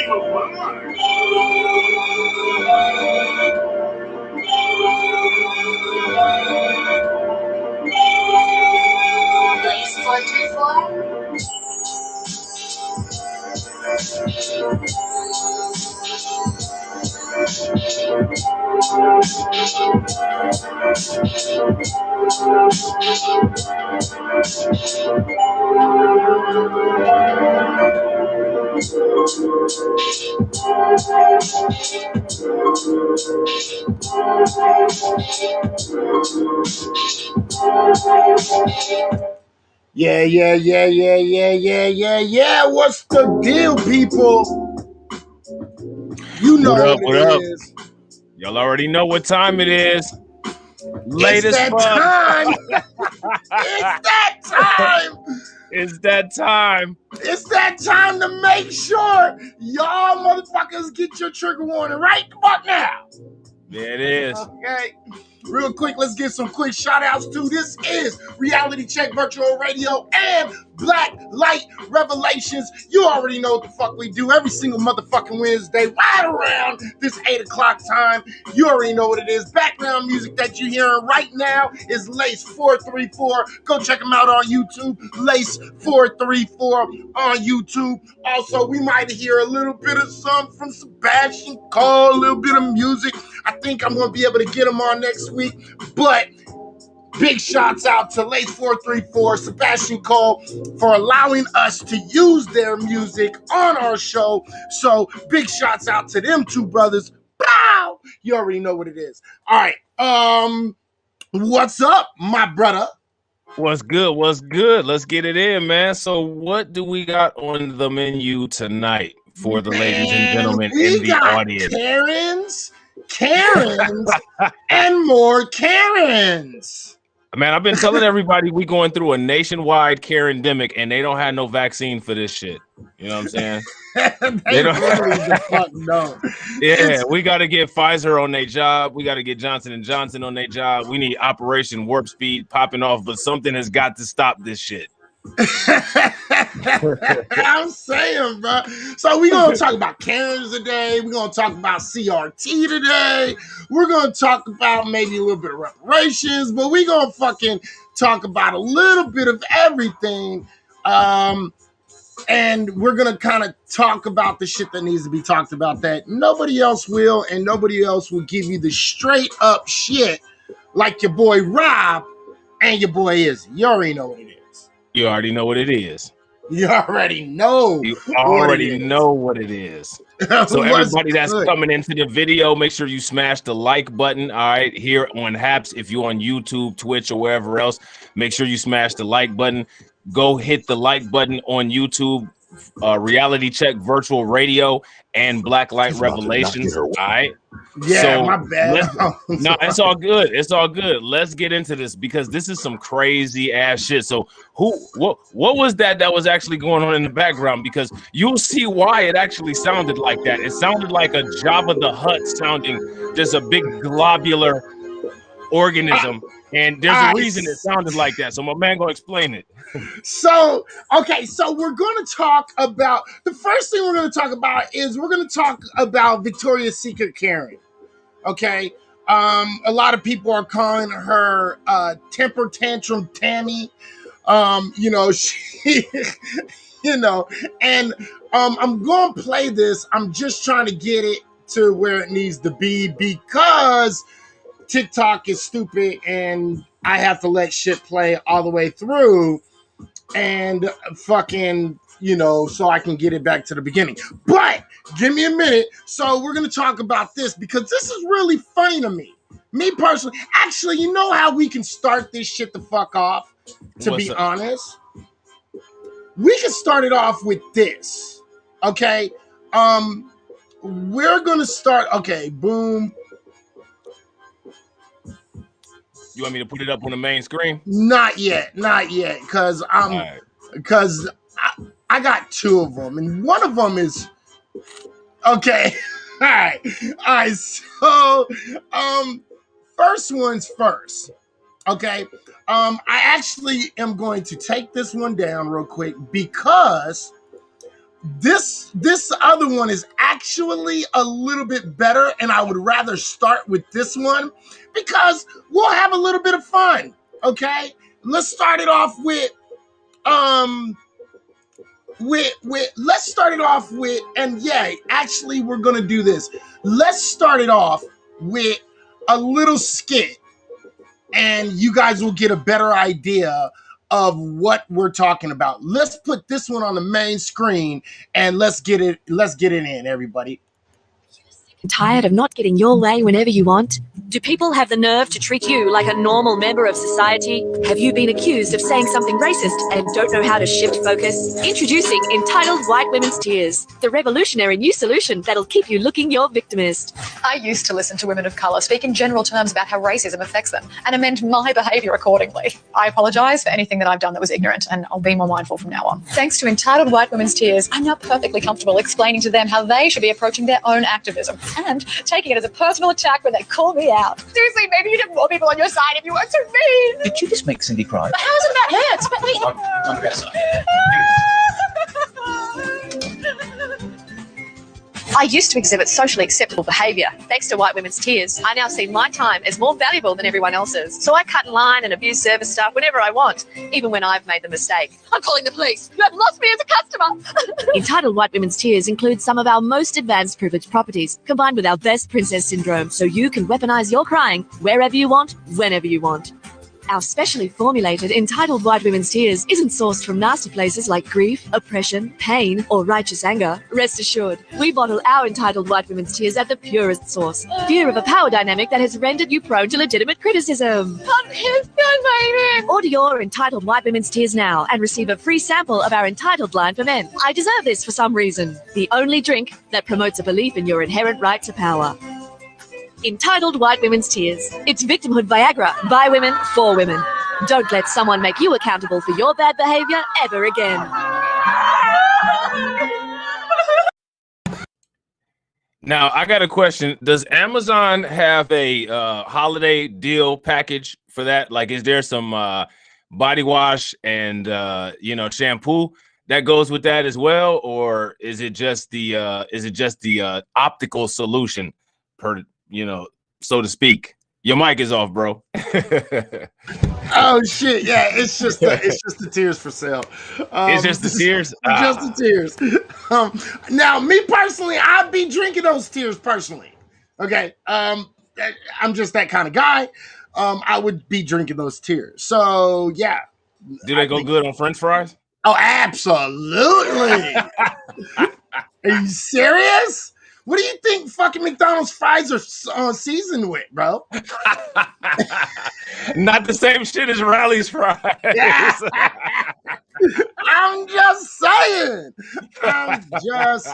Place 434. Yeah. What's the deal, people? You know What up? what What it up? is. Y'all already know what time it is. It's Latest that fuck. time. It's that time. It's that time. It's that time to make sure y'all motherfuckers get your trigger warning right the fuck now. There it is. Okay. Real quick, let's get some quick shout outs to this is Reality Check Virtual Radio and Blacklight Revelations. You already know what the fuck we do every single motherfucking Wednesday, right around this 8 o'clock time. You already know what it is. Background music that you're hearing right now is Lace 434. Go check them out on YouTube. Lace 434 on YouTube. Also, we might hear a little bit of something from Sebastian Cole, a little bit of music. I think I'm going to be able to get him on next week. But big shouts out to Lace 434, Sebastian Cole, for allowing us to use their music on our show. So big shouts out to them two brothers. Bow! You already know what it is. All right. What's up, my brother? What's good? What's good? Let's get it in, man. So, what do we got on the menu tonight for the ladies and gentlemen in the audience? Karens, and more Karens. Man, I've been telling everybody we going through a nationwide Karendemic, and they don't have no vaccine for this shit. You know what I'm saying? they don't really the fuck know. Yeah, we got to get Pfizer on their job. We got to get Johnson & Johnson on their job. We need Operation Warp Speed popping off, but something has got to stop this shit. I'm saying, bro. So we're going to talk about Karens today. We're going to talk about CRT today. We're going to talk about maybe a little bit of reparations, but we're going to fucking talk about a little bit of everything. And we're going to kind of talk about the shit that needs to be talked about that nobody else will, and nobody else will give you the straight up shit like your boy Rob and your boy Izzy. You already know what it is. You already know what it is. You already know. You already know what it is. So everybody that's coming into the video, make sure you smash the like button. All right, here on Haps. If you're on YouTube, Twitch, or wherever else, make sure you smash the like button. Go hit the like button on YouTube, Reality Check Virtual Radio, and Blacklight Revelations. All right. Yeah, so my bad. No, it's all good. It's all good. Let's get into this because this is some crazy ass shit. So what was that was actually going on in the background? Because you'll see why it actually sounded like that. It sounded like a Jabba the Hutt sounding, just a big globular organism. And there's a reason it sounded like that. So my man gonna explain it. So we're going to talk about, the first thing we're going to talk about is we're going to talk about Victoria's Secret Karen. Okay. A lot of people are calling her temper tantrum Tammy. She, and I'm going to play this. I'm just trying to get it to where it needs to be because TikTok is stupid and I have to let shit play all the way through and fucking, so I can get it back to the beginning. But give me a minute. So we're going to talk about this because this is really funny to me. Me personally, actually, you know how we can start this shit the fuck off, to be honest? We can start it off with this. Okay. We're going to start. Okay. Boom. You want me to put it up on the main screen? Not yet, because I got two of them, and one of them is okay. All right. So, first one's first. Okay. I actually am going to take this one down real quick because This other one is actually a little bit better, and I would rather start with this one because we'll have a little bit of fun. Okay, let's start it off with let's start it off with, and yeah, actually we're gonna do this. Let's start it off with a little skit, and you guys will get a better idea of what we're talking about. Let's put this one on the main screen and let's get it in, everybody. Tired of not getting your way whenever you want? Do people have the nerve to treat you like a normal member of society? Have you been accused of saying something racist and don't know how to shift focus? Introducing Entitled White Women's Tears, the revolutionary new solution that'll keep you looking your victimist. I used to listen to women of colour speak in general terms about how racism affects them and amend my behaviour accordingly. I apologise for anything that I've done that was ignorant, and I'll be more mindful from now on. Thanks to Entitled White Women's Tears, I'm now perfectly comfortable explaining to them how they should be approaching their own activism and taking it as a personal attack when they call me out. Seriously, maybe you'd have more people on your side if you weren't so mean. Did you just make Cindy cry? How is it about her? It's about me. On the better side. I used to exhibit socially acceptable behaviour. Thanks to White Women's Tears, I now see my time as more valuable than everyone else's. So I cut in line and abuse service staff whenever I want, even when I've made the mistake. I'm calling the police. You have lost me as a customer. Entitled White Women's Tears includes some of our most advanced privileged properties, combined with our best princess syndrome, so you can weaponize your crying wherever you want, whenever you want. Our specially formulated Entitled White Women's Tears isn't sourced from nasty places like grief, oppression, pain, or righteous anger. Rest assured, we bottle our Entitled White Women's Tears at the purest source. Fear of a power dynamic that has rendered you prone to legitimate criticism. Order your Entitled White Women's Tears now and receive a free sample of our Entitled line for men. I deserve this for some reason. The only drink that promotes a belief in your inherent right to power. Entitled White Women's Tears. It's victimhood Viagra by women for women. Don't let someone make you accountable for your bad behavior ever again. Now, I got a question. Does Amazon have a holiday deal package for that? Like, is there some body wash and shampoo that goes with that as well, or is it just the optical solution, so to speak? Your mic is off, bro. Oh shit! Yeah, it's just the tears for sale. It's just the tears. Just the tears. Now, me personally, I'd be drinking those tears personally. Okay, I'm just that kind of guy. I would be drinking those tears. So yeah. Do they go good on French fries? Oh, absolutely. Are you serious? What do you think fucking McDonald's fries are seasoned with, bro? Not the same shit as Rally's fries. Yeah. I'm just saying. I'm just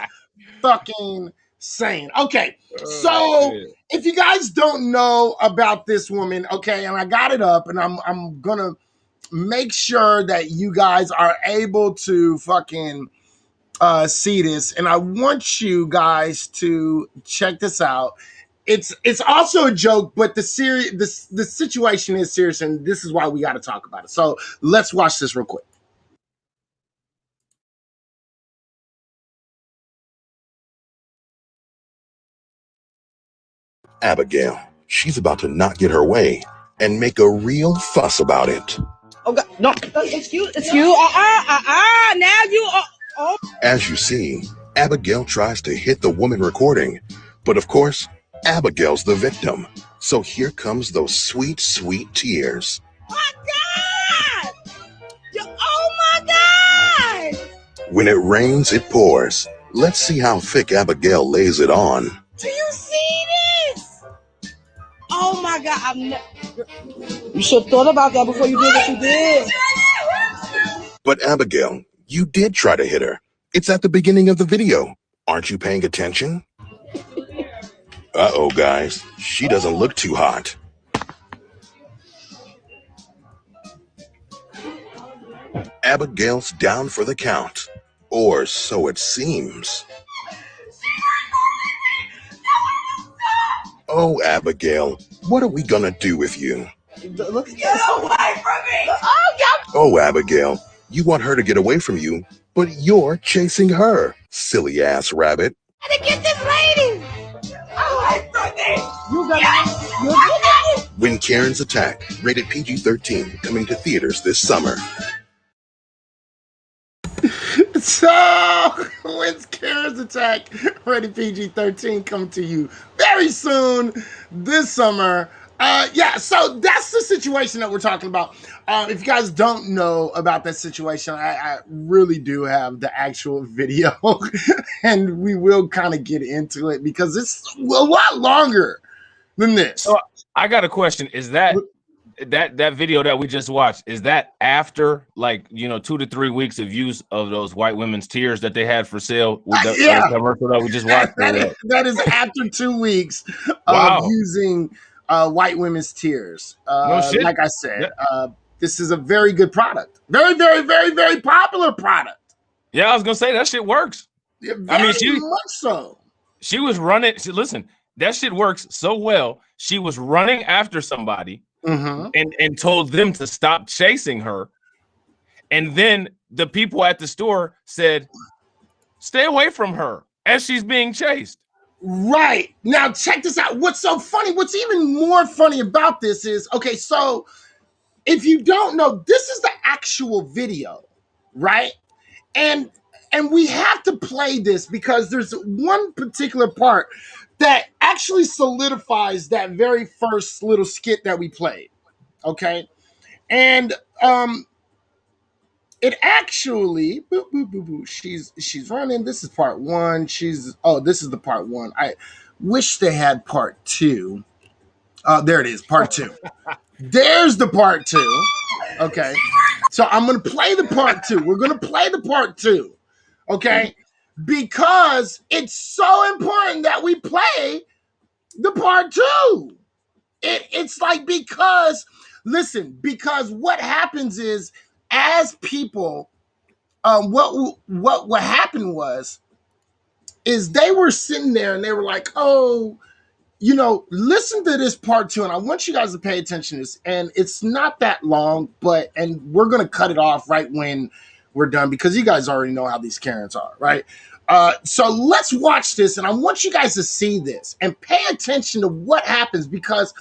fucking saying. Okay, so if you guys don't know about this woman, okay, and I got it up, and I'm gonna make sure that you guys are able to fucking see this, and I want you guys to check this out. It's also a joke, but the situation is serious, and this is why we got to talk about it. So let's watch this real quick. Abigail, she's about to not get her way and make a real fuss about it. Oh God, no, it's you. Now you are. Oh. As you see, Abigail tries to hit the woman recording, but of course, Abigail's the victim. So here comes those sweet, sweet tears. My God! Oh my God! When it rains, it pours. Let's see how thick Abigail lays it on. Do you see this? Oh my God! You should have thought about that before you did what you did. But Abigail, you did try to hit her. It's at the beginning of the video. Aren't you paying attention? Uh-oh, guys. She doesn't look too hot. Abigail's down for the count. Or so it seems. Oh, Abigail, what are we gonna do with you? Look, get away from me! Oh, Abigail, You want her to get away from you, but you're chasing her, silly ass rabbit. To get this lady. Away from me. You got it. When Karens Attack, rated PG-13, coming to theaters this summer. So, when's Karen's Attack, rated PG-13, coming to you very soon this summer. Yeah, so that's the situation that we're talking about. If you guys don't know about that situation, I really do have the actual video, and we will kind of get into it because it's a lot longer than this. So I got a question. Is that video that we just watched, is that after 2 to 3 weeks of use of those white women's tears that they had for sale with the commercial that we just watched? That is after 2 weeks of using white women's tears. No shit. Like I said, this is a very good product. Very, very, very, very popular product. Yeah, I was gonna say that shit works. Yeah, very much so. She was running. Listen, that shit works so well. She was running after somebody. Mm-hmm. And told them to stop chasing her. And then the people at the store said, stay away from her as she's being chased. Right. Now, check this out. What's so funny, what's even more funny about this is, okay, so if you don't know, this is the actual video, right? And we have to play this because there's one particular part that actually solidifies that very first little skit that we played. Okay. And it actually she's running. This is part one. This is the part one. I wish they had part two. There it is, part two. There's the part two. Okay. So I'm gonna play the part two. We're gonna play the part two. Okay. Because it's so important that we play the part two. It's like because what happens is as people, what happened is they were sitting there and they were like, oh, listen to this part two, and I want you guys to pay attention to this. And it's not that long, and we're gonna cut it off right when we're done because you guys already know how these Karens are, right? So let's watch this, and I want you guys to see this and pay attention to what happens because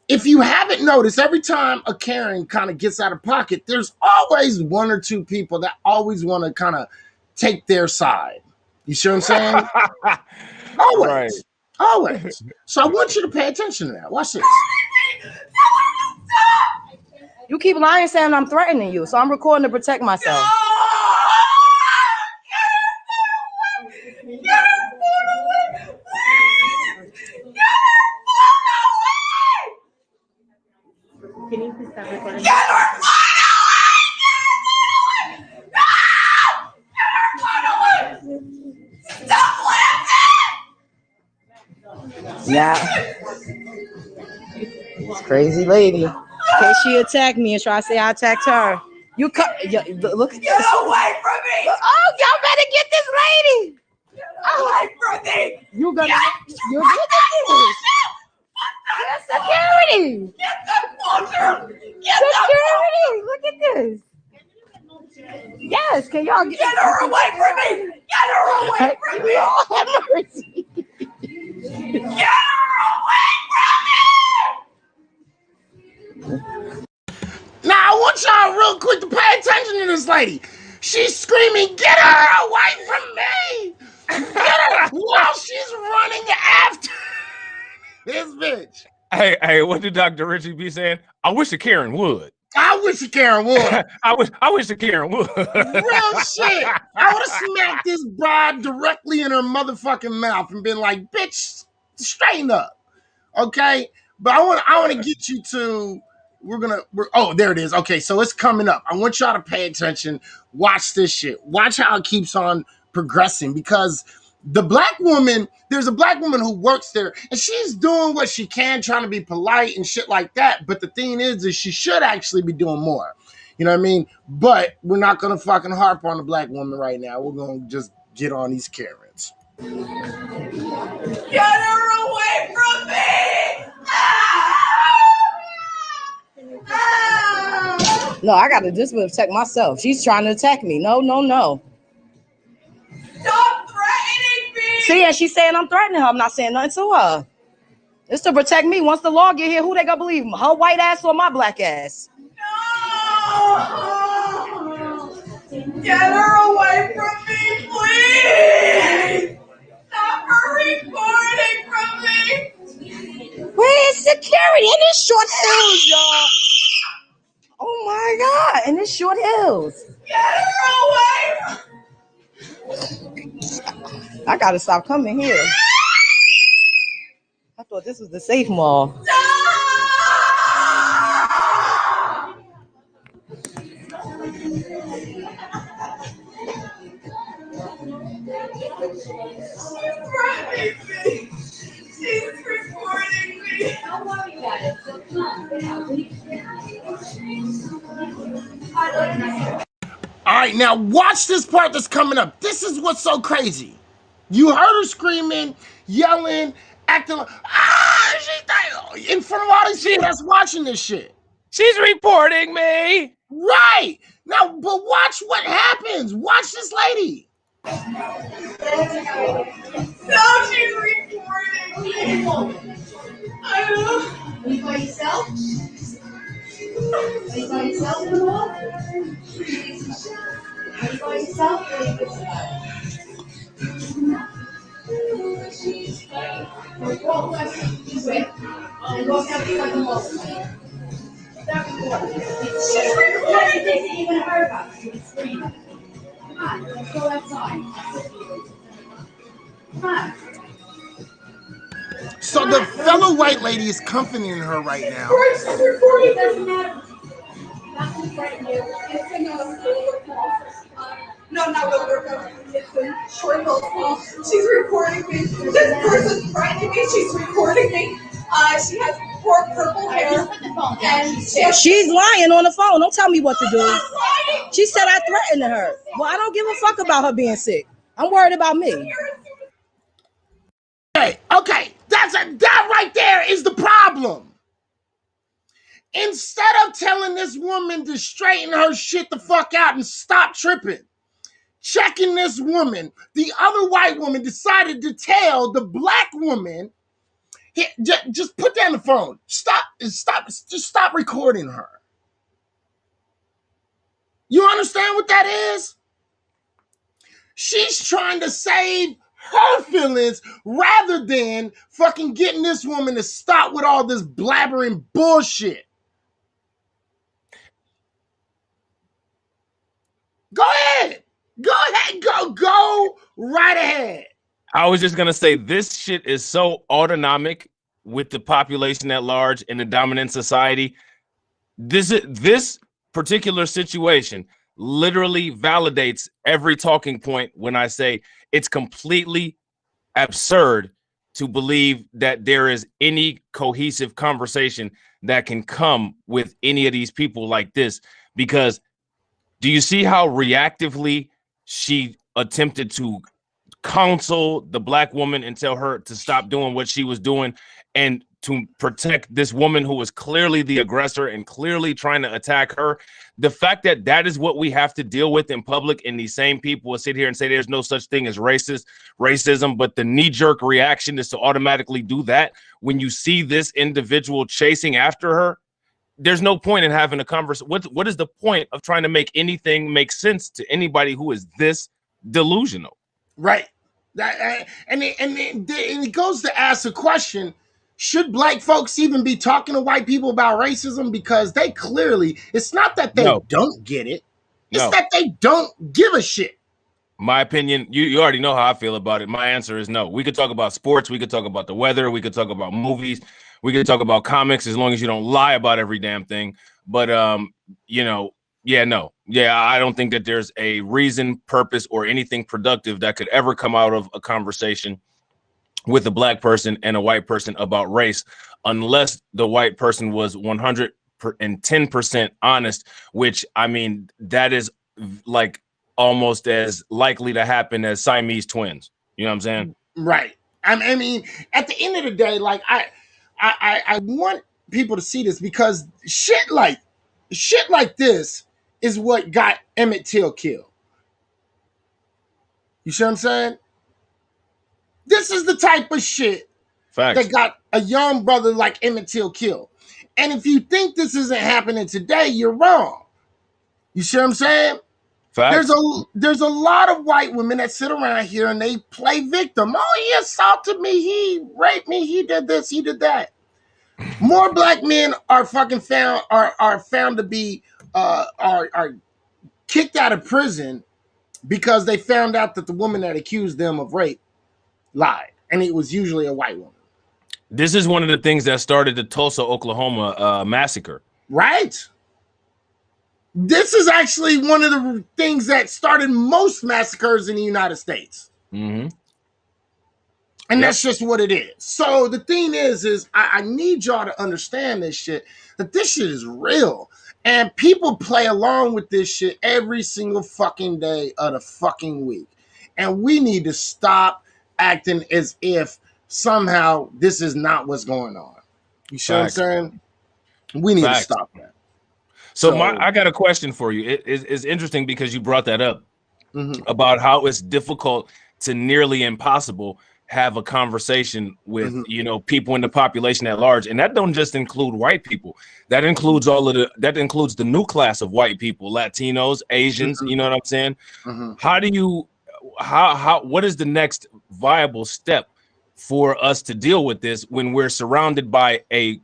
if you haven't noticed, every time a Karen kind of gets out of pocket, there's always one or two people that always want to kind of take their side. You see what I'm saying? Always. Right. Always. So I want you to pay attention to that. Watch this. You keep lying saying I'm threatening you, so I'm recording to protect myself. Can you please stop recording? Yeah. This crazy lady. In case she attacked me and try to say I attacked her. You look at this. Get away from me! Oh, y'all better get this lady! Away from me! You're good at this. Security! Get the fucker! Security! Look at this. Yes, can y'all get her away from me? Get her away from me! Have mercy. Get her away from me! Now I want y'all real quick to pay attention to this lady. She's screaming, "Get her away from me!" Get her while she's running after this bitch. Hey, what did Dr. Richie be saying? I wish a Karen would. I wish a Karen would. I wish a Karen would. Real shit. I would have smacked this broad directly in her motherfucking mouth and been like, "Bitch, straighten up." Okay? But I want to get you to oh, there it is. Okay, so it's coming up. I want y'all to pay attention. Watch this shit. Watch how it keeps on progressing because there's a black woman who works there and she's doing what she can, trying to be polite and shit like that. But the thing is she should actually be doing more. You know what I mean? But we're not going to fucking harp on the black woman right now. We're going to just get on these Karens. Get her away from me! Ah! Ah! No, I got to just protect myself. She's trying to attack me. No. Stop threatening me! See, and she's saying I'm threatening her. I'm not saying nothing to her. It's to protect me. Once the law get here, who they gonna believe? Her white ass or my black ass? No! Get her away from me, please! Stop her recording from me! Where is security? In this short hills, y'all. Oh my God, in this short hills. Get her away! I gotta stop coming here. I thought this was the safe mall. She's recording me. Don't worry about it. All right, now watch this part that's coming up. This is what's so crazy. You heard her screaming, yelling, acting like, she's in front of all these people that's watching this shit. She's reporting me. Right. Now, but watch what happens. Watch this lady. No, she's recording me. I know. Are you by yourself? Are you by yourself in the wall? Are you by yourself? Or are you with somebody? Walk back this way. And walk out the second wall. She's recording me. Isn't even her back. She's screaming. Come on, let's go outside. Come on. So the fellow white lady is comforting her right now. She's recording. Doesn't matter. Not to threaten you. It's another No, not the workout. It's a short hill small. She's recording me. This person's threatening me. She's recording me. She has poor purple hair. Put the phone down. And She's lying on the phone. Don't tell me what to do. lying. She said I threatened her. Well, I don't give a fuck about her being sick. I'm worried about me. Okay, that right there is the problem. Instead of telling this woman to straighten her shit the fuck out and stop tripping, checking this woman, the other white woman decided to tell the black woman, just put down the phone. Just stop recording her. You understand what that is? She's trying to save her feelings rather than fucking getting this woman to stop with all this blabbering bullshit. Go ahead. Go right ahead. I was just gonna say this shit is so autonomic with the population at large in the dominant society. This particular situation literally validates every talking point when I say it's completely absurd to believe that there is any cohesive conversation that can come with any of these people like this. Because do you see how reactively she attempted to counsel the black woman and tell her to stop doing what she was doing and to protect this woman who was clearly the aggressor and clearly trying to attack her? The fact that that is what we have to deal with in public, and these same people will sit here and say there's no such thing as racism, but the knee-jerk reaction is to automatically do that when you see this individual chasing after her. There's no point in having a conversation. What is the point of trying to make anything make sense to anybody who is this delusional? Right. And it goes to ask the question, should black folks even be talking to white people about racism? Because they clearly, it's not that they don't get it. It's that they don't give a shit. My opinion, you already know how I feel about it. My answer is no. We could talk about sports. We could talk about the weather. We could talk about movies. We could talk about comics as long as you don't lie about every damn thing. But, no. Yeah, I don't think that there's a reason, purpose, or anything productive that could ever come out of a conversation with a black person and a white person about race, unless the white person was 110% honest, which, I mean, that is like almost as likely to happen as Siamese twins. You know what I'm saying? Right. I mean, at the end of the day, like I want people to see this, because shit like shit like this is what got Emmett Till killed. You see what I'm saying? This is the type of shit Facts. that got a young brother like Emmett Till killed. And if you think this isn't happening today, you're wrong. You see what I'm saying? Facts. There's a lot of white women that sit around here and they play victim. Oh, he assaulted me, he raped me, he did this, he did that. More black men are fucking found to be are kicked out of prison because they found out that the woman that accused them of rape lied, and it was usually a white woman. This is one of the things that started the Tulsa, Oklahoma massacre. Right. This is actually one of the things that started most massacres in the United States. Mm-hmm. And that's just what it is. So the thing is I need y'all to understand this shit, that this shit is real. And people play along with this shit every single fucking day of the fucking week. And we need to stop acting as if somehow this is not what's going on. You see what I'm saying? We need to stop that. So I got a question for you. It's interesting because you brought that up about how it's difficult to nearly impossible have a conversation with people in the population at large, and that don't just include white people. That includes includes the new class of white people, Latinos, Asians. You know what I'm saying? How do you what is the next viable step for us to deal with this when we're surrounded by a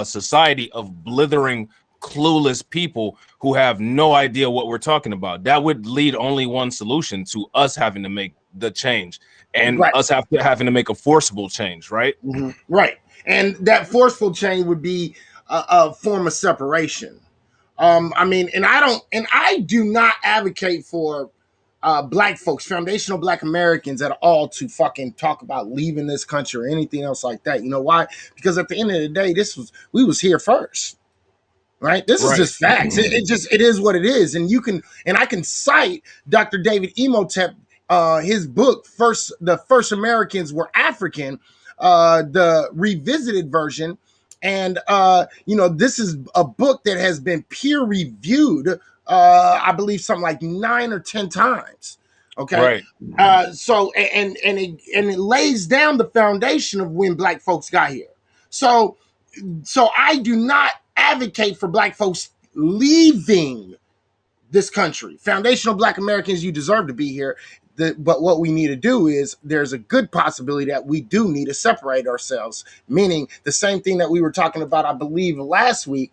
society of blithering, clueless people who have no idea what we're talking about? That would lead only one solution: to us having to make the change, and us having to make a forcible change, right? Right. And that forceful change would be a form of separation. I mean, and I do not advocate for black folks, foundational black Americans at all, to fucking talk about leaving this country or anything else like that. You know why? Because at the end of the day, we was here first. Right. This is just facts. It is what it is. And I can cite Dr. David Emotep, his book, The First Americans Were African, the revisited version. And this is a book that has been peer reviewed, I believe something like 9 or 10 times. Okay. So it lays down the foundation of when black folks got here. So I do not advocate for black folks leaving this country. Foundational black Americans, you deserve to be here. But what we need to do is, there's a good possibility that we do need to separate ourselves, meaning the same thing that we were talking about, I believe, last week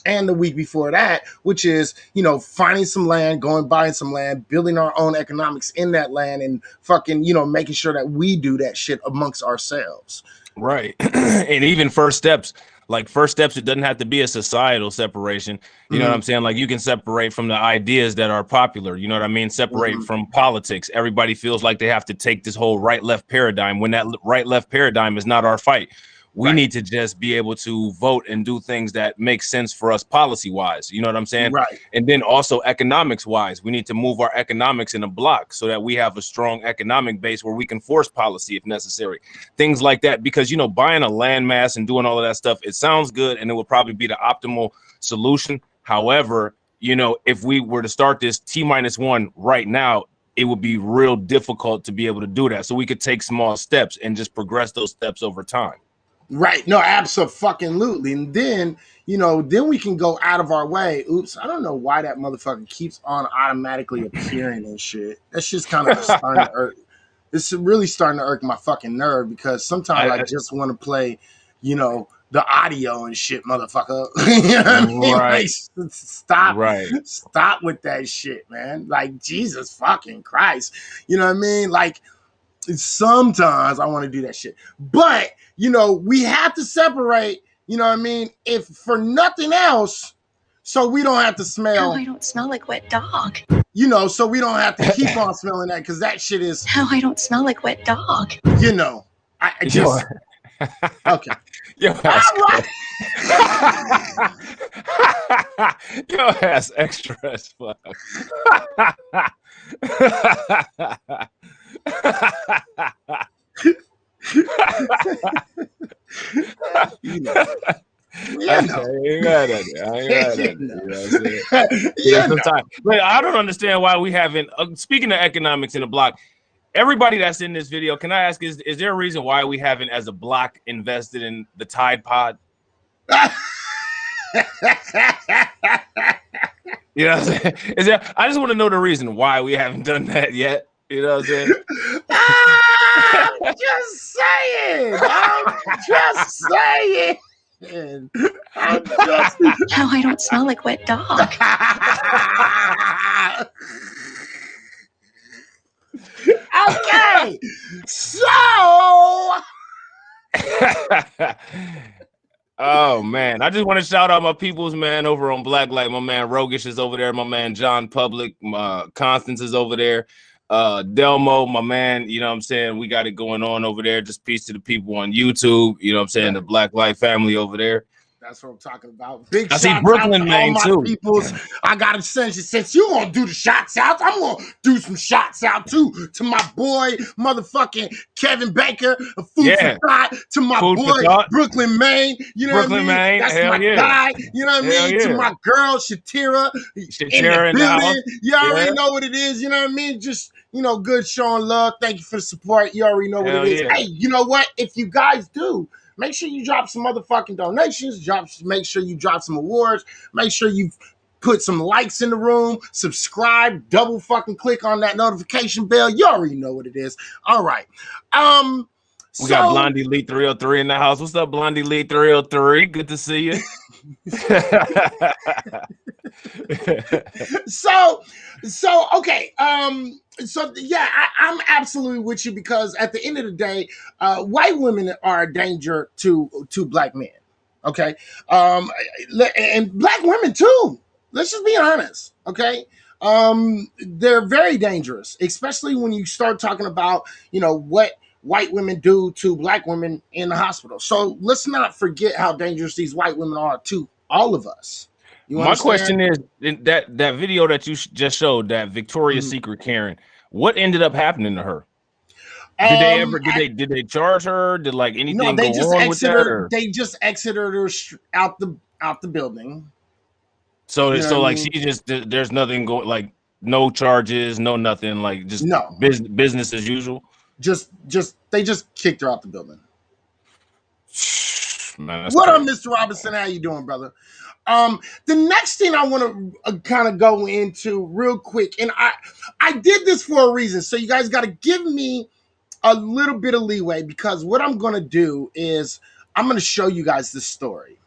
and the week before that, which is, finding some land, buying some land, building our own economics in that land, and fucking, making sure that we do that shit amongst ourselves. Right. And even first steps, it doesn't have to be a societal separation. You know what I'm saying? Like, you can separate from the ideas that are popular. You know what I mean? Separate from politics. Everybody feels like they have to take this whole right-left paradigm, when that right-left paradigm is not our fight. We need to just be able to vote and do things that make sense for us policy-wise. You know what I'm saying? Right. And then also economics-wise, we need to move our economics in a block so that we have a strong economic base where we can force policy if necessary. Things like that, because, buying a landmass and doing all of that stuff, it sounds good and it will probably be the optimal solution. However, if we were to start this T-1 right now, it would be real difficult to be able to do that. So we could take small steps and just progress those steps over time. Right. No, absolutely. And then, then we can go out of our way. Oops. I don't know why that motherfucker keeps on automatically appearing and shit. That's just kind of starting to irk. It's really starting to irk my fucking nerve, because sometimes I just want to play, the audio and shit, motherfucker. You know what I mean? Right. Like, stop with that shit, man. Like, Jesus fucking Christ. You know what I mean? Like, sometimes I want to do that shit. But, we have to separate, you know what I mean? If for nothing else, so we don't have to smell. Oh, I don't smell like wet dog. So we don't have to keep on smelling that, because that shit is. Oh, I don't smell like wet dog. I just. Okay. Your ass extra as fuck. You I know. ain't mad at it. I ain't mad at it. You know. You know what I'm saying? You Yeah, know. sometimes. But I don't understand why we haven't. Speaking of economics in the block, everybody that's in this video, can I ask, is there a reason why we haven't, as a block, invested in the Tide Pod? You know what I'm saying? Is there, I just want to know the reason why we haven't done that yet. You know what I'm saying? I'm just saying. I'm just saying. I'm just. How I don't smell like wet dog. Okay. So. Oh man, I just want to shout out my peoples, man, over on Blacklight. My man Rogish is over there. My man John Public, Constance is over there. Delmo, my man, you know what I'm saying? We got it going on over there. Just peace to the people on YouTube, you know what I'm saying? The Blacklight family over there. That's what I'm talking about. Big I see shots Brooklyn out to all Maine my too. peoples. I gotta send you, since you gonna do the shots out, I'm gonna do some shots out too to my boy, motherfucking Kevin Baker, a food for thought, to my Food for boy thought. Brooklyn, Maine. You know Brooklyn, what I mean? Maine. That's Hell my yeah. guy. You know what I Hell mean? To yeah. my girl Shatira in Shatira the in the house. building. You already Yeah. know what it is. You know what I mean? Just, you know, good showing love. Thank you for the support. You already know what Hell it is. yeah. Hey, you know what? If you guys do, make sure you drop some motherfucking donations. Make sure you drop some awards. Make sure you put some likes in the room. Subscribe. Double fucking click on that notification bell. You already know what it is. All right. We got Blondie Lee 303 in the house. What's up, Blondie Lee 303? Good to see you. So okay. So yeah, I'm absolutely with you, because at the end of the day, white women are a danger to black men. Okay, and black women too. Let's just be honest. Okay, they're very dangerous, especially when you start talking about, you know, what white women do to black women in the hospital. So let's not forget how dangerous these white women are to all of us. You My understand? question is, that video that you just showed, that Victoria's Secret Karen, what ended up happening to her? Did they ever did they charge her? Did like anything No, they go just on with that? exited. They just exited her out the building. So You know so what I like mean? she just, there's nothing going, like no charges, no nothing, like just No. business as usual. They just kicked her out the building. Man, that's What up, crazy. Mr. Robinson? How you doing, brother? The next thing I want to kind of go into real quick, and I did this for a reason, so you guys got to give me a little bit of leeway, because what I'm going to do is I'm going to show you guys this story.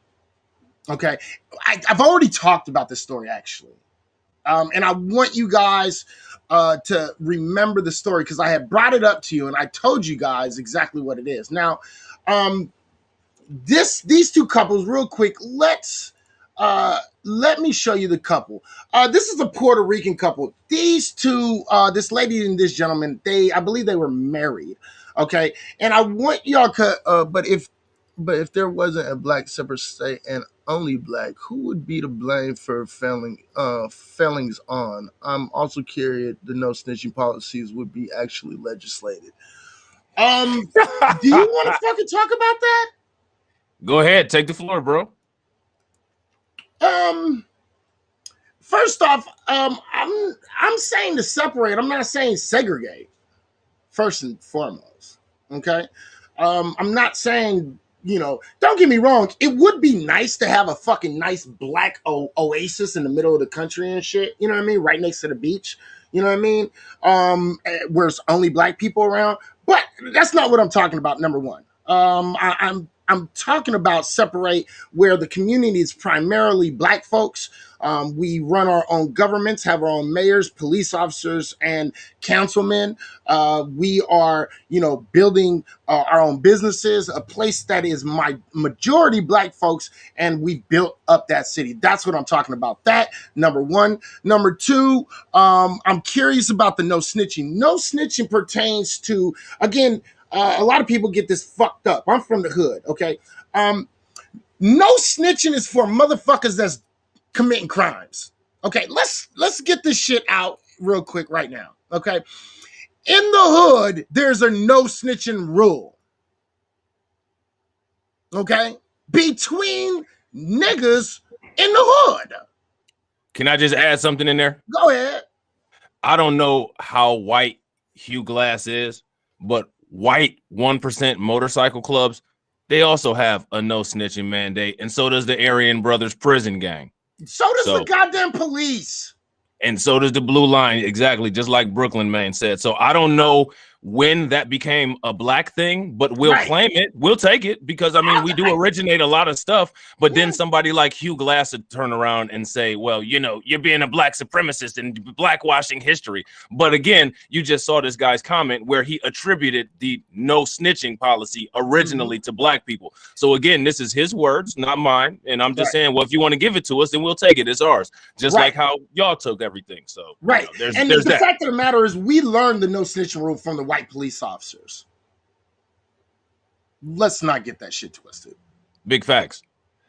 Okay, I've already talked about this story actually, and I want you guys to remember the story, because I had brought it up to you and I told you guys exactly what it is. Now, these two couples, real quick, let me show you the couple. This is a Puerto Rican couple. These two, this lady and this gentleman, I believe they were married. Okay, and I want y'all to, but if there wasn't a black separate state and only black, who would be to blame for failings on? I'm also curious the no snitching policies would be actually legislated. Do you want to fucking talk about that? Go ahead, take the floor, bro. First off, I'm saying to separate. I'm not saying segregate. First and foremost, okay. I'm not saying, you know. Don't get me wrong. It would be nice to have a fucking nice black oasis in the middle of the country and shit. You know what I mean? Right next to the beach. You know what I mean? Where it's only black people around. But that's not what I'm talking about. Number one. I'm talking about separate, where the community is primarily black folks. We run our own governments, have our own mayors, police officers, and councilmen. We are, you know, building our own businesses, a place that is my majority black folks, and we built up that city. That's what I'm talking about. That, number one. Number two, I'm curious about the no snitching. No snitching pertains to, again, a lot of people get this fucked up. I'm from the hood, okay? No snitching is for motherfuckers that's committing crimes. Okay, let's get this shit out real quick right now, okay? In the hood, there's a no snitching rule. Okay? between niggas in the hood. Can I just add something in there? Go ahead. I don't know how white Hugh Glass is, but white 1% motorcycle clubs, they also have a no snitching mandate, and so does the Aryan Brothers prison gang. So does the goddamn police. And so does the Blue Line, exactly, just like Brooklyn Man said. So I don't know when that became a black thing, but we'll claim it. We'll take it because, I mean, we do originate a lot of stuff. But then somebody like Hugh Glass would turn around and say, well, you know, you're being a black supremacist and blackwashing history. But again, you just saw this guy's comment where he attributed the no snitching policy originally to black people. So again, this is his words, not mine. And I'm just saying, well, if you want to give it to us, then we'll take it. It's ours. Just like how y'all took everything. So, you know, there's the fact of the matter is we learned the no snitching rule from the white police officers. Let's not get that shit twisted. Big facts.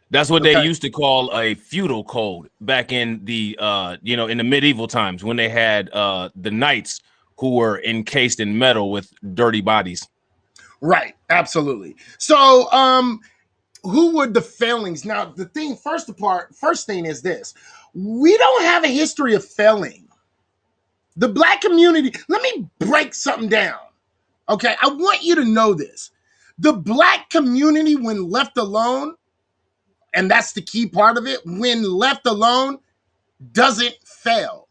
That's what they used to call a feudal code back in the you know, in the medieval times when they had the knights who were encased in metal with dirty bodies. Right, absolutely. So who were the failings? Now the thing first thing is this. We don't have a history of failing. The black community, let me break something down. Okay, I want you to know this. The black community, when left alone, and that's the key part of it, when left alone, doesn't fail.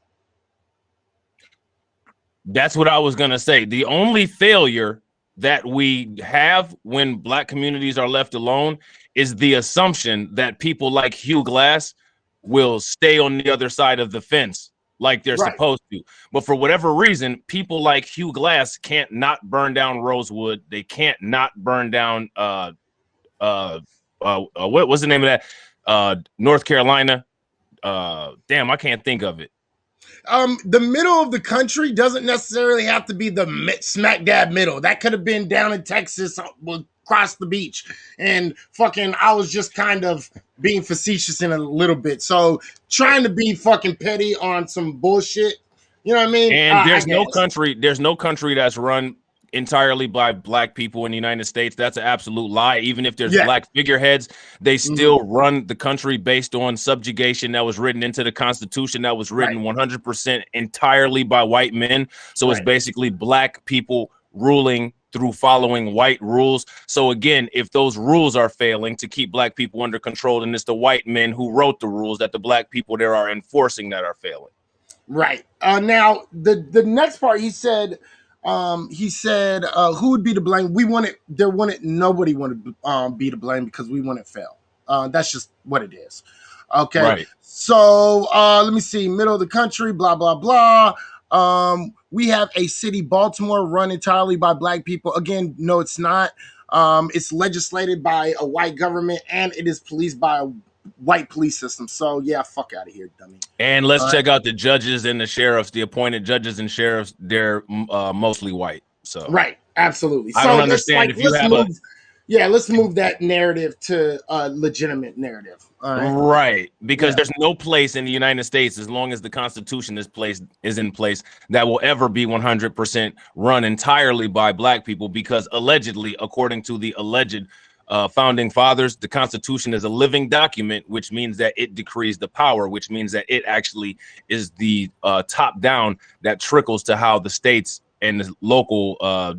That's what I was going to say. The only failure that we have when black communities are left alone is the assumption that people like Hugh Glass will stay on the other side of the fence like they're supposed to. But for whatever reason, people like Hugh Glass can't not burn down Rosewood. They can't not burn down what was the name of that? North Carolina. Damn, I can't think of it. The middle of the country doesn't necessarily have to be the smack dab middle. That could have been down in Texas across the beach. And fucking, I was just kind of being facetious in a little bit. So trying to be fucking petty on some bullshit. You know what I mean? And there's no country that's run entirely by black people in the United States. That's an absolute lie. Even if there's black figureheads, they still run the country based on subjugation that was written into the Constitution, that was written 100% entirely by white men. So it's basically black people ruling through following white rules. So again, if those rules are failing to keep black people under control, then it's the white men who wrote the rules that the black people there are enforcing that are failing. Right. Now the next part he said who would be to blame? Nobody wanted to be to blame because we want it fail. That's just what it is. Okay. Right. So let me see, middle of the country, blah, blah, blah. We have a city, Baltimore, run entirely by black people. Again, no, it's not. It's legislated by a white government and it is policed by a white police system. So yeah, fuck out of here, dummy. And let's check out the judges and the sheriffs, the appointed judges and sheriffs. They're mostly white. So right, absolutely. I don't understand if you have let's move that narrative to a legitimate narrative. Right, because there's no place in the United States, as long as the Constitution is in place, that will ever be 100% run entirely by black people, because allegedly, according to the alleged founding fathers, the Constitution is a living document, which means that it decrees the power, which means that it actually is the top down that trickles to how the states and the local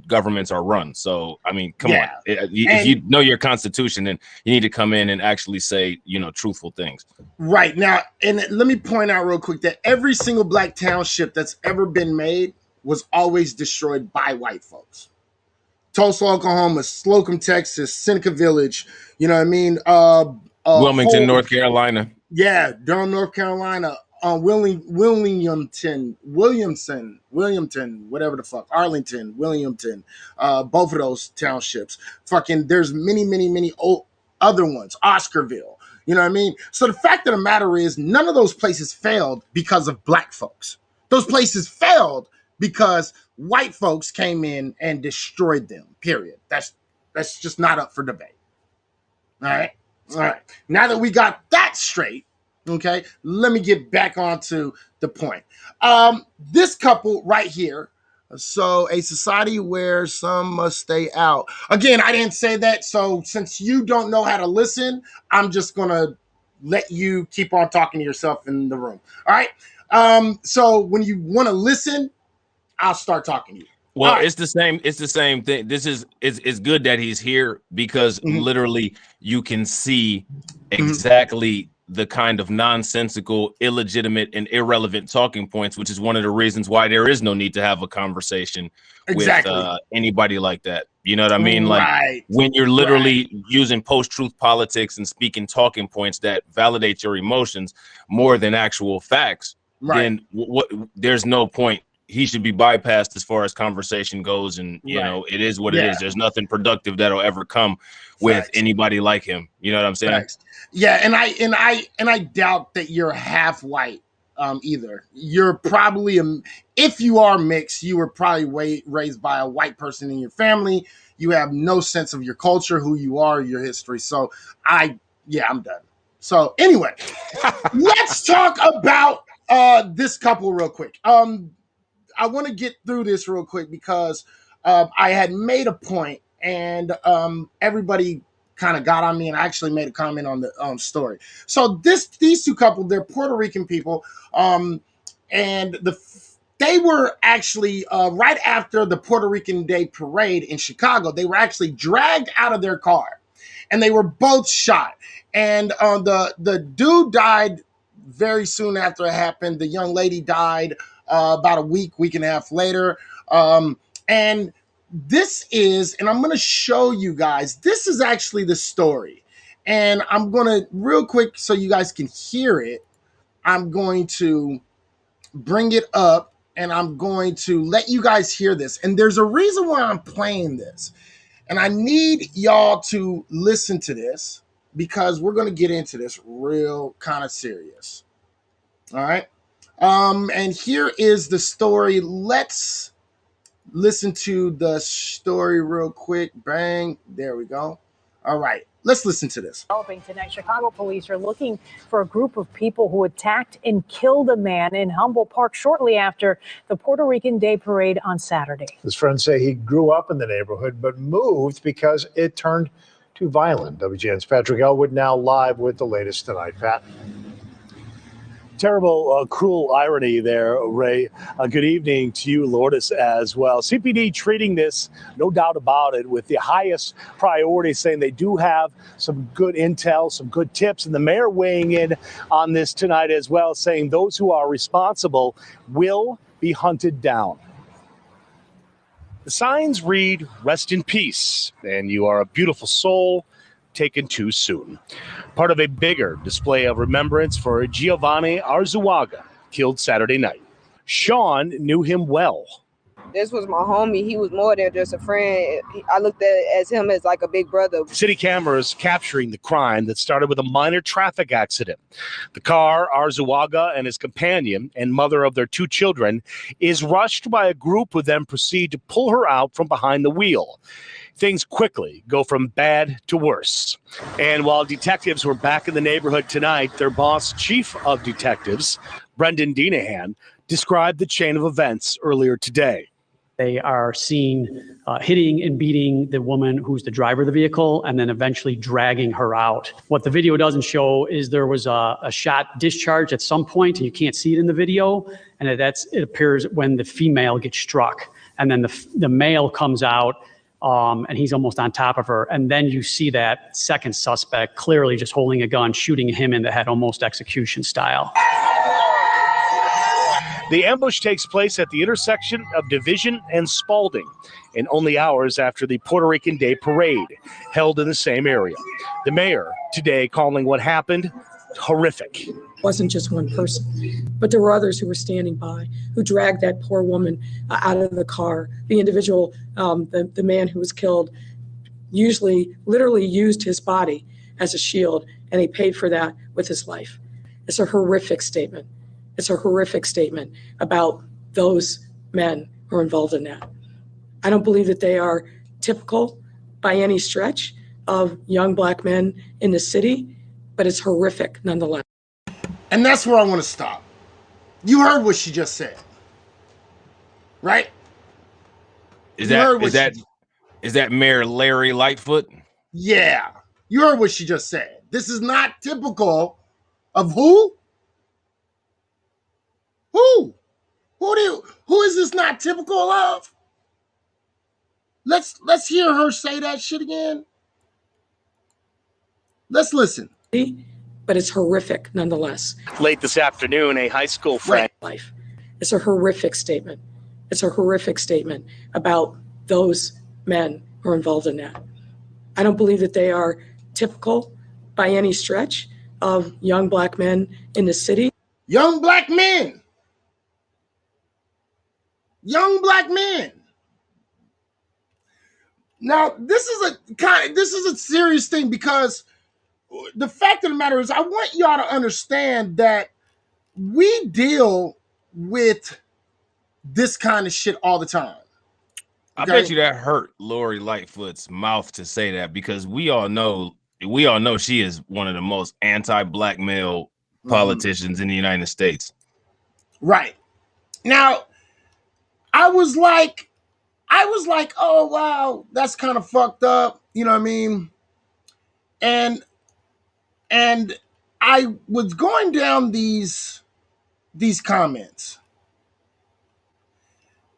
governments are run. So, I mean, come on. If you know your Constitution, then you need to come in and actually say, you know, truthful things. Right. Now, and let me point out real quick that every single black township that's ever been made was always destroyed by white folks. Tulsa, Oklahoma, Slocum, Texas, Seneca Village, you know what I mean? Wilmington, North Carolina. Yeah, Durham, North Carolina. Williamson, whatever the fuck, Arlington, Williamton, both of those townships. Fucking, there's many other ones, Oscarville, you know what I mean? So the fact of the matter is, none of those places failed because of black folks. Those places failed because white folks came in and destroyed them, period. That's just not up for debate. All right. Now that we got that straight, okay, let me get back onto the point. This couple right here, So a society where some must stay out. Again, I didn't say that. So since you don't know how to listen, I'm just gonna let you keep on talking to yourself in the room. All right. So when you want to listen, I'll start talking to you. Well, it's the same. It's the same thing. This is it's good that he's here because literally you can see exactly the kind of nonsensical, illegitimate, and irrelevant talking points, which is one of the reasons why there is no need to have a conversation with anybody like that. You know what I mean? Like when you're literally using post-truth politics and speaking talking points that validate your emotions more than actual facts, then what? There's no point. He should be bypassed as far as conversation goes, and you know it is what it is. There's nothing productive that'll ever come with anybody like him. You know what I'm saying? Yeah, and I doubt that you're half white either. You're probably if you are mixed, you were probably raised by a white person in your family. You have no sense of your culture, who you are, your history. So I'm done. So anyway, let's talk about this couple real quick. I want to get through this real quick because I had made a point and everybody kind of got on me, and I actually made a comment on the story. So these two couple, they're Puerto Rican people, and they were actually right after the Puerto Rican Day Parade in Chicago, they were actually dragged out of their car, and they were both shot. And the dude died very soon after it happened. The young lady died about a week and a half later. And this is, and I'm going to show you guys, this is actually the story. And I'm going to, real quick, so you guys can hear it, I'm going to bring it up and I'm going to let you guys hear this. And there's a reason why I'm playing this. And I need y'all to listen to this because we're going to get into this real kind of serious. All right. And here is the story. Let's listen to the story real quick. Bang. There we go. All right. Let's listen to this. Developing tonight, Chicago police are looking for a group of people who attacked and killed a man in Humboldt Park shortly after the Puerto Rican Day Parade on Saturday. His friends say he grew up in the neighborhood but moved because it turned too violent. WGN's Patrick Elwood now live with the latest tonight. Pat. Terrible, cruel irony there, Ray. Good evening to you, Lourdes, as well. CPD treating this, no doubt about it, with the highest priority, saying they do have some good intel, some good tips, and the mayor weighing in on this tonight as well, saying those who are responsible will be hunted down. The signs read, "Rest in peace," and "You are a beautiful soul, taken too soon." Part of a bigger display of remembrance for Giovanni Arzuaga, killed Saturday night. Sean knew him well. This was my homie. He was more than just a friend. I looked at him as like a big brother. City cameras capturing the crime that started with a minor traffic accident. The car, Arzuaga and his companion and mother of their two children, is rushed by a group who then proceed to pull her out from behind the wheel. Things quickly go from bad to worse. And while detectives were back in the neighborhood tonight, their boss, chief of detectives, Brendan Deanahan, described the chain of events earlier today. They are seen hitting and beating the woman who's the driver of the vehicle and then eventually dragging her out. What the video doesn't show is there was a shot discharged at some point, and you can't see it in the video, and it appears when the female gets struck. And then the male comes out, and he's almost on top of her. And then you see that second suspect clearly just holding a gun, shooting him in the head, almost execution style. The ambush takes place at the intersection of Division and Spalding, and only hours after the Puerto Rican Day Parade held in the same area. The mayor today calling what happened horrific. It wasn't just one person, but there were others who were standing by, who dragged that poor woman out of the car. The individual, the man who was killed, literally used his body as a shield, and he paid for that with his life. It's a horrific statement. It's a horrific statement about those men who are involved in that. I don't believe that they are typical by any stretch of young Black men in the city, but it's horrific nonetheless. And that's where I want to stop. You heard what she just said, right? Is You heard that Mayor Larry Lightfoot? Yeah, you heard what she just said. This is not typical of who? Who? Who is this not typical of? Let's hear her say that shit again. Let's listen. But it's horrific nonetheless. Late this afternoon, a high school friend. Life. It's a horrific statement. It's a horrific statement about those men who are involved in that. I don't believe that they are typical by any stretch of young black men in the city. Young black men. Young black men. Now, this is a serious thing, because the fact of the matter is, I want y'all to understand that we deal with this kind of shit all the time. I bet you that hurt Lori Lightfoot's mouth to say that, because we all know she is one of the most anti-black male politicians in the United States. Right. Now, I was like, oh wow, that's kind of fucked up. You know what I mean? And I was going down these comments.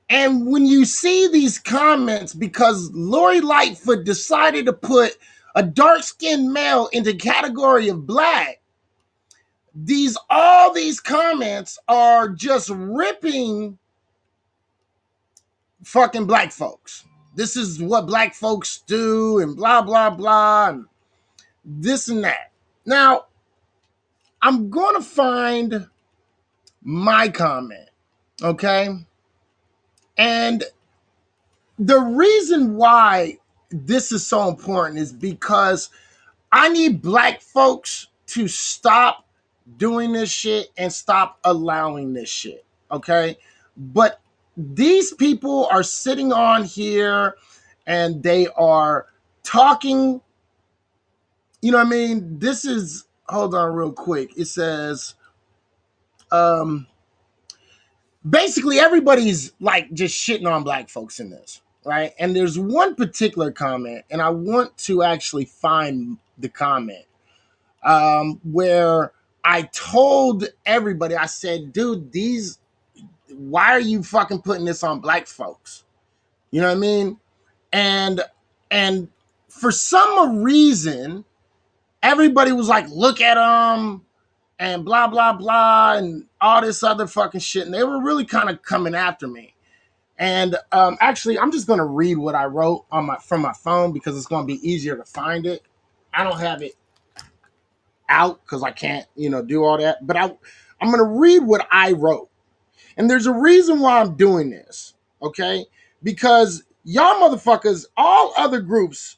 And when you see these comments, because Lori Lightfoot decided to put a dark-skinned male in the category of black, all these comments are just ripping fucking black folks. This is what black folks do, and blah, blah, blah, and this and that. Now, I'm going to find my comment, okay? And the reason why this is so important is because I need black folks to stop doing this shit and stop allowing this shit, okay? But these people are sitting on here and they are talking, you know what I mean? This is, hold on real quick. It says, basically everybody's like just shitting on black folks in this, right? And there's one particular comment, and I want to actually find the comment where I told everybody, I said, dude, why are you fucking putting this on black folks? You know what I mean? And for some reason, everybody was like, look at them and blah, blah, blah, and all this other fucking shit. And they were really kind of coming after me. And actually, I'm just going to read what I wrote from my phone, because it's going to be easier to find it. I don't have it out because I can't, do all that. But I'm going to read what I wrote. And there's a reason why I'm doing this, okay? Because y'all motherfuckers, all other groups,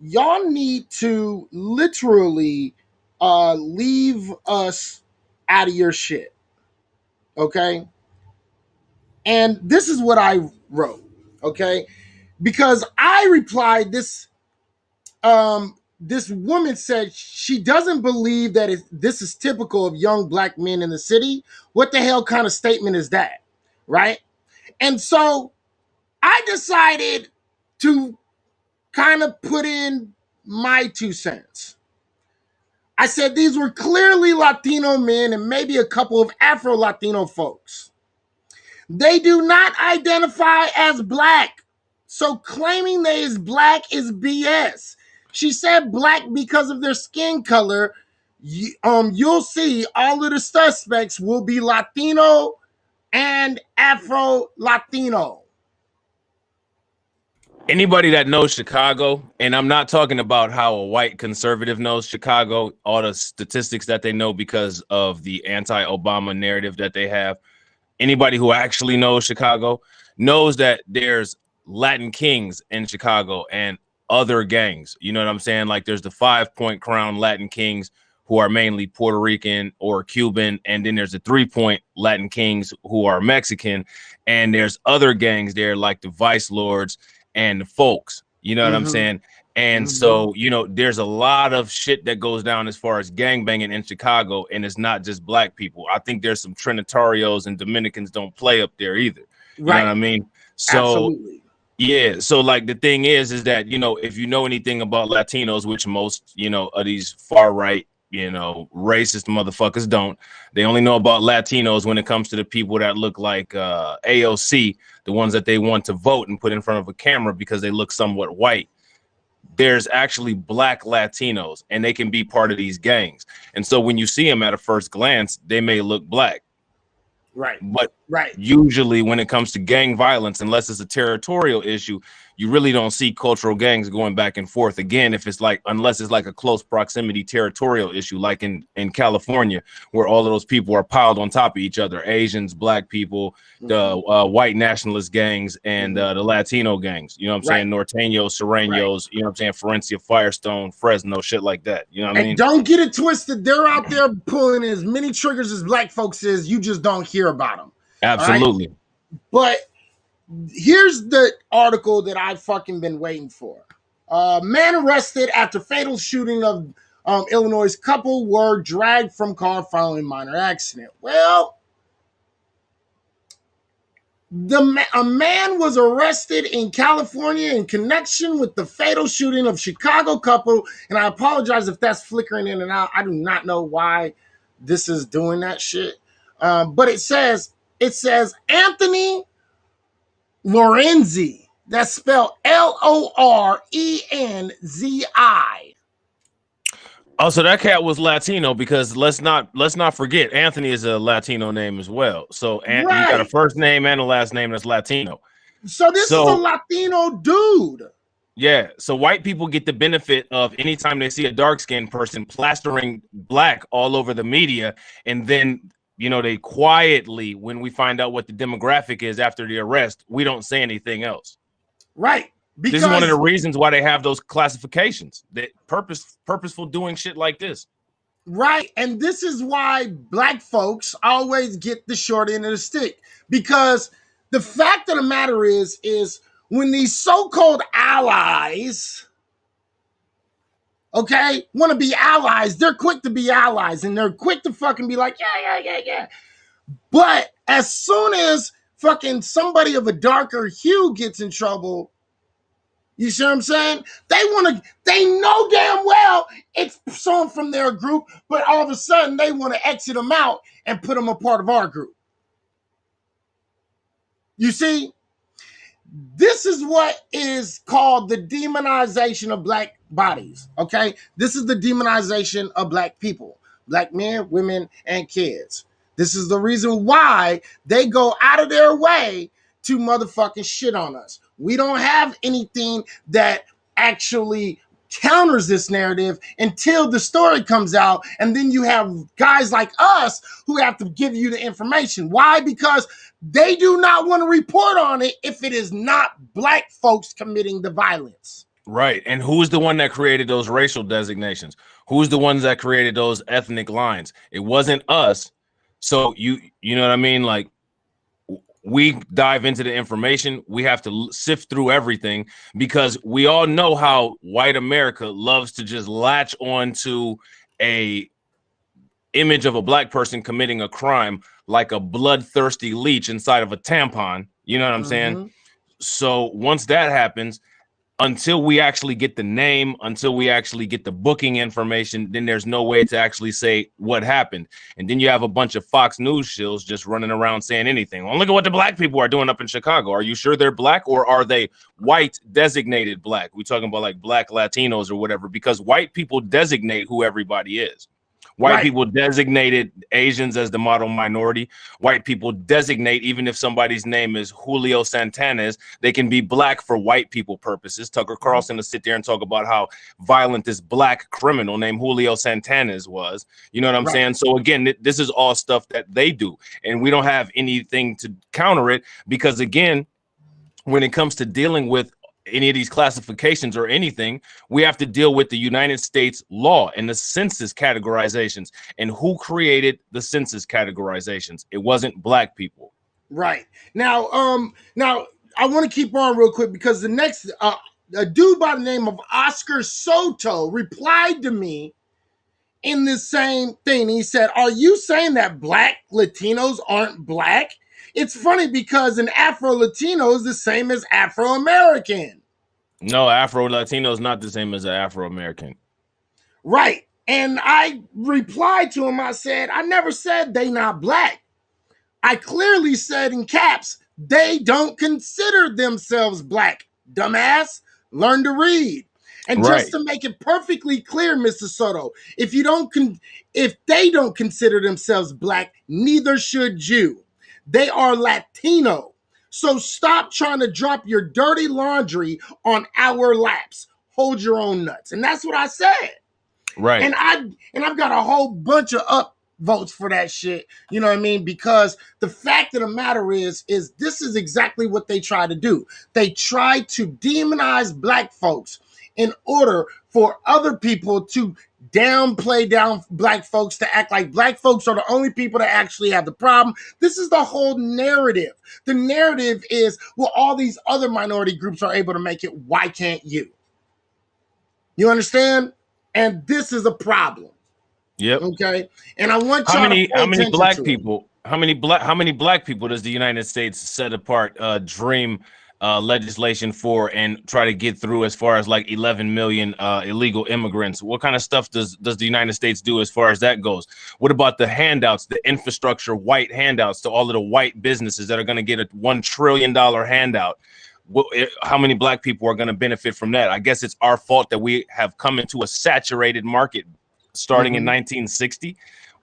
y'all need to literally leave us out of your shit, okay? And this is what I wrote, okay? Because I replied, this woman said she doesn't believe that this is typical of young black men in the city. What the hell kind of statement is that, right? And so I decided to kind of put in my 2 cents. I said these were clearly Latino men and maybe a couple of Afro-Latino folks. They do not identify as black, so claiming they is black is BS. She said black because of their skin color. You'll see all of the suspects will be Latino and Afro-Latino. Anybody that knows Chicago, and I'm not talking about how a white conservative knows Chicago, all the statistics that they know because of the anti-Obama narrative that they have. Anybody who actually knows Chicago knows that there's Latin Kings in Chicago and other gangs. You know what I'm saying? Like there's the 5 Point Crown Latin Kings who are mainly Puerto Rican or Cuban. And then there's the 3 Point Latin Kings who are Mexican. And there's other gangs there like the Vice Lords and the Folks. You know what I'm saying? And so, there's a lot of shit that goes down as far as gangbanging in Chicago, and it's not just black people. I think there's some Trinitarios and Dominicans don't play up there either. You know what I mean? So, absolutely. Yeah, so like the thing is that, you know, if you know anything about Latinos, which most, you know, of these far right, you know, racist motherfuckers don't, they only know about Latinos when it comes to the people that look like AOC, the ones that they want to vote and put in front of a camera because they look somewhat white. There's actually black Latinos and they can be part of these gangs. And so when you see them at a first glance, they may look black. Right. But right. usually when it comes to gang violence, unless it's a territorial issue, you really don't see cultural gangs going back and forth again unless it's like a close proximity territorial issue, like in California, where all of those people are piled on top of each other, Asians, black people, the white nationalist gangs, and the Latino gangs, you know what I'm saying? Norteños, Sureños, you know what I'm saying? Florencia, Firestone, Fresno, shit like that. You know what I mean? And don't get it twisted. They're out there pulling as many triggers as black folks is. You just don't hear about them. Absolutely. Right? But here's the article that I've fucking been waiting for. Man arrested after fatal shooting of Illinois couple were dragged from car following minor accident. Well, a man was arrested in California in connection with the fatal shooting of Chicago couple, and I apologize if that's flickering in and out. I do not know why this is doing that shit. But it says Anthony Lorenzi. That's spelled Lorenzi. Oh, so that cat was Latino, because let's not forget Anthony is a Latino name as well. So he got a first name and a last name that's Latino. So this is a Latino dude. Yeah. So white people get the benefit of anytime they see a dark-skinned person plastering black all over the media, and then, you know, they quietly, when we find out what the demographic is after the arrest, we don't say anything else. Right. Because this is one of the reasons why they have those classifications, that purposeful doing shit like this. Right. And this is why black folks always get the short end of the stick, because the fact of the matter is when these so-called allies, okay, want to be allies, they're quick to be allies, and they're quick to fucking be like, yeah. But as soon as fucking somebody of a darker hue gets in trouble, you see what I'm saying? They know damn well it's someone from their group, but all of a sudden they want to exit them out and put them a part of our group. You see? This is what is called the demonization of black bodies, okay? This is the demonization of black people, black men, women, and kids. This is the reason why they go out of their way to motherfucking shit on us. We don't have anything that actually counters this narrative until the story comes out, and then you have guys like us who have to give you the information. Why? Because they do not want to report on it if it is not black folks committing the violence. Right. And who's the one that created those racial designations? Who's the ones that created those ethnic lines? It wasn't us. So you know what I mean? Like, we dive into the information. We have to sift through everything, because we all know how white America loves to just latch on to a image of a black person committing a crime like a bloodthirsty leech inside of a tampon. You know what I'm saying? So once that happens, until we actually get the name, until we actually get the booking information, then there's no way to actually say what happened. And then you have a bunch of Fox News shills just running around saying anything. Well, look at what the black people are doing up in Chicago. Are you sure they're black, or are they white designated black? We're talking about like black Latinos or whatever, because white people designate who everybody is. White people designated Asians as the model minority. White people designate, even if somebody's name is Julio Santanez, they can be black for white people purposes. Tucker Carlson will sit there and talk about how violent this black criminal named Julio Santanez was. You know what I'm saying? So again, this is all stuff that they do, and we don't have anything to counter it, because again, when it comes to dealing with any of these classifications or anything, we have to deal with the United States law and the census categorizations. And who created the census categorizations? It wasn't black people. Right. Now I want to keep on real quick, because the next a dude by the name of Oscar Soto replied to me in this same thing. He said, "Are you saying that black Latinos aren't black?" It's funny because an Afro-Latino is the same as Afro-American. No, Afro-Latino is not the same as an Afro-American. Right. And I replied to him, I said, I never said they not black. I clearly said in caps, they don't consider themselves black. Dumbass, learn to read. And just to make it perfectly clear, Mr. Soto, if they don't consider themselves black, neither should you. They are Latino. So stop trying to drop your dirty laundry on our laps. Hold your own nuts. And that's what I said. Right. And I've got a whole bunch of upvotes for that shit. You know what I mean? Because the fact of the matter is this is exactly what they try to do. They try to demonize black folks in order for other people to downplay black folks, to act like black folks are the only people that actually have the problem. This is the whole narrative. The narrative is, well, all these other minority groups are able to make it. Why can't you? You understand? And this is a problem. Yep. Okay. And I want y'all how many black to people? How many black people does the United States set apart dream legislation for and try to get through as far as like 11 million illegal immigrants? What kind of stuff does the United States do as far as that goes? What about the handouts, the infrastructure white handouts to all of the white businesses that are going to get a $1 trillion handout? How many black people are going to benefit from that? I guess it's our fault that we have come into a saturated market starting in 1960.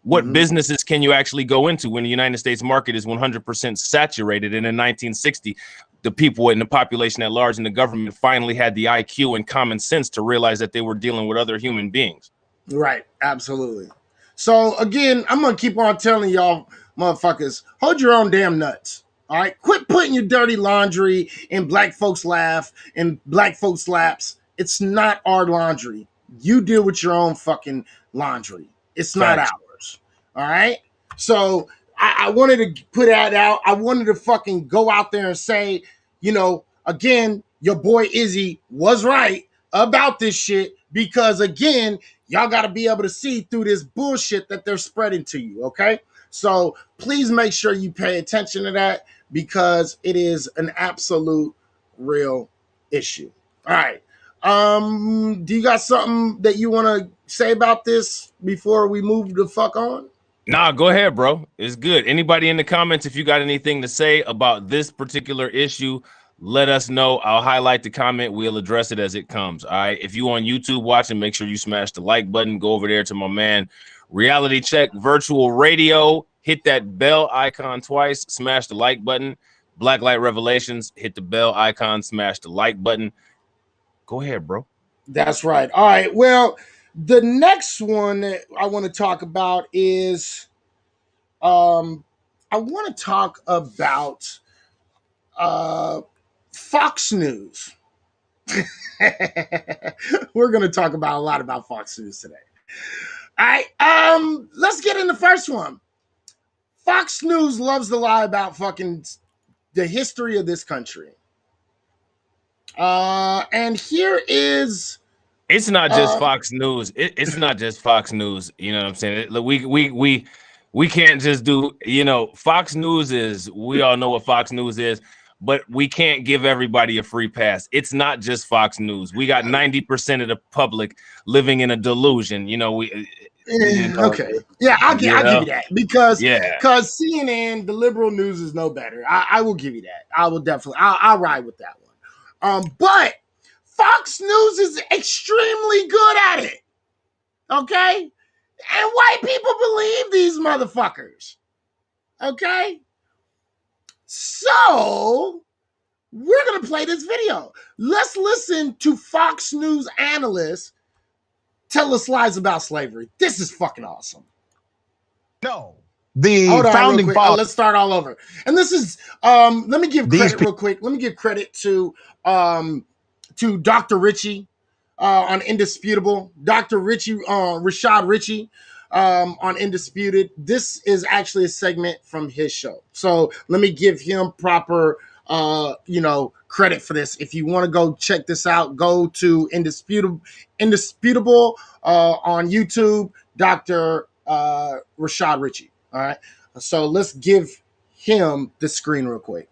What businesses can you actually go into when the United States market is 100% saturated? And in 1960, the people and the population at large and the government finally had the IQ and common sense to realize that they were dealing with other human beings. Right. Absolutely. So again, I'm going to keep on telling y'all motherfuckers, hold your own damn nuts. All right, quit putting your dirty laundry in black folks' laugh and black folks' laps. It's not our laundry. You deal with your own fucking laundry. It's not ours. All right. So I wanted to put that out. I wanted to fucking go out there and say, you know, again, your boy Izzy was right about this shit because again, y'all got to be able to see through this bullshit that they're spreading to you. Okay. So please make sure you pay attention to that because it is an absolute real issue. All right. Do you got something that you want to say about this before we move the fuck on? Nah, go ahead, bro. It's good. Anybody in the comments, if you got anything to say about this particular issue, let us know. I'll highlight the comment. We'll address it as it comes. All right. If you on YouTube watching, make sure you smash the like button. Go over there to my man, Reality Check Virtual Radio. Hit that bell icon twice. Smash the like button. Blacklight Revelations. Hit the bell icon. Smash the like button. Go ahead, bro. That's right. All right. Well, the next one that I want to talk about is I want to talk about Fox News. We're going to talk about a lot about Fox News today. All right. Let's get in the first one. Fox News loves to lie about fucking the history of this country. And here is. It's not just Fox News. It's not just Fox News. You know what I'm saying? We can't just do, you know, Fox News is, we all know what Fox News is, but we can't give everybody a free pass. It's not just Fox News. We got 90% of the public living in a delusion. You know, okay. Yeah, I'll give you that because CNN, the liberal news is no better. I will give you that. I will definitely, I'll ride with that one. But Fox News is extremely good at it. Okay? And white people believe these motherfuckers. Okay? So, we're going to play this video. Let's listen to Fox News analysts tell us lies about slavery. This is fucking awesome. No. The founding fathers. Let's start all over. And this is, let me give credit real quick. Let me give credit to Dr. Richie on Indisputable. Dr. Richie, Rashad Richie on Indisputed. This is actually a segment from his show. So let me give him proper, credit for this. If you want to go check this out, go to Indisputable on YouTube, Dr. Rashad Richie. All right. So let's give him the screen real quick.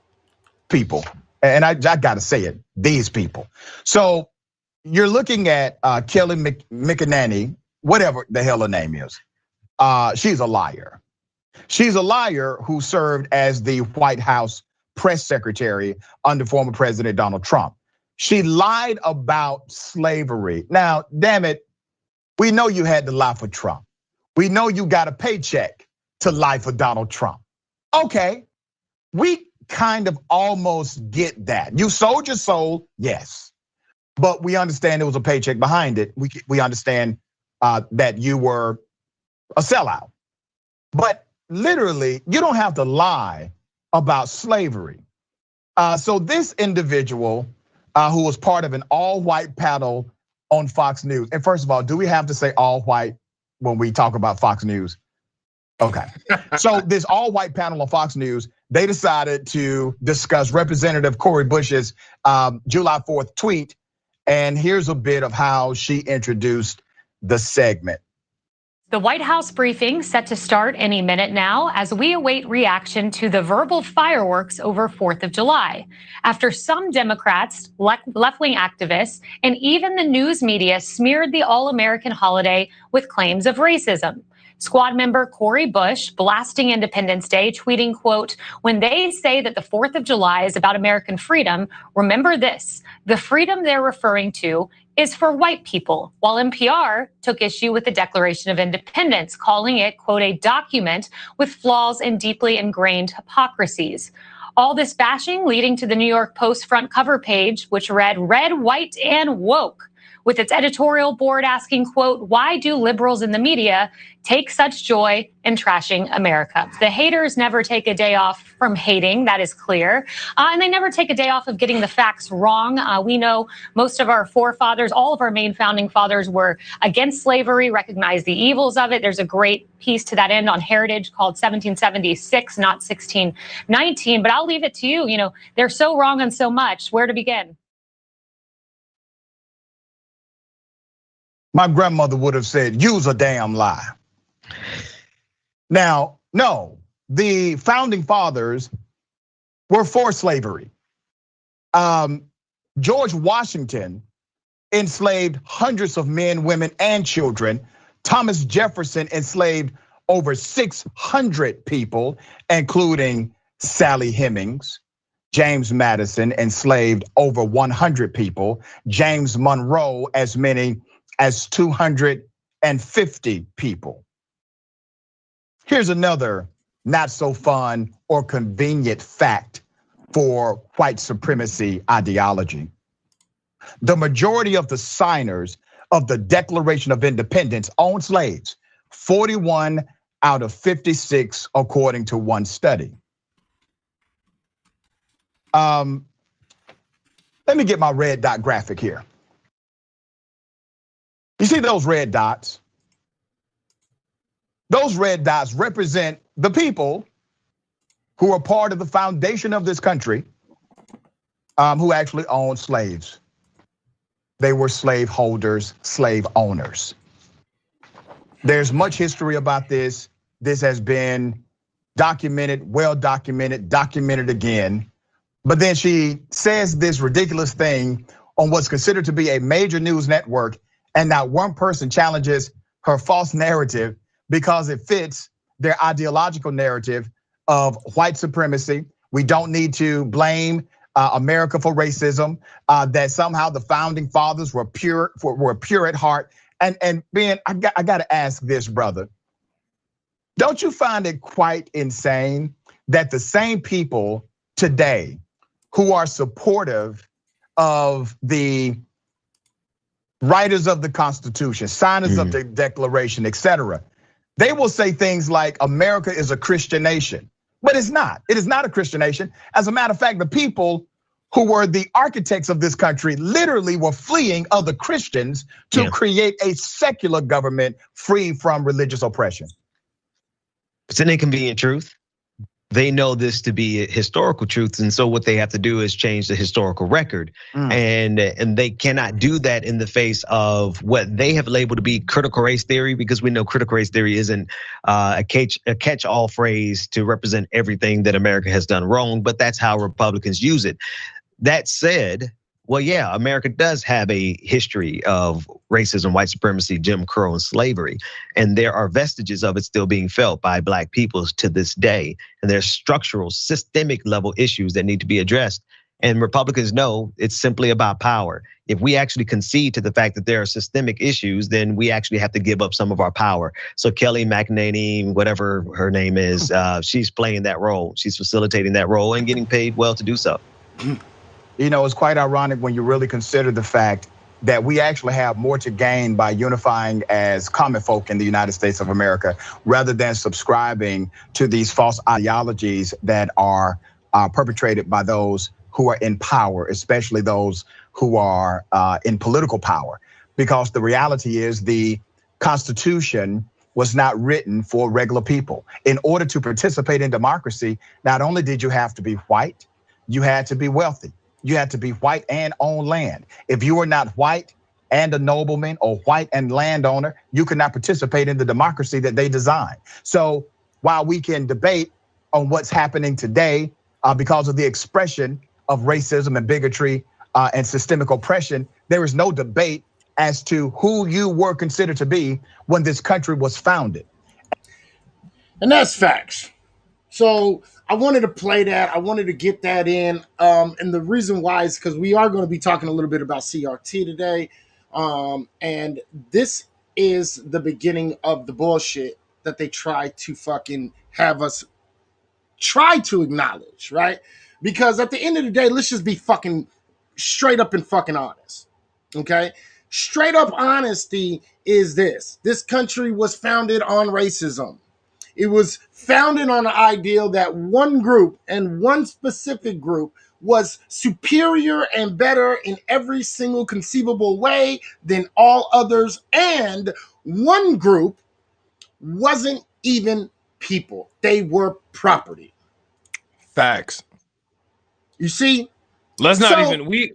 People, and I got to say it, these people. So you're looking at Kelly McEnany, whatever the hell her name is. She's a liar. She's a liar who served as the White House press secretary under former President Donald Trump. She lied about slavery. Now, damn it, we know you had to lie for Trump. We know you got a paycheck to lie for Donald Trump. Okay, we kind of almost get that. You sold your soul, yes. But we understand there was a paycheck behind it. We understand that you were a sellout. But literally, you don't have to lie about slavery. So this individual who was part of an all-white panel on Fox News. And first of all, do we have to say all white when we talk about Fox News? Okay, so this all-white panel on Fox News, they decided to discuss Representative Cori Bush's July 4th tweet. And here's a bit of how she introduced the segment. The White House briefing set to start any minute now as we await reaction to the verbal fireworks over 4th of July. After some Democrats, left-wing activists, and even the news media smeared the all-American holiday with claims of racism. Squad member Cori Bush blasting Independence Day, tweeting, quote, "When they say that the 4th of July is about American freedom, remember this, the freedom they're referring to is for white people," while NPR took issue with the Declaration of Independence, calling it, quote, "a document with flaws and deeply ingrained hypocrisies." All this bashing leading to the New York Post front cover page, which read "Red, White, and Woke," with its editorial board asking, quote, "Why do liberals in the media take such joy in trashing America?" The haters never take a day off from hating, that is clear. And they never take a day off of getting the facts wrong. We know most of our forefathers, all of our main founding fathers were against slavery, recognized the evils of it. There's a great piece to that end on Heritage called 1776, not 1619. But I'll leave it to you. You know, they're so wrong on so much. Where to begin? My grandmother would have said, use a damn lie. Now, no, the founding fathers were for slavery. George Washington enslaved hundreds of men, women, and children. Thomas Jefferson enslaved over 600 people, including Sally Hemings. James Madison enslaved over 100 people. James Monroe as many as 250 people. Here's another not so fun or convenient fact for white supremacy ideology. The majority of the signers of the Declaration of Independence owned slaves, 41 out of 56, according to one study. Let me get my red dot graphic here. You see those red dots? Those red dots represent the people who are part of the foundation of this country, who actually owned slaves. They were slave holders, slave owners. There's much history about this. This has been documented, well documented, documented again. But then she says this ridiculous thing on what's considered to be a major news network, and not one person challenges her false narrative because it fits their ideological narrative of white supremacy. We don't need to blame America for racism, that somehow the founding fathers were pure at heart. And Ben, I gotta ask this, brother. Don't you find it quite insane that the same people today who are supportive of the writers of the Constitution, signers of the Declaration, etc., they will say things like America is a Christian nation, but it's not. It is not a Christian nation. As a matter of fact, the people who were the architects of this country literally were fleeing other Christians to create a secular government free from religious oppression. It's an inconvenient truth. they know this to be historical truths, and so what they have to do is change the historical record, and they cannot do that in the face of what they have labeled to be critical race theory, because we know critical race theory isn't a catch-all phrase to represent everything that America has done wrong, but that's how Republicans use it. That said, well, yeah, America does have a history of racism, white supremacy, Jim Crow, and slavery. And there are vestiges of it still being felt by Black peoples to this day. And there's structural, systemic level issues that need to be addressed. And Republicans know it's simply about power. If we actually concede to the fact that there are systemic issues, then we actually have to give up some of our power. So Kelly McEnany, whatever her name is, she's playing that role. She's facilitating that role and getting paid well to do so. You know, it's quite ironic when you really consider the fact that we actually have more to gain by unifying as common folk in the United States of America, rather than subscribing to these false ideologies that are perpetrated by those who are in power, especially those who are in political power. Because the reality is the Constitution was not written for regular people. In order to participate in democracy, not only did you have to be white, you had to be wealthy. You had to be white and own land. If you were not white and a nobleman or white and landowner, you could not participate in the democracy that they designed. So while we can debate on what's happening today because of the expression of racism and bigotry and systemic oppression, there is no debate as to who you were considered to be when this country was founded. And that's facts. So I wanted to play that. I wanted to get that in. And the reason why is because we are going to be talking a little bit about CRT today. And this is the beginning of the bullshit that they try to fucking have us try to acknowledge, right? Because at the end of the day, let's just be fucking straight up and fucking honest, okay? Straight up honesty is this. This country was founded on racism. It was founded on the ideal that one group and one specific group was superior and better in every single conceivable way than all others. And one group wasn't even people. They were property. Facts. You see? Let's not even we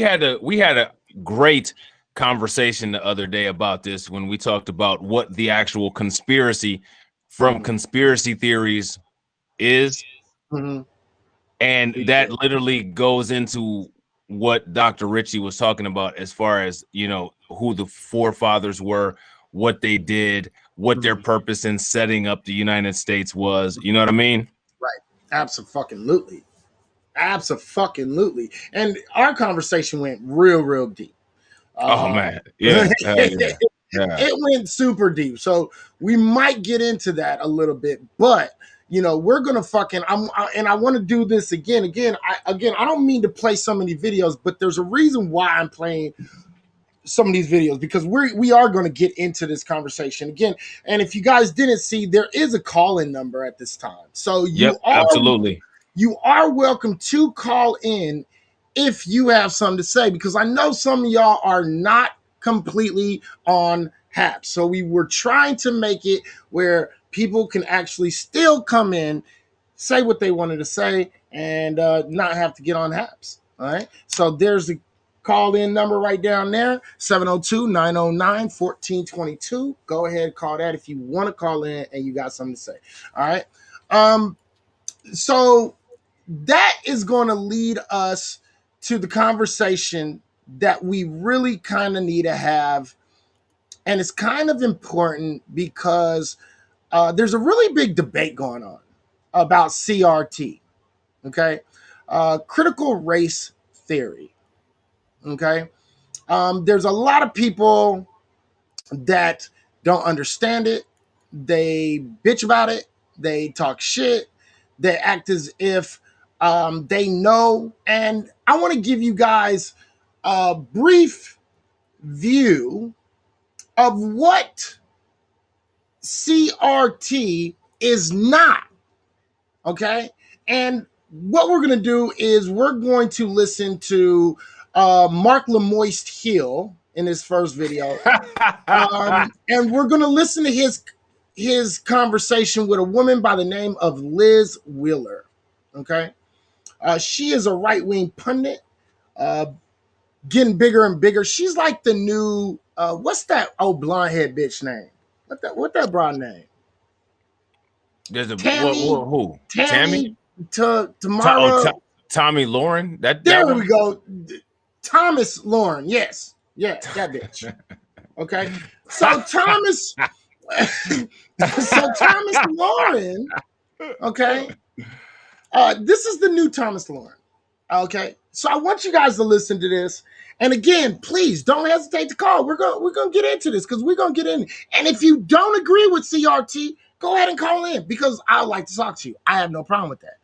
had a great conversation the other day about this when we talked about what the actual conspiracy from conspiracy theories is. And that literally goes into what Dr. Ritchie was talking about as far as, you know, who the forefathers were, what they did, what their purpose in setting up the United States was. You know what I mean? Right. Absolutely. Absolutely. And our conversation went real deep. Oh man. Yeah. It went super deep. So we might get into that a little bit, but you know, we're gonna fucking and I want to do this again. I don't mean to play so many videos, but there's a reason why I'm playing some of these videos, because we are going to get into this conversation again. And if you guys didn't see, there is a call-in number at this time. So absolutely. You are welcome to call in if you have something to say, because I know some of y'all are not completely on HAPS. So we were trying to make it where people can actually still come in, say what they wanted to say, and not have to get on HAPS. All right. So there's the call-in number right down there, 702-909-1422. Go ahead, call that if you want to call in and you got something to say. All right. So that is going to lead us to the conversation that we really kind of need to have. And it's kind of important because there's a really big debate going on about CRT, okay? Critical race theory, okay? There's a lot of people that don't understand it. They bitch about it. They talk shit. They act as if they know. And I want to give you guys a brief view of what CRT is not, okay? And what we're going to do is we're going to listen to Mark Lemoist Hill in his first video. And we're going to listen to his his conversation with a woman by the name of Liz Wheeler. Okay. She is a right-wing pundit, getting bigger and bigger. She's like the new, what's that old blonde head bitch name? What that broad name? There's a Tammy. who? Tammy Oh, Tamara. Tommy Lauren. That There one? we go. Thomas Lauren. Yes. Yeah, that bitch. Okay. So Thomas Lauren, okay. This is the new Thomas Lauren. Okay. So I want you guys to listen to this. And again, please don't hesitate to call. We're gonna get into this because we're gonna get in. And if you don't agree with CRT, go ahead and call in because I would like to talk to you. I have no problem with that.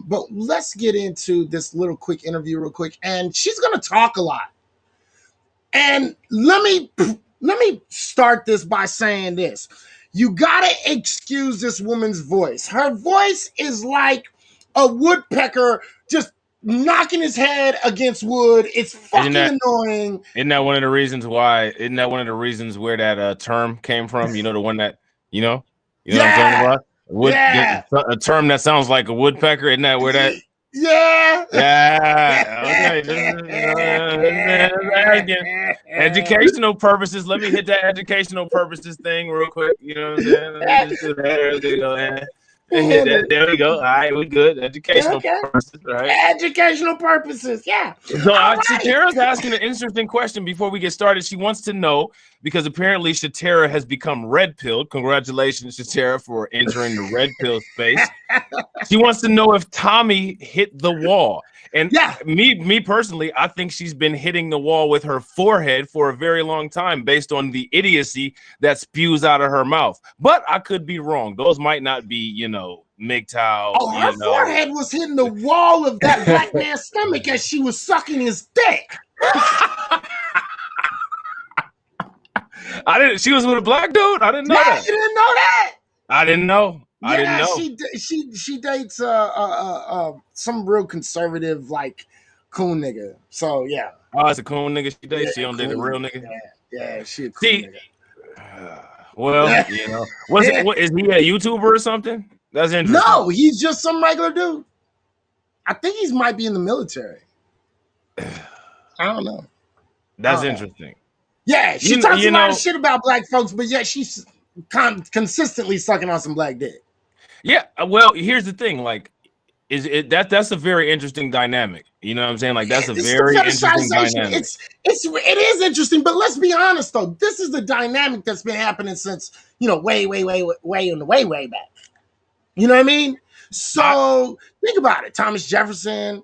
But let's get into this little quick interview real quick. And she's gonna talk a lot. And let me start this by saying this. You gotta excuse this woman's voice. Her voice is like a woodpecker just knocking his head against wood. It's fucking annoying. Isn't that one of the reasons why? Isn't that one of the reasons where that term came from? You know, the one that you know what I'm talking about? A term that sounds like a woodpecker. Isn't that where that? Yeah. Okay. Educational purposes. Let me hit that educational purposes thing real quick. You know what I'm saying? Let me just do that. There we go. All right, we good. Educational purposes, right? Educational purposes, yeah. So Shatara's asking an interesting question before we get started. She wants to know, because apparently Shatara has become red-pilled. Congratulations, Shatara, for entering the red pill space. She wants to know if Tommy hit the wall. And me personally, I think she's been hitting the wall with her forehead for a very long time based on the idiocy that spews out of her mouth. But I could be wrong. Those might not be, MGTOW. Oh, her forehead was hitting the wall of that black man's stomach as she was sucking his dick. She was with a black dude? I didn't know that. You didn't know that? I didn't know. I didn't know. She dates some real conservative like coon nigga. So yeah. Oh, it's a coon nigga she dates. She don't date a real nigga. Yeah, she a coon nigga. Well, is he a YouTuber or something? That's interesting. No, he's just some regular dude. I think he might be in the military. I don't know. That's interesting. Yeah, she talks a lot of shit about black folks, but yet she's consistently sucking on some black dick. Yeah, well, here's the thing, like, that's a very interesting dynamic. You know what I'm saying? Like, that's a very interesting dynamic. It is interesting, but let's be honest though. This is the dynamic that's been happening since way back. You know what I mean? So think about it. Thomas Jefferson,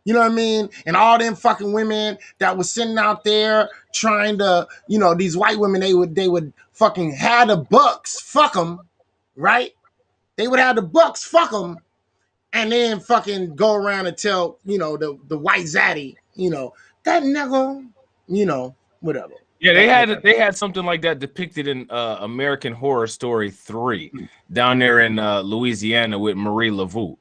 you know what I mean? And all them fucking women that was sitting out there trying to, these white women, they would fucking have the bucks, fuck them, right? They would have the bucks, fuck them, and then fucking go around and tell, the white zaddy, that nigga, whatever. Yeah, they had something like that depicted in American Horror Story 3 down there in Louisiana with Marie Laveau.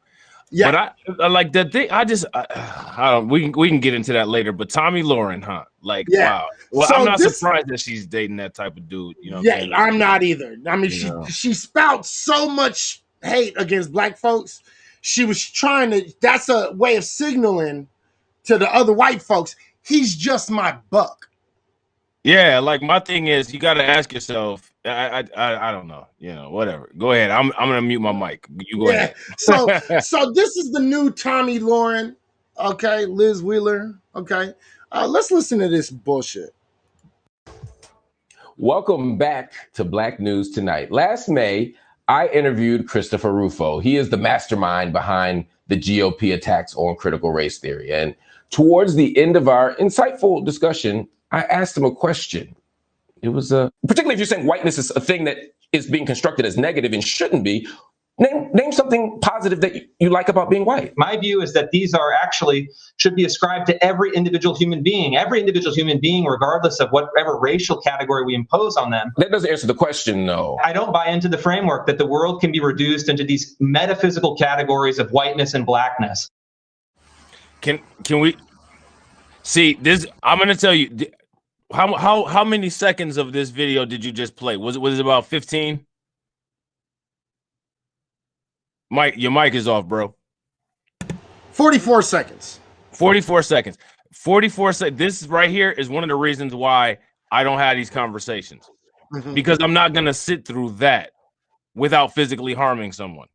Yeah, but I like that thing. I don't. We can get into that later. But Tommy Lauren, huh? Like, wow. Well, so I'm not surprised that she's dating that type of dude. You know? I'm not either. I mean, she spouts so much hate against black folks. She was trying to. That's a way of signaling to the other white folks. He's just my buck. Yeah, like my thing is, you got to ask yourself. I don't know, whatever. Go ahead. I'm gonna mute my mic. You go ahead. So this is the new Tommy Lauren. Okay, Liz Wheeler. Okay, let's listen to this bullshit. Welcome back to Black News Tonight. Last May, I interviewed Christopher Rufo. He is the mastermind behind the GOP attacks on critical race theory. And towards the end of our insightful discussion, I asked him a question. It was particularly if you're saying whiteness is a thing that is being constructed as negative and shouldn't be, name something positive that you like about being white. My view is that these are actually should be ascribed to every individual human being, regardless of whatever racial category we impose on them. That doesn't answer the question, though. I don't buy into the framework that the world can be reduced into these metaphysical categories of whiteness and blackness. Can we see this? I'm going to tell you. How many seconds of this video did you just play? Was it about 15? Mike, your mic is off, bro. 44 seconds. 44 seconds. 44 seconds. This right here is one of the reasons why I don't have these conversations. Mhm. Because I'm not going to sit through that without physically harming someone.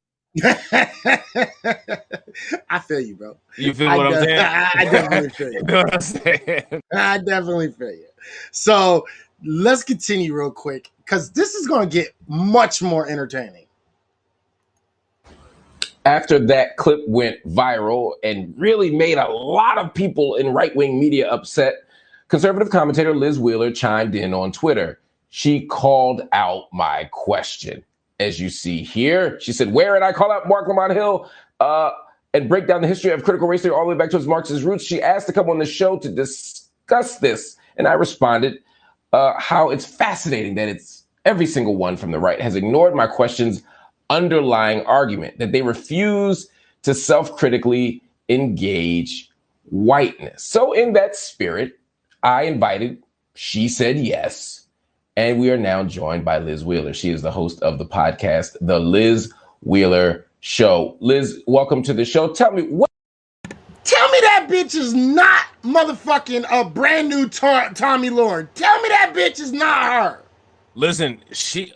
I feel you, bro. You feel what I'm saying? I definitely feel you. You know what I'm saying? I definitely feel you. So let's continue real quick because this is going to get much more entertaining. After that clip went viral and really made a lot of people in right-wing media upset, conservative commentator Liz Wheeler chimed in on Twitter. She called out my question. As you see here, she said, where did I call out Mark Lamont Hill and break down the history of critical race theory all the way back to its Marxist roots? She asked to come on the show to discuss this. And I responded how it's fascinating that it's every single one from the right has ignored my question's underlying argument, that they refuse to self-critically engage whiteness. So in that spirit, I invited, she said yes, and we are now joined by Liz Wheeler. She is the host of the podcast, The Liz Wheeler Show. Liz, welcome to the show. Tell me that bitch is not motherfucking a brand new Tommy Lauren. Tell me that bitch is not her. Listen,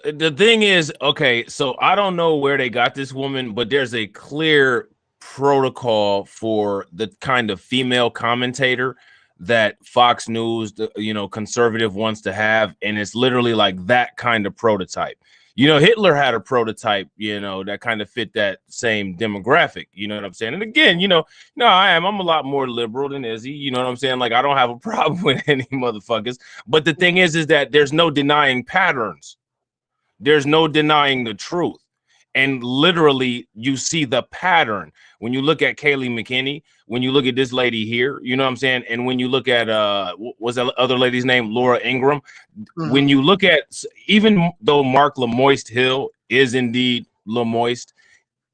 the thing is, okay, so I don't know where they got this woman, but there's a clear protocol for the kind of female commentator that Fox News, conservative wants to have, and it's literally like that kind of prototype. Hitler had a prototype, that kind of fit that same demographic. You know what I'm saying? And again, I'm a lot more liberal than Izzy. You know what I'm saying? Like, I don't have a problem with any motherfuckers. But the thing is that there's no denying patterns. There's no denying the truth. And literally, you see the pattern when you look at Kayleigh McKinney, when you look at this lady here, you know what I'm saying? And when you look at, what's that other lady's name? Laura Ingraham. Mm-hmm. When you look at, even though Mark Lamoist Hill is indeed Lamoist,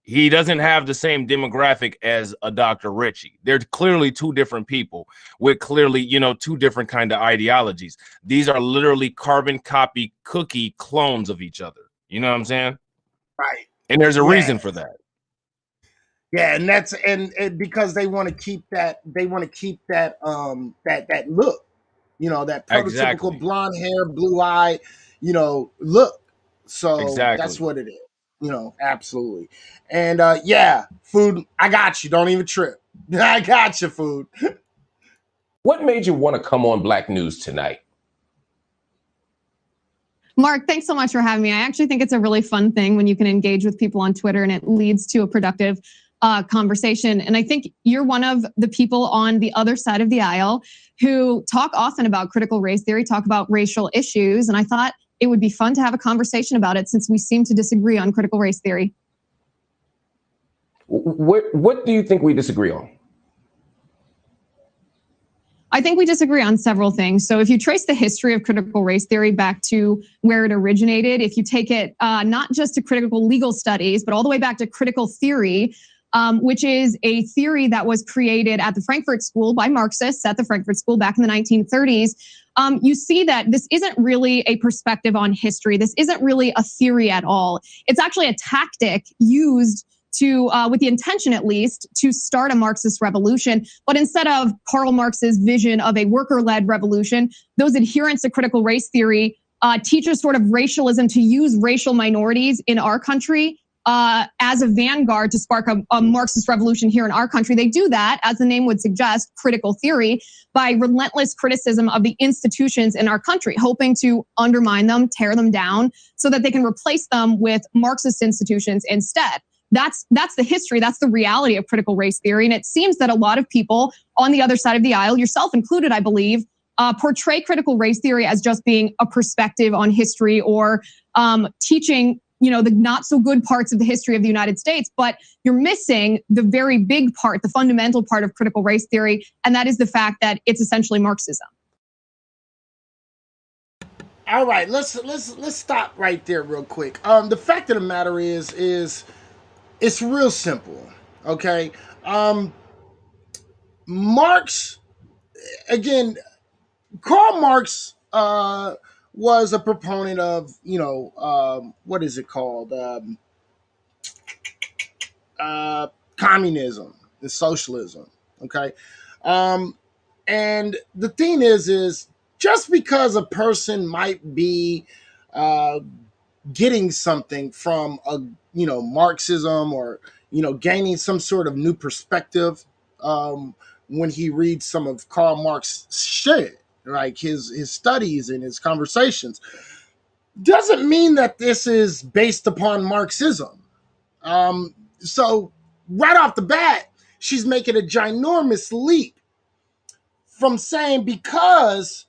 he doesn't have the same demographic as a Dr. Ritchie. They're clearly two different people with clearly, two different kind of ideologies. These are literally carbon copy cookie clones of each other. You know what I'm saying? Right. And there's a reason for that. Yeah, and that's and because they want to keep that that look, that prototypical blonde hair, blue eye, look. So that's what it is. Absolutely. And food, I got you. Don't even trip. I got you, food. What made you want to come on Black News tonight? Mark, thanks so much for having me. I actually think it's a really fun thing when you can engage with people on Twitter and it leads to a productive conversation. And I think you're one of the people on the other side of the aisle who talk often about critical race theory, talk about racial issues. And I thought it would be fun to have a conversation about it since we seem to disagree on critical race theory. What do you think we disagree on? I think we disagree on several things. So if you trace the history of critical race theory back to where it originated, if you take it not just to critical legal studies, but all the way back to critical theory, which is a theory that was created at the Frankfurt School by Marxists at the Frankfurt School back in the 1930s, you see that this isn't really a perspective on history. This isn't really a theory at all. It's actually a tactic used to, with the intention at least, to start a Marxist revolution. But instead of Karl Marx's vision of a worker-led revolution, those adherents to critical race theory teach a sort of racialism to use racial minorities in our country as a vanguard to spark a Marxist revolution here in our country. They do that, as the name would suggest, critical theory, by relentless criticism of the institutions in our country, hoping to undermine them, tear them down, so that they can replace them with Marxist institutions instead. That's the history. That's the reality of critical race theory. And it seems that a lot of people on the other side of the aisle, yourself included, I believe, portray critical race theory as just being a perspective on history or teaching, the not so good parts of the history of the United States. But you're missing the very big part, the fundamental part of critical race theory. And that is the fact that it's essentially Marxism. All right, let's stop right there real quick. The fact of the matter is it's real simple, okay? Marx, again, Karl Marx was a proponent of, what is it called? communism and socialism. Okay. And the thing is just because a person might be getting something from Marxism, or gaining some sort of new perspective when he reads some of Karl Marx's shit, like his studies and his conversations, doesn't mean that this is based upon Marxism. So right off the bat, she's making a ginormous leap from saying because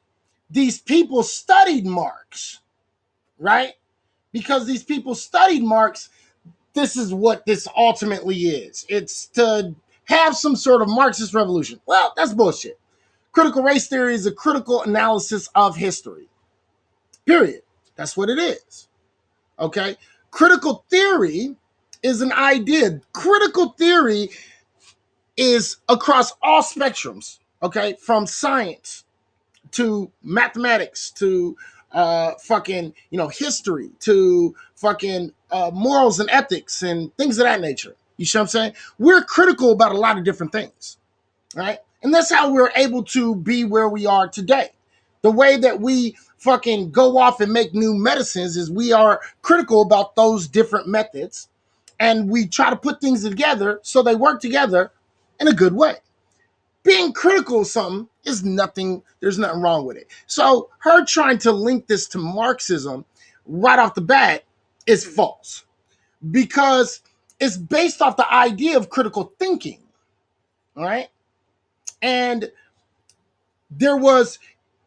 these people studied Marx, right? Because these people studied Marx, this is what this ultimately is. It's to have some sort of Marxist revolution. Well, that's bullshit. Critical race theory is a critical analysis of history. Period. That's what it is. Okay? Critical theory is an idea. Critical theory is across all spectrums, okay? From science to mathematics to history to morals and ethics and things of that nature. You see what I'm saying? We're critical about a lot of different things, right? And that's how we're able to be where we are today. The way that we go off and make new medicines is we are critical about those different methods, and we try to put things together so they work together in a good way. Being critical of something is nothing, there's nothing wrong with it. So her trying to link this to Marxism right off the bat is false, because it's based off the idea of critical thinking, all right? And there was,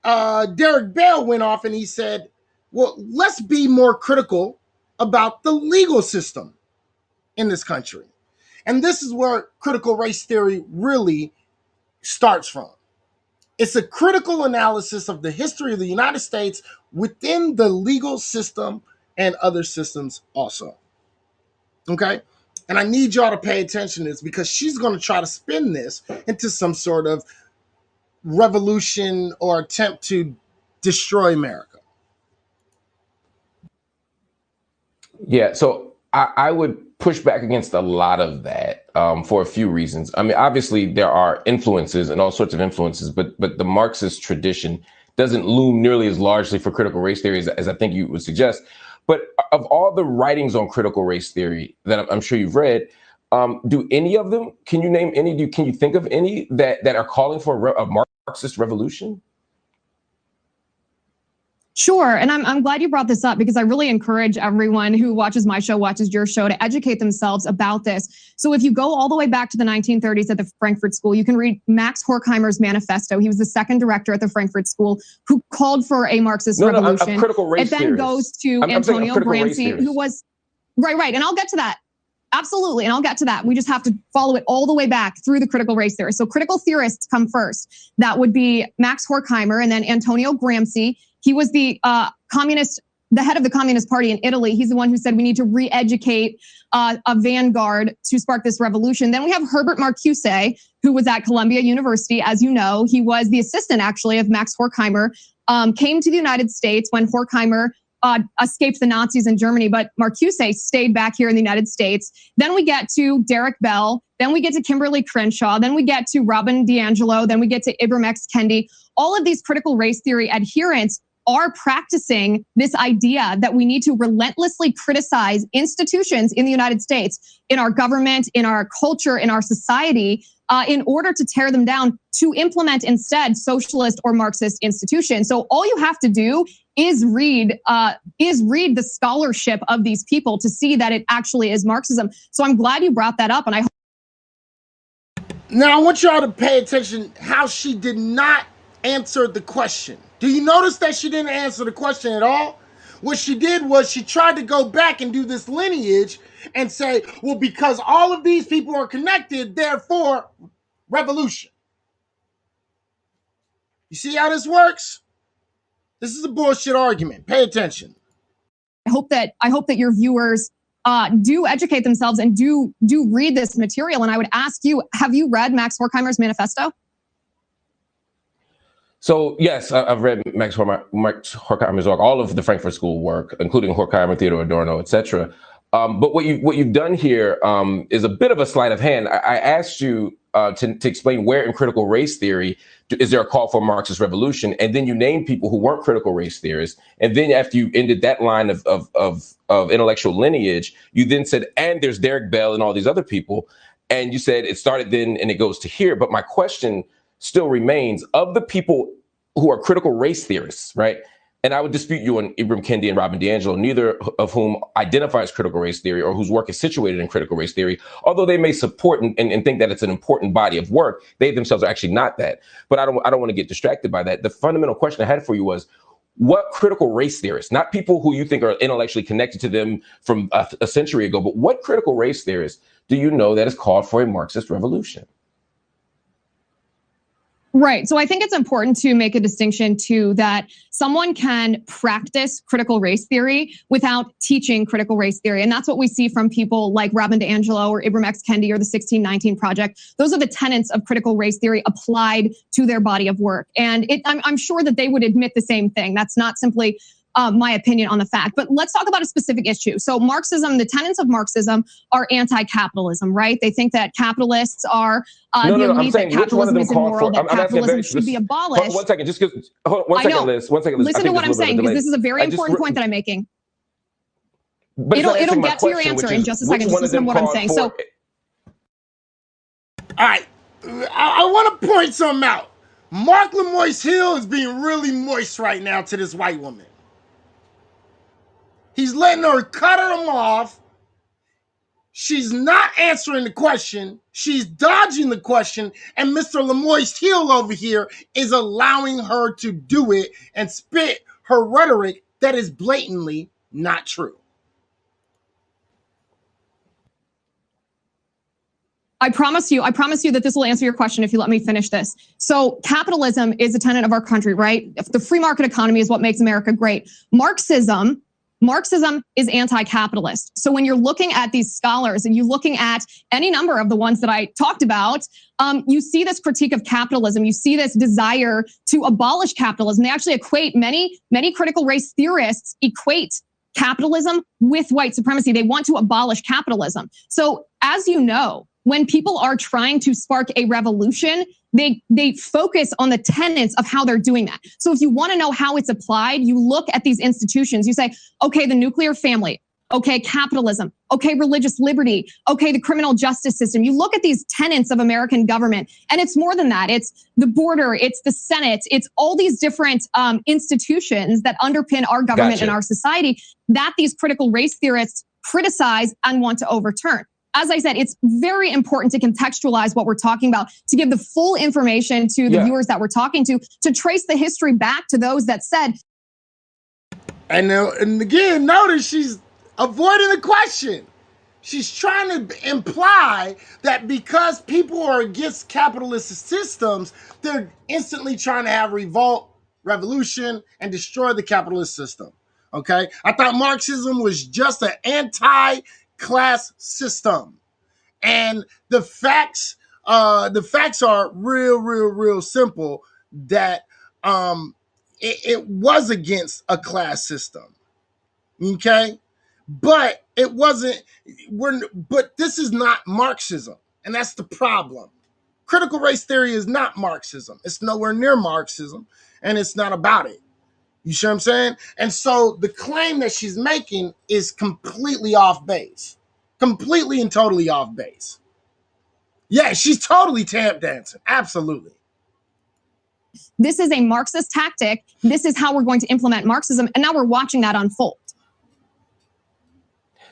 Derek Bell went off and he said, well, let's be more critical about the legal system in this country. And this is where critical race theory really starts from. It's a critical analysis of the history of the United States within the legal system and other systems also. Okay? And I need y'all to pay attention to this, because she's going to try to spin this into some sort of revolution or attempt to destroy America. Yeah, so I would push back against a lot of that for a few reasons. I mean, obviously there are influences and all sorts of influences, but the Marxist tradition doesn't loom nearly as largely for critical race theory as I think you would suggest. But of all the writings on critical race theory that I'm sure you've read, do any of them, can you name any, can you think of any that are calling for a Marxist revolution? Sure. And I'm glad you brought this up, because I really encourage everyone who watches my show, watches your show, to educate themselves about this. So if you go all the way back to the 1930s at the Frankfurt School, you can read Max Horkheimer's manifesto. He was the second director at the Frankfurt School who called for a Marxist revolution. Critical race it then theories. goes to Antonio Gramsci, who was, right. And I'll get to that. Absolutely. And I'll get to that. We just have to follow it all the way back through the critical race theory. So critical theorists come first. That would be Max Horkheimer and then Antonio Gramsci. He was the head of the Communist Party in Italy. He's the one who said we need to re-educate a vanguard to spark this revolution. Then we have Herbert Marcuse, who was at Columbia University. As you know, he was the assistant actually of Max Horkheimer, came to the United States when Horkheimer escaped the Nazis in Germany, but Marcuse stayed back here in the United States. Then we get to Derek Bell. Then we get to Kimberly Crenshaw. Then we get to Robin DiAngelo. Then we get to Ibram X. Kendi. All of these critical race theory adherents are practicing this idea that we need to relentlessly criticize institutions in the United States, in our government, in our culture, in our society, in order to tear them down, to implement instead socialist or Marxist institutions. So all you have to do is read the scholarship of these people to see that it actually is Marxism. So I'm glad you brought that up, and I hope. Now I want y'all to pay attention how she did not answer the question. Do you notice that she didn't answer the question at all? What she did was she tried to go back and do this lineage and say, well, because all of these people are connected, therefore revolution. You see how this works? This is a bullshit argument. Pay attention. I hope that your viewers do educate themselves and do read this material. And I would ask you, have you read Max Horkheimer's manifesto? So yes, I've read Max Horkheimer's work, all of the Frankfurt School work, including Horkheimer, Theodore Adorno, etc. But what you've done here is a bit of a sleight of hand. I asked you to explain where in critical race theory is there a call for a Marxist revolution, and then you named people who weren't critical race theorists. And then after you ended that line of intellectual lineage, you then said, and there's Derek Bell and all these other people, and you said it started then and it goes to here. But my question still remains: of the people who are critical race theorists, right? And I would dispute you on Ibram Kendi and Robin DiAngelo, neither of whom identify as critical race theory or whose work is situated in critical race theory, although they may support and think that it's an important body of work. They themselves are actually not that. But I don't want to get distracted by that. The fundamental question I had for you was, what critical race theorists, not people who you think are intellectually connected to them from a century ago, but what critical race theorists do you know that has called for a Marxist revolution? Right. So I think it's important to make a distinction too, that someone can practice critical race theory without teaching critical race theory. And that's what we see from people like Robin DiAngelo or Ibram X. Kendi or the 1619 Project. Those are the tenets of critical race theory applied to their body of work. And I'm sure that they would admit the same thing. That's not simply my opinion on the fact. But let's talk about a specific issue. So Marxism, the tenets of Marxism are anti-capitalism, right? They think that capitalists are the elite, that capitalism is immoral, that capitalism should be abolished. One second, just because, one second, Liz. Listen to what I'm saying, because this is a very important point that I'm making. It'll get to your answer in just a second. Just listen to what I'm saying. So, all right, I want to point something out. Mark Lamoiste Hill is being really moist right now to this white woman. He's letting her cut him off. She's not answering the question. She's dodging the question. And Mr. Lamoiste Hill over here is allowing her to do it and spit her rhetoric that is blatantly not true. I promise you that this will answer your question if you let me finish this. So capitalism is a tenet of our country, right? The free market economy is what makes America great. Marxism is anti-capitalist. So when you're looking at these scholars and you're looking at any number of the ones that I talked about, you see this critique of capitalism. You see this desire to abolish capitalism. They actually equate, many critical race theorists equate capitalism with white supremacy. They want to abolish capitalism. So as you know, when people are trying to spark a revolution, they focus on the tenets of how they're doing that. So if you want to know how it's applied, you look at these institutions. You say, okay, the nuclear family. Okay, capitalism. Okay, religious liberty. Okay, the criminal justice system. You look at these tenets of American government, and it's more than that. It's the border. It's the Senate. It's all these different institutions that underpin our government and our society that these critical race theorists criticize and want to overturn. As I said, it's very important to contextualize what we're talking about, to give the full information to the viewers that we're talking to trace the history back to those that said. And again, notice she's avoiding the question. She's trying to imply that because people are against capitalist systems, they're instantly trying to have revolt, revolution, and destroy the capitalist system. Okay? I thought Marxism was just an anti-class system. And the facts are real simple, that it was against a class system. Okay? But it wasn't, but this is not Marxism. And that's the problem. Critical race theory is not Marxism. It's nowhere near Marxism, and it's not about it. You see what I'm saying? And so the claim that she's making is completely off base. Completely and totally off base. Yeah, she's totally tap dancing. Absolutely. This is a Marxist tactic. This is how we're going to implement Marxism. And now we're watching that unfold.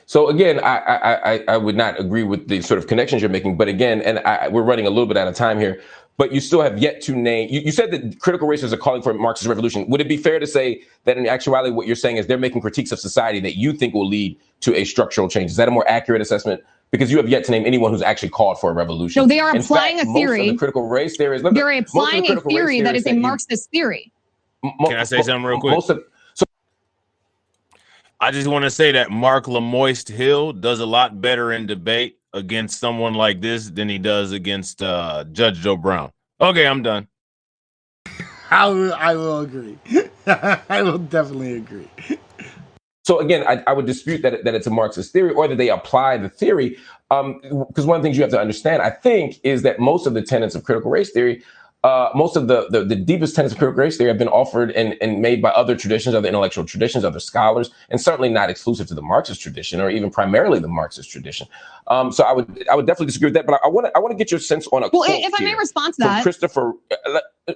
So again, I would not agree with the sort of connections you're making. But again, and we're running a little bit out of time here, but you still have yet to name, you said that critical racists are calling for a Marxist revolution. Would it be fair to say that in actuality, what you're saying is they're making critiques of society that you think will lead to a structural change? Is that a more accurate assessment? Because you have yet to name anyone who's actually called for a revolution. No, they are applying a theory. Most of the critical race theories. They're applying a theory that is a Marxist theory. Can I say something real quick? I just want to say that Mark Lamoiste Hill does a lot better in debate against someone like this than he does against Judge Joe Brown. Okay, I'm done. I will agree. I will definitely agree. So again, I would dispute that it's a Marxist theory or that they apply the theory. Because one of the things you have to understand, I think, is that most of the tenets of critical race theory, most of the deepest tenets of critical race theory have been offered and made by other traditions, other intellectual traditions, other scholars, and certainly not exclusive to the Marxist tradition or even primarily the Marxist tradition. So I would definitely disagree with that. But I want to get your sense on a Well, quote if I may here respond to from that. Christopher.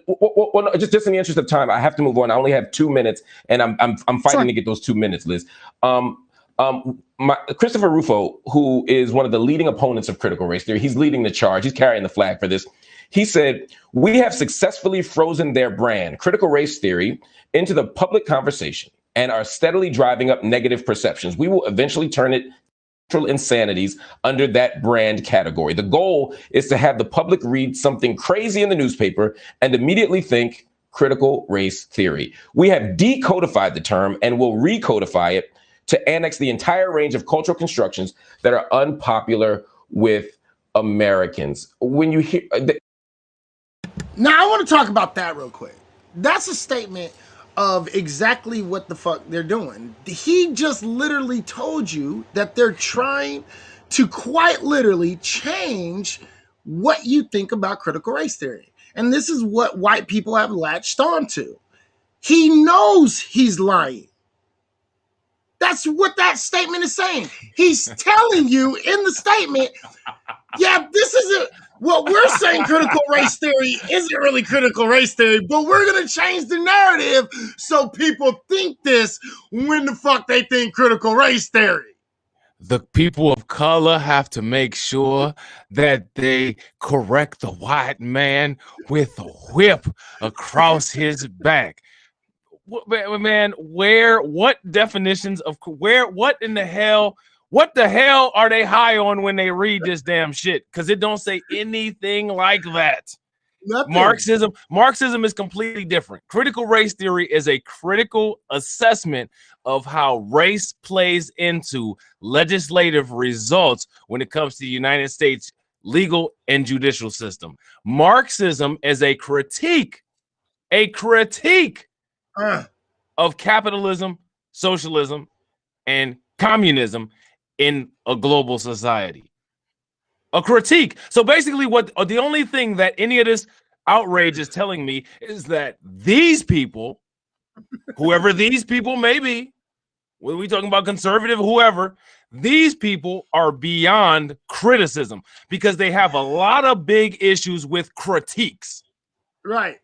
Well, no, just in the interest of time, I have to move on. I only have 2 minutes, and I'm fighting to get those 2 minutes, Liz. Christopher Rufo, who is one of the leading opponents of critical race theory, he's leading the charge. He's carrying the flag for this. He said, "We have successfully frozen their brand, critical race theory, into the public conversation and are steadily driving up negative perceptions. We will eventually turn it insanities under that brand category. The goal is to have the public read something crazy in the newspaper and immediately think critical race theory. We have decodified the term and will recodify it to annex the entire range of cultural constructions that are unpopular with Americans." When you hear now, I want to talk about that real quick. That's a statement of exactly what the fuck they're doing. He just literally told you that they're trying to quite literally change what you think about critical race theory. And this is what white people have latched onto. He knows he's lying. That's what that statement is saying. He's telling you in the statement, yeah, this isn't what we're saying. Critical race theory isn't really critical race theory, but we're going to change the narrative so people think this when the fuck they think critical race theory. The people of color have to make sure that they correct the white man with a whip across his back. Man, what definitions of what in the hell, what the hell are they high on when they read this damn shit? Because it don't say anything like that. Nothing. Marxism is completely different. Critical race theory is a critical assessment of how race plays into legislative results when it comes to the United States legal and judicial system. Marxism is a critique of capitalism, socialism, and communism in a global society. A critique. So basically, the only thing that any of this outrage is telling me is that these people, whoever these people may be, whether we talking about conservative, whoever, these people are beyond criticism because they have a lot of big issues with critiques. Right.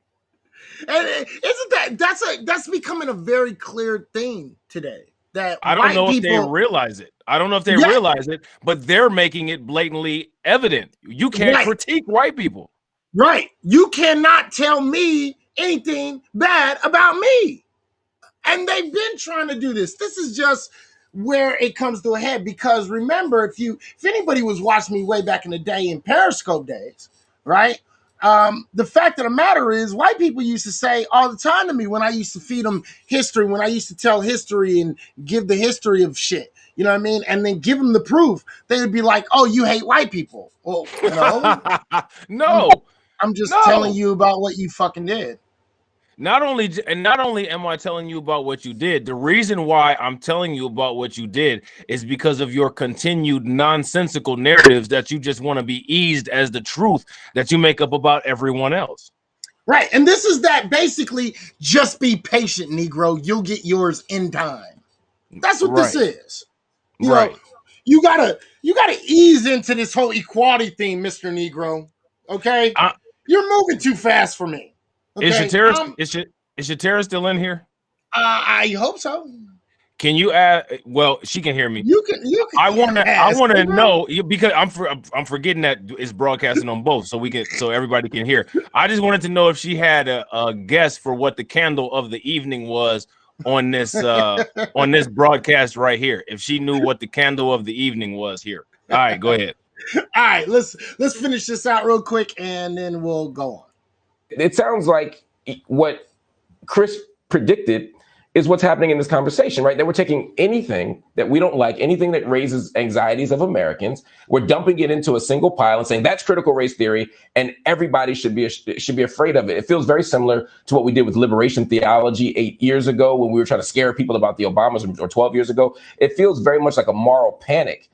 And isn't that's becoming a very clear thing today? That I don't know if they realize it. I don't know if they realize it, but they're making it blatantly evident. You can't critique white people. Right. You cannot tell me anything bad about me. And they've been trying to do this. This is just where it comes to a head. Because remember, if anybody was watching me way back in the day in Periscope days, right? The fact of the matter is, white people used to say all the time to me when I used to feed them history, when I used to tell history and give the history of shit, you know what I mean? And then give them the proof. They would be like, "Oh, you hate white people." Well, no. I'm just telling you about what you fucking did. Not only am I telling you about what you did, the reason why I'm telling you about what you did is because of your continued nonsensical narratives that you just want to be eased as the truth that you make up about everyone else. Right. And this is that basically just be patient, Negro. You'll get yours in time. That's what this is. You know, you gotta ease into this whole equality thing, Mr. Negro. Okay? You're moving too fast for me. Okay? Is Shatera still in here? I hope so. Can you add? Well, she can hear me. You can. I want to know because I'm forgetting that it's broadcasting on both, so everybody can hear. I just wanted to know if she had a guess for what the candle of the evening was on this broadcast right here. If she knew what the candle of the evening was here. All right, go ahead. All right, let's finish this out real quick and then we'll go on. It sounds like what Chris predicted is what's happening in this conversation, right? That we're taking anything that we don't like, anything that raises anxieties of Americans, we're dumping it into a single pile and saying that's critical race theory, and everybody should be afraid of it. It feels very similar to what we did with liberation theology 8 years ago when we were trying to scare people about the Obamas, or 12 years ago. It feels very much like a moral panic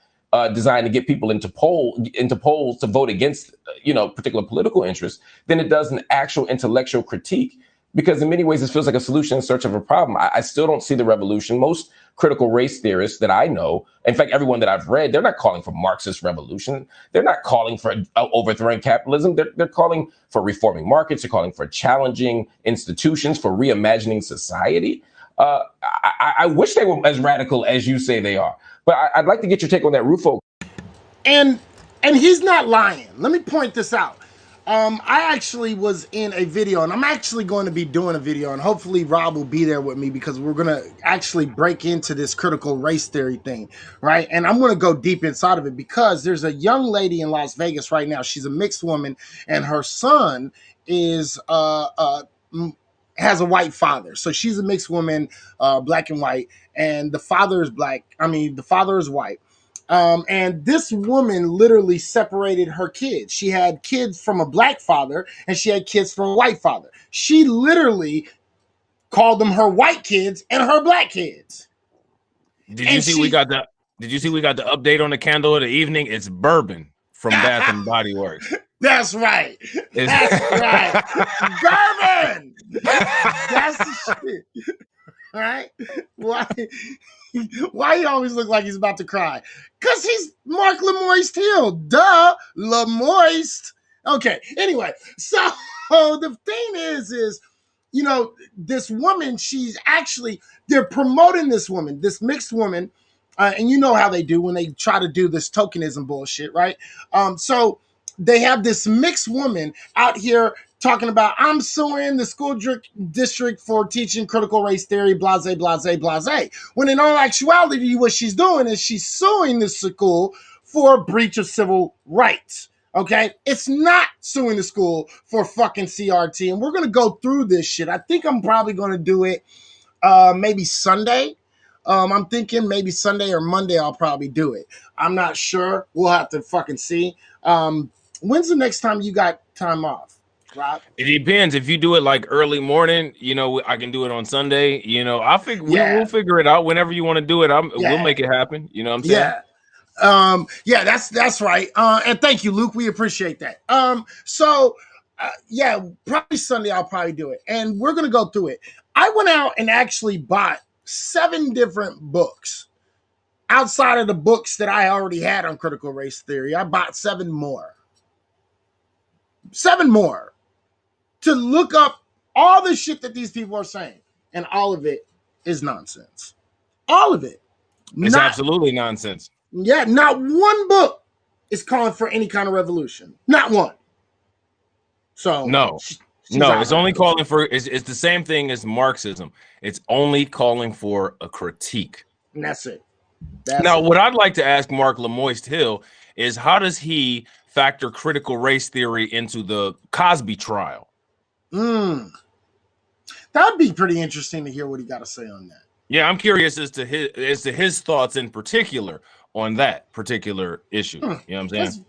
designed to get people into polls to vote against, particular political interests, than it does an actual intellectual critique. Because in many ways, this feels like a solution in search of a problem. I still don't see the revolution. Most critical race theorists that I know, in fact, everyone that I've read, they're not calling for Marxist revolution. They're not calling for overthrowing capitalism. They're calling for reforming markets. They're calling for challenging institutions, for reimagining society. I wish they were as radical as you say they are. But I'd like to get your take on that, Rufo. And he's not lying. Let me point this out. I actually was in a video, and I'm actually going to be doing a video, and hopefully Rob will be there with me, because we're going to actually break into this critical race theory thing, right? And I'm going to go deep inside of it, because there's a young lady in Las Vegas right now. She's a mixed woman, and her son is has a white father. So she's a mixed woman, black and white, and the father is black. The father is white. And this woman literally separated her kids. She had kids from a black father and she had kids from a white father. She literally called them her white kids and her black kids. Did you see we got the update on the candle of the evening? It's bourbon from Bath and Body Works. That's right. That's right. Bourbon. That's the shit. All right? Why he always look like he's about to cry? Because he's Mark Lemoyce Hill. Duh, Lemoyce. Okay, anyway, so the thing is, this woman, they're promoting this woman, this mixed woman, and you know how they do when they try to do this tokenism bullshit, right? So they have this mixed woman out here talking about, I'm suing the school district for teaching critical race theory, blase, blase, blase. When in all actuality, what she's doing is she's suing the school for breach of civil rights. Okay? It's not suing the school for fucking CRT. And we're going to go through this shit. I think I'm probably going to do it maybe Sunday. I'm thinking maybe Sunday or Monday I'll probably do it. I'm not sure. We'll have to fucking see. When's the next time you got time off, Rob? It depends. If you do it like early morning, I can do it on Sunday. We'll figure it out whenever you want to do it. We'll make it happen. You know what I'm saying? That's right. And thank you, Luke. We appreciate that. Probably Sunday I'll probably do it. And we're gonna go through it. I went out and actually bought 7 different books. Outside of the books that I already had on critical race theory, I bought 7 more. 7 more to look up all the shit that these people are saying. And all of it is nonsense. All of it. It's absolutely nonsense. Yeah, not one book is calling for any kind of revolution. Not one. So no, it's only calling for, it's the same thing as Marxism. It's only calling for a critique. And that's it. What I'd like to ask Mark Lemoyce Hill is, how does he factor critical race theory into the Cosby trial? That would be pretty interesting to hear what he got to say on that. Yeah, I'm curious as to his thoughts in particular on that particular issue. You know what I'm saying?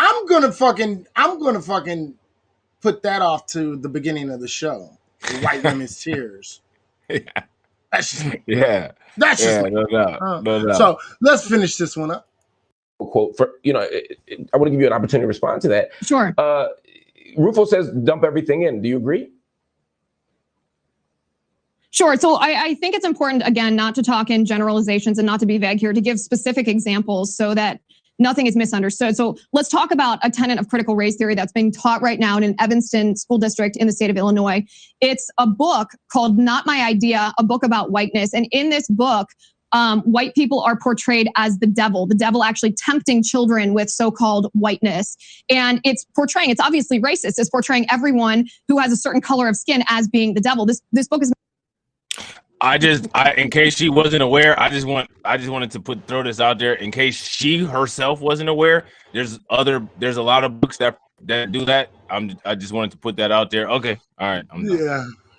I'm gonna fucking put that off to the beginning of the show. The white women's tears. Yeah. That's just me. Yeah. That's just me. No doubt. So let's finish this one up. Quote for I want to give you an opportunity to respond to that. Sure. Rufo says dump everything in. Do you agree? Sure. So I think it's important, again, not to talk in generalizations and not to be vague here, to give specific examples so that nothing is misunderstood. So let's talk about a tenet of critical race theory that's being taught right now in an Evanston school district in the state of Illinois. It's a book called Not My Idea, a book about whiteness. And in this book, white people are portrayed as the devil actually tempting children with so-called whiteness. And it's obviously racist. It's portraying everyone who has a certain color of skin as being the devil. This book is... in case she wasn't aware, I just wanted to throw this out there in case she herself wasn't aware. There's a lot of books that do that. I just wanted to put that out there. Okay. All right.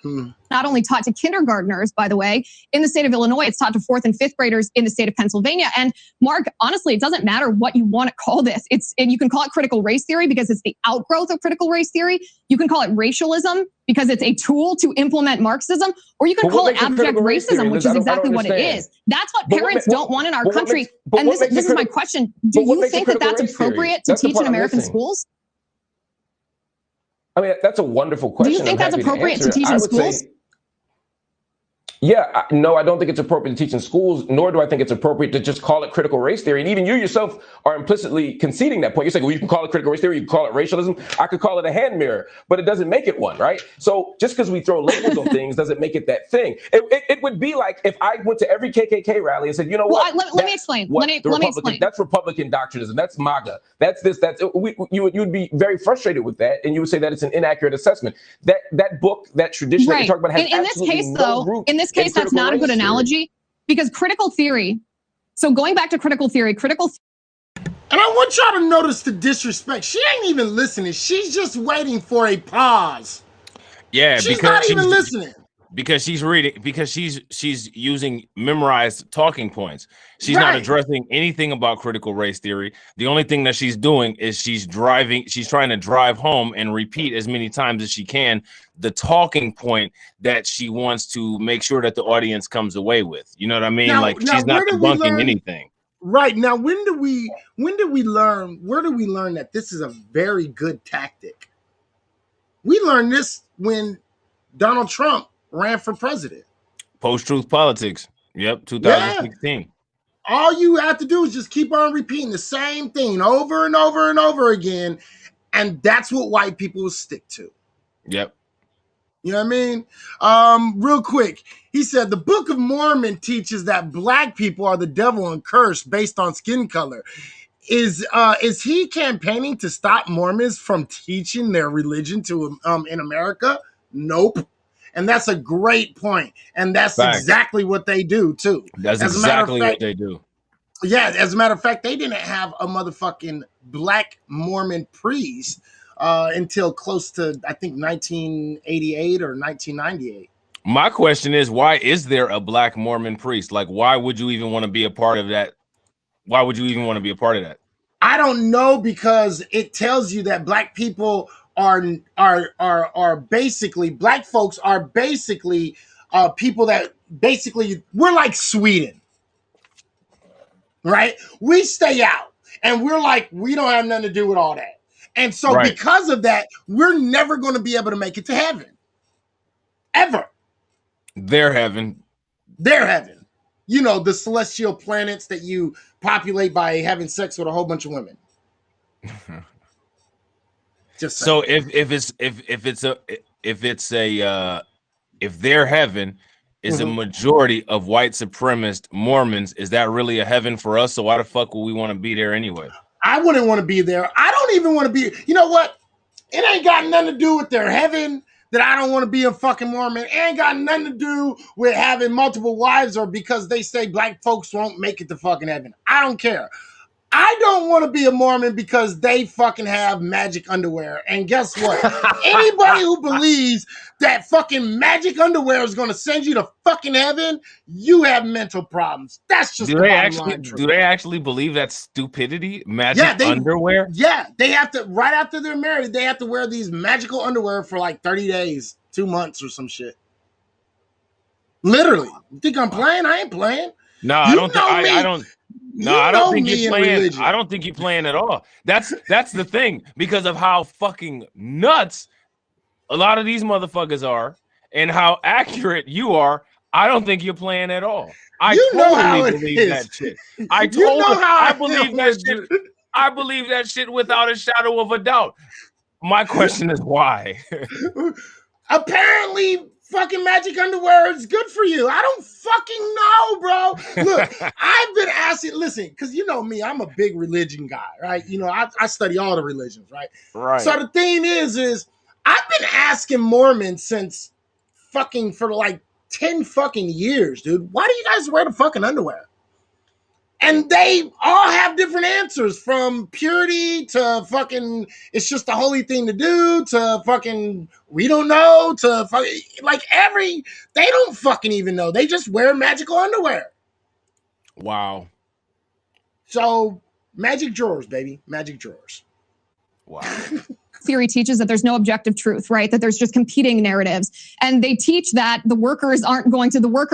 not only taught to kindergartners, by the way, in the state of Illinois, it's taught to 4th and 5th graders in the state of Pennsylvania. And Mark, honestly, it doesn't matter what you want to call this. And you can call it critical race theory because it's the outgrowth of critical race theory. You can call it racialism because it's a tool to implement Marxism, or you can call it abject racism, which is exactly what it is. That's what parents don't want in our country. And this is my question. Do you think that that's appropriate to teach in American schools? I mean, that's a wonderful question. Do you think that's appropriate to teach in schools? Yeah, no, I don't think it's appropriate to teach in schools, nor do I think it's appropriate to just call it critical race theory. And even you yourself are implicitly conceding that point. You're saying, well, you can call it critical race theory, you can call it racialism. I could call it a hand mirror, but it doesn't make it one, right? So just because we throw labels on things doesn't make it that thing. It would be like if I went to every KKK rally and said, you know what? Let me explain. Let me explain. That's Republican doctrinism. That's MAGA. That's this. You would be very frustrated with that, and you would say that it's an inaccurate assessment. That book, that tradition that you're talking about, has in this case, no root. In this case, that's not a good analogy because critical theory. So going back to critical theory, and I want y'all to notice the disrespect. She ain't even listening. She's just waiting for a pause. Yeah, she's not even listening. Because she's reading, because she's using memorized talking points. She's not addressing anything about critical race theory. The only thing that she's doing is she's trying to drive home and repeat as many times as she can the talking point that she wants to make sure that the audience comes away with. You know what I mean? Now, she's not debunking anything. Right. Now, when do we learn that this is a very good tactic? We learned this when Donald Trump ran for president. Post-truth politics. Yep, 2016. Yeah. All you have to do is just keep on repeating the same thing over and over and over again, and that's what white people will stick to. Yep. You know what I mean? Real quick, he said the Book of Mormon teaches that black people are the devil and cursed based on skin color. Is he campaigning to stop Mormons from teaching their religion to in America? Nope. And that's a great point. And that's exactly what they do, too. That's exactly what they do. Yeah, as a matter of fact, they didn't have a motherfucking black Mormon priest until close to, I think, 1988 or 1998. My question is, why is there a black Mormon priest? Like, why would you even want to be a part of that? Why would you even want to be a part of that? I don't know, because it tells you that black people are basically, black folks are basically people that basically, we're like Sweden, right? We stay out and we're like, we don't have nothing to do with all that. And so because of that, we're never going to be able to make it to heaven. Ever. Their heaven. You know, the celestial planets that you populate by having sex with a whole bunch of women. Just so if their heaven is a majority of white supremacist Mormons, is that really a heaven for us? So why the fuck would we want to be there anyway? I wouldn't want to be there. I don't even want to be. You know what? It ain't got nothing to do with their heaven that I don't want to be a fucking Mormon. It ain't got nothing to do with having multiple wives or because they say black folks won't make it to fucking heaven. I don't care. I don't want to be a Mormon because they fucking have magic underwear. And guess what? Anybody who believes that fucking magic underwear is going to send you to fucking heaven, you have mental problems. That's just do they actually believe that stupidity? Magic underwear? Yeah, they have to, right after they're married, they have to wear these magical underwear for like 30 days, 2 months or some shit. Literally. You think I'm playing? I ain't playing. No, I don't think I don't. No, I don't think you're playing. Religion. I don't think you're playing at all. That's the thing, because of how fucking nuts a lot of these motherfuckers are and how accurate you are. I don't think you're playing at all. I totally believe that shit. I believe that shit. I believe that shit without a shadow of a doubt. My question is why? Apparently fucking magic underwear is good for you. I don't fucking know, bro. Look, I've been asking, listen, because you know me, I'm a big religion guy, right? You know, I study all the religions, right? Right. So the thing is I've been asking Mormons since fucking for like 10 fucking years, dude. Why do you guys wear the fucking underwear? And they all have different answers, from purity to fucking it's just the holy thing to do to fucking we don't know to fucking like they don't fucking even know. They just wear magical underwear. Wow. So magic drawers, baby. Magic drawers. Wow. Theory teaches that there's no objective truth, right? That there's just competing narratives. And they teach that the worker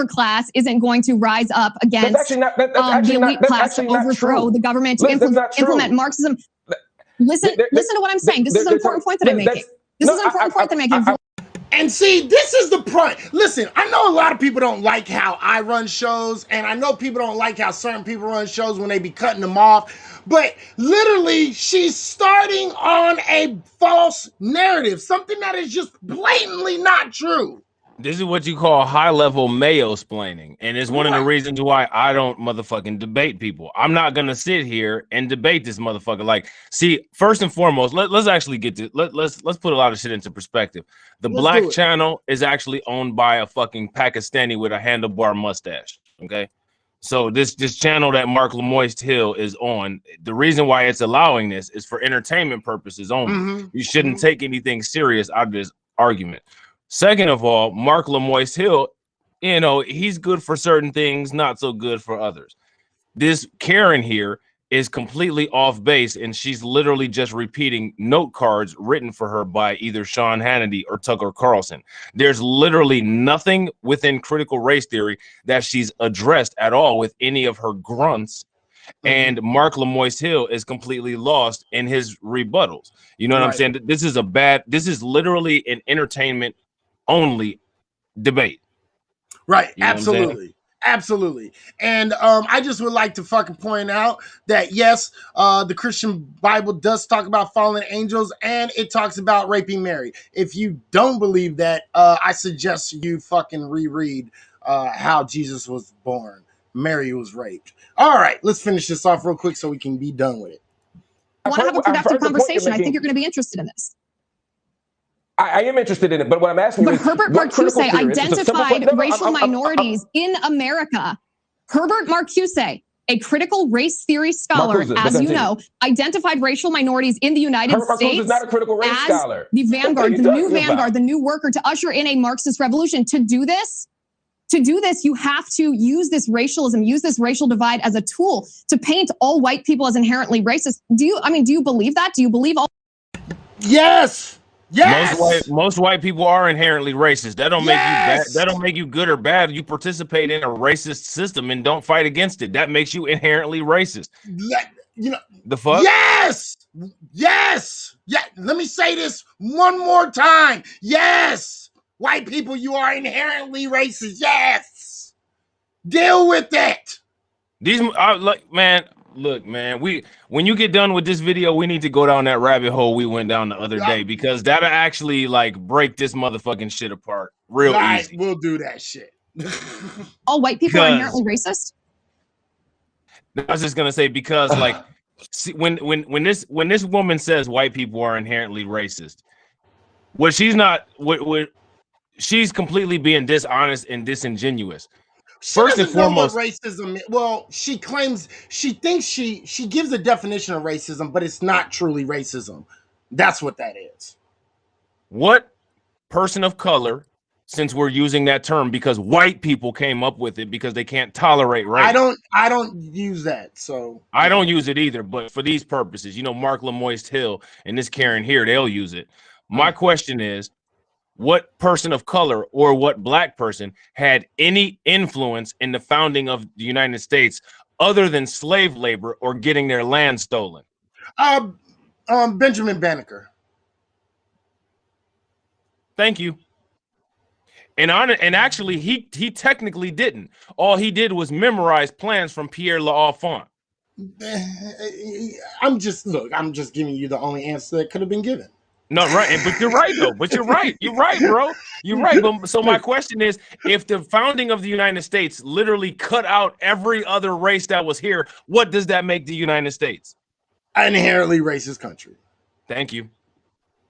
class isn't going to rise up against the elite class to overthrow the government, to implement Marxism. Listen to what I'm saying. This is an important point that I'm making. This is an important point that I'm making. And see, this is the point. Listen, I know a lot of people don't like how I run shows, and I know people don't like how certain people run shows when they be cutting them off. But literally, she's starting on a false narrative, something that is just blatantly not true. This is what you call high-level mayo-splaining, and it's one of the reasons why I don't motherfucking debate people. I'm not gonna sit here and debate this motherfucker. Like, see, first and foremost, let's actually get to let's put a lot of shit into perspective. The Black channel is actually owned by a fucking Pakistani with a handlebar mustache. Okay, so this channel that Mark Lemoist Hill is on, the reason why it's allowing this is for entertainment purposes only. You shouldn't take anything serious out of this argument. Second of all, Mark Lemoist Hill, you know, he's good for certain things, not so good for others. This Karen here is completely off base, and she's literally just repeating note cards written for her by either Sean Hannity or Tucker Carlson. There's literally nothing within critical race theory that she's addressed at all with any of her grunts. And Mark Lemoist Hill is completely lost in his rebuttals. You know what I'm saying? This is literally an entertainment only debate. Right. Absolutely. And I just would like to fucking point out that yes, the Christian Bible does talk about fallen angels, and it talks about raping Mary. If you don't believe that, I suggest you fucking reread how Jesus was born. Mary was raped. All right, let's finish this off real quick so we can be done with it. I want to have a productive conversation. I think you're going to be interested in this. I am interested in it, but what I'm asking is, Herbert Marcuse identified racial minorities in America. Herbert Marcuse, a critical race theory scholar, as you know, identified racial minorities in the United States is not a critical race as scholar. the vanguard, the new vanguard, the new worker, to usher in a Marxist revolution. To do this, you have to use this racialism, use this racial divide as a tool to paint all white people as inherently racist. Do you believe that? Do you believe all? Yes. Yes. Most white people are inherently racist. That don't make you bad. That don't make you good or bad. You participate in a racist system and don't fight against it. That makes you inherently racist. You know the fuck? Yes. Yeah. Let me say this one more time. Yes. White people, you are inherently racist. Yes. Deal with it. These Look, man, when you get done with this video, we need to go down that rabbit hole we went down the other day, because that'll actually like break this motherfucking shit apart real easy. We'll do that shit. All white people are inherently racist? I was just gonna say, because like see, when this woman says white people are inherently racist, she's completely being dishonest and disingenuous. First and foremost, racism. Well, she thinks she gives a definition of racism, but it's not truly racism. That's what that is. What person of color, since we're using that term because white people came up with it because they can't tolerate race. I don't use that, so I don't use it either. But for these purposes, Mark Lemoist Hill and this Karen here, they'll use it. My question is, what person of color or what black person had any influence in the founding of the United States other than slave labor or getting their land stolen? Benjamin Banneker. Thank you. And actually, he technically didn't. All he did was memorize plans from Pierre L'Enfant. I'm just giving you the only answer that could have been given. No, right, but you're right though. But you're right, bro. You're right. But so my question is, if the founding of the United States literally cut out every other race that was here, what does that make the United States? An inherently racist country. Thank you.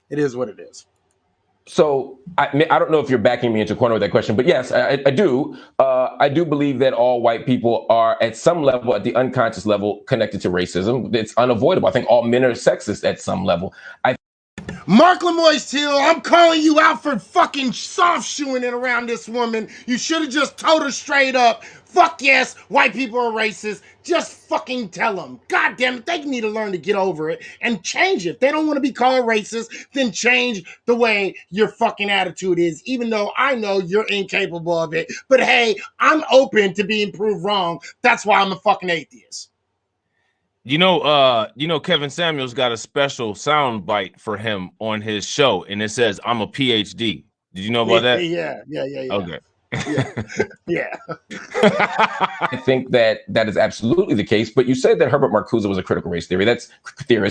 It is what it is. So I don't know if you're backing me into a corner with that question, but yes, I do. I do believe that all white people are at some level, at the unconscious level, connected to racism. It's unavoidable. I think all men are sexist at some level. Mark Lemoy's Hill, I'm calling you out for fucking soft shoeing it around this woman. You should have just told her straight up, fuck yes, white people are racist. Just fucking tell them. God damn it, they need to learn to get over it and change it. If they don't want to be called racist, then change the way your fucking attitude is, even though I know you're incapable of it. But hey, I'm open to being proved wrong. That's why I'm a fucking atheist. You know, Kevin Samuels got a special sound bite for him on his show, and it says, "I'm a PhD." Did you know about that? Yeah. Okay. Yeah. I think that is absolutely the case. But you said that Herbert Marcuse was a critical race theorist.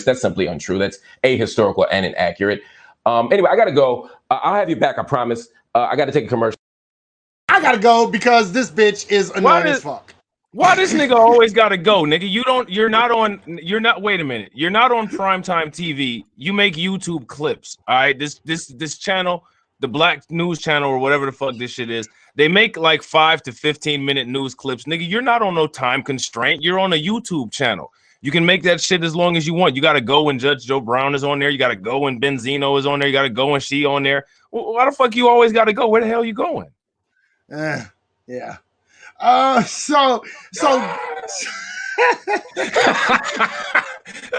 That's simply untrue. That's ahistorical and inaccurate. Anyway, I got to go. I'll have you back. I promise. I got to take a commercial. I got to go because this bitch is annoying as fuck. Why this nigga always gotta go, nigga? You're not wait a minute. You're not on primetime TV. You make YouTube clips. All right. This channel, the Black News Channel or whatever the fuck this shit is, they make like 5 to 15-minute news clips. Nigga, you're not on no time constraint. You're on a YouTube channel. You can make that shit as long as you want. You gotta go when Judge Joe Brown is on there. You gotta go when Benzino is on there. You gotta go when she on there. Why the fuck you always gotta go? Where the hell you going? Yeah. So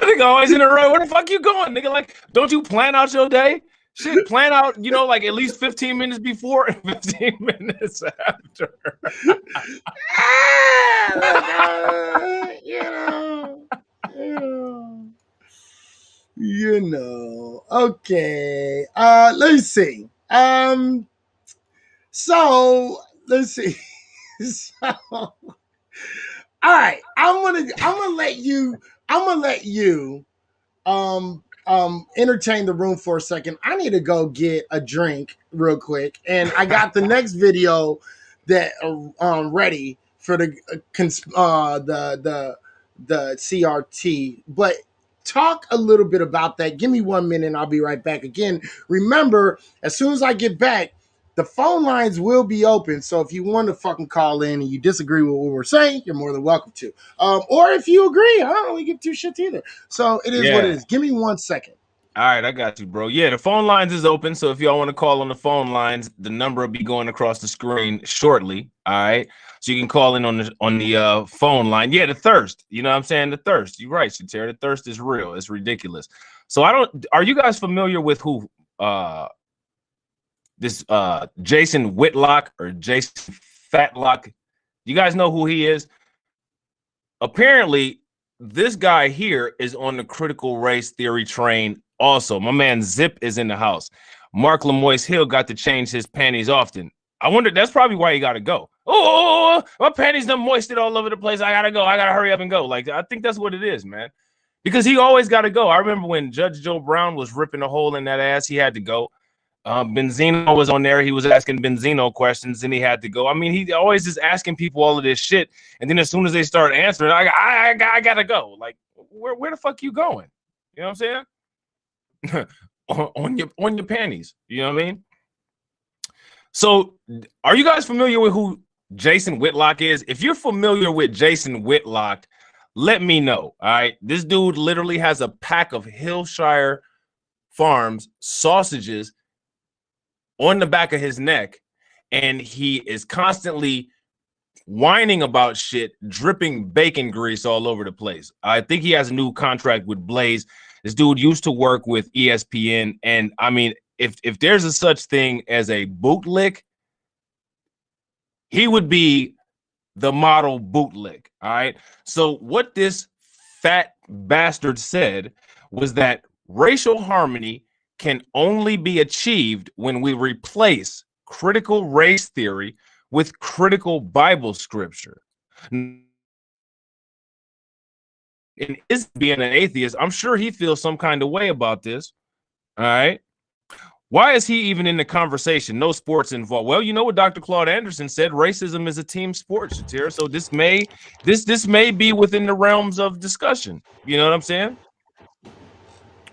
nigga always in a row. Where the fuck you going, nigga? Like, don't you plan out your day? Shit, plan out, like at least 15 minutes before and 15 minutes after. Okay. Let's see. So let's see. So, all right, I'm gonna let you entertain the room for a second. I need to go get a drink real quick, and I got the next video that ready for the CRT. But talk a little bit about that. Give me 1 minute, and I'll be right back. Again, remember, as soon as I get back, the phone lines will be open. So if you want to fucking call in and you disagree with what we're saying, you're more than welcome to. Or if you agree, I don't really give two shits either. So it is what it is. Give me 1 second. All right, I got you, bro. Yeah, the phone lines is open. So if y'all want to call on the phone lines, the number will be going across the screen shortly. All right. So you can call in on the phone line. Yeah, the thirst. You know what I'm saying? The thirst. You're right, Shatera. The thirst is real. It's ridiculous. So are you guys familiar with who this Jason Whitlock or Jason Fatlock? You guys know who he is? Apparently, this guy here is on the critical race theory train also. My man Zip is in the house. Mark Lemoy's Hill got to change his panties often. I wonder, that's probably why he got to go. Oh, my panties done moisted all over the place. I got to go. I got to hurry up and go. Like, I think that's what it is, man. Because he always got to go. I remember when Judge Joe Brown was ripping a hole in that ass, he had to go. Benzino was on there. He was asking Benzino questions and he had to go. I mean, he always is asking people all of this shit. And then as soon as they start answering, I got to go. Like, where the fuck you going? You know what I'm saying? on your panties. You know what I mean? So are you guys familiar with who Jason Whitlock is? If you're familiar with Jason Whitlock, let me know. All right. This dude literally has a pack of Hillshire Farms sausages on the back of his neck, and he is constantly whining about shit, dripping bacon grease all over the place. I think he has a new contract with Blaze. This dude used to work with ESPN, and I mean, if there's a such thing as a bootlick, he would be the model bootlick. All right. So what this fat bastard said was that racial harmony can only be achieved when we replace critical race theory with critical Bible scripture. And is being an atheist, I'm sure he feels some kind of way about this. All right. Why is he even in the conversation? No sports involved. Well, you know what Dr. Claude Anderson said, racism is a team sport, Shatira. So this may be within the realms of discussion. You know what I'm saying?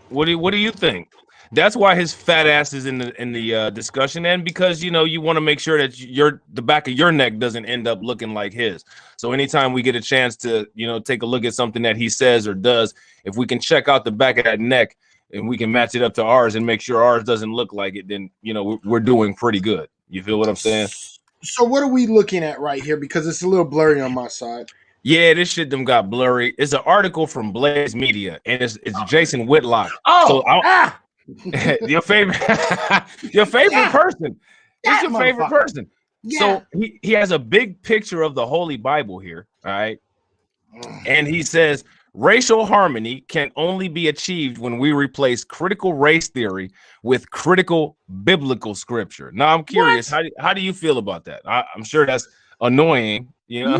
What do you think? That's why his fat ass is in the discussion, and because you want to make sure that the back of your neck doesn't end up looking like his. So anytime we get a chance to take a look at something that he says or does, if we can check out the back of that neck and we can match it up to ours and make sure ours doesn't look like it, then we're doing pretty good. You feel what I'm saying? So what are we looking at right here? Because it's a little blurry on my side. Yeah, this shit them got blurry. It's an article from Blaze Media, and it's Jason Whitlock. Oh, so your favorite person. Who's your favorite person? Yeah. So he has a big picture of the Holy Bible here, all right? And he says racial harmony can only be achieved when we replace critical race theory with critical biblical scripture. Now I'm curious, how do you feel about that? I'm sure that's annoying. No,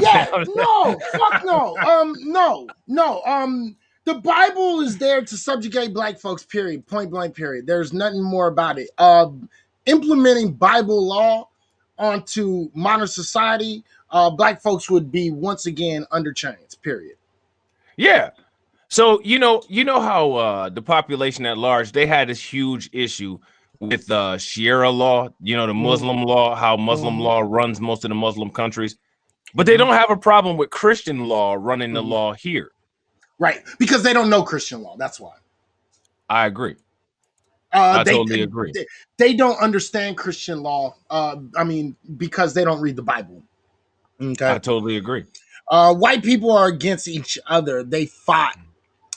fuck no. No. The Bible is there to subjugate black folks, period. Point blank, period. There's nothing more about it. Implementing Bible law onto modern society, black folks would be once again under chains, period. Yeah. So you know how the population at large, they had this huge issue with Sharia law, the Muslim law, how Muslim law runs most of the Muslim countries. But they don't have a problem with Christian law running the law here. Right, because they don't know Christian law. That's why. I agree. I totally agree. They don't understand Christian law. Because they don't read the Bible. Okay, I totally agree. White people are against each other. They fought.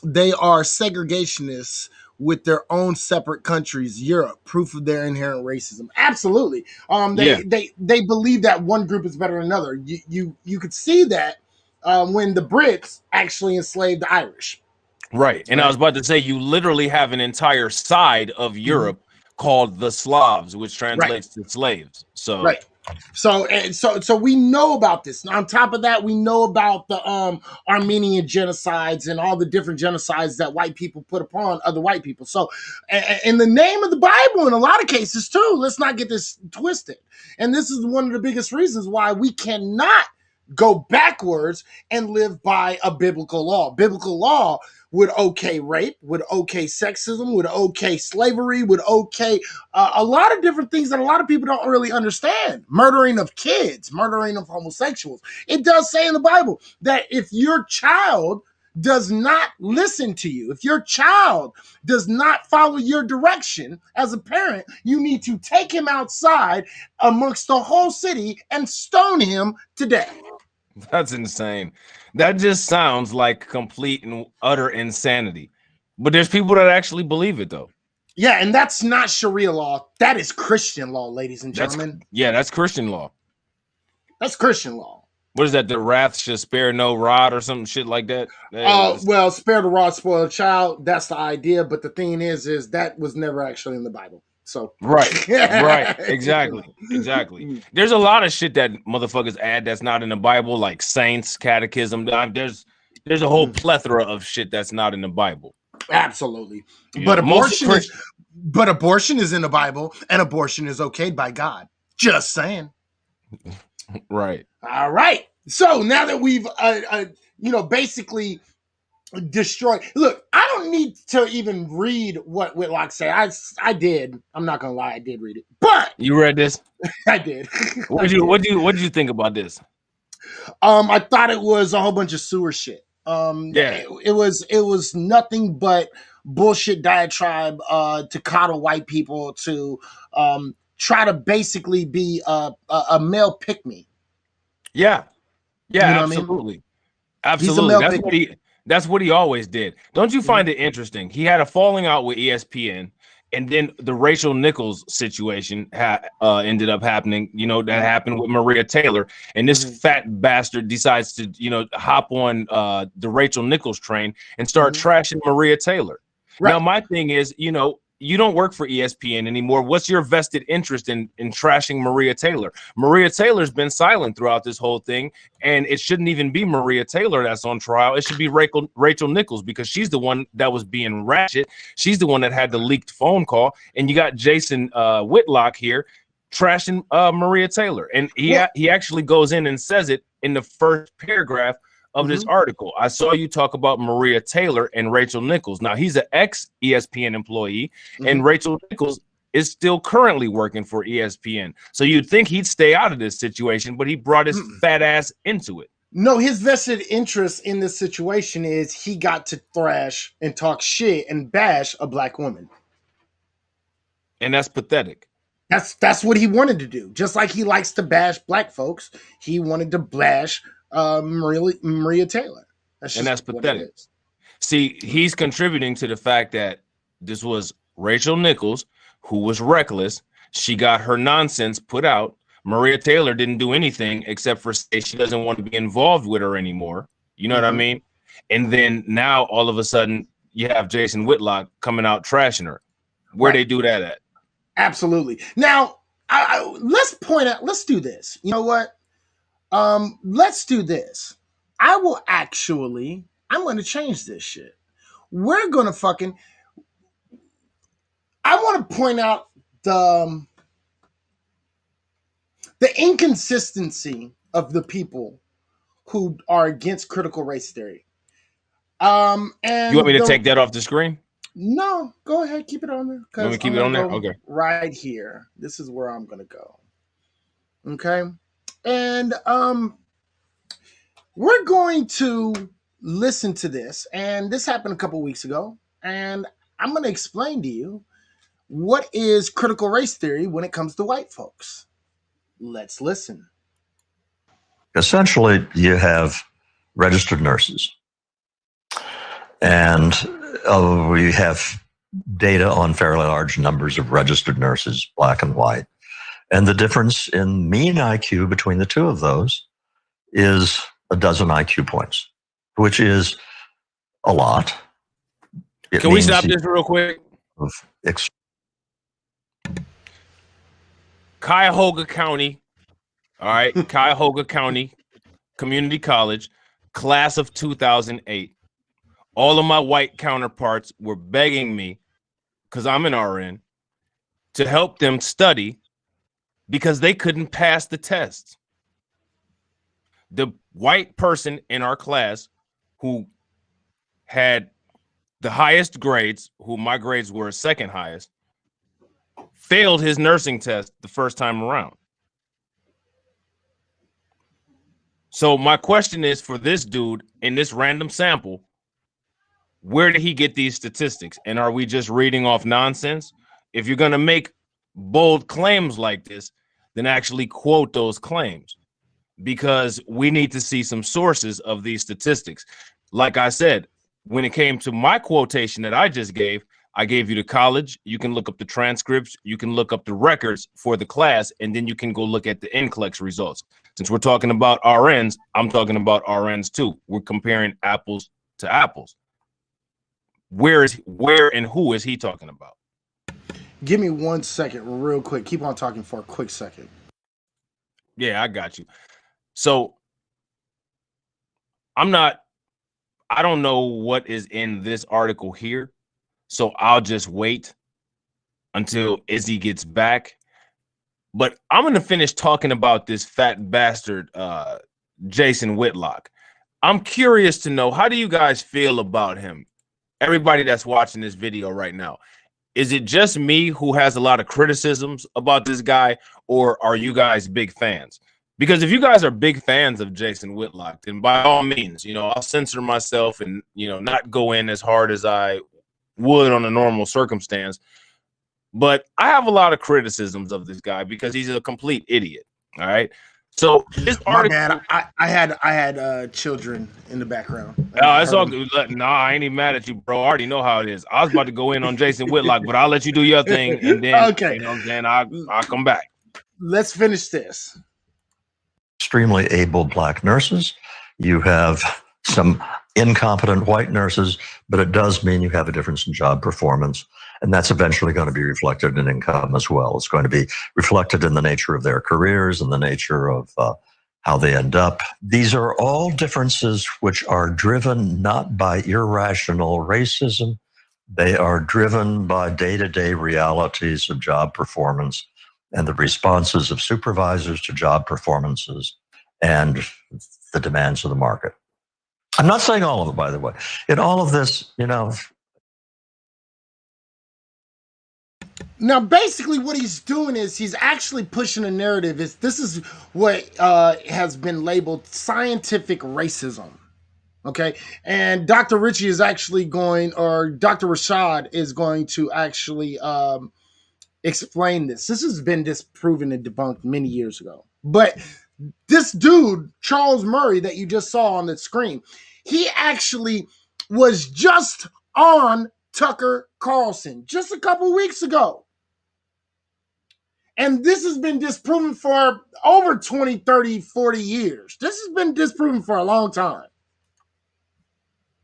They are segregationists with their own separate countries. Europe, proof of their inherent racism. Absolutely. They believe that one group is better than another. You could see that when the Brits actually enslaved the Irish. Right. And I was about to say, you literally have an entire side of Europe called the Slavs, which translates to slaves. So right. So we know about this. And on top of that, we know about the Armenian genocides and all the different genocides that white people put upon other white people. So in the name of the Bible, in a lot of cases too, let's not get this twisted. And this is one of the biggest reasons why we cannot go backwards and live by a biblical law. Biblical law would okay rape, would okay sexism, would okay slavery, would okay a lot of different things that a lot of people don't really understand. Murdering of kids, murdering of homosexuals. It does say in the Bible that if your child does not listen to you, if your child does not follow your direction as a parent, you need to take him outside amongst the whole city and stone him to death. That's insane. That just sounds like complete and utter insanity. But there's people that actually believe it, though. Yeah, and that's not Sharia law. That is Christian law, ladies and gentlemen. That's Christian law. That's Christian law. What is that? The wrath should spare no rod or some shit like that? Well, spare the rod, spoil the child. That's the idea. But the thing is that was never actually in the Bible. So right, exactly. There's a lot of shit that motherfuckers add that's not in the Bible, like saints, catechism. There's a whole plethora of shit that's not in the Bible. Absolutely, but abortion is in the Bible, and abortion is okayed by God. Just saying. Right. All right. So now that we've basically destroy. Look, I don't need to even read what Whitlock said. I did. I'm not gonna lie, I did read it. But you read this? I did. What did you think about this? I thought it was a whole bunch of sewer shit. It was nothing but bullshit diatribe to coddle white people, to try to basically be a male pick-me. Yeah, You know what I absolutely. mean? Absolutely. That's what he always did. Don't you find it interesting? He had a falling out with ESPN, and then the Rachel Nichols situation ended up happening. That happened with Maria Taylor, and this fat bastard decides to, hop on the Rachel Nichols train and start trashing Maria Taylor. Right. Now, my thing is, you don't work for ESPN anymore. What's your vested interest in trashing Maria Taylor? Maria Taylor's been silent throughout this whole thing, and it shouldn't even be Maria Taylor that's on trial. It should be Rachel Nichols, because she's the one that was being ratchet. She's the one that had the leaked phone call, and you got Jason Whitlock here trashing Maria Taylor, and he actually goes in and says it in the first paragraph of this article, I saw you talk about Maria Taylor and Rachel Nichols. Now, he's an ex-ESPN employee, and Rachel Nichols is still currently working for ESPN. So you'd think he'd stay out of this situation, but he brought his fat ass into it. No, his vested interest in this situation is he got to thrash and talk shit and bash a black woman. And that's pathetic. That's what he wanted to do. Just like he likes to bash black folks, he wanted to bash Maria Taylor. That's pathetic. See, he's contributing to the fact that this was Rachel Nichols, who was reckless. She got her nonsense put out. Maria Taylor didn't do anything except for say she doesn't want to be involved with her anymore. You know what I mean? And then now all of a sudden you have Jason Whitlock coming out trashing her. Where they do that at? Absolutely. Now, let's point out, let's do this. You know what? Let's do this. I'm going to change this shit. We're going to I want to point out the inconsistency of the people who are against critical race theory. And you want me to take that off the screen? No, go ahead, keep it on there. Let me keep it on there. Okay. Right here. This is where I'm gonna go. Okay. And we're going to listen to this. And this happened a couple weeks ago. And I'm gonna explain to you what is critical race theory when it comes to white folks. Let's listen. Essentially, you have registered nurses. And we have data on fairly large numbers of registered nurses, black and white. And the difference in mean IQ between the two of those is a dozen IQ points, which is a lot. Can we stop this real quick? Cuyahoga County, all right, Cuyahoga County Community College, class of 2008. All of my white counterparts were begging me, because I'm an RN, to help them study because they couldn't pass the tests. The white person in our class who had the highest grades, who my grades were second highest, failed his nursing test the first time around. So my question is for this dude in this random sample, where did he get these statistics? And are we just reading off nonsense? If you're going to make bold claims like this, then actually quote those claims, because we need to see some sources of these statistics. Like I said, when it came to my quotation that I just gave, I gave you the college. You can look up the transcripts. You can look up the records for the class, and then you can go look at the NCLEX results. Since we're talking about RNs, I'm talking about RNs too. We're comparing apples to apples. Where and who is he talking about? Give me 1 second real quick. Keep on talking for a quick second. Yeah, I got you. So I don't know what is in this article here. So I'll just wait until Izzy gets back. But I'm going to finish talking about this fat bastard, Jason Whitlock. I'm curious to know, how do you guys feel about him? Everybody that's watching this video right now, is it just me who has a lot of criticisms about this guy, or are you guys big fans? Because if you guys are big fans of Jason Whitlock, then by all means, I'll censor myself and, not go in as hard as I would on a normal circumstance. But I have a lot of criticisms of this guy because he's a complete idiot. All right. So this article, I had children in the background. No, it's all good. No, I ain't even mad at you, bro. I already know how it is. I was about to go in on Jason Whitlock, but I'll let you do your thing, and then okay. You know what I'm saying? I'll come back. Let's finish this. Extremely able black nurses. You have some incompetent white nurses, but it does mean you have a difference in job performance. And that's eventually going to be reflected in income as well. It's going to be reflected in the nature of their careers and the nature of how they end up. These are all differences which are driven not by irrational racism. They are driven by day-to-day realities of job performance and the responses of supervisors to job performances and the demands of the market. I'm not saying all of it, by the way. In all of this, Now, basically, what he's doing is he's actually pushing a narrative. This is what has been labeled scientific racism. Okay, and Dr. Ritchie is actually going, or Dr. Rashad is going to actually explain this. This has been disproven and debunked many years ago. But this dude, Charles Murray, that you just saw on the screen, he actually was just on Tucker Carlson just a couple weeks ago. And this has been disproven for over 20, 30, 40 years. This has been disproven for a long time.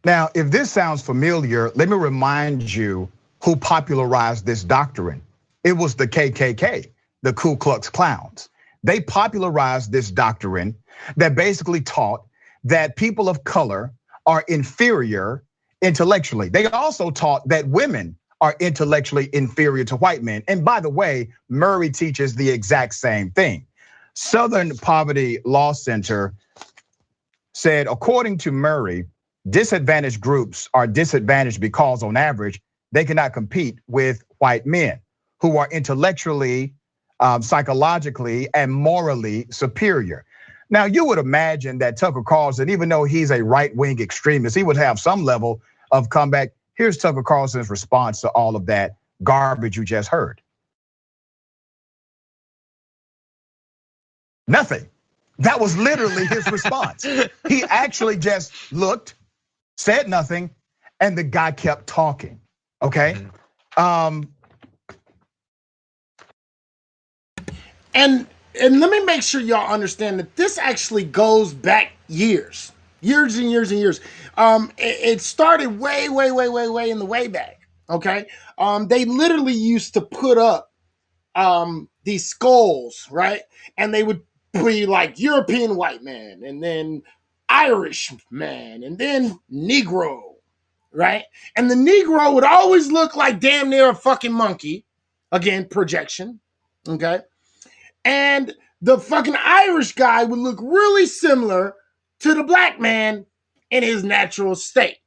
Now, if this sounds familiar, let me remind you who popularized this doctrine. It was the KKK, the Ku Klux Klans. They popularized this doctrine that basically taught that people of color are inferior intellectually. They also taught that women are intellectually inferior to white men. And by the way, Murray teaches the exact same thing. Southern Poverty Law Center said, according to Murray, disadvantaged groups are disadvantaged because on average, they cannot compete with white men who are intellectually, psychologically, and morally superior. Now, you would imagine that Tucker Carlson, even though he's a right-wing extremist, he would have some level of comeback. Here's Tucker Carlson's response to all of that garbage you just heard. Nothing. That was literally his response. He actually just looked, said nothing, and the guy kept talking, okay? And let me make sure y'all understand that this actually goes back years and years and years. It started way in the way back, okay? They literally used to put up these skulls, right? And they would be like European white man, and then Irish man, and then Negro, right? And the Negro would always look like damn near a fucking monkey. Again, projection, okay? And the fucking Irish guy would look really similar to the black man in his natural state.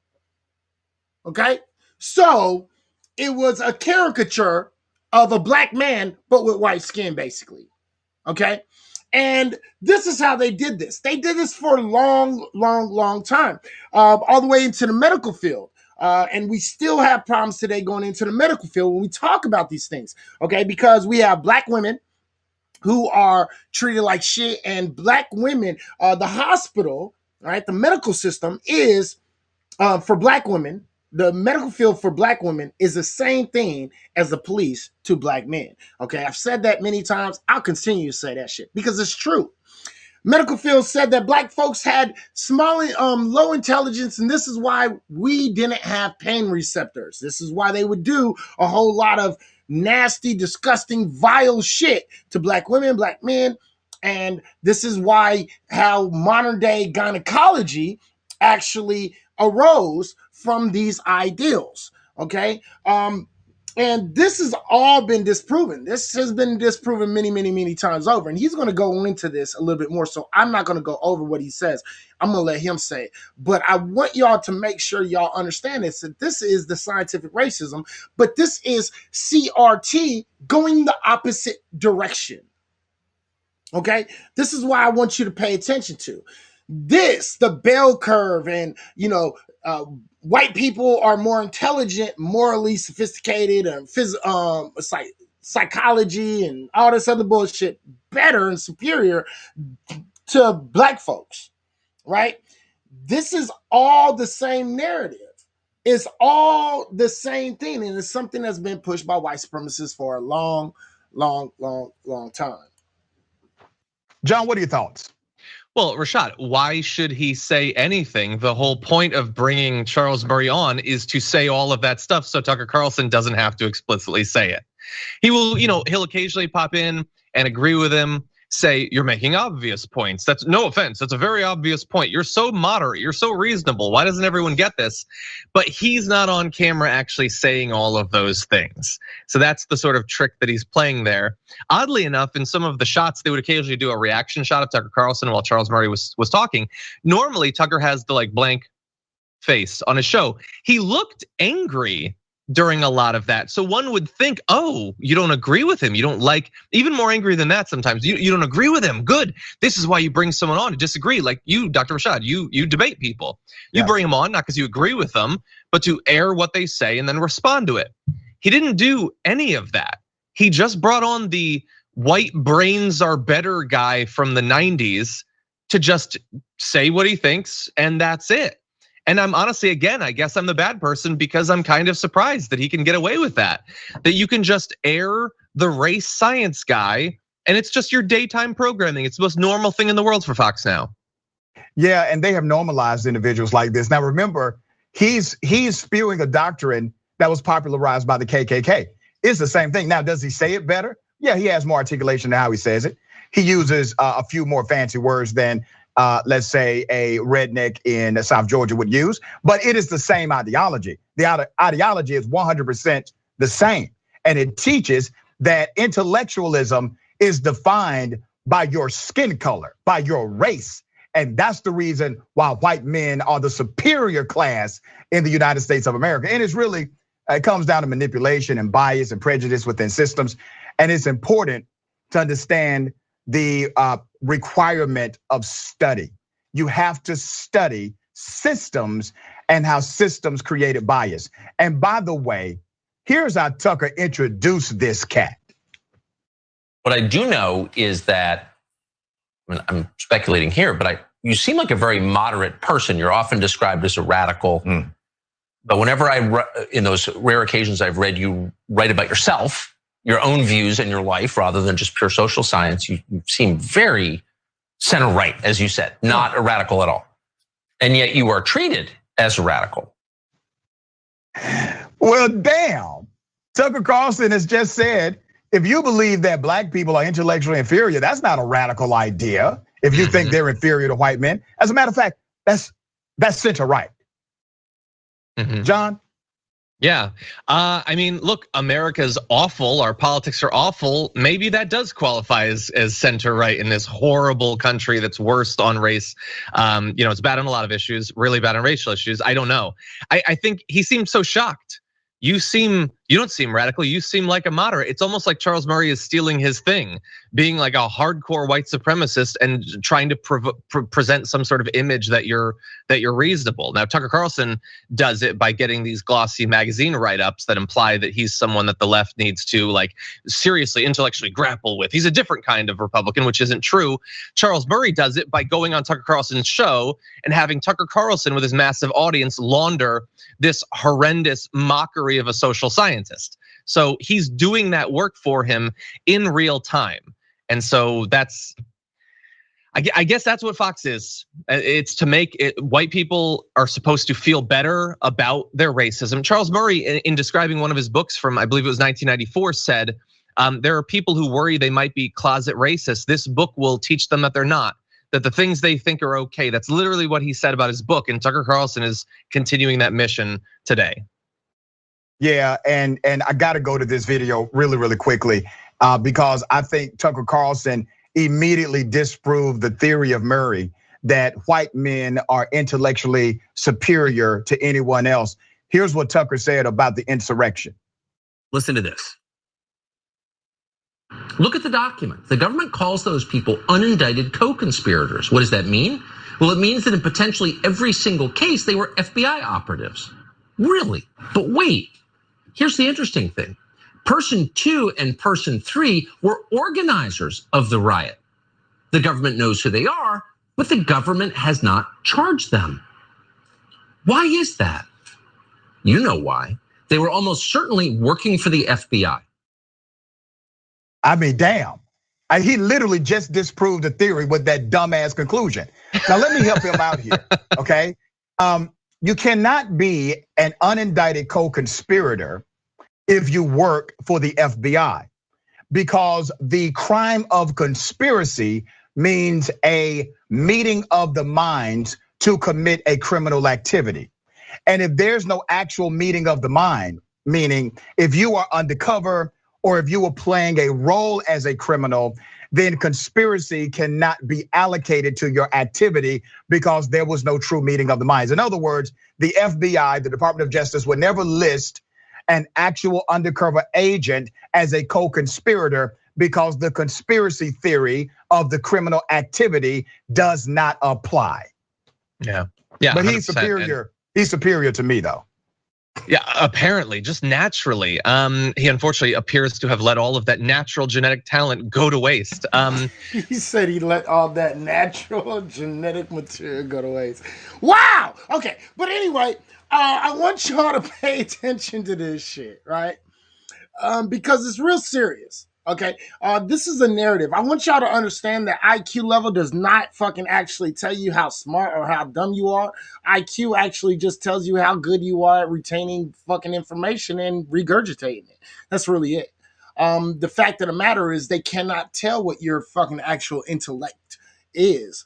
Okay? So it was a caricature of a black man, but with white skin, basically. Okay? And this is how they did this. They did this for a long time, all the way into the medical field. And we still have problems today going into the medical field when we talk about these things, okay? Because we have black women who are treated like shit, and black women, the hospital, right? The medical system is for black women. The medical field for black women is the same thing as the police to black men. Okay, I've said that many times. I'll continue to say that shit because it's true. Medical field said that black folks had low intelligence, and this is why we didn't have pain receptors. This is why they would do a whole lot of nasty, disgusting, vile shit to black women, black men. And this is why how modern day gynecology actually arose from these ideals. Okay. And this has all been disproven. This has been disproven many times over. And he's going to go into this a little bit more. So I'm not going to go over what he says. I'm going to let him say it. But I want y'all to make sure y'all understand this, that this is the scientific racism, but this is CRT going the opposite direction. Okay? This is why I want you to pay attention to. This, the bell curve, and, white people are more intelligent, morally sophisticated, and psychology and all this other bullshit better and superior to black folks, right? This is all the same narrative. It's all the same thing, and it's something that's been pushed by white supremacists for a long time. John, what are your thoughts? Well, Rashad, why should he say anything? The whole point of bringing Charles Murray on is to say all of that stuff so Tucker Carlson doesn't have to explicitly say it. He will, he'll occasionally pop in and agree with him, say, you're making obvious points. That's no offense. That's a very obvious point. You're so moderate. You're so reasonable. Why doesn't everyone get this? But he's not on camera actually saying all of those things. So that's the sort of trick that he's playing there. Oddly enough, in some of the shots, they would occasionally do a reaction shot of Tucker Carlson while Charles Murray was talking. Normally, Tucker has the blank face on his show. He looked angry during a lot of that. So one would think, oh, you don't agree with him. You don't like, even more angry than that sometimes. You don't agree with him. Good. This is why you bring someone on to disagree. Like you, Dr. Rashad, you debate people. You bring them on, not because you agree with them, but to air what they say and then respond to it. He didn't do any of that. He just brought on the white brains are better guy from the 90s to just say what he thinks, and that's it. And I'm honestly, again, I guess I'm the bad person because I'm kind of surprised that he can get away with that. That you can just air the race science guy and it's just your daytime programming. It's the most normal thing in the world for Fox now. Yeah, and they have normalized individuals like this. Now remember, he's spewing a doctrine that was popularized by the KKK. It's the same thing. Now, does he say it better? Yeah, he has more articulation in how he says it. He uses a few more fancy words than let's say a redneck in South Georgia would use, but it is the same ideology. The ideology is 100% the same. And it teaches that intellectualism is defined by your skin color, by your race. And that's the reason why white men are the superior class in the United States of America. And it comes down to manipulation and bias and prejudice within systems. And it's important to understand the requirement of study. You have to study systems and how systems created bias. And by the way, here's how Tucker introduced this cat. What I do know is that, I'm speculating here, but you seem like a very moderate person. You're often described as a radical. But whenever in those rare occasions I've read you write about yourself, your own views in your life, rather than just pure social science, you seem very center right, as you said, not a radical at all. And yet you are treated as a radical. Well, damn. Tucker Carlson has just said, if you believe that black people are intellectually inferior, that's not a radical idea. If you think they're inferior to white men. As a matter of fact, that's center right. John? Yeah, I mean, look, America's awful. Our politics are awful. Maybe that does qualify as center right in this horrible country that's worst on race. It's bad on a lot of issues, really bad on racial issues. I don't know. I think he seemed so shocked. You don't seem radical. You seem like a moderate. It's almost like Charles Murray is stealing his thing, being like a hardcore white supremacist and trying to present some sort of image that you're reasonable. Now, Tucker Carlson does it by getting these glossy magazine write-ups that imply that he's someone that the left needs to like seriously intellectually grapple with. He's a different kind of Republican, which isn't true. Charles Murray does it by going on Tucker Carlson's show and having Tucker Carlson with his massive audience launder this horrendous mockery of a social scientist. So he's doing that work for him in real time. And so I guess that's what Fox is. It's to make it, white people are supposed to feel better about their racism. Charles Murray, in describing one of his books from, I believe it was 1994, said, there are people who worry they might be closet racist. This book will teach them that they're not, that the things they think are okay. That's literally what he said about his book. And Tucker Carlson is continuing that mission today. Yeah, and I gotta go to this video really, really quickly because I think Tucker Carlson immediately disproved the theory of Murray that white men are intellectually superior to anyone else. Here's what Tucker said about the insurrection. Listen to this. Look at the document. The government calls those people unindicted co-conspirators. What does that mean? Well, it means that in potentially every single case, they were FBI operatives. Really? But wait, here's the interesting thing. Person 2 and person 3 were organizers of the riot. The government knows who they are, but the government has not charged them. Why is that? You know why. They were almost certainly working for the FBI. I mean, damn. He literally just disproved the theory with that dumbass conclusion. Now let me help him out here, okay? You cannot be an unindicted co-conspirator if you work for the FBI, because the crime of conspiracy means a meeting of the minds to commit a criminal activity. And if there's no actual meeting of the mind, meaning if you are undercover or if you were playing a role as a criminal, then conspiracy cannot be allocated to your activity because there was no true meeting of the minds. In other words, the FBI, the Department of Justice, would never list an actual undercover agent as a co-conspirator because the conspiracy theory of the criminal activity does not apply. Yeah, But 100%. he's superior. He's superior to me, though. Yeah, apparently, just naturally. He unfortunately appears to have let all of that natural genetic talent go to waste. He said he let all that natural genetic material go to waste. Wow. Okay, but anyway, I want y'all to pay attention to this shit, right? Because it's real serious. Okay, this is a narrative. I want y'all to understand that IQ level does not fucking actually tell you how smart or how dumb you are. IQ actually just tells you how good you are at retaining fucking information and regurgitating it. That's really it. The fact of the matter is they cannot tell what your fucking actual intellect is.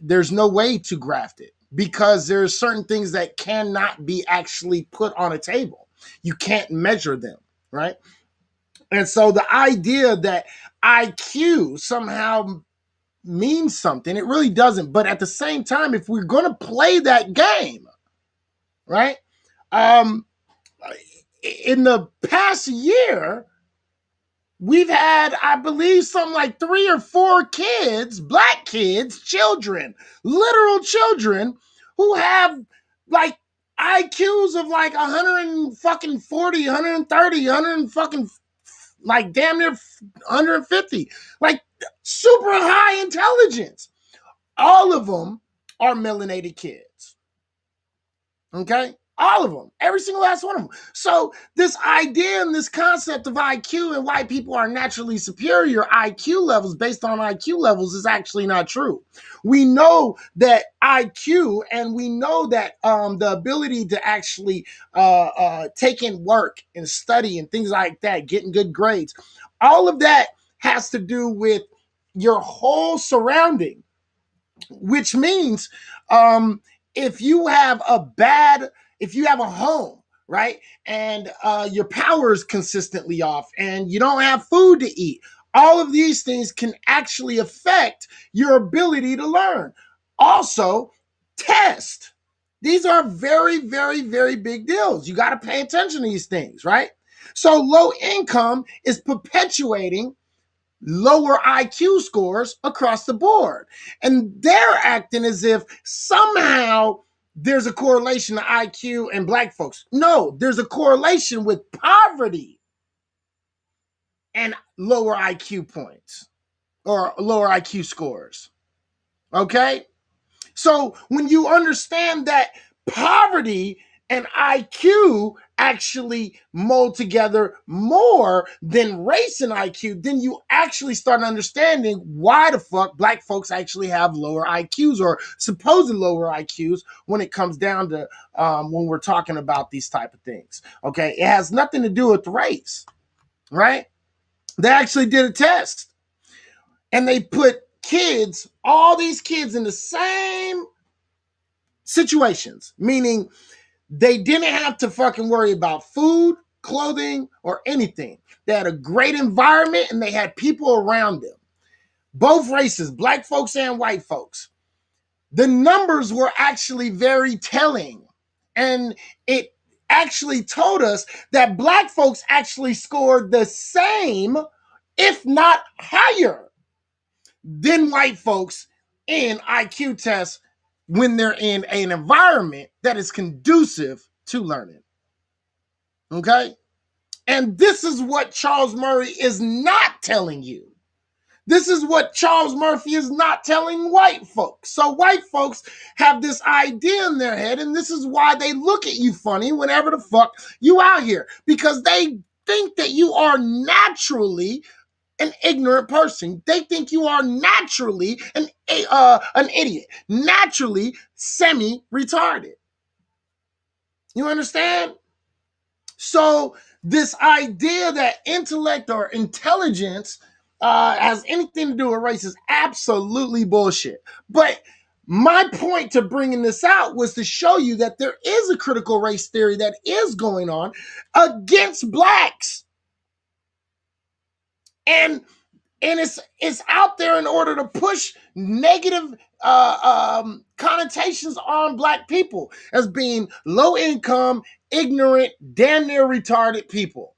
There's no way to graft it because there's certain things that cannot be actually put on a table. You can't measure them, right? And so the idea that IQ somehow means something, it really doesn't. But at the same time, if we're going to play that game, right? In the past year, we've had, I believe, something like 3 or 4 kids, black kids, children, literal children, who have like IQs of like 140, 130, 100 fucking like damn near 150, like super high intelligence. All of them are melanated kids. Okay? All of them. Every single last one of them. So this idea and this concept of IQ and why people are naturally superior IQ levels based on IQ levels is actually not true. We know that IQ and we know that the ability to actually take in work and study and things like that, getting good grades, all of that has to do with your whole surrounding, which means if you have a home, right, and your power is consistently off and you don't have food to eat, all of these things can actually affect your ability to learn. Also, test. These are very, very, very big deals. You got to pay attention to these things, right? So low income is perpetuating lower IQ scores across the board. And they're acting as if somehow there's a correlation to IQ and black folks. No, there's a correlation with poverty and lower IQ points or lower IQ scores. Okay? So when you understand that poverty and IQ actually mold together more than race and IQ, then you actually start understanding why the fuck black folks actually have lower IQs or supposed lower IQs when it comes down to when we're talking about these type of things. Okay, it has nothing to do with race, right? They actually did a test and they put kids, all these kids in the same situations, meaning they didn't have to fucking worry about food, clothing, or anything. They had a great environment and they had people around them. Both races, black folks and white folks. The numbers were actually very telling. And it actually told us that black folks actually scored the same, if not higher, than white folks in IQ tests when they're in an environment that is conducive to learning. Okay? And this is what Charles Murray is not telling you. This is what Charles Murphy is not telling white folks. So white folks have this idea in their head, and this is why they look at you funny whenever the fuck you out here, because they think that you are naturally an ignorant person. They think you are naturally an idiot, naturally semi-retarded. You understand? So this idea that intellect or intelligence has anything to do with race is absolutely bullshit. But my point to bringing this out was to show you that there is a critical race theory that is going on against blacks. And And it's out there in order to push negative connotations on Black people as being low income, ignorant, damn near retarded people.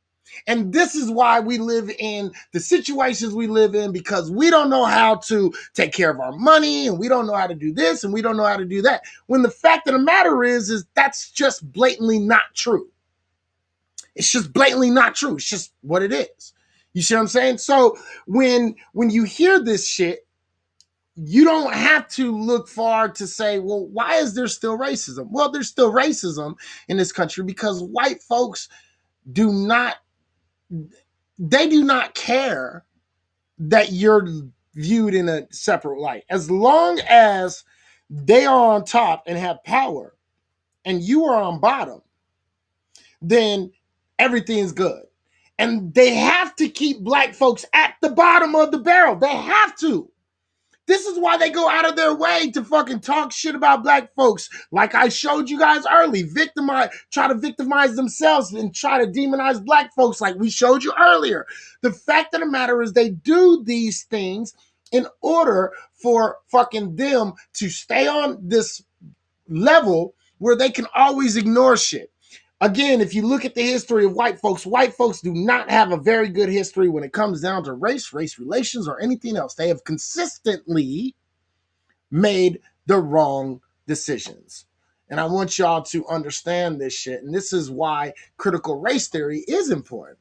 And this is why we live in the situations we live in, because we don't know how to take care of our money, and we don't know how to do this, and we don't know how to do that. When the fact of the matter is that's just blatantly not true. It's just blatantly not true. It's just what it is. You see what I'm saying? So when you hear this shit, you don't have to look far to say, well, why is there still racism? Well, there's still racism in this country because white folks do not care that you're viewed in a separate light. As long as they are on top and have power and you are on bottom, then everything's good. And they have to keep Black folks at the bottom of the barrel. They have to. This is why they go out of their way to fucking talk shit about Black folks. Like I showed you guys early, try to victimize themselves and try to demonize Black folks like we showed you earlier. The fact of the matter is they do these things in order for fucking them to stay on this level where they can always ignore shit. Again, if you look at the history of white folks do not have a very good history when it comes down to race relations, or anything else. They have consistently made the wrong decisions. And I want y'all to understand this shit. And this is why critical race theory is important,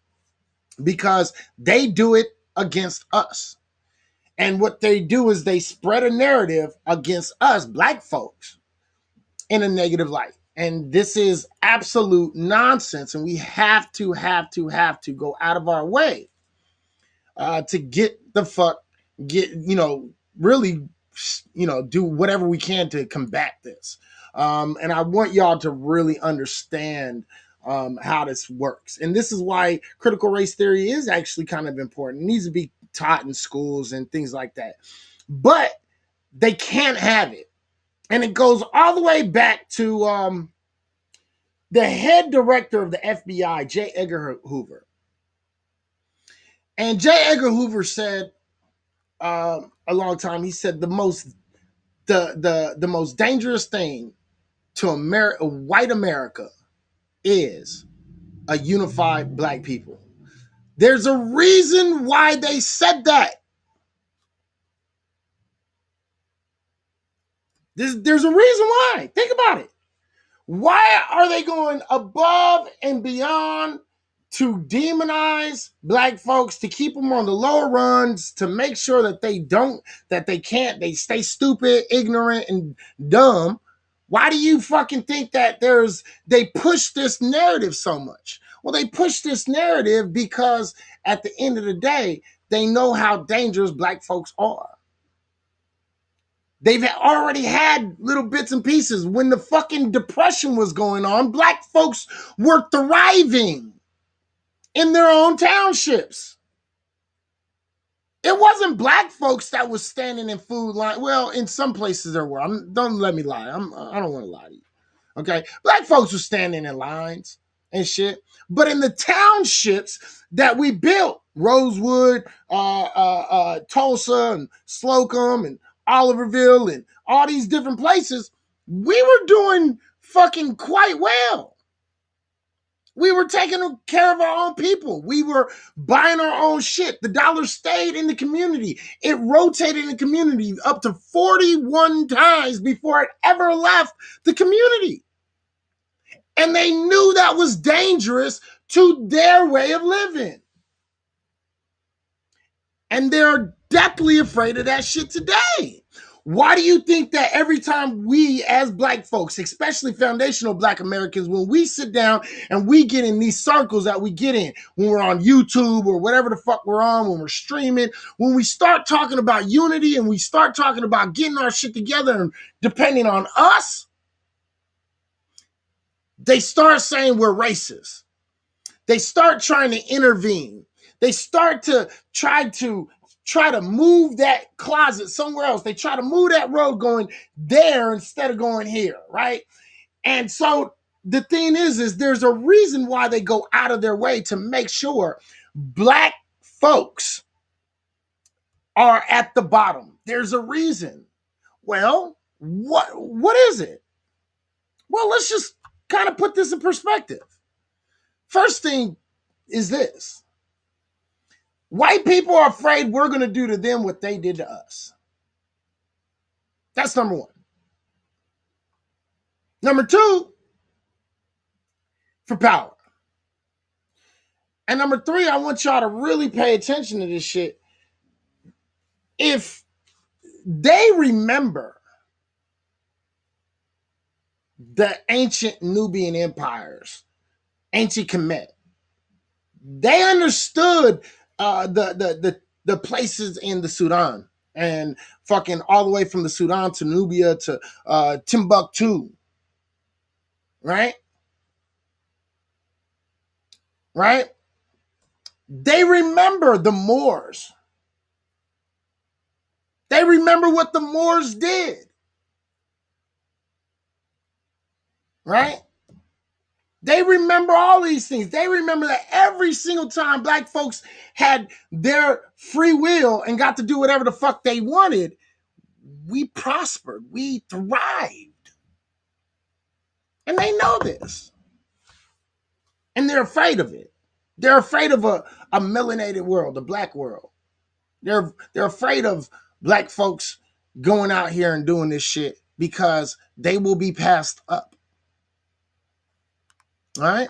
because they do it against us. And what they do is they spread a narrative against us, Black folks, in a negative light. And this is absolute nonsense. And we have to go out of our way to really, do whatever we can to combat this. And I want y'all to really understand how this works. And this is why critical race theory is actually kind of important. It needs to be taught in schools and things like that. But they can't have it. And it goes all the way back to the head director of the FBI, J. Edgar Hoover. And J. Edgar Hoover said a long time, he said the most dangerous thing to white America is a unified Black people. There's a reason why they said that. There's a reason why. Think about it. Why are they going above and beyond to demonize Black folks, to keep them on the lower runs, to make sure that they stay stupid, ignorant, and dumb? Why do you fucking think that they push this narrative so much? Well, they push this narrative because at the end of the day, they know how dangerous Black folks are. They've already had little bits and pieces. When the fucking Depression was going on, Black folks were thriving in their own townships. It wasn't Black folks that was standing in food line. Well, in some places there were. Don't let me lie. I don't want to lie to you. Okay? Black folks were standing in lines and shit. But in the townships that we built, Rosewood, Tulsa, and Slocum, and Oliverville, and all these different places, we were doing fucking quite well. We were taking care of our own people. We were buying our own shit. The dollar stayed in the community. It rotated in the community up to 41 times before it ever left the community. And they knew that was dangerous to their way of living. And they're deathly afraid of that shit today. Why do you think that every time we as Black folks, especially foundational Black Americans, when we sit down and we get in these circles that we get in, when we're on YouTube or whatever the fuck we're on, when we're streaming, when we start talking about unity and we start talking about getting our shit together and depending on us, they start saying we're racist. They start trying to intervene. They start to try to move that closet somewhere else. They try to move that road going there instead of going here, right? And so the thing is there's a reason why they go out of their way to make sure Black folks are at the bottom. There's a reason. Well, what is it? Well, let's just kind of put this in perspective. First thing is this. White people are afraid we're going to do to them what they did to us. That's number one. Number two, for power. And number three, I want y'all to really pay attention to this shit. If they remember the ancient Nubian empires, ancient Kemet, they understood the places in the Sudan and fucking all the way from the Sudan to Nubia to Timbuktu, right? Right? They remember the Moors. They remember what the Moors did. Right? They remember all these things. They remember that every single time black folks had their free will and got to do whatever the fuck they wanted, we prospered. We thrived. And they know this. And they're afraid of it. They're afraid of a melanated world, a black world. They're afraid of black folks going out here and doing this shit because they will be passed up. All right?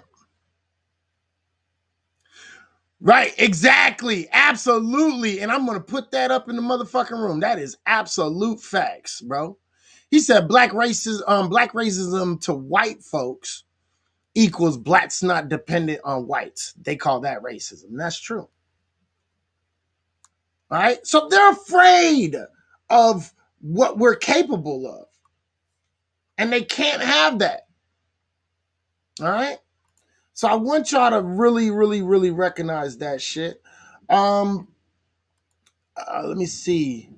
Right, exactly. Absolutely. And I'm going to put that up in the motherfucking room. That is absolute facts, bro. He said black racism to white folks equals blacks not dependent on whites. They call that racism. That's true. All right? So they're afraid of what we're capable of. And they can't have that. All right? So I want y'all to really, really, really recognize that shit. Let me see.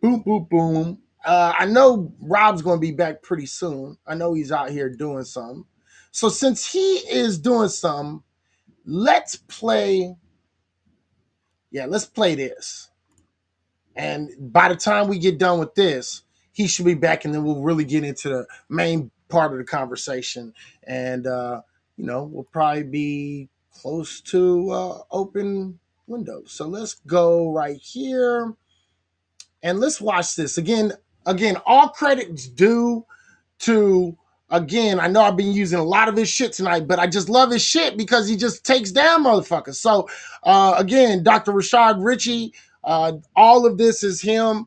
Boom, boom, boom. I know Rob's going to be back pretty soon. I know he's out here doing something. So since he is doing something, let's play this. And by the time we get done with this, he should be back, and then we'll really get into the main part of the conversation. And, we'll probably be close to open windows. So let's go right here. And let's watch this. Again, all credits due to, I know I've been using a lot of his shit tonight, but I just love his shit because he just takes down motherfuckers. So, Dr. Rashad Ritchie, all of this is him.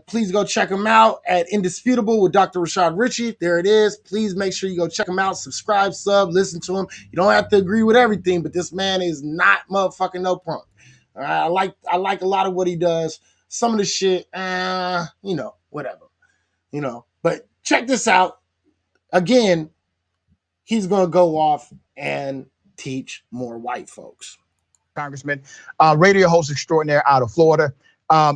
Please go check him out at Indisputable with Dr. Rashad Ritchie. There it is. Please make sure you go check him out, subscribe, listen to him. You don't have to agree with everything, but this man is not motherfucking no punk. All right? I like a lot of what he does. Some of the shit, whatever, but check this out. Again, he's going to go off and teach more white folks. Congressman, radio host extraordinaire out of Florida,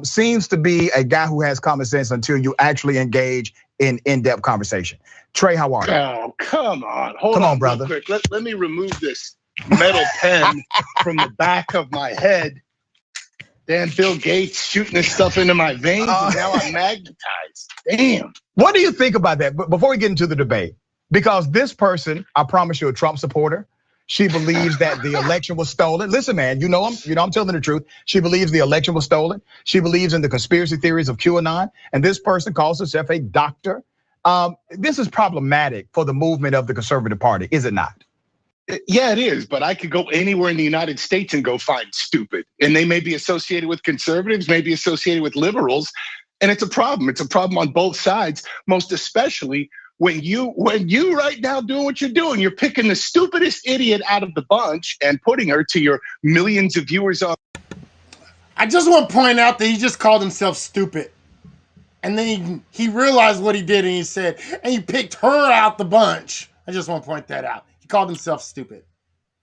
seems to be a guy who has common sense until you actually engage in in-depth conversation. Trey, how are you? Oh, come on. Hold on, brother. Quick. Let me remove this metal pen from the back of my head. Damn, Bill Gates shooting this stuff into my veins, and now I'm magnetized. Damn. What do you think about that? But before we get into the debate, because this person, I promise you, a Trump supporter, she believes that the election was stolen. Listen, man, you know I'm telling the truth. She believes the election was stolen. She believes in the conspiracy theories of QAnon. And this person calls herself a doctor. This is problematic for the movement of the conservative party, is it not? Yeah, it is, but I could go anywhere in the United States and go find stupid. And they may be associated with conservatives, may be associated with liberals. And it's a problem. It's a problem on both sides, most especially when you right now doing what you're doing. You're picking the stupidest idiot out of the bunch and putting her to your millions of viewers on. I just want to point out that he just called himself stupid. And then he realized what he did, and he said, and he picked her out the bunch. I just want to point that out. Called himself stupid.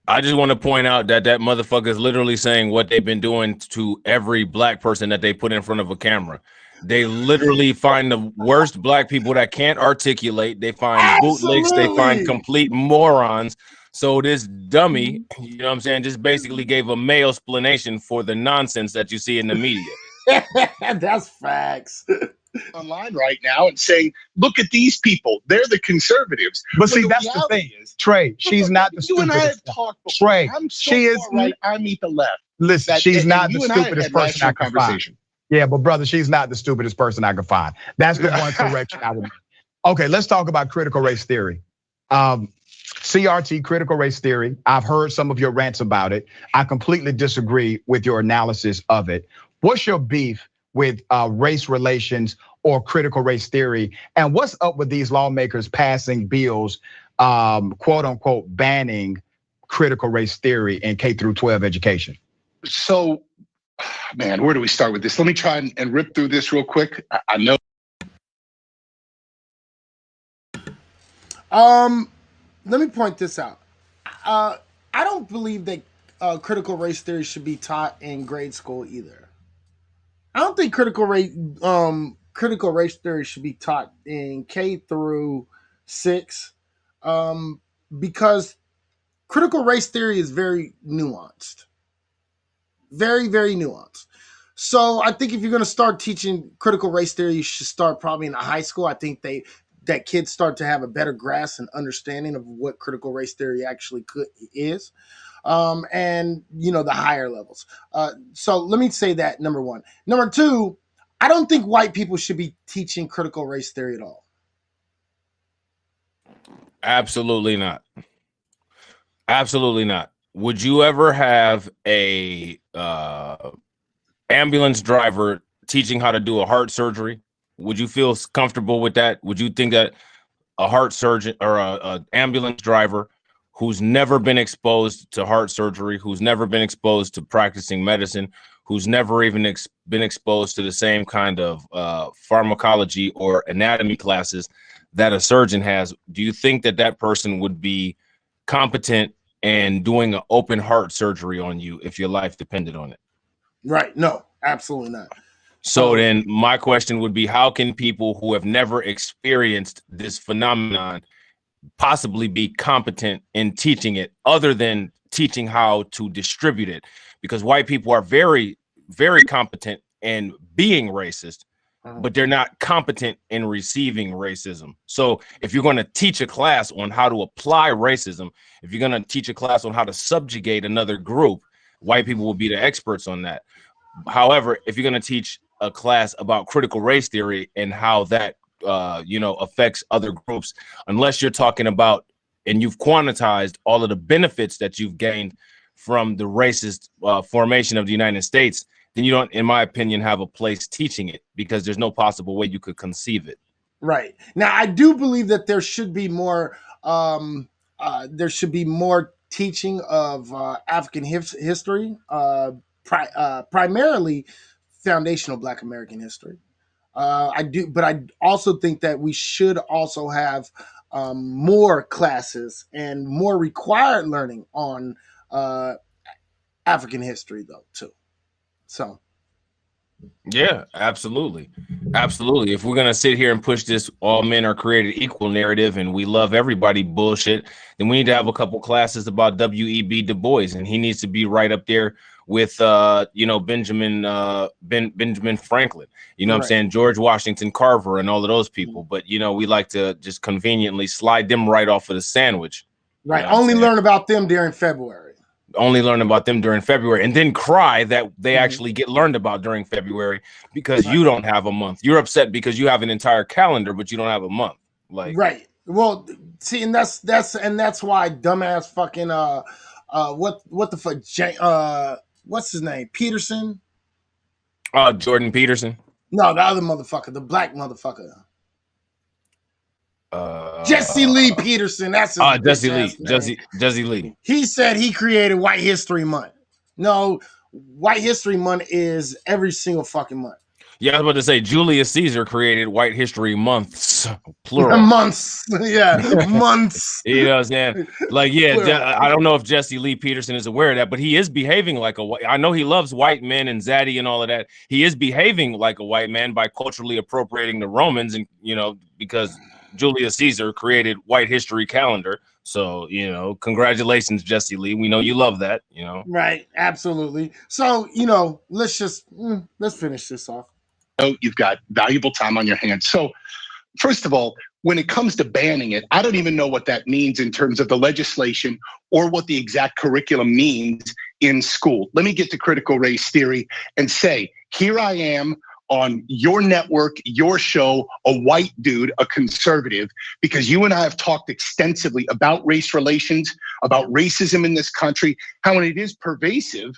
I just want to point out that motherfucker is literally saying what they've been doing to every black person that they put in front of a camera. They literally find the worst black people that can't articulate. They find bootlicks. They find complete morons So this dummy, you know what I'm saying, just basically gave a male explanation for the nonsense that you see in the media. That's facts. Online right now and saying, look at these people. They're the conservatives. But see, that's the thing. Trey, she's not the You and I have stupidest. talked before. Trey, I'm so she is far right, I meet the left. Listen, That- she's and not the you and I had stupidest person I rational can find. conversation. Yeah, but brother, she's not the stupidest person I can find. That's the one correction I would make. Okay, let's talk about critical race theory. CRT, critical race theory. I've heard some of your rants about it. I completely disagree with your analysis of it. What's your beef with race relations or critical race theory? And what's up with these lawmakers passing bills, quote unquote, banning critical race theory in K through 12 education? So, man, where do we start with this? Let me try and rip through this real quick. I know. Let me point this out. I don't believe that critical race theory should be taught in grade school either. I don't think critical race theory should be taught in K through 6, because critical race theory is very nuanced, very, very nuanced. So I think if you're going to start teaching critical race theory, you should start probably in high school. I think that kids start to have a better grasp and understanding of what critical race theory actually is. And the higher levels. So let me say that, number one. Number two, I don't think white people should be teaching critical race theory at all. Absolutely not. Absolutely not. Would you ever have a ambulance driver teaching how to do a heart surgery? Would you feel comfortable with that? Would you think that a heart surgeon or a ambulance driver who's never been exposed to heart surgery, who's never been exposed to practicing medicine, who's never even been exposed to the same kind of pharmacology or anatomy classes that a surgeon has, do you think that that person would be competent and doing an open heart surgery on you if your life depended on it? Right. No, absolutely not. So then my question would be, how can people who have never experienced this phenomenon possibly be competent in teaching it other than teaching how to distribute it? Because white people are very, very competent in being racist, but they're not competent in receiving racism. So if you're going to teach a class on how to apply racism, if you're going to teach a class on how to subjugate another group, white people will be the experts on that. However, if you're going to teach a class about critical race theory and how that affects other groups, unless you're talking about and you've quantized all of the benefits that you've gained from the racist formation of the United States, then you don't, in my opinion, have a place teaching it, because there's no possible way you could conceive it. Right. Now, I do believe that there should be more teaching of African history, primarily foundational Black American history. I do, but I also think that we should also have more classes and more required learning on African history, though, too. So. Yeah, absolutely. Absolutely. If we're going to sit here and push this all men are created equal narrative and we love everybody bullshit, then we need to have a couple classes about W.E.B. Du Bois, and he needs to be right up there with Benjamin Franklin, what I'm saying, George Washington Carver and all of those people. But we like to just conveniently slide them right off of the sandwich. Right. Only learn about them during February. Only learn about them during February, and then cry that they actually get learned about during February because you don't have a month. You're upset because you have an entire calendar, but you don't have a month. Like, right. Well, see, and that's why dumbass fucking what the fuck what's his name? Peterson? Jordan Peterson. No, the other motherfucker, the black motherfucker. Jesse Lee Peterson. That's his Jesse Lee. He said he created White History Month. No, White History Month is every single fucking month. Yeah, I was about to say Julius Caesar created White History Months, plural. Months, yeah, months. You know what I'm saying? Like, yeah, I don't know if Jesse Lee Peterson is aware of that, but he is behaving like a white. I know he loves white men and Zaddy and all of that. He is behaving like a white man by culturally appropriating the Romans, and because Julius Caesar created white history calendar. So, you know, congratulations, Jesse Lee. We know you love that, you know. Right, absolutely. So, let's finish this off. Oh, you've got valuable time on your hands. So, first of all, when it comes to banning it, I don't even know what that means in terms of the legislation or what the exact curriculum means in school. Let me get to critical race theory and say, here I am on your network, your show, a white dude, a conservative, because you and I have talked extensively about race relations, about racism in this country, how it is pervasive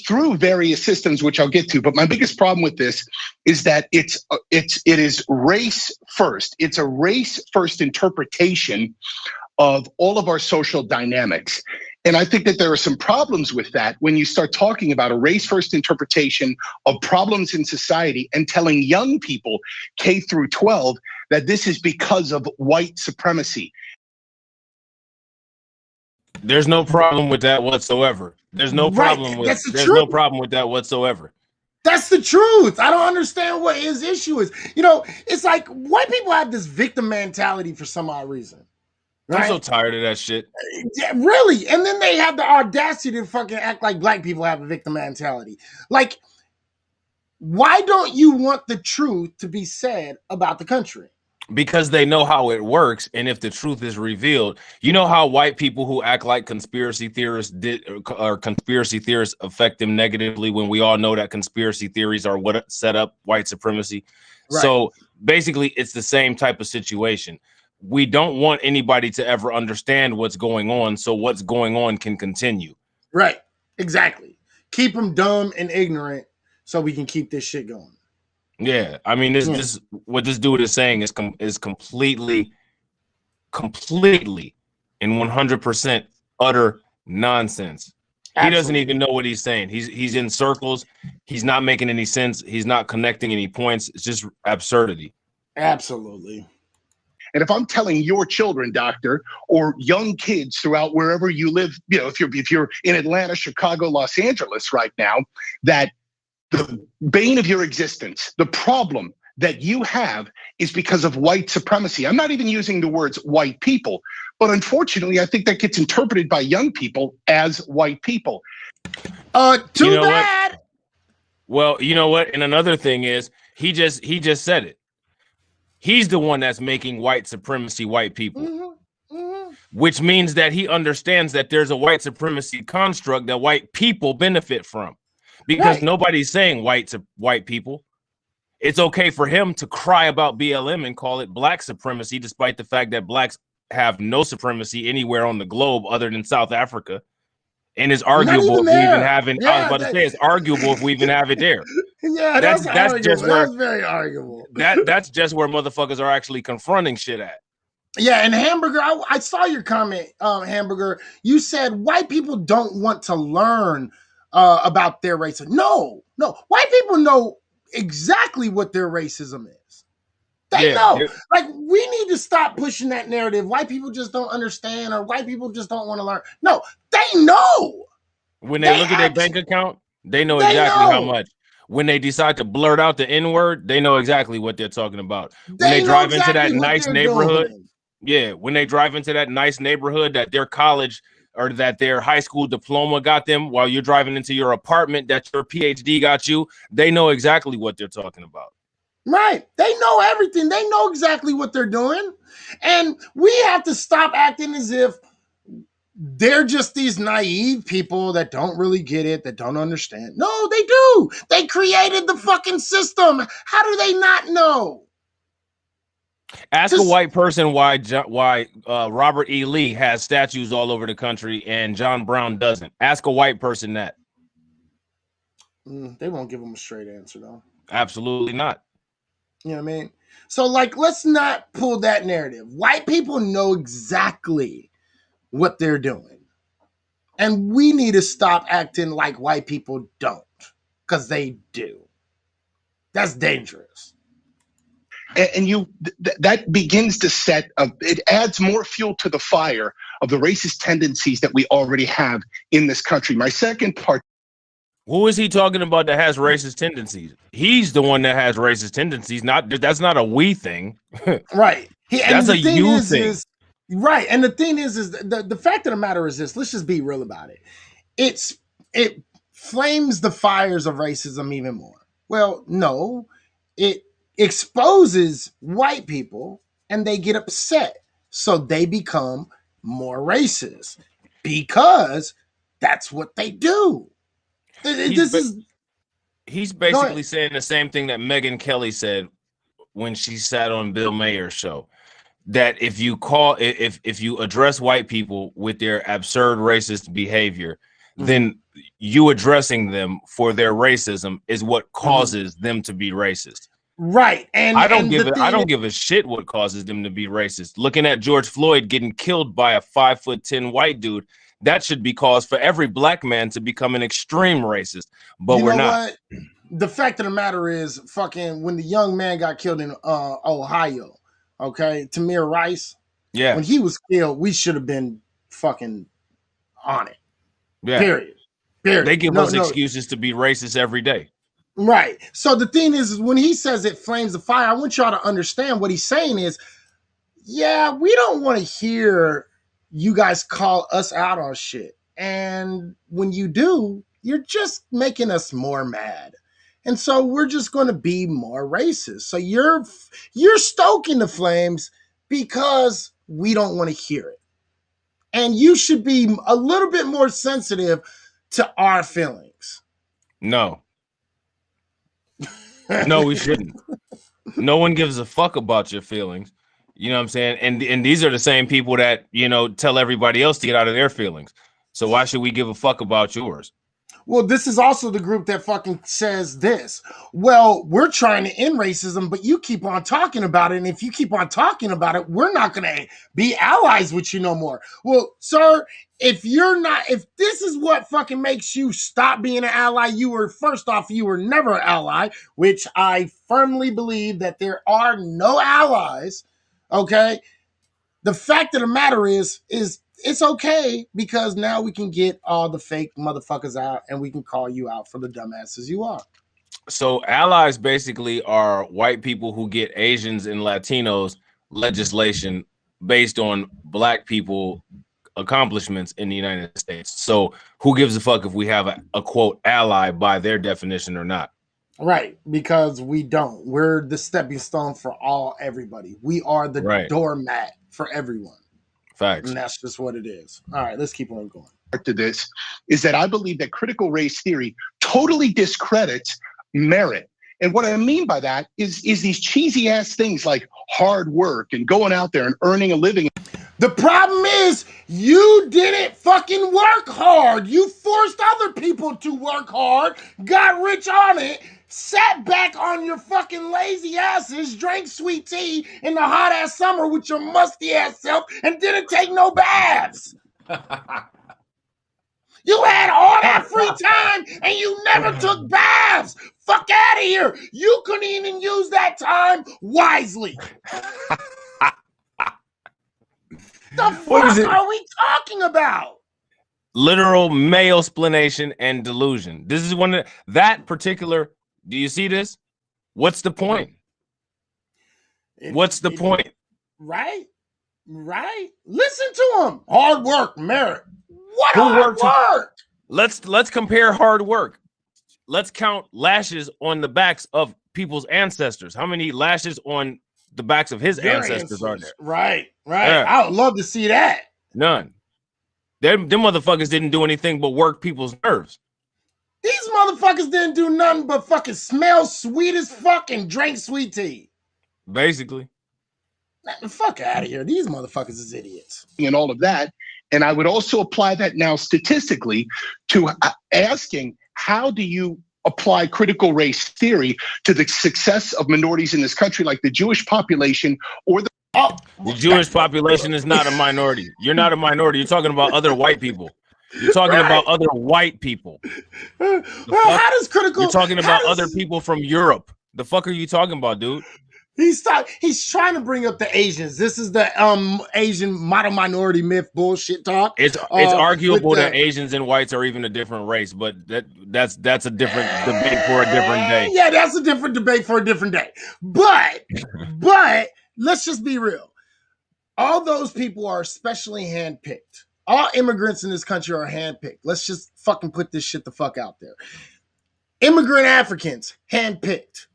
through various systems, which I'll get to. But my biggest problem with this is that it is race first. It's a race first interpretation of all of our social dynamics. And I think that there are some problems with that when you start talking about a race first interpretation of problems in society and telling young people K through 12 that this is because of white supremacy. There's no problem with that whatsoever. There's no problem with no problem with that whatsoever. That's the truth. I don't understand what his issue is. It's like white people have this victim mentality for some odd reason. Right? I'm so tired of that shit. Yeah, really. And then they have the audacity to fucking act like black people have a victim mentality. Like, why don't you want the truth to be said about the country? Because they know how it works, and if the truth is revealed, you know how white people who act like conspiracy theorists or conspiracy theorists affect them negatively when we all know that conspiracy theories are what set up white supremacy. Right. So basically, it's the same type of situation. We don't want anybody to ever understand what's going on, so what's going on can continue. Right, exactly. Keep them dumb and ignorant so we can keep this shit going. Yeah, I mean, this what this dude is saying is completely and 100% utter nonsense. Absolutely. He doesn't even know what he's saying. He's in circles. He's not making any sense. He's not connecting any points. It's just absurdity. Absolutely. And if I'm telling your children, doctor, or young kids throughout wherever you live, if you're in Atlanta, Chicago, Los Angeles right now, that the bane of your existence, the problem that you have is because of white supremacy. I'm not even using the words white people, but unfortunately, I think that gets interpreted by young people as white people. Too bad. What? Well, you know what? And another thing is, he just said it. He's the one that's making white supremacy white people, which means that he understands that there's a white supremacy construct that white people benefit from. Because nobody's saying white people. It's okay for him to cry about BLM and call it black supremacy, despite the fact that blacks have no supremacy anywhere on the globe other than South Africa. And it's arguable if we even have it. I was about to say it's arguable if we even have it there. Yeah, that's just where that's very arguable. That's just where motherfuckers are actually confronting shit at. Yeah, and Hamburger, I saw your comment, Hamburger. You said white people don't want to learn about their racism. No, white people know exactly what their racism is. They know. Like, we need to stop pushing that narrative. White people just don't understand, or white people just don't want to learn. No, they know. When they look at their bank account, they know exactly how much. When they decide to blurt out the N-word, they know exactly what they're talking about. When they drive into that nice neighborhood, when they drive into that nice neighborhood that their college or that their high school diploma got them while you're driving into your apartment that your PhD got you, they know exactly what they're talking about. Right. They know everything. They know exactly what they're doing. And we have to stop acting as if they're just these naive people that don't really get it, that don't understand. No, they do. They created the fucking system. How do they not know? Ask a white person why Robert E. Lee has statues all over the country and John Brown doesn't. Ask a white person that. They won't give them a straight answer, though. Absolutely not. You know what I mean? So, let's not pull that narrative. White people know exactly what they're doing. And we need to stop acting like white people don't, because they do. That's dangerous. And that begins to it adds more fuel to the fire of the racist tendencies that we already have in this country. My second part. Who is he talking about that has racist tendencies? He's the one that has racist tendencies. That's not a we thing. Right. That's a you thing. Right. And the thing is the fact of the matter is this. Let's just be real about it. It flames the fires of racism even more. Well, no, it exposes white people and they get upset. So they become more racist because that's what they do. He's basically saying the same thing that Megyn Kelly said when she sat on Bill Mayer's show. That if you address white people with their absurd racist behavior, then you addressing them for their racism is what causes them to be racist. Right. And I don't give a shit what causes them to be racist. Looking at George Floyd getting killed by a 5'10" white dude, that should be cause for every black man to become an extreme racist. But we're not. What? The fact of the matter is, fucking when the young man got killed in Ohio, okay, Tamir Rice. Yeah. When he was killed, we should have been fucking on it. Yeah. Period. They give us excuses to be racist every day. Right. So the thing is when he says it flames the fire, I want y'all to understand what he's saying is, yeah, we don't want to hear you guys call us out on shit. And when you do, you're just making us more mad. And so we're just going to be more racist. So you're stoking the flames because we don't want to hear it. And you should be a little bit more sensitive to our feelings. No. No, we shouldn't. No one gives a fuck about your feelings. You know what I'm saying? And these are the same people that, tell everybody else to get out of their feelings. So why should we give a fuck about yours? Well, this is also the group that fucking says this. Well, we're trying to end racism, but you keep on talking about it. And if you keep on talking about it, we're not going to be allies with you no more. Well, sir, if this is what fucking makes you stop being an ally, you were never an ally, which I firmly believe that there are no allies. Okay. The fact of the matter is it's okay because now we can get all the fake motherfuckers out and we can call you out for the dumbasses you are. So allies basically are white people who get Asians and Latinos legislation based on black people accomplishments in the United States. So who gives a fuck if we have a quote ally by their definition or not? Right, because we don't. We're the stepping stone for everybody. We are the doormat for everyone. Facts. And that's just what it is. All right, let's keep on going. To this is that I believe that critical race theory totally discredits merit. And what I mean by that is these cheesy ass things like hard work and going out there and earning a living. The problem is you didn't fucking work hard. You forced other people to work hard, got rich on it, sat back on your fucking lazy asses, drank sweet tea in the hot ass summer with your musty ass self, and didn't take no baths. You had all that free time and you never took baths. Fuck out of here. You couldn't even use that time wisely. The fuck are we talking about? Literal male explanation and delusion. This is one of that particular. Do you see this? What's the point? What's the point? Right? Listen to him. Hard work, merit. What hard work? Let's compare hard work. Let's count lashes on the backs of people's ancestors. How many lashes on the backs of his ancestors are there? Right. Yeah. I would love to see that. None. Them motherfuckers didn't do anything but work people's nerves. These motherfuckers didn't do nothing but fucking smell sweet as fuck and drink sweet tea. Basically. The fuck out of here. These motherfuckers is idiots. And all of that. And I would also apply that now statistically to asking, how do you apply critical race theory to the success of minorities in this country, like the Jewish population or the Jewish population is not a minority. You're not a minority. You're talking about other white people. You're talking about other white people. How does critical? You're talking about other people from Europe. The fuck are you talking about, dude? He's trying to bring up the Asians. This is the Asian model minority myth bullshit talk. It's arguable that Asians and whites are even a different race, but that's a different debate for a different day. Yeah, that's a different debate for a different day. But let's just be real. All those people are especially handpicked. All immigrants in this country are handpicked. Let's just fucking put this shit the fuck out there. Immigrant Africans, handpicked.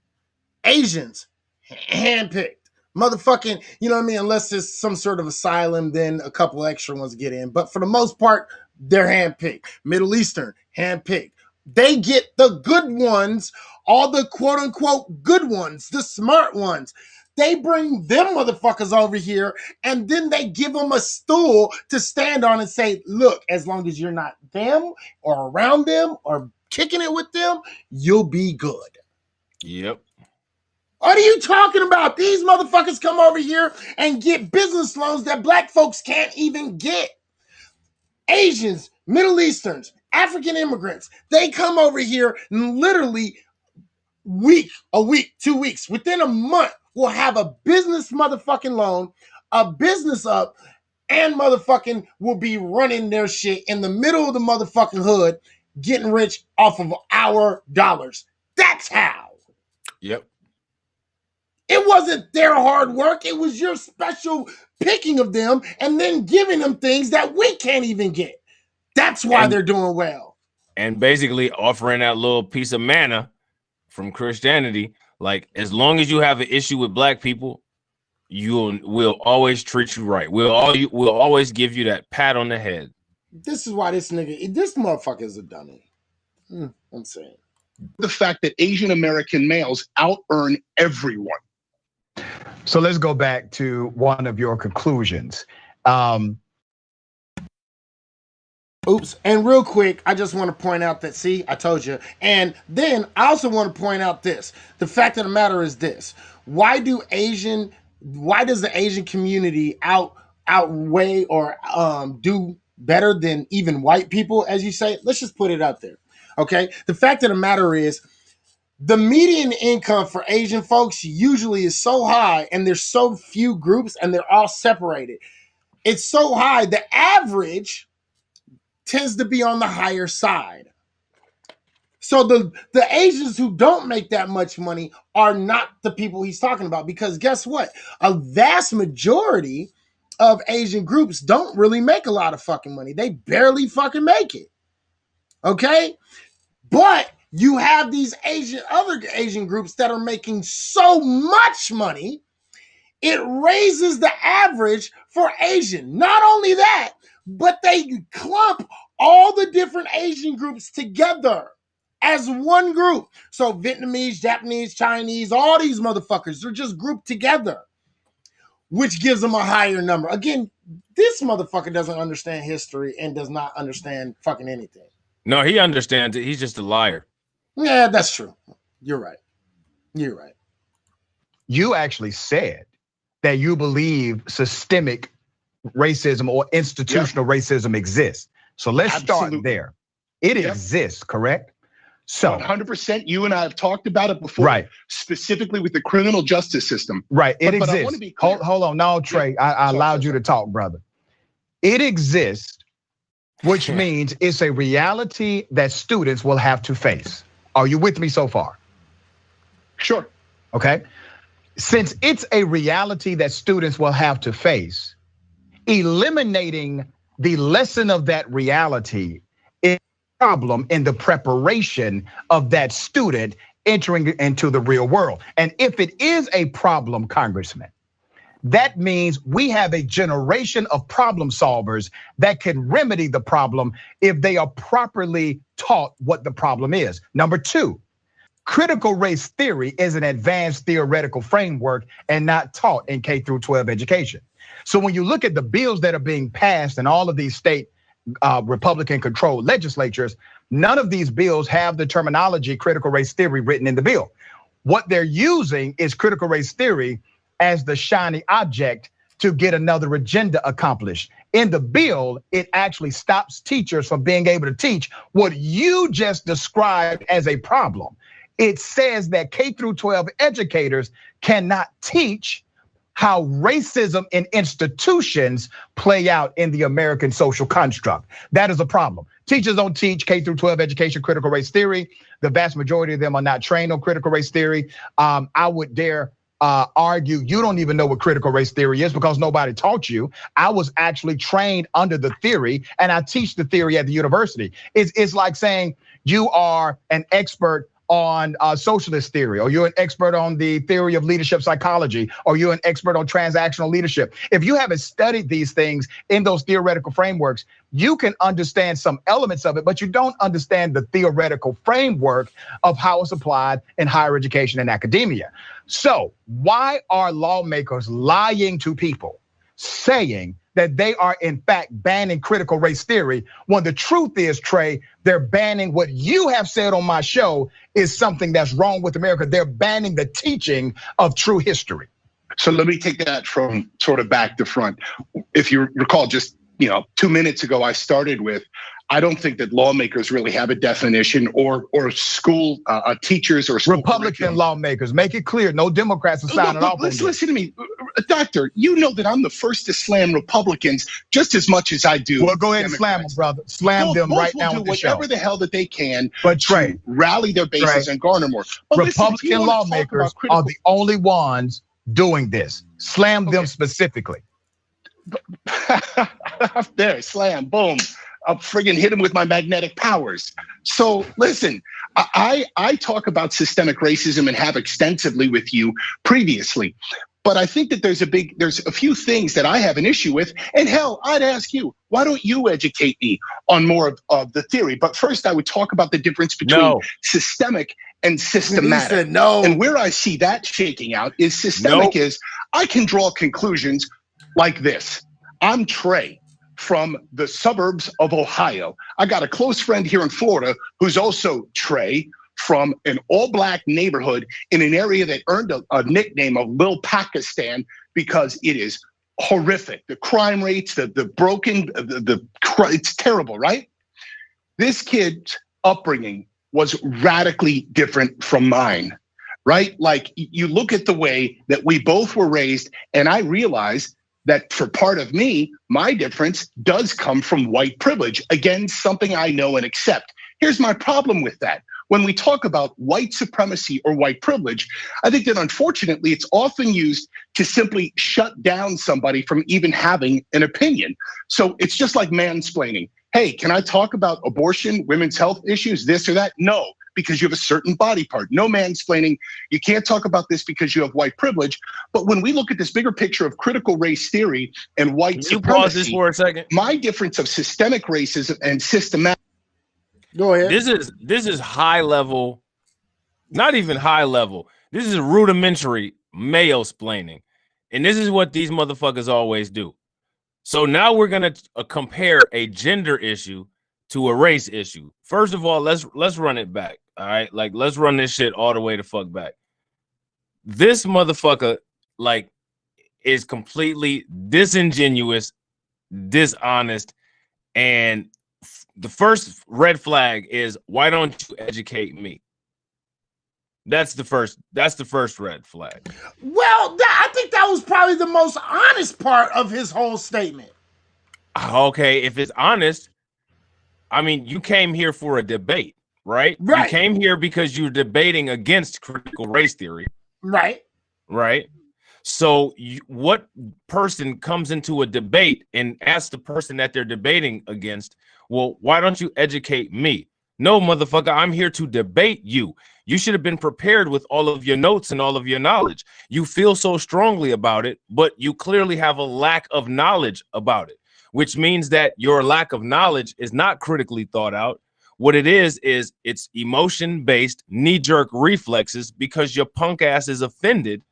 Asians, handpicked. Motherfucking, you know what I mean? Unless there's some sort of asylum, then a couple extra ones get in. But for the most part, they're handpicked. Middle Eastern, handpicked. They get the good ones, all the quote unquote good ones, the smart ones. They bring them motherfuckers over here and then they give them a stool to stand on and say, look, as long as you're not them or around them or kicking it with them, you'll be good. Yep. What are you talking about? These motherfuckers come over here and get business loans that black folks can't even get. Asians, Middle Easterns, African immigrants, they come over here and literally a week, 2 weeks, within a month, will have a business motherfucking loan, a business up, and motherfucking will be running their shit in the middle of the motherfucking hood, getting rich off of our dollars. That's how. Yep. It wasn't their hard work. It was your special picking of them and then giving them things that we can't even get. That's why they're doing well. And basically offering that little piece of manna from Christianity, like as long as you have an issue with black people, we'll always treat you right. We'll always give you that pat on the head. This is why this motherfucker is a dummy. I'm saying. The fact that Asian American males out-earn everyone. So let's go back to one of your conclusions. Oops. And real quick, I just want to point out that, see, I told you. And then I also want to point out this. The fact of the matter is this. Why does the Asian community outweigh or do better than even white people, as you say? Let's just put it out there. Okay. The fact of the matter is the median income for Asian folks usually is so high and there's so few groups and they're all separated. It's so high. The average tends to be on the higher side. So the Asians who don't make that much money are not the people he's talking about, because guess what? A vast majority of Asian groups don't really make a lot of fucking money. They barely fucking make it. Okay? But you have these other Asian groups that are making so much money, it raises the average for Asian. Not only that, but they clump all the different Asian groups together as one group. So Vietnamese, Japanese, Chinese, all these motherfuckers, they're just grouped together, which gives them a higher number. Again, this motherfucker doesn't understand history and does not understand fucking anything. No, he understands it. He's just a liar. Yeah, that's true. You're right. You're right. You actually said that you believe systemic racism or institutional racism exists. So let's start there. It exists, correct? So 100%. You and I have talked about it before, right? Specifically with the criminal justice system, right? It exists. But I want to be clear. Hold on, no, Trey. I allowed you to talk, brother. It exists, which means it's a reality that students will have to face. Are you with me so far? Sure. Okay. Since it's a reality that students will have to face, eliminating the lesson of that reality is a problem in the preparation of that student entering into the real world. And if it is a problem, Congressman, that means we have a generation of problem solvers that can remedy the problem if they are properly taught what the problem is. Number two, critical race theory is an advanced theoretical framework and not taught in K through 12 education. So when you look at the bills that are being passed in all of these state Republican-controlled legislatures, none of these bills have the terminology critical race theory written in the bill. What they're using is critical race theory as the shiny object to get another agenda accomplished. In the bill, it actually stops teachers from being able to teach what you just described as a problem. It says that K through 12 educators cannot teach how racism in institutions play out in the American social construct. That is a problem. Teachers don't teach K through 12 education critical race theory. The vast majority of them are not trained on critical race theory. I would dare argue you don't even know what critical race theory is because nobody taught you. I was actually trained under the theory, and I teach the theory at the university. It's like saying you are an expert on socialist theory, or you're an expert on the theory of leadership psychology, or you're an expert on transactional leadership. If you haven't studied these things in those theoretical frameworks, you can understand some elements of it, but you don't understand the theoretical framework of how it's applied in higher education and academia. So why are lawmakers lying to people, saying that they are in fact banning critical race theory, when the truth is, Trey, they're banning what you have said on my show is something that's wrong with America. They're banning the teaching of true history. So let me take that from sort of back to front. If you recall, just 2 minutes ago, I started with, I don't think that lawmakers really have a definition, or school teachers or school Republican lawmakers. Make it clear, no Democrats are signing off on this. Listen to me, Doctor. You know that I'm the first to slam Republicans just as much as I do. Well, go ahead and slam them, brother. Slam them right now. Both will do whatever the hell that they can, but Trey, to rally their bases and garner more. But Republican lawmakers are the only ones doing this. Slam them specifically. There, slam, boom. I'll friggin' hit him with my magnetic powers. So listen, I talk about systemic racism and have extensively with you previously. But I think that there's a few things that I have an issue with. And hell, I'd ask you, why don't you educate me on more of the theory? But first, I would talk about the difference between systemic and systematic. He said no. And where I see that shaking out is systemic is I can draw conclusions like this. I'm Trey from the suburbs of Ohio. I got a close friend here in Florida who's also Trey from an all-black neighborhood in an area that earned a nickname of Lil Pakistan because it is horrific. The crime rates, the broken, it's terrible, right? This kid's upbringing was radically different from mine, right? Like, you look at the way that we both were raised, and I realize that for part of me, my difference does come from white privilege. Again, something I know and accept. Here's my problem with that. When we talk about white supremacy or white privilege, I think that unfortunately it's often used to simply shut down somebody from even having an opinion. So it's just like mansplaining. Hey, can I talk about abortion, women's health issues, this or that? No, because you have a certain body part. No mansplaining. You can't talk about this because you have white privilege. But when we look at this bigger picture of critical race theory and white supremacy, pause this for a second? My difference of systemic racism and systematic. Go ahead. This is high level, not even high level. This is rudimentary mayo-splaining. And this is what these motherfuckers always do. So now we're gonna compare a gender issue to a race issue. First of all, let's run it back. All right, like let's run this shit all the way the fuck back. This motherfucker is completely disingenuous, dishonest, and the first red flag is, why don't you educate me? That's the first red flag. Well, I think that was probably the most honest part of his whole statement. Okay, if it's honest, I mean, you came here for a debate, right? You came here because you're debating against critical race theory. Right. So what person comes into a debate and asks the person that they're debating against, well, why don't you educate me? No, motherfucker, I'm here to debate you. You should have been prepared with all of your notes and all of your knowledge. You feel so strongly about it, but you clearly have a lack of knowledge about it, which means that your lack of knowledge is not critically thought out. What it is it's emotion-based knee-jerk reflexes because your punk ass is offended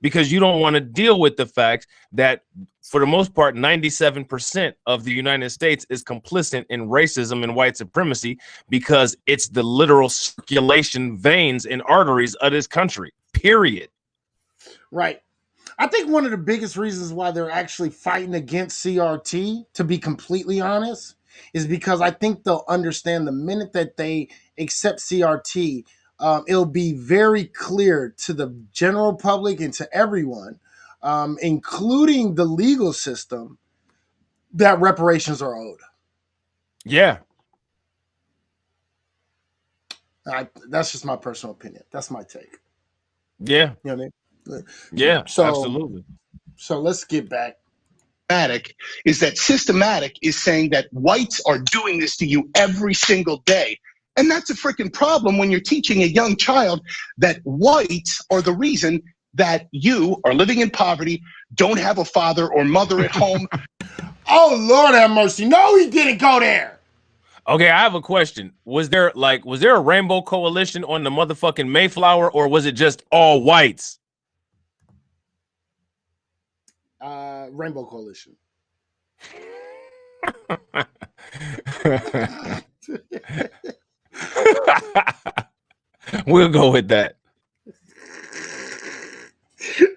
because you don't want to deal with the fact that, for the most part, 97% of the United States is complicit in racism and white supremacy because it's the literal circulation veins and arteries of this country, period. Right. I think one of the biggest reasons why they're actually fighting against CRT, to be completely honest, is because I think they'll understand the minute that they accept CRT, it'll be very clear to the general public and to everyone, including the legal system, that reparations are owed. Yeah. That's just my personal opinion. That's my take. Yeah. You know what I mean? Yeah, So, absolutely. So let's get back. Is that systematic is saying that whites are doing this to you every single day. And that's a freaking problem when you're teaching a young child that whites are the reason that you are living in poverty, don't have a father or mother at home. Oh, Lord have mercy. No, he didn't go there. Okay, I have a question. Was there a rainbow coalition on the motherfucking Mayflower, or was it just all whites? Rainbow Coalition. We'll go with that.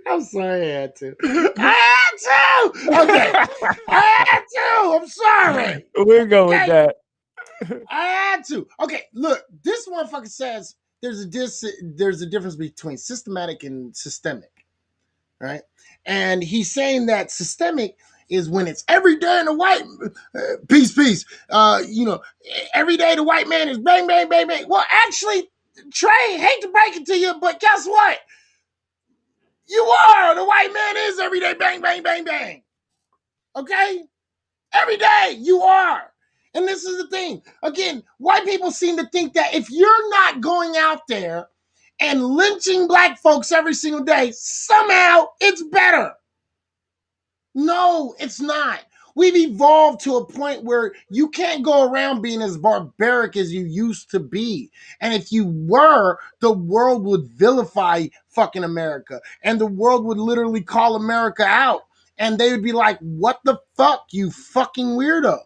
I'm sorry, I had to. Okay. I had to. I'm sorry. We'll go with that. I had to. Okay, look, this motherfucker says there's a difference between systematic and systemic, right? And he's saying that systemic is when it's every day in the white peace. Every day the white man is bang, bang, bang, bang. Well, actually, Trey, hate to break it to you, but guess what? You are. The white man is every day bang, bang, bang, bang. Okay? Every day you are. And this is the thing. Again, white people seem to think that if you're not going out there and lynching black folks every single day, somehow it's better. No, it's not. We've evolved to a point where you can't go around being as barbaric as you used to be. And if you were, the world would vilify fucking America. And the world would literally call America out. And they would be like, what the fuck, you fucking weirdo?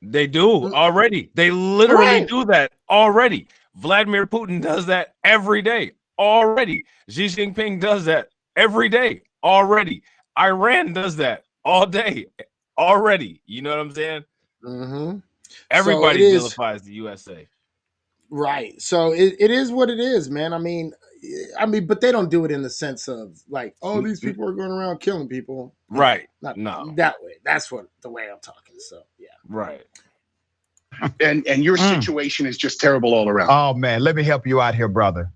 They do already. They literally do that already. Vladimir Putin does that every day already. Xi Jinping does that every day already. Iran does that all day already. You know what I'm saying? Mm-hmm. Everybody vilifies the USA. Right. So it is what it is, man. I mean, but they don't do it in the sense of like, oh, these people are going around killing people. Right. Not that way. That's the way I'm talking. So yeah. Right. And your situation is just terrible all around. Oh man, let me help you out here, brother.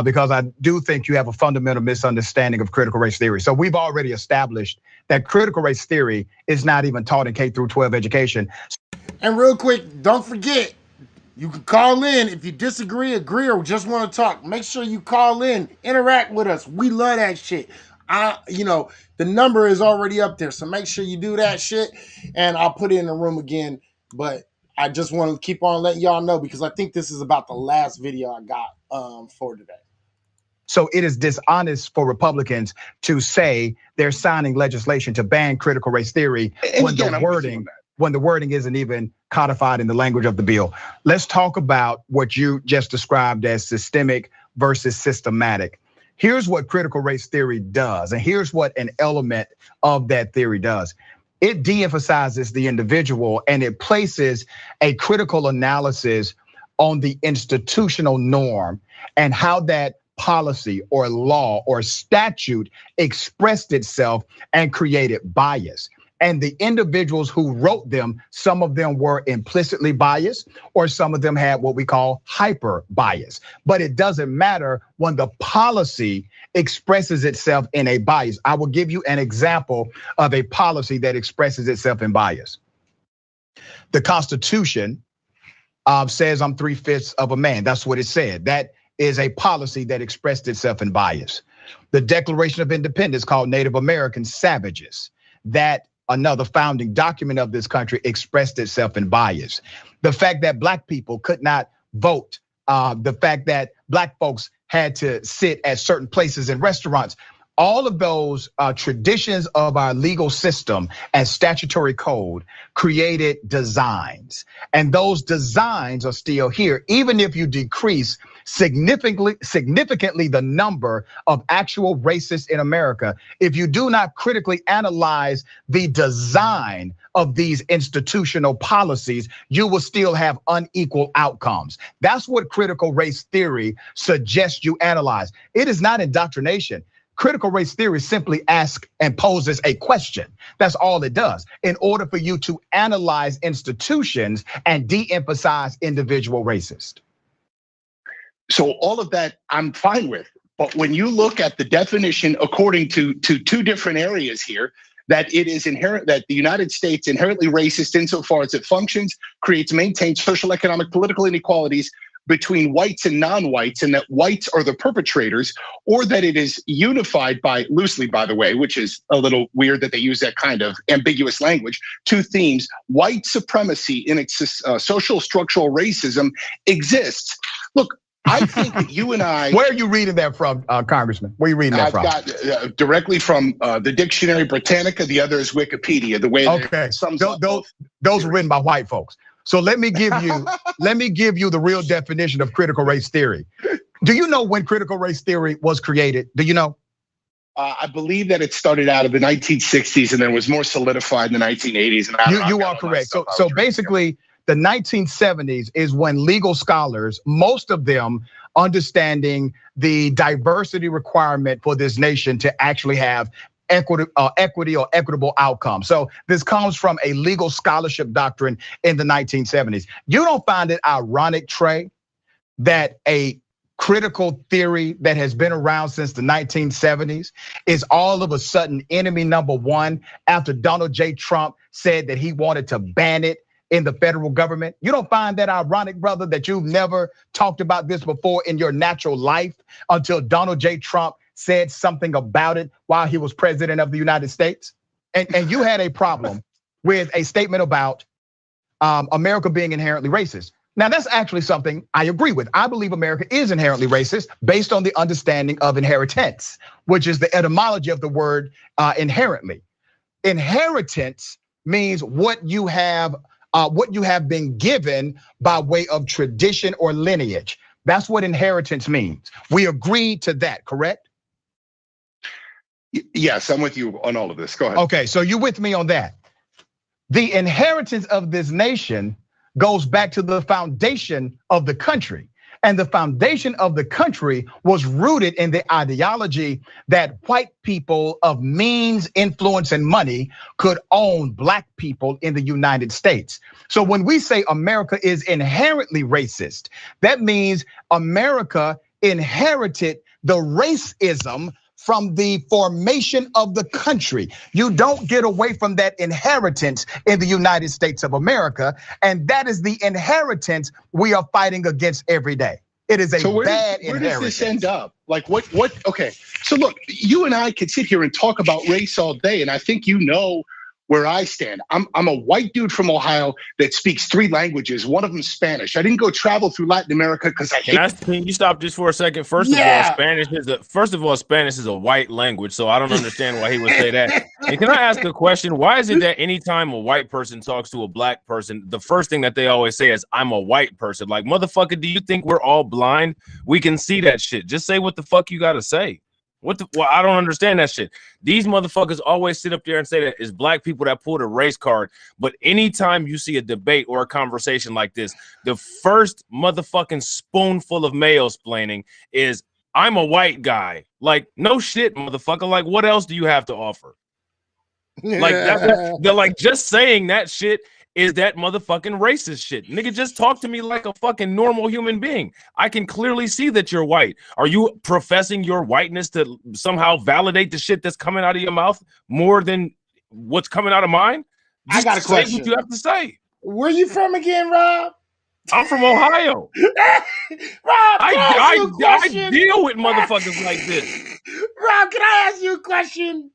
Because I do think you have a fundamental misunderstanding of critical race theory. So we've already established that critical race theory is not even taught in K through 12 education. And real quick, don't forget, you can call in if you disagree, agree, or just want to talk. Make sure you call in, interact with us. We love that shit. The number is already up there, so make sure you do that shit, and I'll put it in the room again. But I just want to keep on letting y'all know because I think this is about the last video I got for today. So it is dishonest for Republicans to say they're signing legislation to ban critical race theory when the wording isn't even codified in the language of the bill. Let's talk about what you just described as systemic versus systematic. Here's what critical race theory does, and here's what an element of that theory does. It de-emphasizes the individual and it places a critical analysis on the institutional norm and how that policy or law or statute expressed itself and created bias. And the individuals who wrote them, some of them were implicitly biased, or some of them had what we call hyper bias. But it doesn't matter when the policy expresses itself in a bias. I will give you an example of a policy that expresses itself in bias. The Constitution says I'm 3/5 of a man. That's what it said. That is a policy that expressed itself in bias. The Declaration of Independence called Native Americans savages. That another founding document of this country expressed itself in bias. The fact that black people could not vote, the fact that black folks had to sit at certain places in restaurants, all of those traditions of our legal system and statutory code created designs. And those designs are still here, even if you decrease significantly the number of actual racists in America. If you do not critically analyze the design of these institutional policies, you will still have unequal outcomes. That's what critical race theory suggests you analyze. It is not indoctrination. Critical race theory simply asks and poses a question. That's all it does. In order for you to analyze institutions and de-emphasize individual racists. So all of that I'm fine with. But when you look at the definition, according to two different areas here, that it is inherent that the United States inherently racist insofar as it functions, creates, maintains social, economic, political inequalities between whites and non-whites, and that whites are the perpetrators, or that it is unified by, loosely by the way, which is a little weird that they use that kind of ambiguous language, two themes: white supremacy in its social structural racism exists. Look, I think that you and I. Where are you reading that from, Congressman? Where are you reading that from? I've got directly from the Dictionary Britannica. The other is Wikipedia. The way okay, those are written by white folks. So let me give you the real definition of critical race theory. Do you know when critical race theory was created? Do you know? I believe that it started out of the 1960s and then was more solidified in the 1980s. And you are correct. So basically, the 1970s is when legal scholars, most of them understanding the diversity requirement for this nation to actually have equity or equitable outcome. So this comes from a legal scholarship doctrine in the 1970s. You don't find it ironic, Trey, that a critical theory that has been around since the 1970s is all of a sudden enemy number one after Donald J. Trump said that he wanted to ban it in the federal government? You don't find that ironic, brother, that you've never talked about this before in your natural life until Donald J. Trump said something about it while he was president of the United States? And you had a problem with a statement about America being inherently racist. Now, that's actually something I agree with. I believe America is inherently racist based on the understanding of inheritance, which is the etymology of the word inherently. Inheritance means what you have been given by way of tradition or lineage. That's what inheritance means. We agree to that, correct? Yes, I'm with you on all of this. Go ahead. Okay, so you with me on that. The inheritance of this nation goes back to the foundation of the country. And the foundation of the country was rooted in the ideology that white people of means, influence, and money could own black people in the United States. So when we say America is inherently racist, that means America inherited the racism from the formation of the country. You don't get away from that inheritance in the United States of America. And that is the inheritance we are fighting against every day. It is a bad inheritance. Where does this end up? Like what, okay. So look, you and I could sit here and talk about race all day. And I think you know where I stand. I'm a white dude from Ohio that speaks 3 languages. One of them Spanish. I didn't go travel through Latin America because Can you stop just for a second? First of all, Spanish is a white language, so I don't understand why he would say that. And can I ask a question? Why is it that anytime a white person talks to a black person, the first thing that they always say is, "I'm a white person"? Like, motherfucker, do you think we're all blind? We can see that shit. Just say what the fuck you gotta say. Well, I don't understand that shit. These motherfuckers always sit up there and say that it's black people that pull the race card. But anytime you see a debate or a conversation like this, the first motherfucking spoonful of mansplaining is, "I'm a white guy." Like, no shit, motherfucker. Like, what else do you have to offer? Like, they're like, just saying that shit is that motherfucking racist shit. Nigga, just talk to me like a fucking normal human being. I can clearly see that you're white. Are you professing your whiteness to somehow validate the shit that's coming out of your mouth more than what's coming out of mine? Just I got a question. Say what you have to say. Where you from again, Rob? I'm from Ohio. Rob, I deal with motherfuckers like this. Rob, can I ask you a question?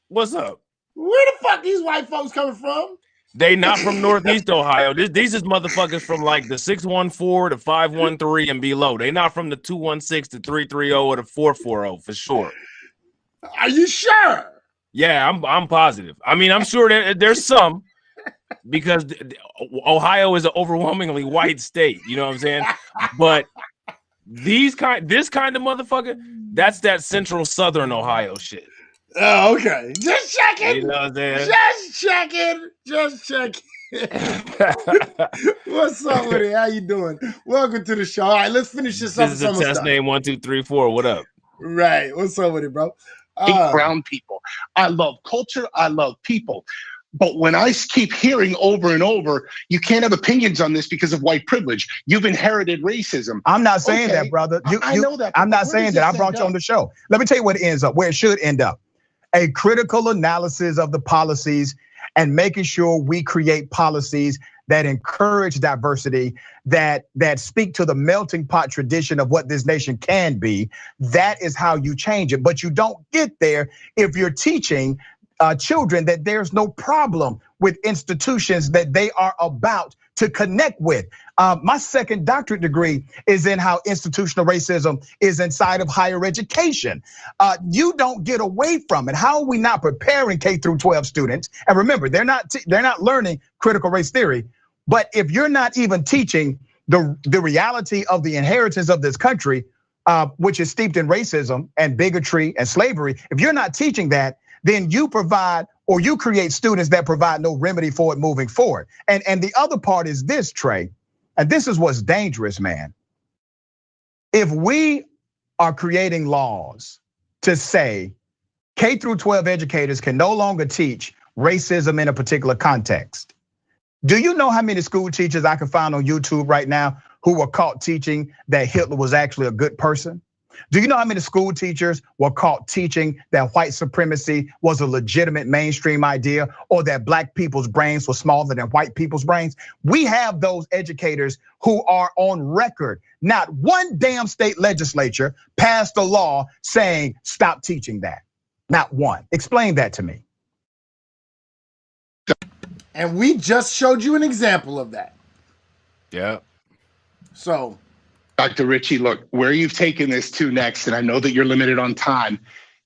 What's up? Where the fuck these white folks coming from? They not from Northeast Ohio. These is motherfuckers from like the 614 to 513 and below. They not from the 216 to 330 or the 440 for sure. Are you sure? Yeah, I'm positive. I mean, I'm sure there's some, because Ohio is an overwhelmingly white state. You know what I'm saying? But this kind of motherfucker, that's that central southern Ohio shit. Oh, okay. Just checking. You know what I'm saying? Just checking. What's up with it? How you doing? Welcome to the show. All right, let's finish this up. This is a test name 1, 2, 3, 4. What up? Right. What's up with it, bro? Hate brown people. I love culture. I love people. But when I keep hearing over and over, you can't have opinions on this because of white privilege. You've inherited racism. I'm not saying that, brother. I know that. I'm not saying that. I brought you on the show. Let me tell you what it ends up, where it should end up. A critical analysis of the policies and making sure we create policies that encourage diversity, that speak to the melting pot tradition of what this nation can be. That is how you change it. But you don't get there if you're teaching children that there's no problem with institutions that they are about to connect with. My second doctorate degree is in how institutional racism is inside of higher education. You don't get away from it. How are we not preparing K through 12 students? And remember, they're not learning critical race theory. But if you're not even teaching the reality of the inheritance of this country, which is steeped in racism and bigotry and slavery, if you're not teaching that, then you provide or you create students that provide no remedy for it moving forward. And the other part is this, Trey, and this is what's dangerous, man. If we are creating laws to say K through 12 educators can no longer teach racism in a particular context, do you know how many school teachers I can find on YouTube right now who were caught teaching that Hitler was actually a good person? Do you know how many school teachers were caught teaching that white supremacy was a legitimate mainstream idea, or that black people's brains were smaller than white people's brains? We have those educators who are on record. Not one damn state legislature passed a law saying stop teaching that. Not one. Explain that to me. And we just showed you an example of that. Yeah. So, Dr. Ritchie, look, where you've taken this to next, and I know that you're limited on time,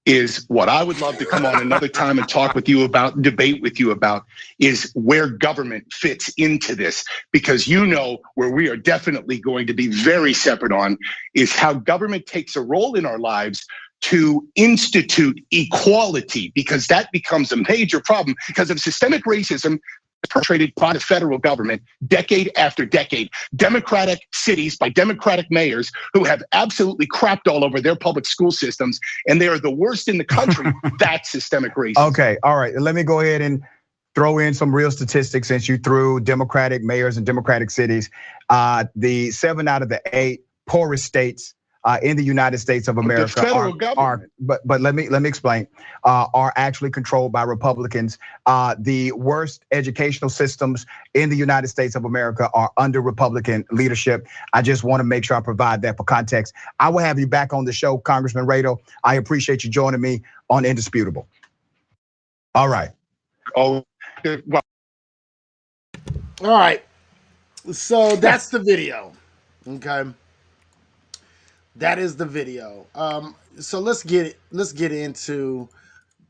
is what I would love to come on another time and talk with you about, debate with you about, is where government fits into this. Because you know where we are definitely going to be very separate on is how government takes a role in our lives to institute equality, because that becomes a major problem because of systemic racism perpetrated by the federal government decade after decade. Democratic cities by Democratic mayors who have absolutely crapped all over their public school systems, and they are the worst in the country. That's systemic racism. Okay, all right. Let me go ahead and throw in some real statistics since you threw Democratic mayors and Democratic cities. The 7 out of the 8 poorest states in the United States of America but let me explain, are actually controlled by Republicans. The worst educational systems in the United States of America are under Republican leadership. I just want to make sure I provide that for context. I will have you back on the show, Congressman Rado. I appreciate you joining me on Indisputable. All right. All right. So that's the video. Okay. That is the video. So let's get into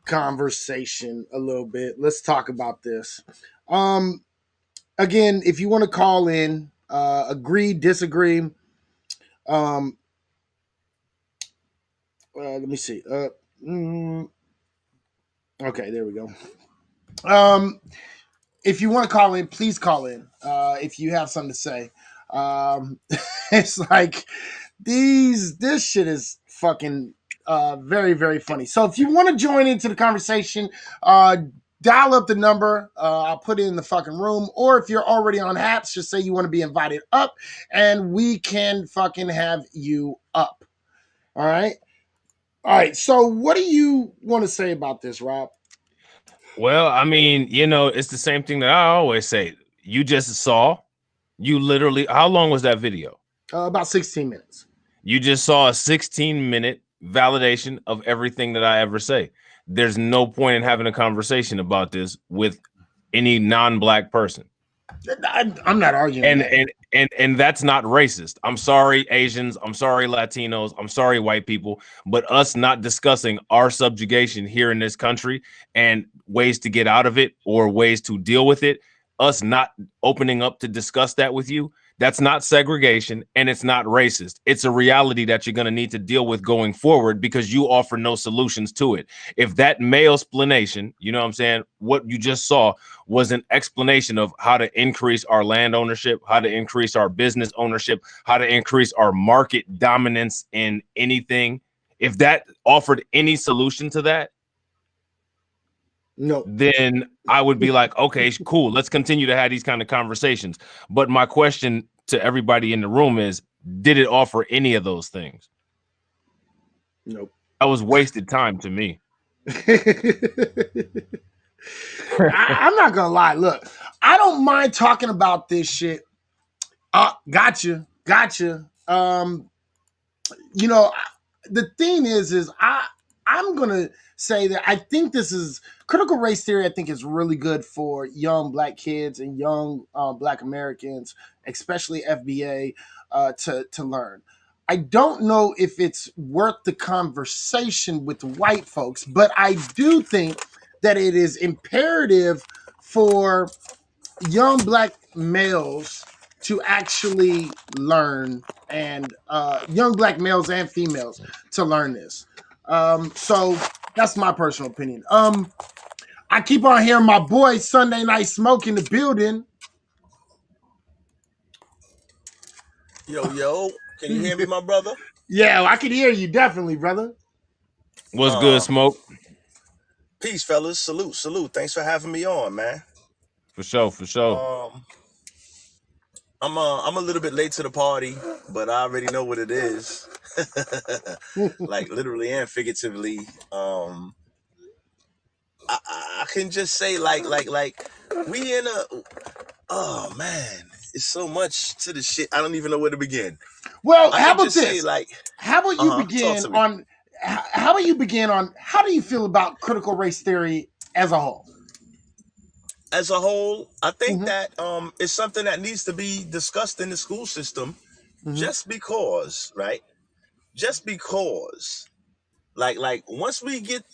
conversation a little bit. Let's talk about this. Again, if you want to call in, agree, disagree. Let me see. Okay, there we go. If you want to call in, please call in. If you have something to say. It's like this shit is fucking very, very funny. So if you want to join into the conversation, dial up the number. I'll put it in the fucking room. Or if you're already on Haps, just say you want to be invited up and we can fucking have you up. All right. All right. So what do you want to say about this, Rob? Well, I mean, you know, it's the same thing that I always say. You just saw, you literally, how long was that video? About 16 minutes. You just saw a 16-minute validation of everything that I ever say. There's no point in having a conversation about this with any non-black person. I'm not arguing. And that's not racist. I'm sorry, Asians. I'm sorry, Latinos. I'm sorry, white people. But us not discussing our subjugation here in this country and ways to get out of it or ways to deal with it, us not opening up to discuss that with you, that's not segregation and it's not racist. It's a reality that you're going to need to deal with going forward because you offer no solutions to it. If that male explanation, you know what I'm saying, what you just saw was an explanation of how to increase our land ownership, how to increase our business ownership, how to increase our market dominance in anything, if that offered any solution to that, No. Then I would be like, okay, cool. Let's continue to have these kind of conversations. But my question to everybody in the room is, did it offer any of those things? Nope. That was wasted time to me. I'm not gonna lie. Look, I don't mind talking about this shit. Gotcha. You know, the thing is I'm gonna say that I think this is critical race theory. I think is really good for young Black kids and young Black Americans, especially FBA, to learn. I don't know if it's worth the conversation with white folks, but I do think that it is imperative for young Black males to actually learn, and young Black males and females to learn this. So that's my personal opinion. I keep on hearing my boy Sunday Night Smoke in the building. Yo, can you hear me, my brother? Yeah, I can hear you definitely, brother. What's good, Smoke? Peace, fellas. Salute. Thanks for having me on, man. For sure. I'm a little bit late to the party, but I already know what it is. Like literally and figuratively. I can just say like we in a, oh man, it's so much to the shit. I don't even know where to begin. Well, I how can about just this? say, like, how about you talk begin to me. on? How about you begin on? How do you feel about critical race theory as a whole? As a whole, I think that it's something that needs to be discussed in the school system, just because, right? Just because, like once we get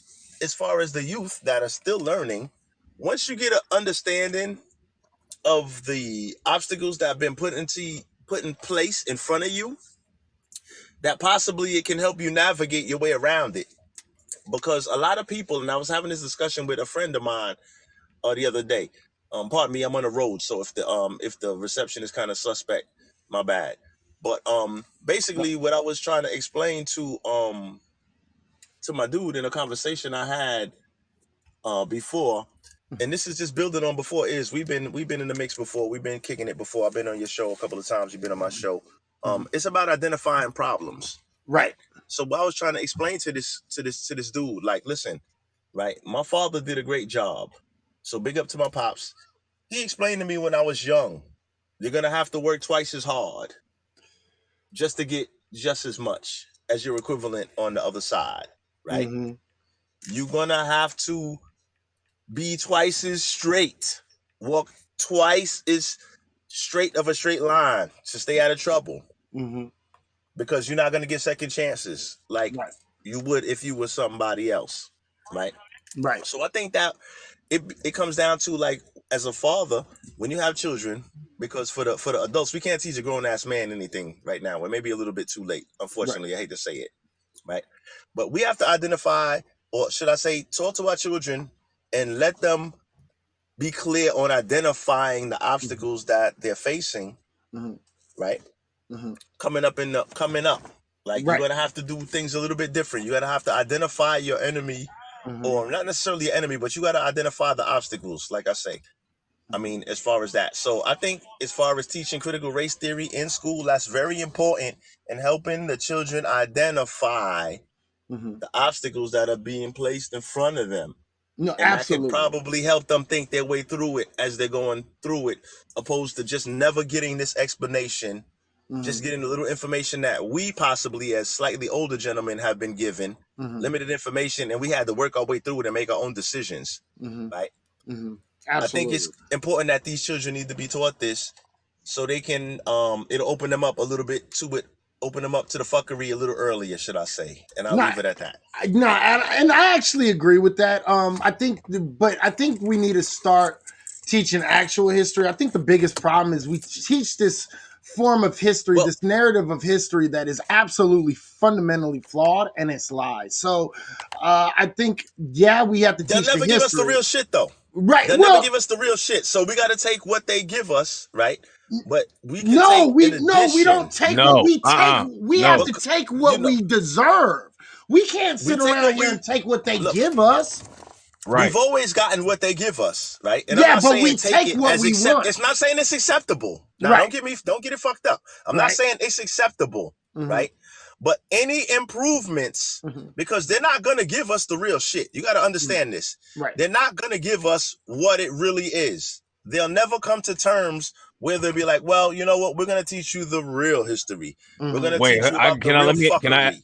as far as the youth that are still learning, once you get an understanding of the obstacles that have been put in place in front of you, that possibly it can help you navigate your way around it. Because a lot of people, and I was having this discussion with a friend of mine the other day. Pardon me, I'm on the road, so if the reception is kind of suspect, my bad. But basically, what I was trying to explain to my dude in a conversation I had before, and this is just building on before, is we've been in the mix before, we've been kicking it before. I've been on your show a couple of times. You've been on my show. It's about identifying problems, right? So what I was trying to explain to this dude, like, listen, right? My father did a great job. So big up to my pops. He explained to me when I was young, you're going to have to work twice as hard just to get just as much as your equivalent on the other side, right? You're going to have to be twice as straight, walk twice as straight of a straight line to stay out of trouble. Because you're not going to get second chances like you would if you were somebody else, right? Right. So I think that it comes down to, like, as a father, when you have children, because for the adults, we can't teach a grown-ass man anything right now. It may be a little bit too late, unfortunately. I hate to say it, right? But we have to identify, or should I say, talk to our children and let them be clear on identifying the obstacles that they're facing, right? Coming up. Like, you're gonna have to do things a little bit different. You're gonna have to identify your enemy, or not necessarily your enemy, but you gotta identify the obstacles, like I say. I mean, as far as that. So I think as far as teaching critical race theory in school, that's very important in helping the children identify the obstacles that are being placed in front of them. No, and absolutely. that can probably help them think their way through it as they're going through it, opposed to just never getting this explanation, just getting a little information that we possibly, as slightly older gentlemen, have been given, limited information, and we had to work our way through it and make our own decisions, right? I think it's important that these children need to be taught this, so they can, it'll open them up a little bit to it, open them up to the fuckery a little earlier, should I say? And I'll leave it at that. No, and I actually agree with that. I think we need to start teaching actual history. I think the biggest problem is we teach this form of history, this narrative of history that is absolutely fundamentally flawed, and it's lies. So I think, we have to teach They'll never give us the real shit, though. Right. They'll never give us the real shit. So we got to take what they give us, right? But we can we don't take what we take. We have to take what we deserve. We can't sit around here and take what they give us. Right. We've always gotten what they give us, right? And I'm Yeah, not but saying we take take it what as we want. It's not saying it's acceptable. Now, Right. don't get it fucked up. I'm not Right. saying it's acceptable, Mhm. right? But any improvements, because they're not gonna give us the real shit. You got to understand this. Right. They're not gonna give us what it really is. They'll never come to terms where they'll be like, well, you know what? We're gonna teach you the real history. We're gonna Wait, teach you about the real fuckery.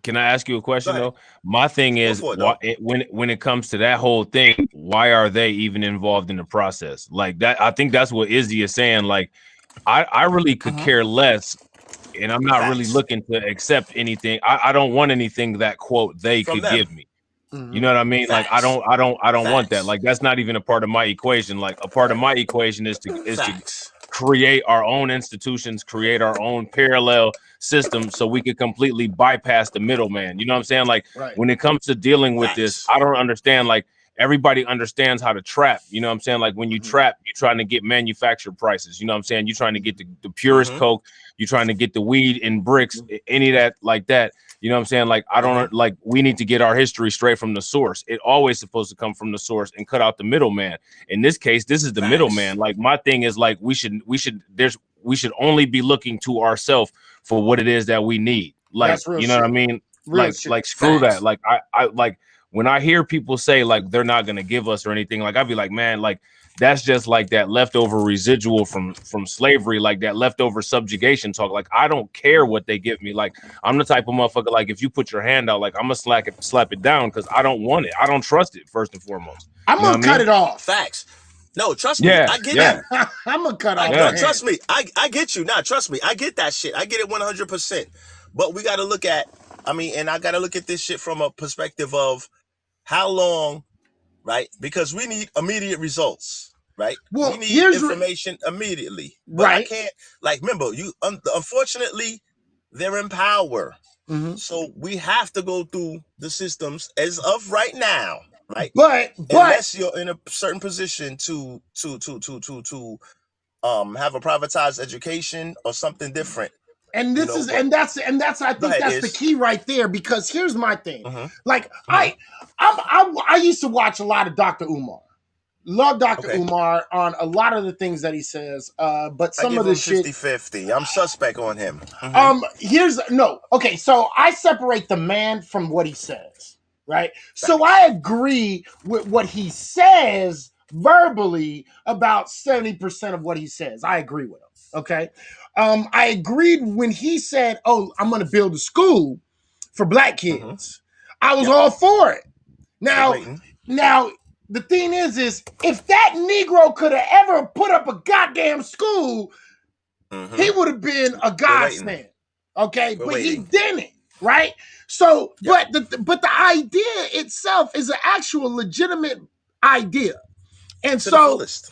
Can I ask you a question ahead. though? My thing is, for it, why, when it comes to that whole thing, why are they even involved in the process? Like that, I think that's what Izzy is saying. Like, I really could care less, and I'm not really looking to accept anything. I don't want anything that quote they From could them. give me. You know what I mean? Like, I don't want that. Like, that's not even a part of my equation. Like, a part of my equation is to create our own institutions, create our own parallel system, so we could completely bypass the middleman. You know what I'm saying? Like, Right. when it comes to dealing with this, I don't understand. Like, everybody understands how to trap. You know what I'm saying? Like, when you trap, you're trying to get manufactured prices. You know what I'm saying? You're trying to get the purest coke. You're trying to get the weed in bricks, any of that like that. You know what I'm saying? Like, I don't like, we need to get our history straight from the source. It always supposed to come from the source and cut out the middleman. In this case, this is the middleman. Like, my thing is like, we should only be looking to ourselves for what it is that we need. Like, That's real you know what I shit. mean? Real shit. Like screw Facts. that. Like, I like when I hear people say like they're not gonna give us or anything, like I'd be like, man, like that's just like that leftover residual from slavery, like that leftover subjugation talk. Like, I don't care what they give me. Like, I'm the type of motherfucker, like, if you put your hand out, like, I'm gonna slap it down because I don't want it. I don't trust it, first and foremost. I'm You know gonna what I cut mean? it off. Facts. No, trust me. Yeah, I get yeah. that. I'm gonna cut off. No, trust me. I get you. Nah, trust me. I get that shit. I get it 100%. But we got to look at, and I got to look at this shit from a perspective of how long, right? Because we need immediate results, right? Well, we need here's information immediately. But I Right. can't, like, remember, unfortunately, they're in power. So we have to go through the systems as of right now, right? But unless you're in a certain position to have a privatized education or something different. and you this know, is but- and that's I think ahead, that's the Iz. key right there, because here's my thing. Like I used to watch a lot of Dr. Umar. Love Dr. Umar on a lot of the things that he says. But I some give of him the shit 50-50. I'm suspect on him. so I separate the man from what he says, right? So I agree with what he says verbally about 70% of what he says. I agree with him. Okay. I agreed when he said, "Oh, I'm gonna build a school for black kids." I was all for it. Now the thing is if that Negro could have ever put up a goddamn school, he would have been a godsend. Okay, but he didn't, right? So, but the idea itself is an actual legitimate idea, and To the fullest.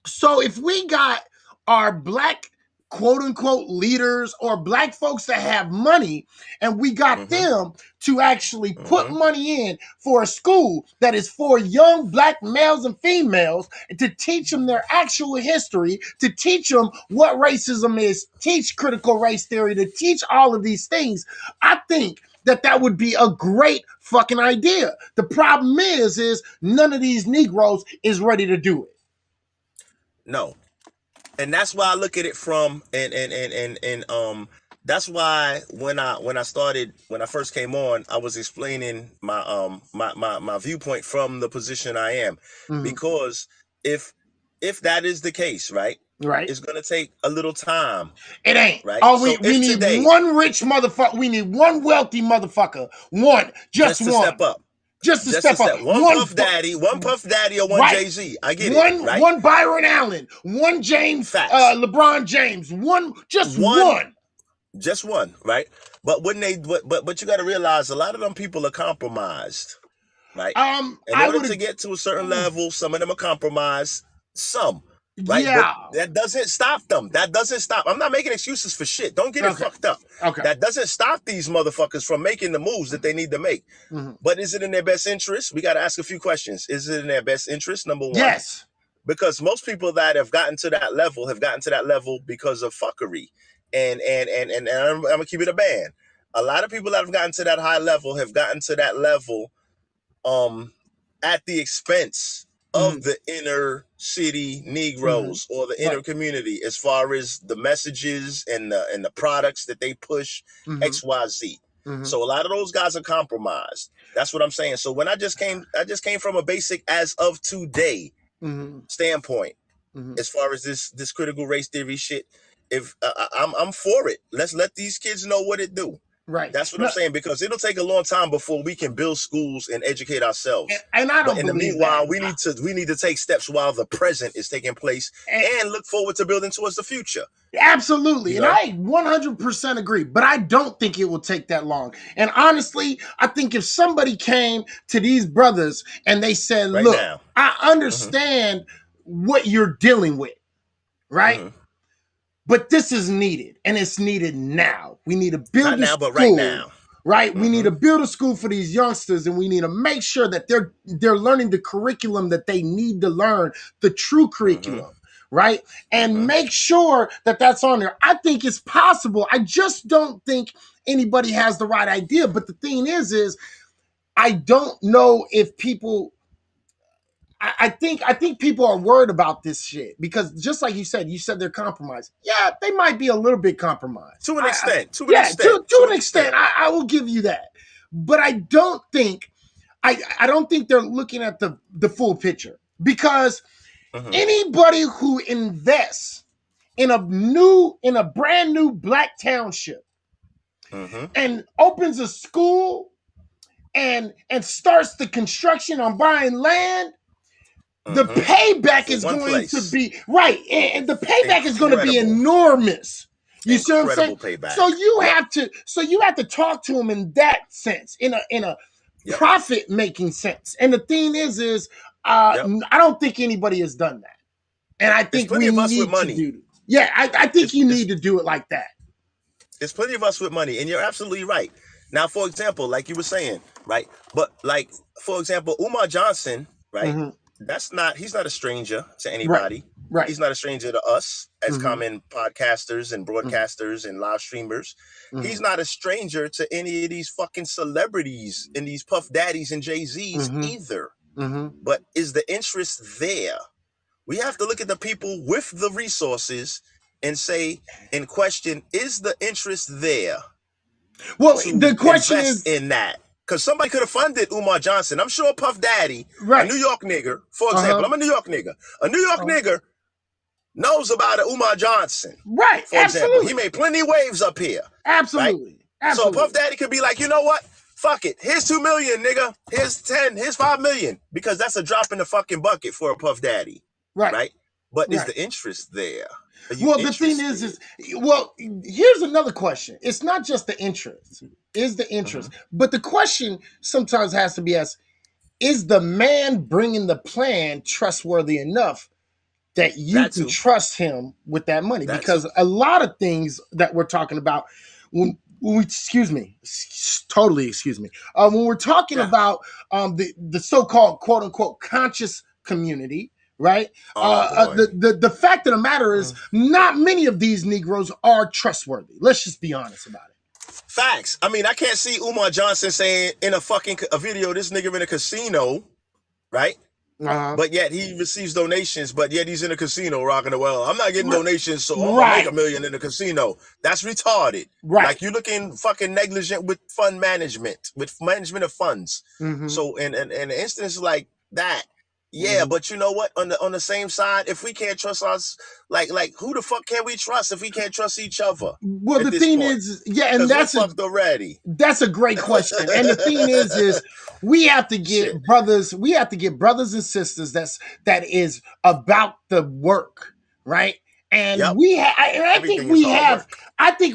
so if we got our black quote unquote leaders or black folks that have money, and we got them to actually put money in for a school that is for young black males and females, to teach them their actual history, to teach them what racism is, teach critical race theory, to teach all of these things, I think that would be a great fucking idea. The problem is none of these Negroes is ready to do it. No. And that's why I look at it from and that's why when I first came on, I was explaining my viewpoint from the position I am. Because if that is the case, right? It's gonna take a little time. It ain't. Right. Oh, we need one rich motherfucker. We need one wealthy motherfucker. One. Just to one. step up. Just to step up. One Puff Daddy or one Jay-Z. I get it. Right? One Byron Allen. One James LeBron James. Just one. Just one, right? But when but you got to realize a lot of them people are compromised. Right? In order to get to a certain level, some of them are compromised. Some. Right? Yeah. But that doesn't stop them. That doesn't stop. I'm not making excuses for shit. Don't get it fucked up. Okay. That doesn't stop these motherfuckers from making the moves that they need to make. But is it in their best interest? We got to ask a few questions. Is it in their best interest? Number one. Yes. Because most people that have gotten to that level because of fuckery. And I'm gonna keep it a band. A lot of people that have gotten to that high level have gotten to that level at the expense of the inner city Negroes or the inner community, as far as the messages and the products that they push, XYZ. So a lot of those guys are compromised. That's what I'm saying. So when I just came from a basic as of today standpoint, as far as this critical race theory shit. If I'm for it, let's let these kids know what it do. Right. That's what I'm saying, because it'll take a long time before we can build schools and educate ourselves. And I don't But in the believe meanwhile, that. we need to take steps while the present is taking place and look forward to building towards the future. Absolutely. You And know? I 100% agree, but I don't think it will take that long. And honestly, I think if somebody came to these brothers and they said, Right look, now. I understand what you're dealing with, right? But this is needed, and it's needed now. We need to build Not a now, school, but right now. right? We need to build a school for these youngsters, and we need to make sure that they're learning the curriculum that they need to learn, the true curriculum, right? And make sure that that's on there. I think it's possible. I just don't think anybody has the right idea. But the thing is I don't know if people. I think people are worried about this shit because just like you said they're compromised. Yeah, they might be a little bit compromised To an extent. To an extent. I will give you that, but I don't think they're looking at the full picture because anybody who invests in a brand new black township and opens a school and starts the construction on buying land. The payback is going to be right, and the payback is going to be enormous. You see what I'm saying? Payback. So you have to talk to them in that sense, in a profit making sense. And the thing is, I don't think anybody has done that, and I think we need to do. Yeah, I think you need to do it like that. There's plenty of us with money, and you're absolutely right. Now, for example, like you were saying, right? But like, for example, Umar Johnson, right? He's not a stranger to anybody. Right. He's not a stranger to us as common podcasters and broadcasters and live streamers. He's not a stranger to any of these fucking celebrities and these Puff Daddies and Jay-Z's either. But is the interest there? We have to look at the people with the resources and say, in question, is the interest there? Well, the question is in that. Because somebody could have funded Umar Johnson. I'm sure Puff Daddy, a New York nigger, for example, I'm a New York nigger. A New York nigger knows about Umar Johnson. Right, for example. He made plenty of waves up here. Absolutely. Right? So Puff Daddy could be like, you know what? Fuck it. Here's 2 million, nigga. Here's 10. Here's 5 million. Because that's a drop in the fucking bucket for a Puff Daddy. Right? But is the interest there? Well, the thing is, here's another question. It's not just the interest. Is the interest. But the question sometimes has to be asked, is the man bringing the plan trustworthy enough that you can trust him with that money? Because a lot of things that we're talking about, when we're talking about the so-called quote unquote conscious community, right? The fact of the matter is not many of these Negroes are trustworthy. Let's just be honest about it. Facts. I mean, I can't see Umar Johnson saying in a video, this nigga in a casino, right? But yet he receives donations, but yet he's in a casino rocking the well. I'm not getting donations, so I'm gonna make $1 million in the casino. That's retarded. Right. Like you're looking fucking negligent with fund management, with management of funds. So in an instance like that, but you know what? On the same side, if we can't trust us, like who the fuck can we trust if we can't trust each other? Well, the thing is, and that's already. That's a great question. And the thing is we have to get brothers and sisters that is about the work, right? And I think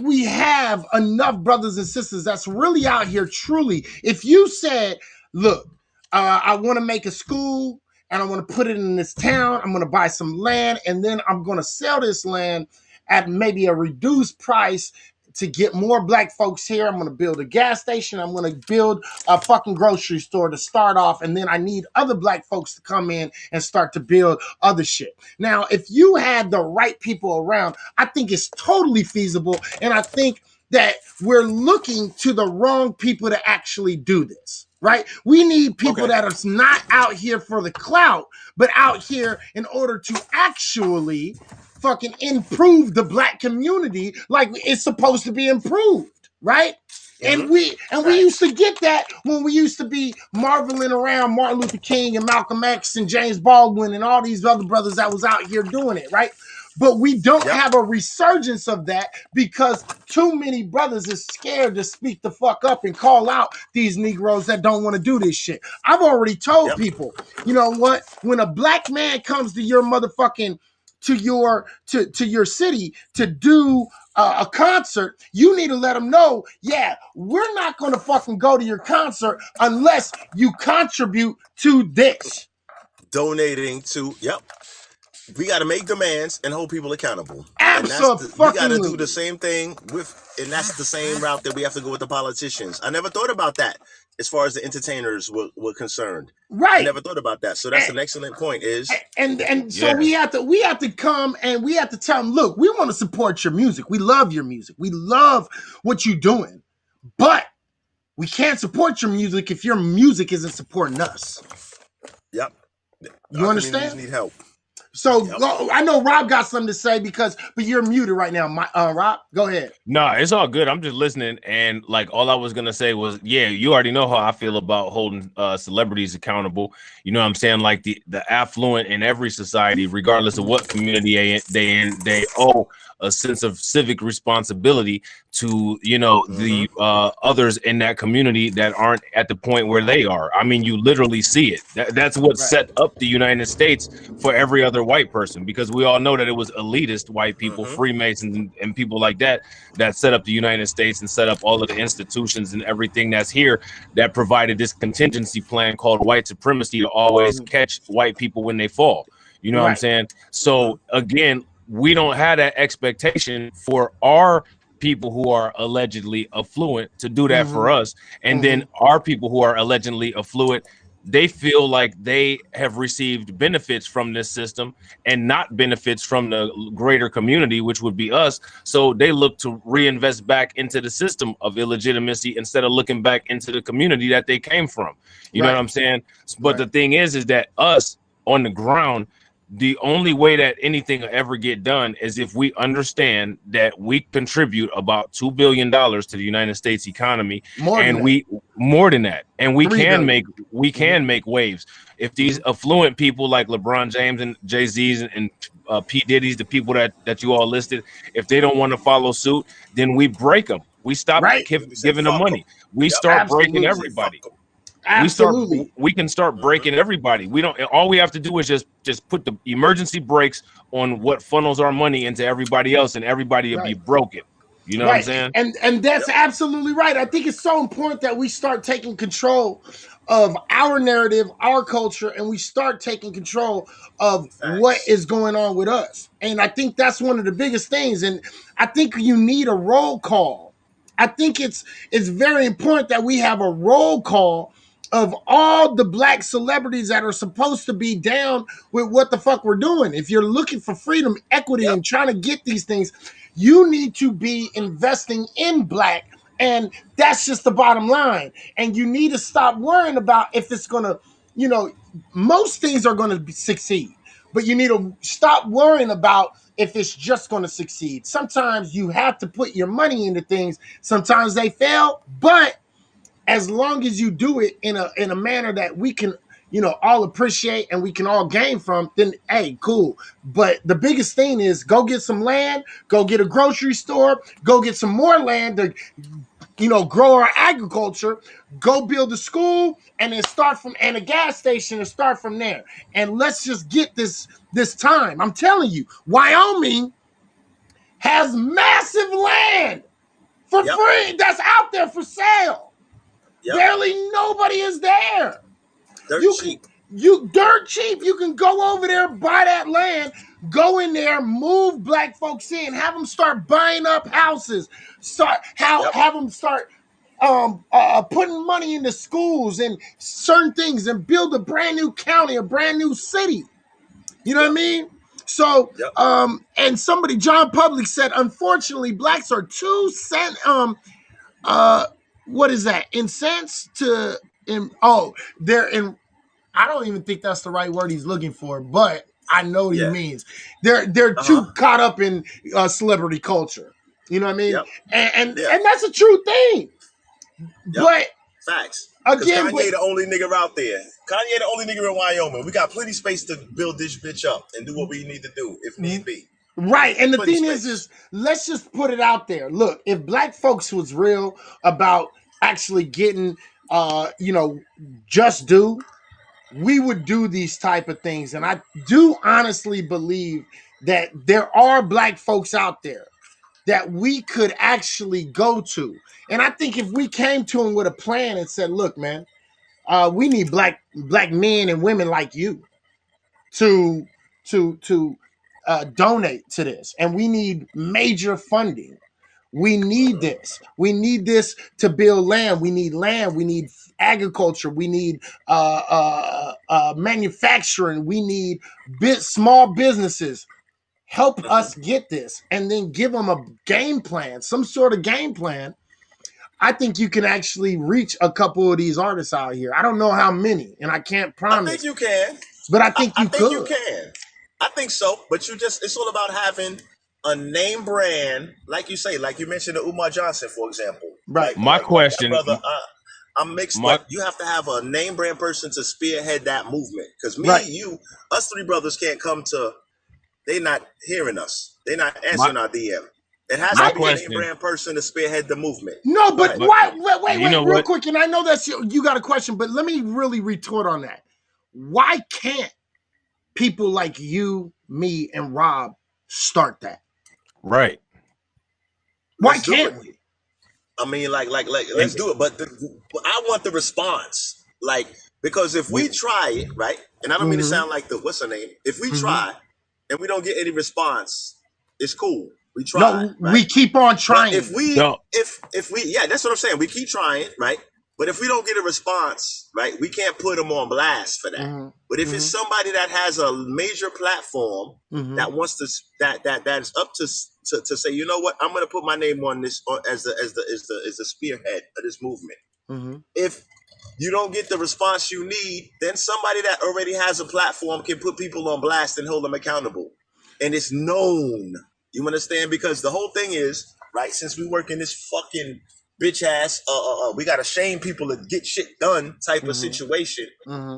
we have enough brothers and sisters that's really out here truly. If you said, look, I want to make a school and I want to put it in this town, I'm going to buy some land and then I'm going to sell this land at maybe a reduced price to get more black folks here. I'm going to build a gas station. I'm going to build a fucking grocery store to start off. And then I need other black folks to come in and start to build other shit. Now, if you had the right people around, I think it's totally feasible. And I think that we're looking to the wrong people to actually do this. right? We need people that are not out here for the clout, but out here in order to actually fucking improve the black community like it's supposed to be improved, right? And we used to get that when we used to be marveling around Martin Luther King and Malcolm X and James Baldwin and all these other brothers that was out here doing it, right? But we don't have a resurgence of that because too many brothers is scared to speak the fuck up and call out these Negroes that don't want to do this shit. I've already told people, you know what? When a black man comes to your motherfucking to your city to do a concert, you need to let them know, yeah, we're not going to fucking go to your concert unless you contribute to this. Donating to, we got to make demands and hold people accountable. Absolutely. We got to do the same thing and that's the same route that we have to go with the politicians. I never thought about that as far as the entertainers were concerned. Right. I never thought about that. So that's an excellent point. So we have to come and we have to tell them, look, we want to support your music. We love your music. We love what you're doing, but we can't support your music if your music isn't supporting us. Yep. You understand? Need help. So I know Rob got something to say but you're muted right now. Rob, go ahead. No, it's all good. I'm just listening, and like all I was gonna say was, yeah, you already know how I feel about holding celebrities accountable. You know what I'm saying? Like the affluent in every society, regardless of what community they owe a sense of civic responsibility to, you know, the others in that community that aren't at the point where they are. I mean, you literally see it. That's what set up the United States for every other white person, because we all know that it was elitist white people, Freemasons and people like that set up the United States and set up all of the institutions and everything that's here that provided this contingency plan called white supremacy to always catch white people when they fall. You know what I'm saying? So again, we don't have that expectation for our people who are allegedly affluent to do that for us. And then our people who are allegedly affluent, they feel like they have received benefits from this system and not benefits from the greater community, which would be us. So they look to reinvest back into the system of illegitimacy instead of looking back into the community that they came from. You know what I'm saying? But the thing is that us on the ground, the only way that anything will ever get done is if we understand that we contribute about $2 billion to the United States economy, more than that, and we can make waves. If these affluent people like LeBron James and Jay-Z's and P. Diddy's, the people that you all listed, if they don't want to follow suit, then we break them. We stop giving them money. We start breaking everybody. We can start breaking everybody. All we have to do is just put the emergency brakes on what funnels our money into everybody else, and everybody will be broken. You know what I'm saying? And that's absolutely right. I think it's so important that we start taking control of our narrative, our culture, and we start taking control of what is going on with us. And I think that's one of the biggest things. And I think you need a roll call. I think it's very important that we have a roll call of all the black celebrities that are supposed to be down with what the fuck we're doing. If you're looking for freedom, equity, and trying to get these things, you need to be investing in black. And that's just the bottom line. And you need to stop worrying about if it's going to, most things are going to succeed, but you need to stop worrying about if it's just going to succeed. Sometimes you have to put your money into things. Sometimes they fail, but as long as you do it in a manner that we can, all appreciate and we can all gain from, then hey, cool. But the biggest thing is go get some land, go get a grocery store, go get some more land to, grow our agriculture, go build a school, and then and a gas station and start from there. And let's just get this time. I'm telling you, Wyoming has massive land for free that's out there for sale. Barely nobody is there. Dirt cheap. You can go over there, buy that land, go in there, move black folks in, have them start buying up houses, have them start putting money into schools and certain things, and build a brand new county, a brand new city. You know what I mean? So, and John Public said, unfortunately, blacks are 2 cents. What is that? Incensed to they're in. I don't even think that's the right word he's looking for, but I know what he means. They're too caught up in celebrity culture. You know what I mean? And that's a true thing. But facts. Because again, Kanye the only nigga out there. Kanye the only nigga in Wyoming. We got plenty space to build this bitch up and do what we need to do if need be. Right. And the thing is let's just put it out there. Look, if black folks was real about actually getting just due, we would do these type of things. And I do honestly believe that there are black folks out there that we could actually go to. And I think if we came to them with a plan and said, look, man, we need black men and women like you to donate to this, and we need major funding. We need this. We need this to build land. We need land. We need agriculture. We need manufacturing. We need small businesses. Help us get this, and then give them a game plan, some sort of game plan. I think you can actually reach a couple of these artists out here. I don't know how many, and I can't promise. I think you can. But I think you could. You can. I think so. But it's all about having a name brand, like you say, like you mentioned the Umar Johnson, for example. Right. My question, brother, I'm mixed, but you have to have a name brand person to spearhead that movement. Because us three brothers can't come to. They're not hearing us. They're not answering our DM. It has to be a name brand person to spearhead the movement. No, but why? Wait, real what? Quick, and I know that's you got a question, but let me really retort on that. Why can't people like you, me, and Rob start that? Right. Why can't we? I mean, like, let's do it. But I want the response, because if we try it, right, and I don't mean to sound like what's her name. If we try and we don't get any response, it's cool. We try. No, right? We keep on trying. But if we, yeah, that's what I'm saying. We keep trying, right? But if we don't get a response, right, we can't put them on blast for that. But if it's somebody that has a major platform that wants to that is up to say, you know what, I'm going to put my name on this as the spearhead of this movement. If you don't get the response you need, then somebody that already has a platform can put people on blast and hold them accountable, and it's known. You understand? Because the whole thing is, right, since we work in this fucking bitch ass, we gotta shame people to get shit done type of situation.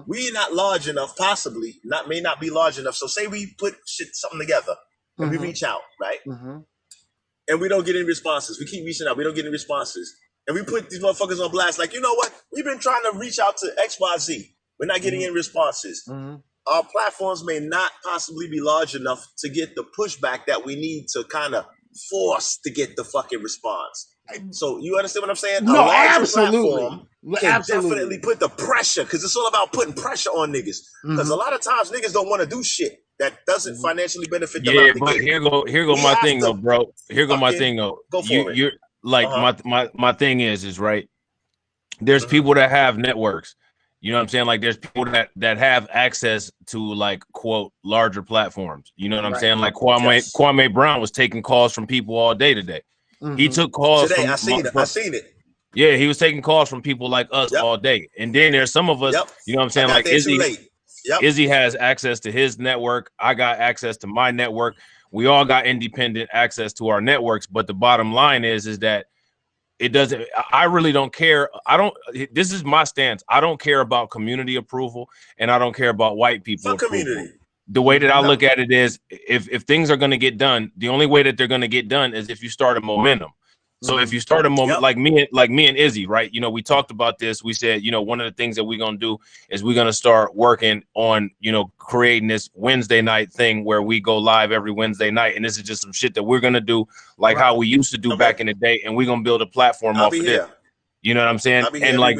We not large enough, possibly may not be large enough. So say we put something together and we reach out, right? And we don't get any responses. We keep reaching out, we don't get any responses. And we put these motherfuckers on blast, like, you know what? We've been trying to reach out to XYZ. We're not getting any responses. Our platforms may not possibly be large enough to get the pushback that we need to kind of force to get the fucking response. So you understand what I'm saying? No, a larger absolutely. platform can definitely put the pressure, because it's all about putting pressure on niggas. Because a lot of times niggas don't want to do shit that doesn't financially benefit them. Yeah, but here go my thing though, bro. Here go my thing though. Go for it. You're like my thing is right. There's people that have networks. You know what I'm saying? Like there's people that have access to, like, quote, larger platforms. You know what I'm saying? Like Kwame Brown was taking calls from people all day today. He took calls today. From, I seen it. Yeah, he was taking calls from people like us all day. And then there's some of us, you know what I'm saying? Like Izzy has access to his network. I got access to my network. We all got independent access to our networks. But the bottom line is that it doesn't, I really don't care. This is my stance. I don't care about community approval, and I don't care about white people approval. Community. The way that I look at it is, if things are going to get done, the only way that they're going to get done is if you start a momentum. So if you start a moment like me and Izzy, right? You know, we talked about this. We said, you know, one of the things that we're going to do is we're going to start working on, you know, creating this Wednesday night thing where we go live every Wednesday night. And this is just some shit that we're going to do like how we used to do back in the day. And we're going to build a platform off of this. You know what I'm saying? And like,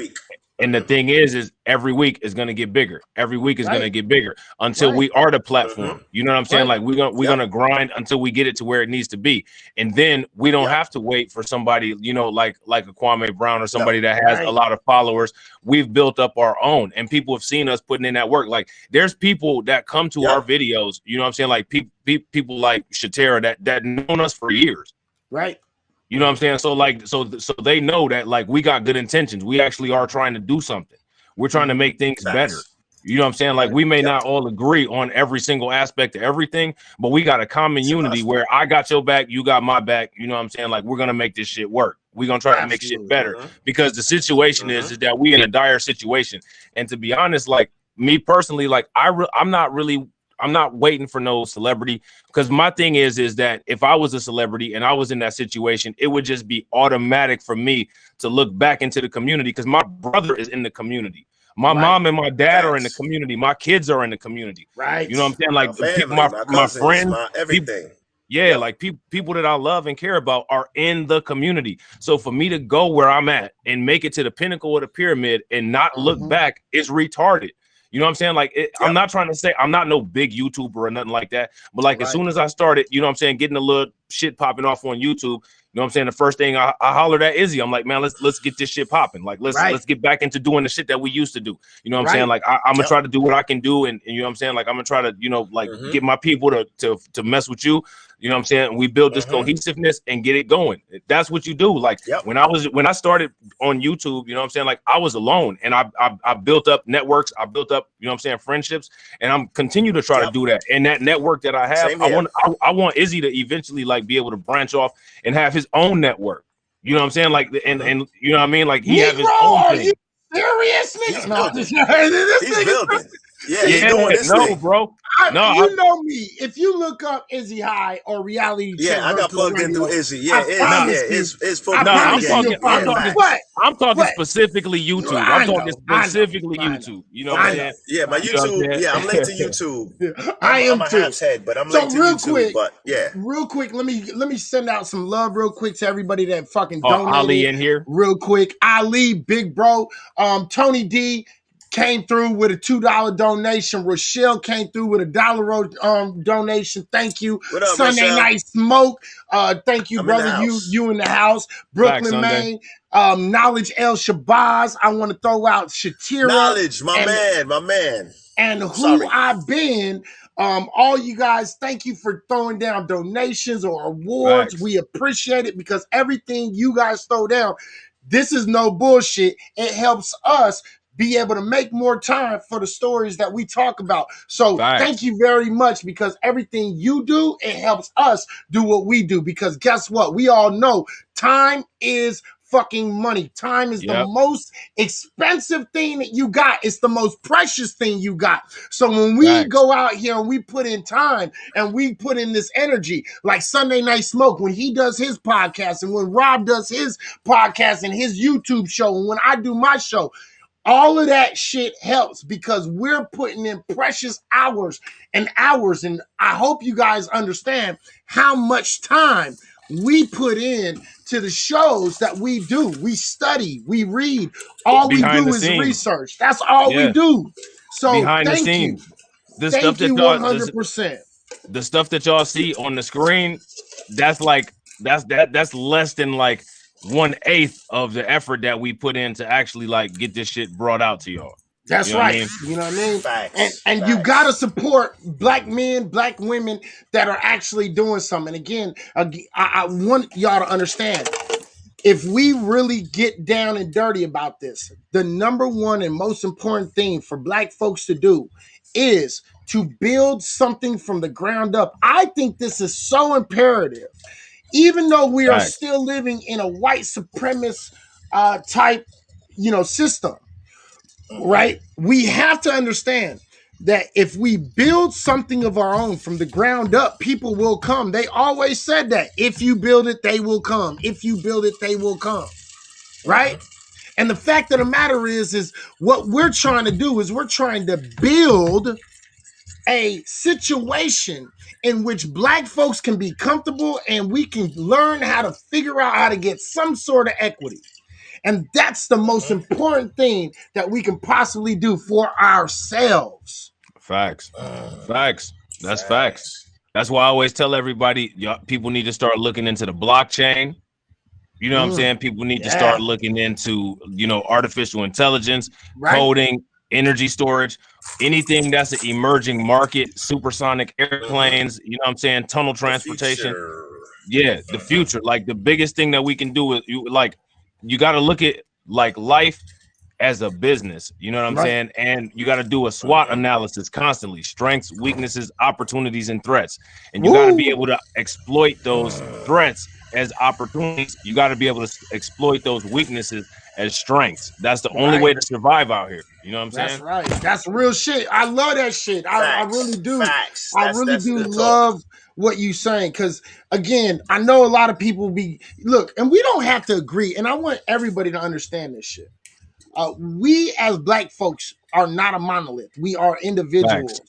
and the thing is every week is going to get bigger. Every week is going to get bigger until we are the platform. You know what I'm saying? Like we're going to grind until we get it to where it needs to be. And then we don't have to wait for somebody, you know, like a Kwame Brown or somebody that has a lot of followers. We've built up our own, and people have seen us putting in that work. Like there's people that come to our videos, you know what I'm saying? Like people like Shatera that known us for years. Right. You know what I'm saying? So like, so they know that, like, we got good intentions. We actually are trying to do something. We're trying to make things better. You know what I'm saying? Like we may not all agree on every single aspect of everything, but we got a common unity where I got your back, you got my back. You know what I'm saying? Like we're gonna make this shit work. We're gonna try to make shit better because the situation is that we in a dire situation. And to be honest, like me personally, like I'm not waiting for no celebrity, because my thing is that if I was a celebrity and I was in that situation, it would just be automatic for me to look back into the community because my brother is in the community. My mom and my dad are in the community. My kids are in the community. Right. You know what I'm saying? Like My family, my cousins, friends, my everything. like people that I love and care about are in the community. So for me to go where I'm at and make it to the pinnacle of the pyramid and not look back is retarded. You know what I'm saying? Like, I'm not trying to say I'm not no big YouTuber or nothing like that. But like, as soon as I started, you know what I'm saying, getting a little shit popping off on YouTube, you know what I'm saying? The first thing I hollered at Izzy, I'm like, man, let's get this shit popping. Like, let's get back into doing the shit that we used to do. You know what I'm saying? Like, I'm gonna try to do what I can do, and you know what I'm saying? Like, I'm gonna try to, you know, like get my people to mess with you. You know what I'm saying? We build this cohesiveness and get it going. That's what you do. Like when I started on YouTube, you know what I'm saying? Like I was alone and I built up networks. I built up, you know what I'm saying, friendships, and I'm continue to try to do that. And that network that I have, I want Izzy to eventually like be able to branch off and have his own network. You know what I'm saying? Like, and you know what I mean? Like he have his own Are thing. you serious, nigga? He's No, building. He's building. Yeah, he's doing this thing. Bro. You know me. If you look up Izzy High or Reality Check, I got plugged in through Izzy. Yeah, it's full. I'm talking specifically YouTube. I'm talking specifically YouTube. You know what I'm saying? Yeah, my YouTube. Yeah, I'm late to YouTube. I'm a too. half's head, but I'm late to YouTube. Quick, but yeah, real quick, let me send out some love real quick to everybody that fucking donated. Ali in here, real quick. Ali, big bro. Tony D came through with a $2 donation. Rochelle came through with a $1 donation. Thank you. What up, Sunday Rochelle? Night Smoke. Thank you, I'm brother. You in the house. Brooklyn, Maine. Knowledge El Shabazz. I want to throw out Shatira. Knowledge, my man. And who I've been. All you guys, thank you for throwing down donations or awards. Thanks. We appreciate it because everything you guys throw down, this is no bullshit. It helps us be able to make more time for the stories that we talk about. So thank you very much, because everything you do, it helps us do what we do. Because guess what? We all know time is fucking money. Time is the most expensive thing that you got. It's the most precious thing you got. So when we go out here and we put in time and we put in this energy, like Sunday Night Smoke, when he does his podcast and when Rob does his podcast and his YouTube show and when I do my show, all of that shit helps because we're putting in precious hours and hours. And I hope you guys understand how much time we put in to the shows that we do. We study, we read. All we do is research. That's all we do. So thank you. Thank you 100%. The stuff that y'all see on the screen, that's like that's less than like 1/8 of the effort that we put in to actually like get this shit brought out to y'all. That's right. You know what I mean? And you got to support black men, black women that are actually doing something. And again, I want y'all to understand, if we really get down and dirty about this, the number one and most important thing for black folks to do is to build something from the ground up. I think this is so imperative. Even though we are still living in a white supremacist type, system, right? We have to understand that if we build something of our own from the ground up, people will come. They always said that. If you build it, they will come. If you build it, they will come, right? And the fact of the matter is what we're trying to do is we're trying to build a situation in which black folks can be comfortable and we can learn how to figure out how to get some sort of equity. And that's the most important thing that we can possibly do for ourselves. Facts. That's facts. That's why I always tell everybody, people need to start looking into the blockchain. You know what I'm saying? People need to start looking into, artificial intelligence, coding, energy storage, anything that's an emerging market, supersonic airplanes, you know what I'm saying, tunnel transportation. The future. Like the biggest thing that we can do is you got to look at like life as a business. You know what I'm Right. saying? And you got to do a SWOT analysis constantly: strengths, weaknesses, opportunities, and threats. And you got to be Woo! able to exploit those threats as opportunities. You got to be able to exploit those weaknesses as strengths. That's the only way to survive out here. You know what I'm That's saying? right. That's real shit. I love that shit. I really do. Facts. I That's really do good talk. love what you saying, because again, I know a lot of people look, and we don't have to agree. And I want everybody to understand this shit. We as black folks are not a monolith. We are individuals,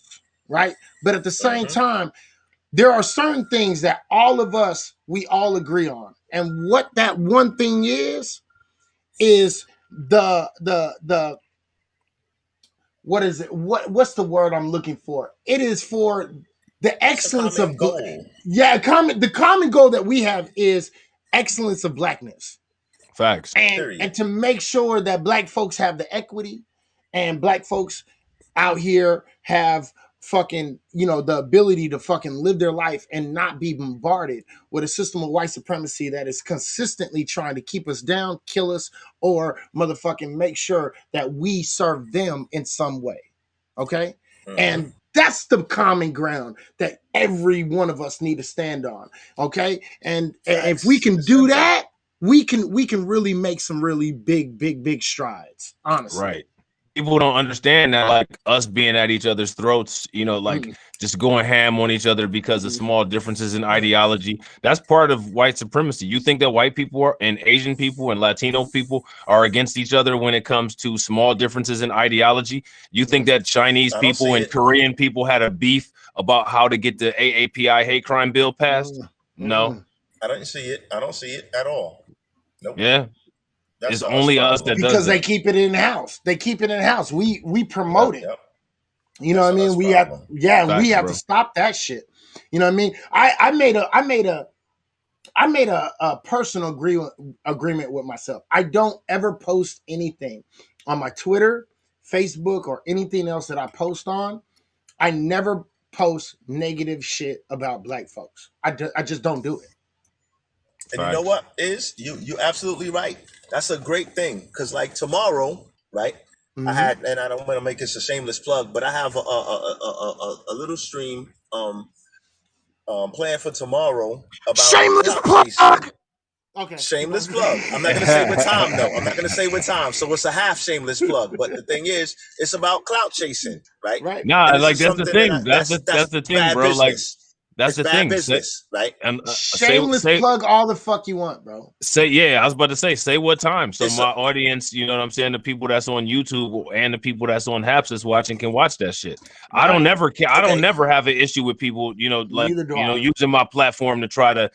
right? But at the same time, there are certain things that all of us we all agree on, and what that one thing is the what is it? What's the word I'm looking for? It is for the excellence of goal. the common goal that we have is excellence of blackness. Facts. And to make sure that black folks have the equity and black folks out here have fucking, the ability to fucking live their life and not be bombarded with a system of white supremacy that is consistently trying to keep us down, kill us, or motherfucking make sure that we serve them in some way. Okay? And that's the common ground that every one of us need to stand on. Okay? And if we can do that, we can really make some really big strides, honestly. Right. People don't understand that, like us being at each other's throats, just going ham on each other because of small differences in ideology. That's part of white supremacy. You think that white people and Asian people and Latino people are against each other when it comes to small differences in ideology? You think that Chinese people and Korean people had a beef about how to get the AAPI hate crime bill passed? No. I don't see it. I don't see it at all. Nope. Yeah. That's It's only us that does because that. they keep it in house. They keep it in house. We promote it. You know what I mean? We have we have to stop that shit. You know what I mean? I made a personal agreement with myself. I don't ever post anything on my Twitter, Facebook, or anything else that I post on. I never post negative shit about black folks. I just don't do it. And you know what is you absolutely right. That's a great thing, because like tomorrow, right? I had, and I don't want to make this a shameless plug, but I have a little stream planned for tomorrow about shameless plug. Okay. Shameless plug. I'm not gonna say what time though. I'm not gonna say what time. So it's a half shameless plug. But the thing is, it's about clout chasing, right? Right. Nah, like that's the thing. That's the thing, bro. Business. Like that's it's the bad thing. business, right? And shameless plug all the fuck you want, bro. I was about to say what time, so my audience, you know what I'm saying, the people that's on YouTube and the people that's on Haps that's watching can watch that shit. I don't never care. I don't never have an issue with people, using my platform to try to,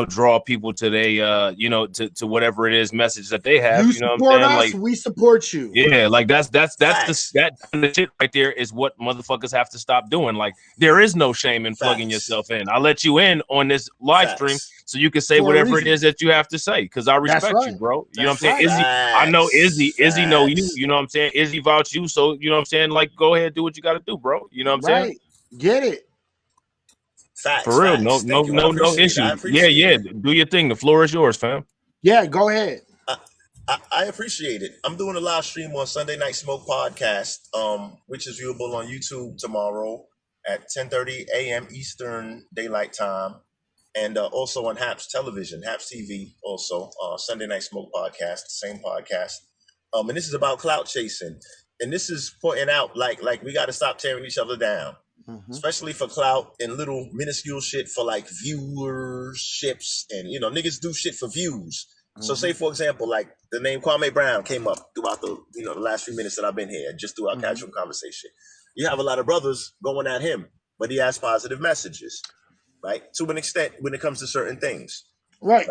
draw people to they, to whatever it is message that they have. You know what I'm support saying? us, Like, we support you. yeah, like that's the shit right there is what motherfuckers have to stop doing. Like, there is no shame in plugging yourself in. I let you in on this live stream so you can say whatever it is that you have to say, because I respect you, bro. You know what I'm saying? Izzy, I know Izzy know you. You know what I'm saying? Izzy vouch you, so you know what I'm saying. Like, go ahead, do what you got to do, bro. You know what I'm saying? Get it. Facts, for real, facts. no issue. Yeah, do your thing. The floor is yours, fam. Yeah, go ahead. I appreciate it. I'm doing a live stream on Sunday Night Smoke podcast, which is viewable on YouTube tomorrow at 10:30 a.m. Eastern Daylight Time, and also on Haps Television, Haps TV, also Sunday Night Smoke podcast, same podcast. And this is about clout chasing, and this is pointing out like we got to stop tearing each other down. Especially for clout and little minuscule shit for like viewerships, and niggas do shit for views. So say for example, like the name Kwame Brown came up throughout the the last few minutes that I've been here, just through our casual conversation. You have a lot of brothers going at him, but he has positive messages, right? To an extent when it comes to certain things. Right.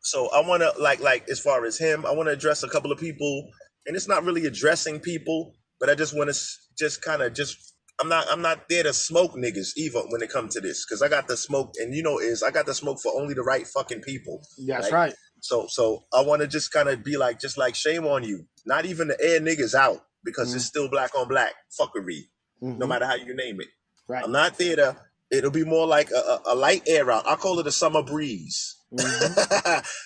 So I want to like as far as him, I want to address a couple of people, and it's not really addressing people, but I just want to just I'm not there to smoke niggas either when it comes to this, because I got the smoke, and I got the smoke for only the right fucking people. That's right. So I want to just kind of be like, just like, shame on you. Not even to air niggas out, because it's still black on black fuckery, no matter how you name it. Right. I'm not there to. It'll be more like a light air out. I call it a summer breeze.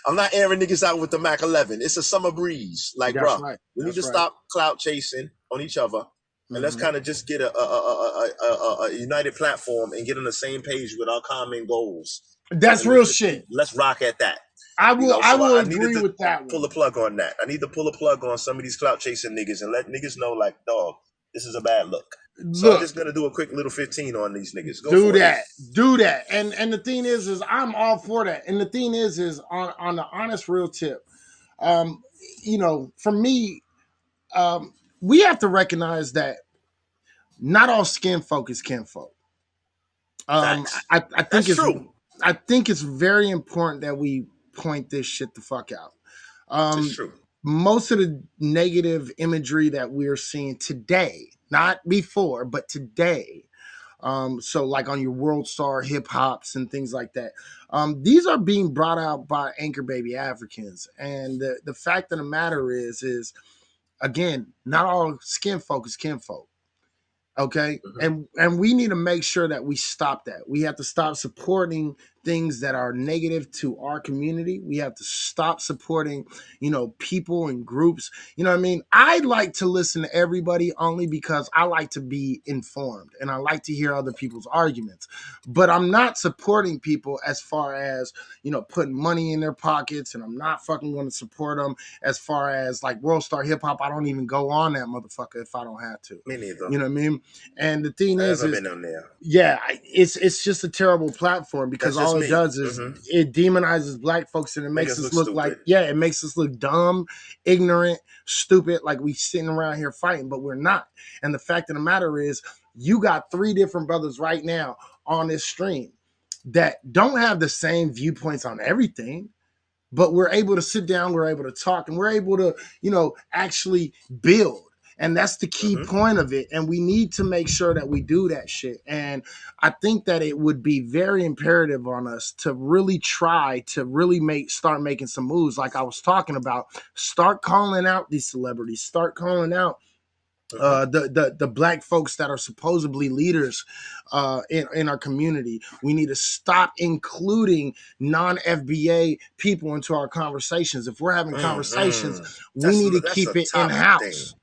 I'm not airing niggas out with the Mac 11. It's a summer breeze. Like, That's bruh, right. we need That's to right. stop clout chasing on each other. And let's kind of just get a united platform and get on the same page with our common goals. That's And real shit. let's rock at that. I will. I will needed agree to with that pull one. a plug on that. I need to pull a plug on some of these clout chasing niggas and let niggas know, like, dog, this is a bad look. So I'm just gonna do a quick little 15 on these niggas. Go Do for that. it. Do that. And the thing is I'm all for that. And the thing is on the honest real tip, you know, for me, we have to recognize that not all skin folk is kinfolk. I think That's it's true. I think it's very important that we point this shit the fuck out. It's true. Most of the negative imagery that we're seeing today, not before, but today. So like on your world star hip hops and things like that. These are being brought out by anchor baby Africans. And the fact of the matter is again, not all skin folk is kinfolk. Okay. And we need to make sure that we stop that. We have to stop supporting things that are negative to our community. We have to stop supporting, you know, people and groups. You know what I mean? I like to listen to everybody only because I like to be informed and I like to hear other people's arguments. But I'm not supporting people as far as, you know, putting money in their pockets, and I'm not fucking going to support them as far as like World Star Hip Hop. I don't even go on that motherfucker if I don't have to. Me neither. You know what I mean? And the thing I is haven't been on there. yeah, it's just a terrible platform because That's just all it me. does is it demonizes black folks and it Make makes us us look look like, stupid. yeah, it makes us look dumb, ignorant, stupid, like we sitting around here fighting, but we're not. And the fact of the matter is, you got 3 different brothers right now on this stream that don't have the same viewpoints on everything, but we're able to sit down, we're able to talk, and we're able to, you know, actually build. And that's the key point of it. And we need to make sure that we do that shit. And I think that it would be very imperative on us to really try to really start making some moves. Like I was talking about, start calling out these celebrities, start calling out the black folks that are supposedly leaders in our community. We need to stop including non-FBA people into our conversations. If we're having conversations, we need to keep it in house.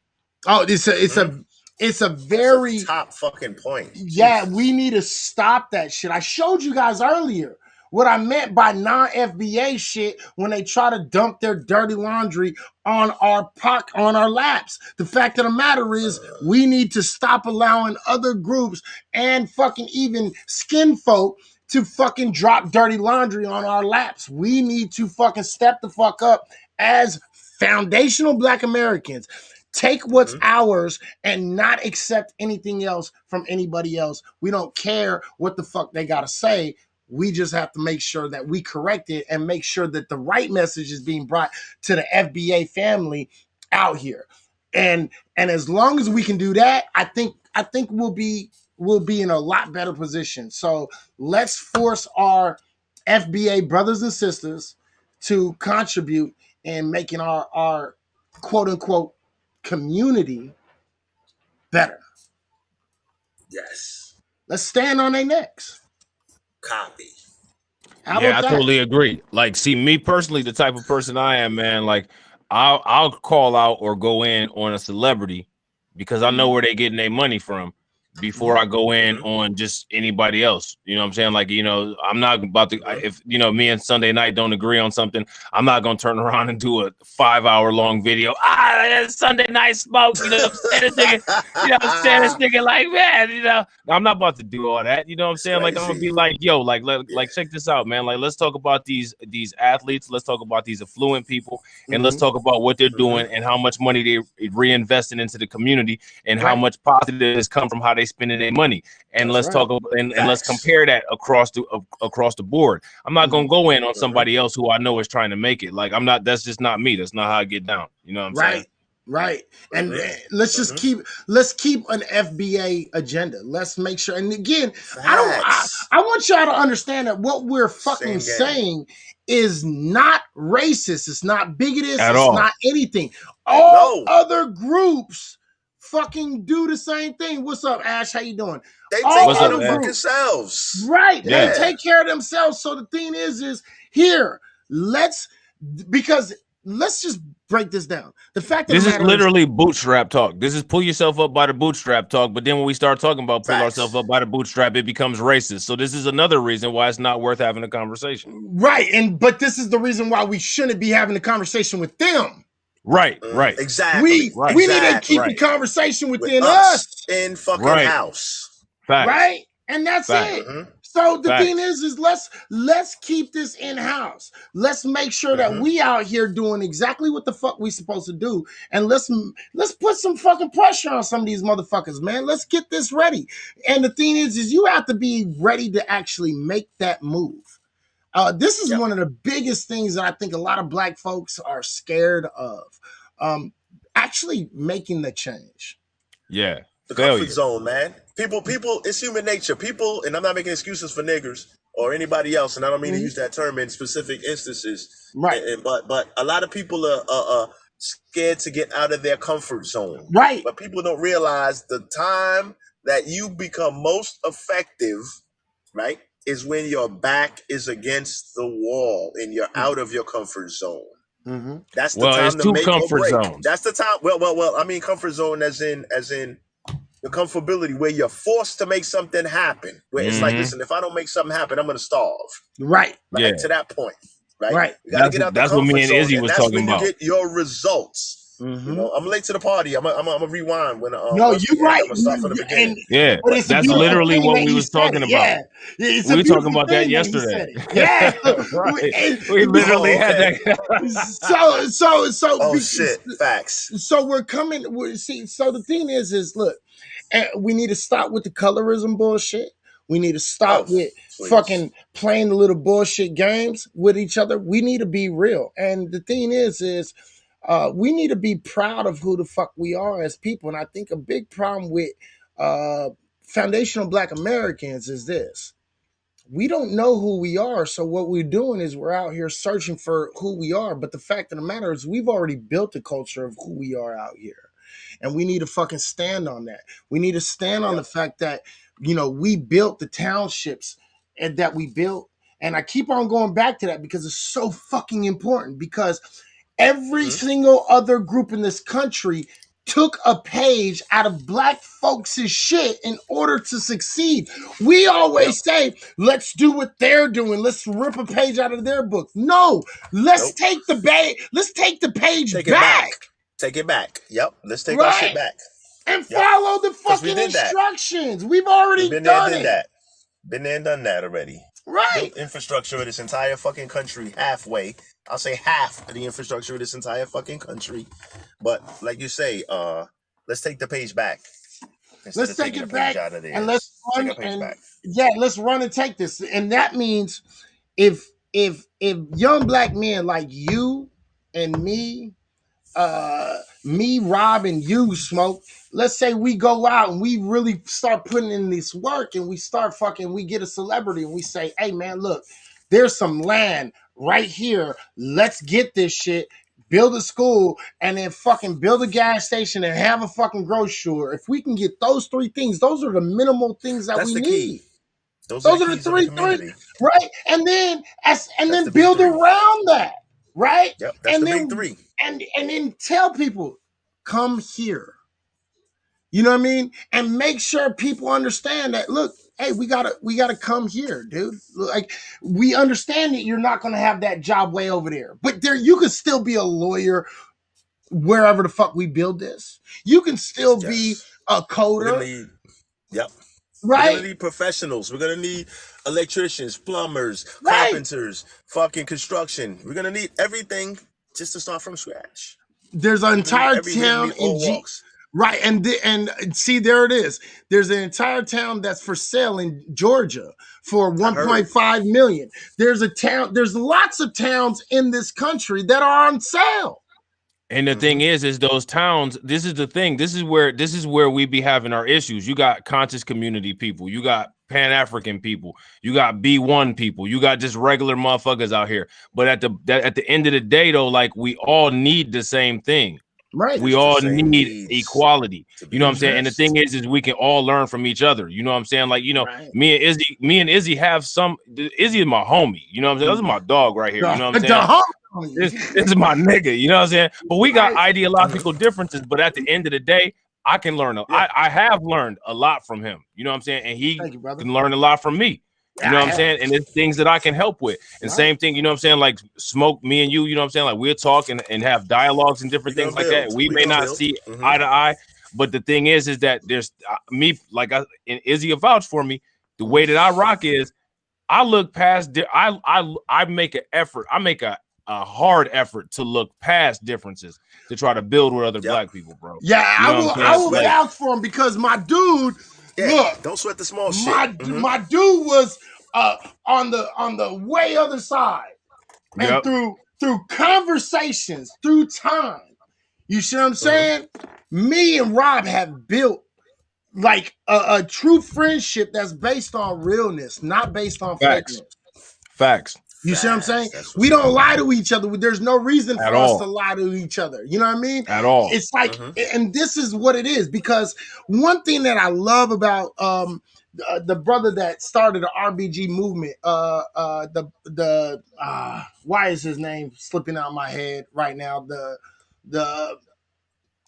Oh, it's a very top fucking point. Yeah, we need to stop that shit. I showed you guys earlier what I meant by non-FBA shit when they try to dump their dirty laundry on our laps. The fact of the matter is, we need to stop allowing other groups and fucking even skin folk to fucking drop dirty laundry on our laps. We need to fucking step the fuck up as foundational black Americans. Take what's ours and not accept anything else from anybody else. We don't care what the fuck they gotta say. We just have to make sure that we correct it and make sure that the right message is being brought to the FBA family out here. And as long as we can do that, I think we'll be in a lot better position. So let's force our FBA brothers and sisters to contribute in making our quote unquote community better. Yes. Let's stand on their necks. Copy. How Yeah, about I that? totally agree. Like, see, me personally, the type of person I am, man, like I'll call out or go in on a celebrity because I know where they're getting their money from before I go in on just anybody else. You know what I'm saying? Like, you know, I'm not about to, if, you know, me and Sunday Night don't agree on something, I'm not going to turn around and do a 5-hour long video. Sunday Night Smoke, you know what I'm saying? This nigga, you know what I'm saying? This nigga like, man, you know, I'm not about to do all that. You know what I'm saying? Like, I'm going to be like, yo, like, check this out, man. Like, let's talk about these athletes. Let's talk about these affluent people, and let's talk about what they're doing and how much money they reinvesting into the community and how much positive has come from how they spending their money. And let's talk about, and let's compare that across the board. I'm not gonna go in on somebody else who I know is trying to make it. Like, I'm not. That's just not me. That's not how I get down. You know what I'm saying? Right. And let's just keep an FBA agenda. Let's make sure. And again, I want y'all to understand that what we're fucking saying is not racist. It's not bigoted. At It's all. not anything. All other groups fucking do the same thing. What's up, Ash? How you doing? They All take care other of them fucking groups, selves. right? Yeah. They take care of themselves. So the thing is here, let's just break this down. The fact of This the is matter literally bootstrap talk. This is pull yourself up by the bootstrap talk. But then when we start talking about pull Facts. ourselves up by the bootstrap, it becomes racist. So this is another reason why it's not worth having a conversation. right, but this is the reason why we shouldn't be having a conversation with them. Right. Exactly. We need to keep the conversation within With us. in fucking Right. house. Facts. Right? And that's Facts. it. So the Facts. thing is let's keep this in house. Let's make sure that we out here doing exactly what the fuck we supposed to do, and let's put some fucking pressure on some of these motherfuckers, man. Let's get this ready. And the thing is you have to be ready to actually make that move. This is one of the biggest things that I think a lot of black folks are scared of. Actually making the change. Yeah. The comfort zone, man. People, it's human nature. People, and I'm not making excuses for niggers or anybody else, and I don't mean to use that term in specific instances. Right. But a lot of people are scared to get out of their comfort zone. Right. But people don't realize the time that you become most effective, right, is when your back is against the wall and you're out of your comfort zone. That's the time it's to two make comfort or break. zones. That's the time. Well. I mean, comfort zone as in the comfortability where you're forced to make something happen. Where it's like, listen, if I don't make something happen, I'm gonna starve. Right. Like, to that point. Right. Right. You gotta get out the That's what comfort me and zone, Izzy and was that's talking when about. you get your results. You know, I'm late to the party. I'm gonna rewind when. No, once you're we end, right. I'm gonna start from the beginning. But it's a that's beautiful literally thing what that we he was said talking it. about. Yeah. It's We a were talking beautiful about that thing he yesterday. said it. Yeah. We literally had that. Oh shit! Facts. So we're coming. So the thing is look, we need to stop with the colorism bullshit. We need to stop with fucking playing the little bullshit games with each other. We need to be real. And the thing is we need to be proud of who the fuck we are as people. And I think a big problem with foundational Black Americans is this. We don't know who we are. So what we're doing is we're out here searching for who we are. But the fact of the matter is we've already built a culture of who we are out here. And we need to fucking stand on that. We need to stand on the fact that, we built the townships and that we built. And I keep on going back to that because it's so fucking important, because every single other group in this country took a page out of Black folks' shit in order to succeed. We always say, let's do what they're doing. Let's rip a page out of their book. No, let's take the page back. Take it back. Yep. Let's take our shit back. And follow the fucking instructions. We've already done it. Been there and done that already. Right. Built infrastructure of this entire fucking country halfway. I'll say half of the infrastructure of this entire fucking country. But like you say, let's take the page back. Let's take it back and let's run let's run and take this. And that means if young Black men like you and me, Rob, and you, Smoke, let's say we go out and we really start putting in this work and we start we get a celebrity and we say, hey man, look, there's some land right here. Let's get this shit, build a school, and then fucking build a gas station and have a fucking grocery store. If we can get those three things, those are the minimal things that we need. Those are the three, right? And then build around that, right? Yep, that's the big three. And then tell people, come here. You know what I mean? And make sure people understand that, look, hey, we gotta come here, dude. Like, we understand that you're not gonna have that job way over there, but you could still be a lawyer wherever the fuck we build this. You can still be a coder. We're gonna need professionals. We're gonna need electricians, plumbers, carpenters, fucking construction. We're gonna need everything just to start from scratch. There's an entire town in right, and see, there it is. There's an entire town that's for sale in Georgia for 1.5 million. There's lots of towns in this country that are on sale. And the thing is those towns, this is the thing. This is where we be having our issues. You got conscious community people, you got Pan-African people, you got B1 people, you got just regular motherfuckers out here. But at the end of the day, though, like, we all need the same thing. Right. We all need equality. You know what I'm saying? And the thing is we can all learn from each other. You know what I'm saying? Like, you know, me and Izzy have some. Izzy is my homie. You know what I'm saying? This is my dog right here. You know what I'm saying? This is my nigga. You know what I'm saying? But we got ideological differences. But at the end of the day, I can learn. I have learned a lot from him. You know what I'm saying? And he can learn a lot from me. You know what I'm saying? And it's things that I can help with. And same thing, you know what I'm saying? Like Smoke, me and you know what I'm saying? Like we'll talk and have dialogues and different things like that. We may not see eye to eye, but the thing is that there's me, like and Izzy vouch for me. The way that I rock is I look past, I make an effort. I make a hard effort to look past differences to try to build with other black people, bro. Yeah, you know I will vouch for him because my dude, look, don't sweat the small shit. My dude was on the way other side, and through conversations, through time. You see what I'm saying? Me and Rob have built like a true friendship that's based on realness, not based on fakeness. Facts. You see what I'm saying? We don't lie to each other. There's no reason for us to lie to each other. You know what I mean? At all. It's like, and this is what it is, because one thing that I love about the brother that started the RBG movement, why is his name slipping out of my head right now? The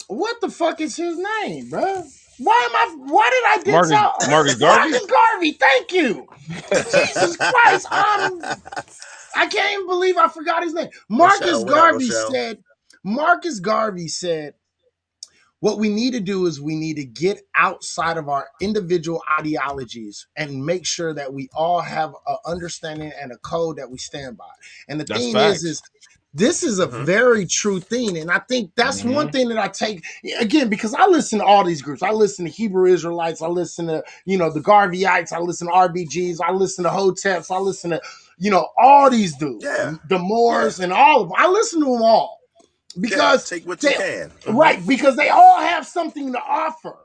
what the fuck is his name, bro? Why did I ditch out? Marcus Garvey? Marcus Garvey, thank you. Jesus Christ, I can't even believe I forgot his name. Marcus Garvey said, what we need to do is we need to get outside of our individual ideologies and make sure that we all have an understanding and a code that we stand by. And the thing is this is a very true thing. And I think that's one thing that I take, again, because I listen to all these groups. I listen to Hebrew Israelites. I listen to, the Garveyites. I listen to RBGs. I listen to Hoteps. I listen to, all these dudes, the Moors and all of them. I listen to them all because take what you can. Right. Because they all have something to offer.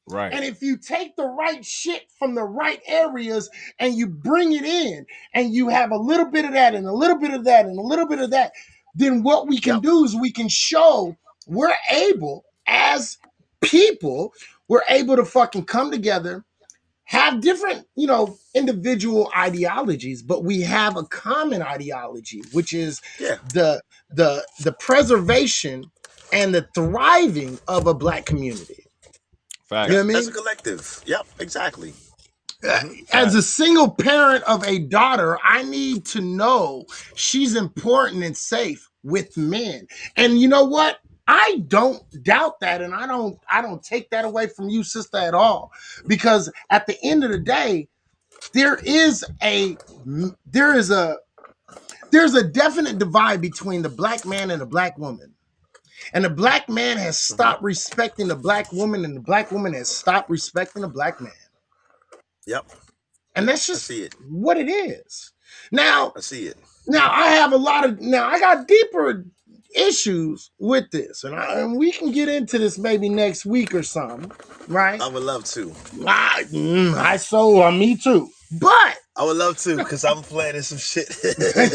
Right. And if you take the right shit from the right areas and you bring it in and you have a little bit of that and a little bit of that and a little bit of that, then what we can do is we can show we're able, as people, we're able to fucking come together, have different, individual ideologies, but we have a common ideology, which is the preservation and the thriving of a black community. Facts. You know what I mean? As a collective. Yep, exactly. As a single parent of a daughter, I need to know she's important and safe with men. And you know what? I don't doubt that, and I don't take that away from you, sister, at all. Because at the end of the day, there's a definite divide between the black man and the black woman. And the black man has stopped respecting the black woman, and the black woman has stopped respecting the black man. Yep. And that's just what it is. Now, I see it. Now I got deeper issues with this, and we can get into this maybe next week or something, right? I would love to. Me too. But I would love to, because I'm planning some shit.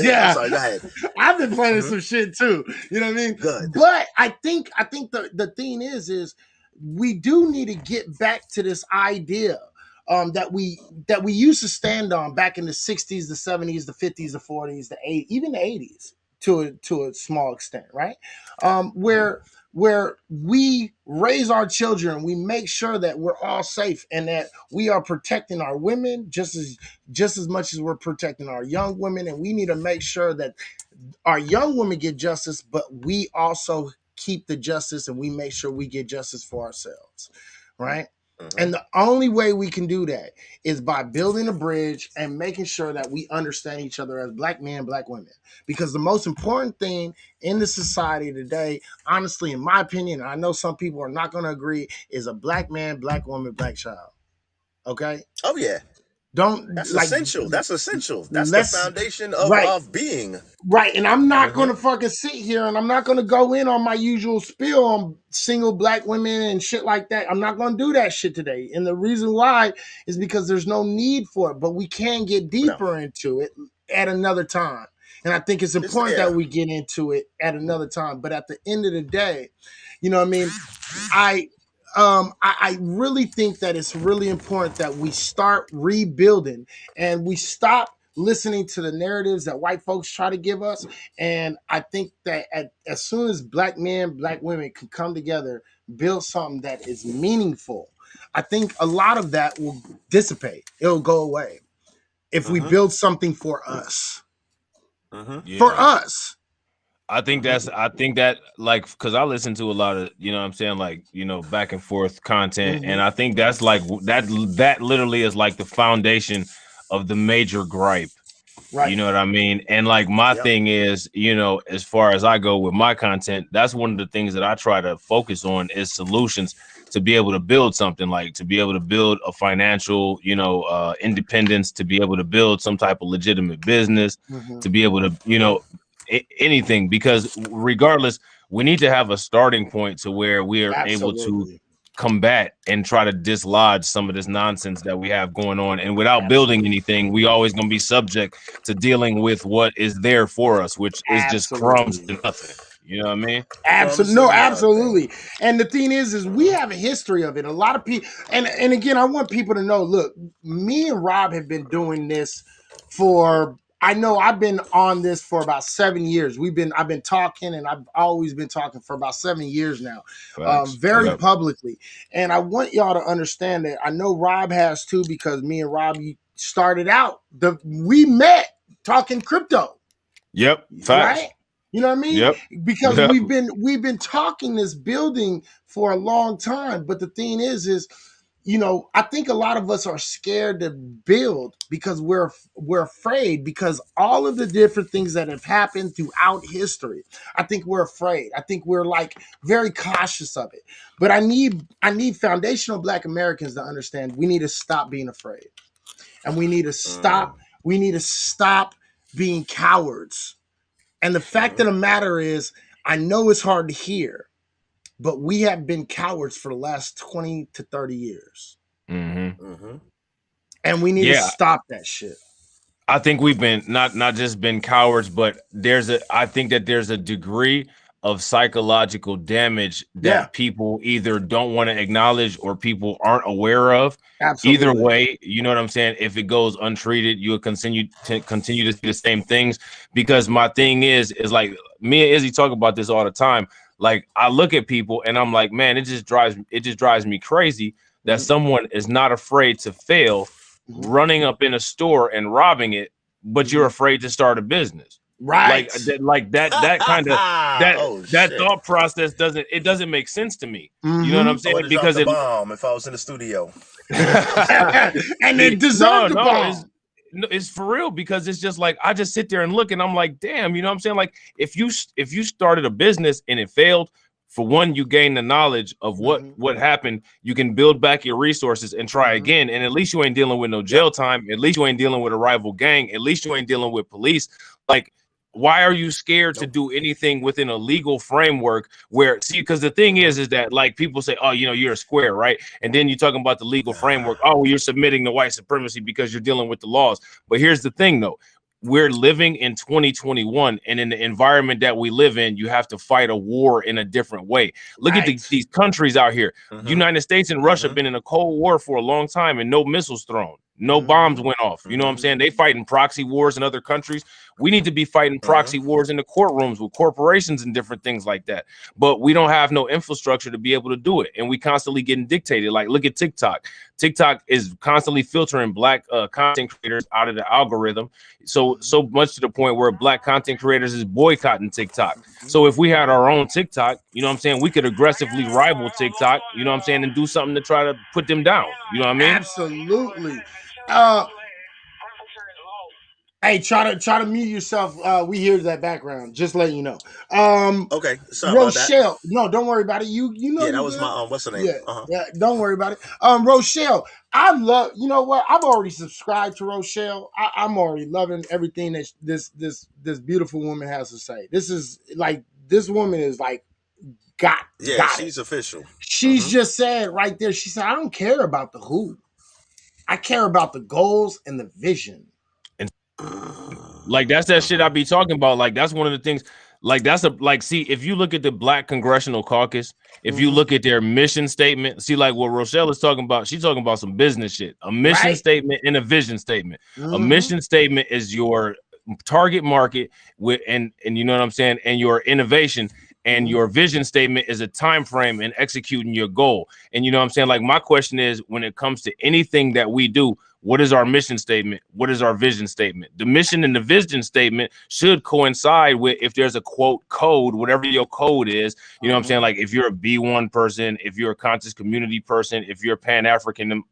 Yeah. I'm sorry, go ahead. I've been planning some shit too. You know what I mean? Good. But I think the thing is we do need to get back to this idea that we used to stand on back in the 60s, the 70s, the 50s, the 40s, the 80s, even the 80s to a small extent, right? Where we raise our children, we make sure that we're all safe and that we are protecting our women just as much as we're protecting our young women. And we need to make sure that our young women get justice, but we also keep the justice and we make sure we get justice for ourselves, right? And the only way we can do that is by building a bridge and making sure that we understand each other as black men, black women. Because the most important thing in the society today, honestly, in my opinion, and I know some people are not going to agree, is a black man, black woman, black child. Okay? Oh, yeah. That's essential. That's essential. That's the foundation of being. Right. And I'm not going to fucking sit here and I'm not going to go in on my usual spiel on single black women and shit like that. I'm not going to do that shit today. And the reason why is because there's no need for it, but we can get deeper into it at another time. And I think it's important that we get into it at another time. But at the end of the day, you know what I mean? I really think that it's really important that we start rebuilding and we stop listening to the narratives that white folks try to give us. And I think that as soon as black men, black women can come together, build something that is meaningful, I think a lot of that will dissipate. It'll go away if we build something for us. For us. I think that like, because I listen to a lot of, you know what I'm saying, like, you know, back and forth content, and I think that's like that literally is like the foundation of the major gripe. Right. You know what I mean? And like my thing is, you know, as far as I go with my content, that's one of the things that I try to focus on is solutions to be able to build something, like to be able to build a financial, you know, independence, to be able to build some type of legitimate business, to be able to, you know, anything, because regardless, we need to have a starting point to where we are able to combat and try to dislodge some of this nonsense that we have going on. And without building anything, we always going to be subject to dealing with what is there for us, which is just crumbs to nothing. You know what I mean? Absolutely. No, absolutely. And the thing is we have a history of it. A lot of people, and again, I want people to know, look, me and Rob have been doing this for, I know I've been on this for about 7 years. I've been talking, and I've always been talking for about 7 years now, very publicly. And I want y'all to understand that I know Rob has too, because me and Rob started out, we met talking crypto. Yep. Facts. Right? You know what I mean? Yep. Because we've been talking this building for a long time. But the thing is, you know, I think a lot of us are scared to build because we're afraid, because all of the different things that have happened throughout history. I think we're afraid. I think we're like very cautious of it. But I need foundational Black Americans to understand we need to stop being afraid. And we need to stop being cowards. And the fact of the matter is, I know it's hard to hear, but we have been cowards for the last 20 to 30 years. And we need to stop that shit. I think we've been not just been cowards, but I think that there's a degree of psychological damage that people either don't want to acknowledge or people aren't aware of. Absolutely. Either way, you know what I'm saying? If it goes untreated, you'll continue to see the same things. Because my thing is like, me and Izzy talk about this all the time. Like, I look at people and I'm like, man, it just drives me crazy that someone is not afraid to fail, running up in a store and robbing it, but you're afraid to start a business. Right. That kind of that thought process doesn't make sense to me. You know what I'm saying? Because the bomb if I was in the studio. And they deserve the bomb. It's for real, because it's just like, I just sit there and look and I'm like, damn, you know what I'm saying? Like, if you started a business and it failed, for one, you gain the knowledge of what happened. You can build back your resources and try again. And at least you ain't dealing with no jail time. At least you ain't dealing with a rival gang. At least you ain't dealing with police. Like, why are you scared to do anything within a legal framework where, see, because the thing is that, like, people say, oh, you know, you're a square, right? And then you're talking about the legal framework. Oh, well, you're submitting to white supremacy because you're dealing with the laws. But here's the thing, though. We're living in 2021, and in the environment that we live in, you have to fight a war in a different way. Look at these countries out here. United States and Russia have been in a Cold War for a long time, and no missiles thrown. No bombs went off. You know what I'm saying? They fighting proxy wars in other countries. We need to be fighting proxy wars in the courtrooms with corporations and different things like that. But we don't have no infrastructure to be able to do it. And we constantly getting dictated. Like, look at TikTok. TikTok is constantly filtering Black content creators out of the algorithm. So much to the point where Black content creators is boycotting TikTok. So if we had our own TikTok, you know what I'm saying, we could aggressively rival TikTok, you know what I'm saying, and do something to try to put them down. You know what I mean? Absolutely. Hey, try to mute yourself. We hear that background. Just letting you know. Okay, sorry about that. Rochelle, no, don't worry about it. You know. Yeah, that was my what's her name? Yeah, don't worry about it. Rochelle, I love. You know what? I've already subscribed to Rochelle. I'm already loving everything that this beautiful woman has to say. This woman is like got she's official. She's just said right there. She said, I don't care about the who. I care about the goals and the vision. Like that's that shit I be talking about. Like that's one of the things. Like that's a like. See, if you look at the Black Congressional Caucus, if you look at their mission statement, see like what Rochelle is talking about. She's talking about some business shit. A mission statement and a vision statement. A mission statement is your target market with and you know what I'm saying, and your innovation. And your vision statement is a time frame in executing your goal. And you know what I'm saying? Like my question is, when it comes to anything that we do, what is our mission statement? What is our vision statement? The mission and the vision statement should coincide with if there's a quote code, whatever your code is. You know what I'm saying? Like if you're a B1 person, if you're a conscious community person, if you're a Pan-African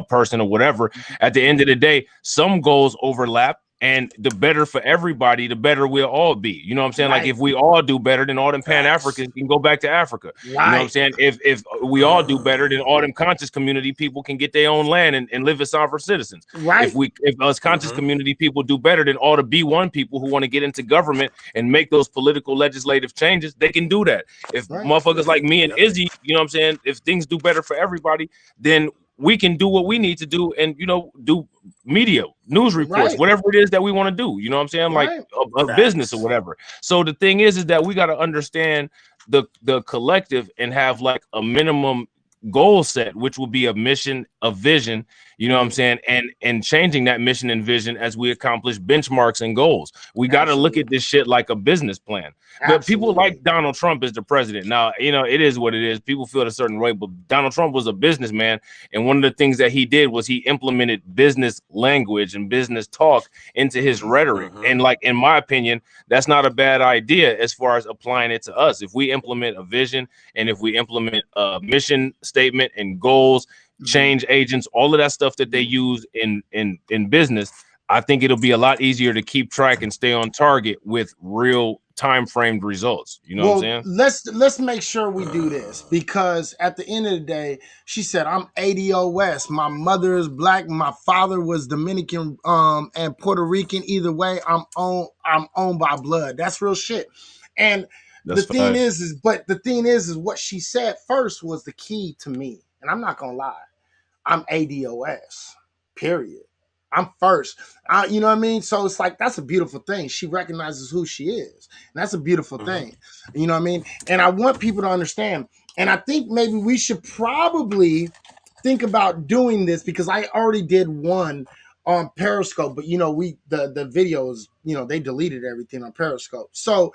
person or whatever, at the end of the day, some goals overlap. And the better for everybody, the better we'll all be. You know what I'm saying? Like if we all do better, then all them Pan-Africans can go back to Africa. You know what I'm saying? If we all do better, then all them conscious community people can get their own land and live as sovereign citizens. If us conscious community people do better, then all the B1 people who want to get into government and make those political legislative changes, they can do that. If motherfuckers like me and Izzy, you know what I'm saying? If things do better for everybody, then we can do what we need to do and, you know, do media, news reports, whatever it is that we want to do. You know what I'm saying? Like a business or whatever. So the thing is that we got to understand the collective and have like a minimum goal set, which will be a mission, a vision, you know what I'm saying? And changing that mission and vision as we accomplish benchmarks and goals. We got to look at this shit like a business plan. But people like Donald Trump as the president. Now, you know, it is what it is. People feel a certain way, but Donald Trump was a businessman. And one of the things that he did was he implemented business language and business talk into his rhetoric. And like, in my opinion, that's not a bad idea as far as applying it to us. If we implement a vision and if we implement a mission statement and goals, change agents, all of that stuff that they use in business, I think it'll be a lot easier to keep track and stay on target with real time framed results. You know what I'm saying? Let's make sure we do this, because at the end of the day, she said, I'm ADOS. My mother is black, my father was Dominican and Puerto Rican. Either way, I'm owned by blood. That's real shit. And the thing is what she said first was the key to me. And I'm not gonna lie, I'm ADOS, period. I'm first. You know what I mean? So it's like, that's a beautiful thing. She recognizes who she is. And that's a beautiful thing. You know what I mean? And I want people to understand. And I think maybe we should probably think about doing this, because I already did one on Periscope, but you know, the videos, you know, they deleted everything on Periscope. So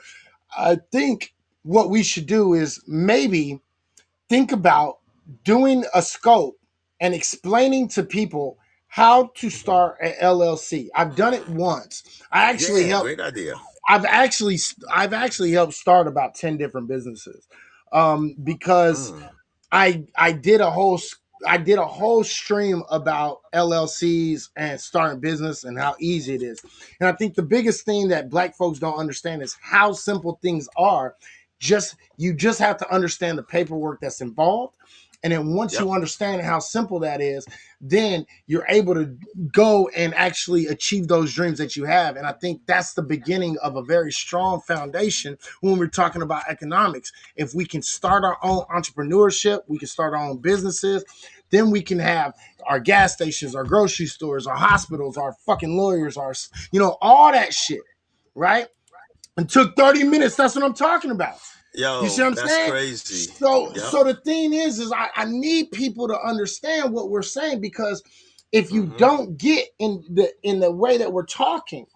I think what we should do is maybe think about doing a scope and explaining to people how to start an LLC. I've done it once. I actually helped. Great idea. I've actually helped start about 10 different businesses, because I did a whole stream about LLCs and starting business and how easy it is. And I think the biggest thing that Black folks don't understand is how simple things are. You just have to understand the paperwork that's involved. And then once you understand how simple that is, then you're able to go and actually achieve those dreams that you have. And I think that's the beginning of a very strong foundation when we're talking about economics. If we can start our own entrepreneurship, we can start our own businesses, then we can have our gas stations, our grocery stores, our hospitals, our fucking lawyers, our, you know, all that shit, right? It took 30 minutes. That's what I'm talking about. Yo, you see what I'm that's saying? crazy. So the thing is I need people to understand what we're saying, because if you don't get in the way that we're talking,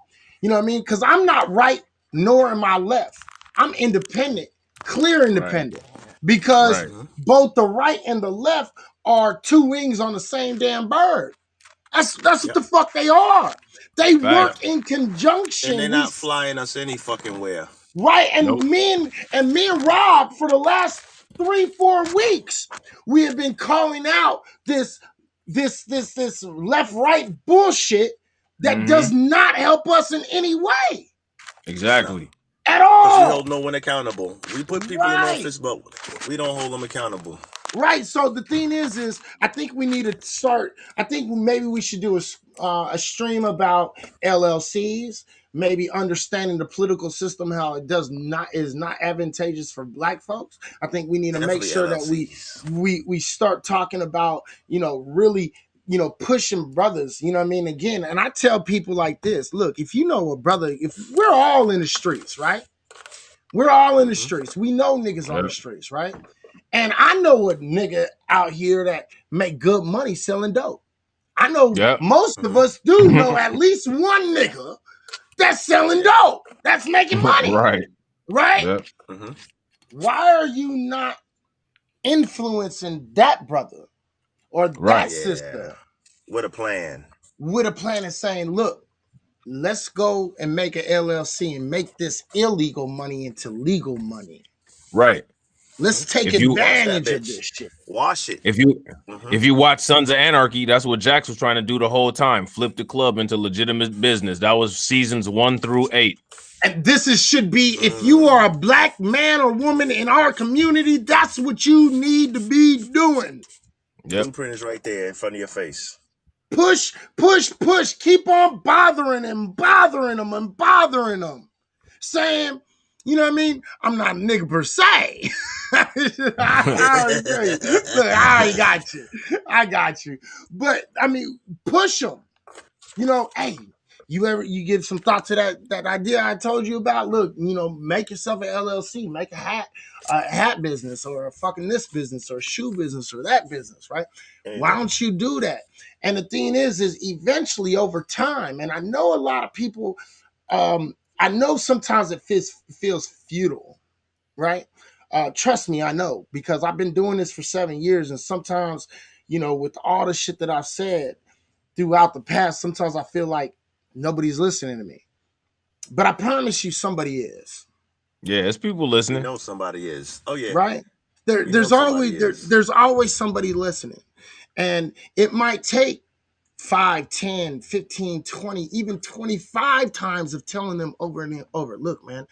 you know what I mean? Because I'm not right, nor am I left. I'm independent, clear independent, because both the right and the left are two wings on the same damn bird. That's what the fuck they are. They work in conjunction. And they're not flying us any fucking where. Right. And me and Rob, for the last 3-4 weeks, we have been calling out this left-right bullshit that does not help us in any way. Exactly. At all. Because we hold no one accountable. We put people in office, but we don't hold them accountable. Right. So the thing is I think we need to start. I think maybe we should do a stream about LLCs, maybe understanding the political system, how it is not advantageous for Black folks. I think we need to make sure that we start talking about, you know, really, pushing brothers, you know what I mean? Again, and I tell people like this, look, if you know a brother, if we're all in the streets, right? We're all in the streets. We know niggas on the streets, right? And I know a nigga out here that make good money selling dope. I know most of us do know at least one nigga that's selling dope, that's making money. Right? Yep. Why are you not influencing that brother or that sister with a plan? With a plan and saying, look, let's go and make an LLC and make this illegal money into legal money. Right. Let's take advantage of this shit. Wash it. If you watch Sons of Anarchy, that's what Jax was trying to do the whole time. Flip the club into legitimate business. That was seasons 1 through 8. And this should be, if you are a black man or woman in our community, that's what you need to be doing. Blueprint is right there in front of your face. Push, push, push. Keep on bothering them. Saying, you know what I mean? I'm not a nigga per se. I got you. But I mean, push them. Hey, you give some thought to that idea I told you about? Look, make yourself an LLC, make a hat business, or a fucking this business, or a shoe business, or that business, right? Why don't you do that? And the thing is eventually over time, and I know a lot of people, I know sometimes it feels futile, right? Trust me, I know, because I've been doing this for 7 years, and sometimes, with all the shit that I've said throughout the past, sometimes I feel like nobody's listening to me. But I promise you somebody is. Yeah, it's people listening. You know somebody is. Oh yeah. Right? There's always somebody listening. And it might take 5, 10, 15, 20, even 25 times of telling them over and over, look, man,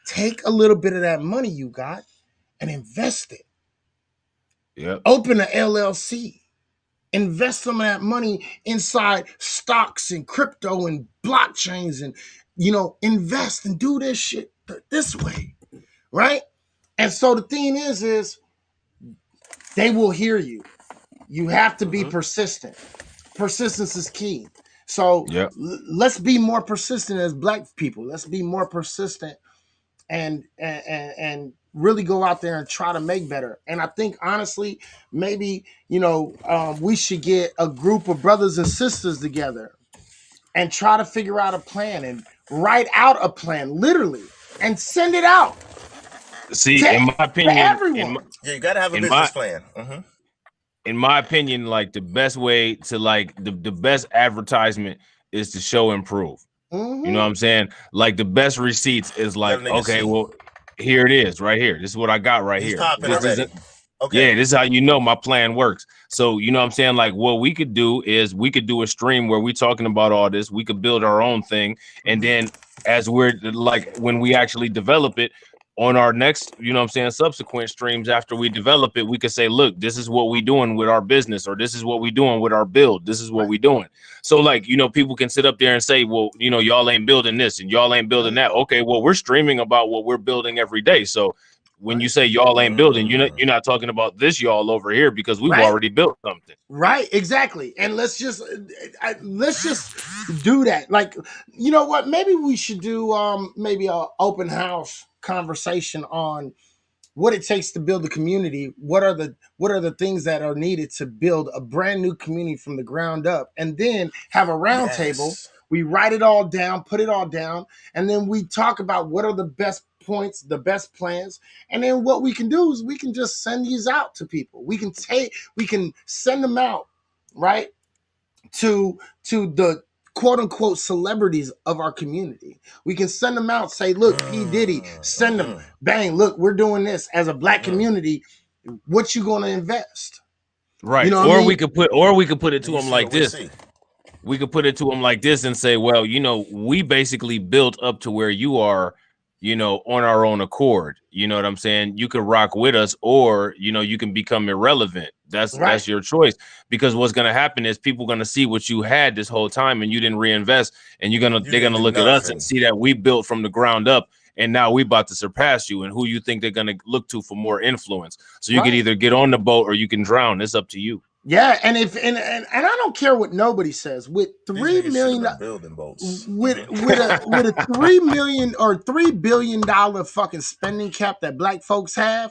take a little bit of that money you got and invest it. Yep. Open an LLC. Invest some of that money inside stocks and crypto and blockchains and, invest and do this shit this way, right? And so the thing is they will hear you. You have to be persistent. Persistence is key. So let's be more persistent as black people. Let's be more persistent and really go out there and try to make better. And I think honestly, maybe, we should get a group of brothers and sisters together and try to figure out a plan and write out a plan, literally, and send it out. See, in my opinion, everyone. You gotta have a business plan. In my opinion, like the best way to the best advertisement is to show and prove. You know what I'm saying? Like the best receipts is like, okay, well, here it is right here. This is what I got right here. Yeah, this is how you know my plan works. So, you know what I'm saying? Like what we could do is we could do a stream where we're talking about all this. We could build our own thing. And then as we're like, when we actually develop it, on our next, subsequent streams after we develop it, we could say, look, this is what we doing with our business, or this is what we doing with our build. This is what we doing. So like, people can sit up there and say, well, y'all ain't building this and y'all ain't building that. Okay, well, we're streaming about what we're building every day. So when you say y'all ain't building, you're not talking about this y'all over here because we've already built something. Right, exactly. And let's just do that. Like, you know what? Maybe we should do maybe a open house conversation on what it takes to build a community. What are the things that are needed to build a brand new community from the ground up, and then have a round table. We write it all down, put it all down, and then we talk about what are the best points, the best plans, and then what we can do is we can just send these out to people. We can send them out, right, to the quote unquote celebrities of our community. We can send them out, say, look, P. Diddy, send them, bang, look, we're doing this as a black community. What you gonna invest? Right. We could put it to them like this. We could put it to them like this and say, well, we basically built up to where you are, on our own accord. You know what I'm saying? You could rock with us, or, you can become irrelevant. That's your choice, because what's going to happen is people going to see what you had this whole time and you didn't reinvest, and they're going to look at us and see that we built from the ground up. And now we about to surpass you, and who you think they're going to look to for more influence. So you can either get on the boat or you can drown. It's up to you. Yeah, and I don't care what nobody says. With These $3 niggas should have million, been building boats. with a $3 million or $3 billion fucking spending cap that black folks have,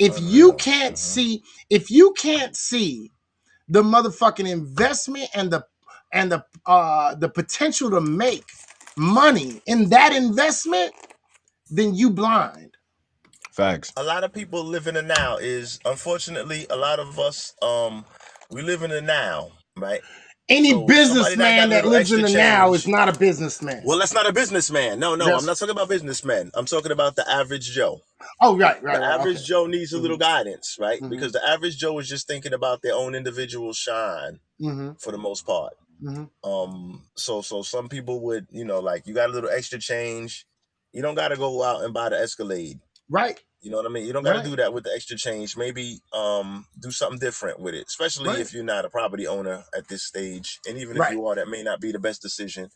if you can't see, the motherfucking investment and the potential to make money in that investment, then you blind. Facts. A lot of people live in the now. Is unfortunately a lot of us we live in the now, right? Any So somebody that got businessman a that little lives in extra the now is change. not a businessman. Well, that's not a businessman. No, I'm That's- not talking about businessmen. I'm talking about the average Joe. Oh, right. The average Okay. Joe needs a little guidance, right? Mhm. Because the average Joe is just thinking about their own individual shine for the most part. So some people would, like you got a little extra change. You don't got to go out and buy the Escalade. Right. You know what I mean? You don't got to Right. do that with the extra change. Maybe do something different with it, especially Right. if you're not a property owner at this stage. And even if Right. you are, that may not be the best decision.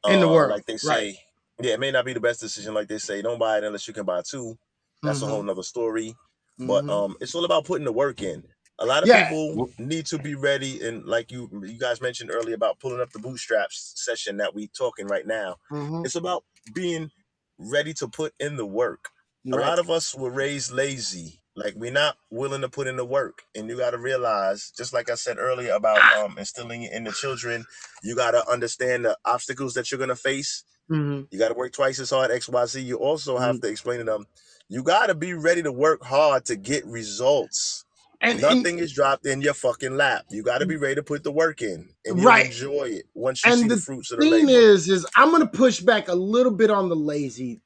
In the world. Like they say, Right. yeah, it may not be the best decision. Like they say, don't buy it unless you can buy two. That's a whole nother story. But it's all about putting the work in. A lot of people need to be ready, and like you guys mentioned earlier about pulling up the bootstraps session that we talking right now. It's about being ready to put in the work. A lot of us were raised lazy. Like we're not willing to put in the work. And you got to realize, just like I said earlier about instilling it in the children, you got to understand the obstacles that you're going to face. You got to work twice as hard, XYZ. You also have to explain to them, you got to be ready to work hard to get results. And nothing is dropped in your fucking lap. You got to be ready to put the work in, and you'll enjoy it once you see the fruits of the labor. The thing is I'm going to push back a little bit on the lazy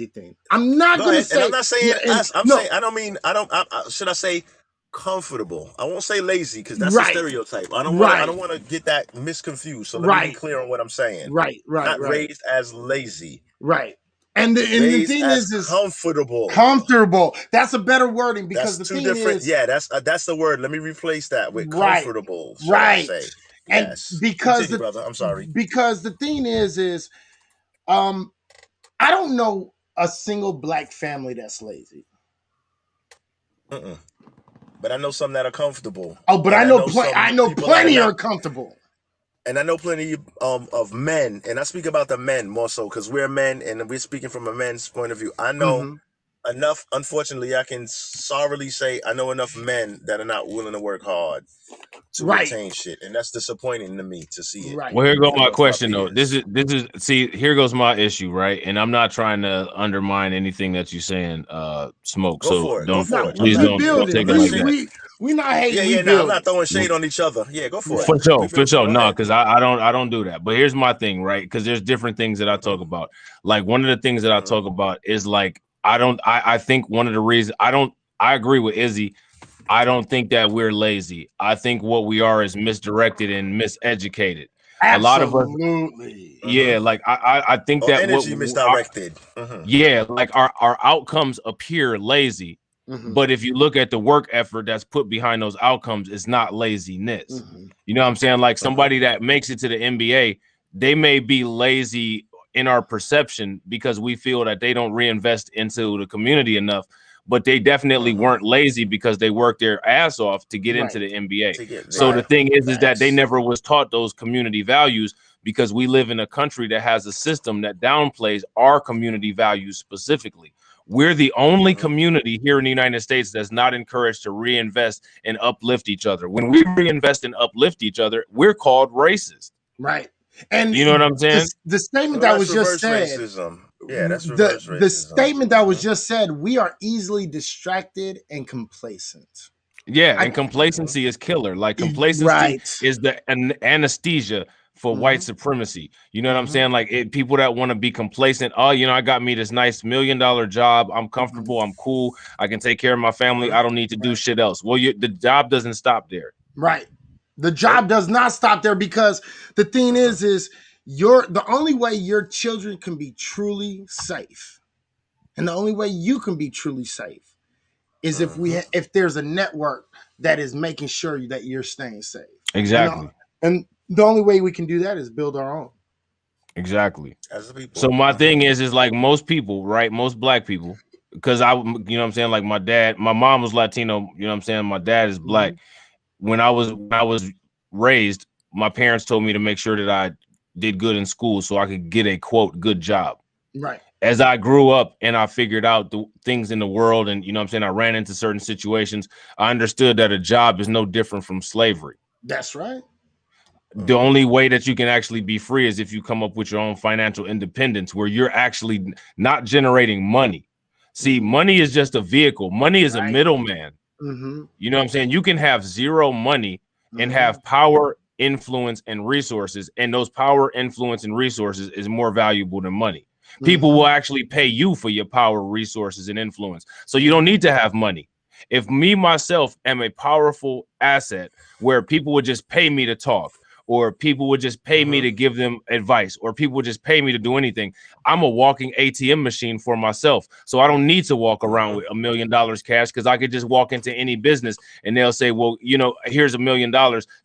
thing. I'm not going to say. And I'm not saying us. I'm saying I don't mean should I say comfortable? I won't say lazy because that's a stereotype. I don't want to get that misconfused. So let me be clear on what I'm saying. Not raised as lazy. Right. And the thing is comfortable. Comfortable. That's a better wording because that's the two thing different. is, that's the word. Let me replace that with comfortable. Right. Say. And Yes. because Continue, brother. I'm sorry. Because the thing is I don't know a single black family that's lazy. But I know some that are comfortable. Oh, but I know plenty are comfortable. And I know plenty of men, and I speak about the men more so because we're men and we're speaking from a man's point of view. I know enough, unfortunately, I can sorrowfully say I know enough men that are not willing to work hard to attain shit. And that's disappointing to me to see it. Well, here goes my question though. This is see, here goes my issue, right? And I'm not trying to undermine anything that you're saying, Smoke. Please don't take it like that. We not hating. Yeah, no, I'm not throwing shade on each other. Yeah, go for it. For sure. No, because I don't do that. But here's my thing, right? Because there's different things that I talk about. Like one of the things that I talk about is like I think one of the reasons I agree with Izzy. I don't think that we're lazy. I think what we are is misdirected and miseducated. Absolutely. A lot of us, yeah, like I think that energy misdirected. Yeah, like our outcomes appear lazy. But if you look at the work effort that's put behind those outcomes, it's not laziness. You know what I'm saying? Like somebody that makes it to the NBA, they may be lazy in our perception because we feel that they don't reinvest into the community enough, but they definitely weren't lazy because they worked their ass off to get into the NBA. So the thing is that they never was taught those community values because we live in a country that has a system that downplays our community values specifically. We're the only community here in the United States that's not encouraged to reinvest and uplift each other. When we reinvest and uplift each other, we're called racist. Right. And you know what I'm saying? The statement that was just said. Racism. Yeah, that's reverse racism. The statement that was just said, we are easily distracted and complacent. Yeah, and complacency is killer. Like complacency is the anesthesia for white supremacy. You know what I'm saying? Like people that want to be complacent. Oh, I got me this nice $1 million job. I'm comfortable. I'm cool. I can take care of my family. I don't need to do shit else. Well, the job doesn't stop there. Right. The job does not stop there because the thing is the only way your children can be truly safe, and the only way you can be truly safe is if there's a network that is making sure that you're staying safe. Exactly. And the only way we can do that is build our own. Exactly. As people. So my thing is like most people, right? Most black people, because I, you know what I'm saying? Like my mom was Latino, you know what I'm saying? My dad is black. when I was raised, my parents told me to make sure that I did good in school so I could get a quote good job. Right. As I grew up and I figured out the things in the world, and you know what I'm saying, I ran into certain situations, I understood that a job is no different from slavery. That's right. The only way that you can actually be free is if you come up with your own financial independence where you're actually not generating money. See, money is just a vehicle. Money is a middleman. Mm-hmm. You know what I'm saying? You can have zero money and have power, influence, and resources. And those power, influence, and resources is more valuable than money. People will actually pay you for your power, resources, and influence. So you don't need to have money. If me, myself, am a powerful asset where people would just pay me to talk, or people would just pay me to give them advice, or people would just pay me to do anything, I'm a walking ATM machine for myself. So I don't need to walk around with $1 million cash, because I could just walk into any business and they'll say, well, you know, here's $1 million,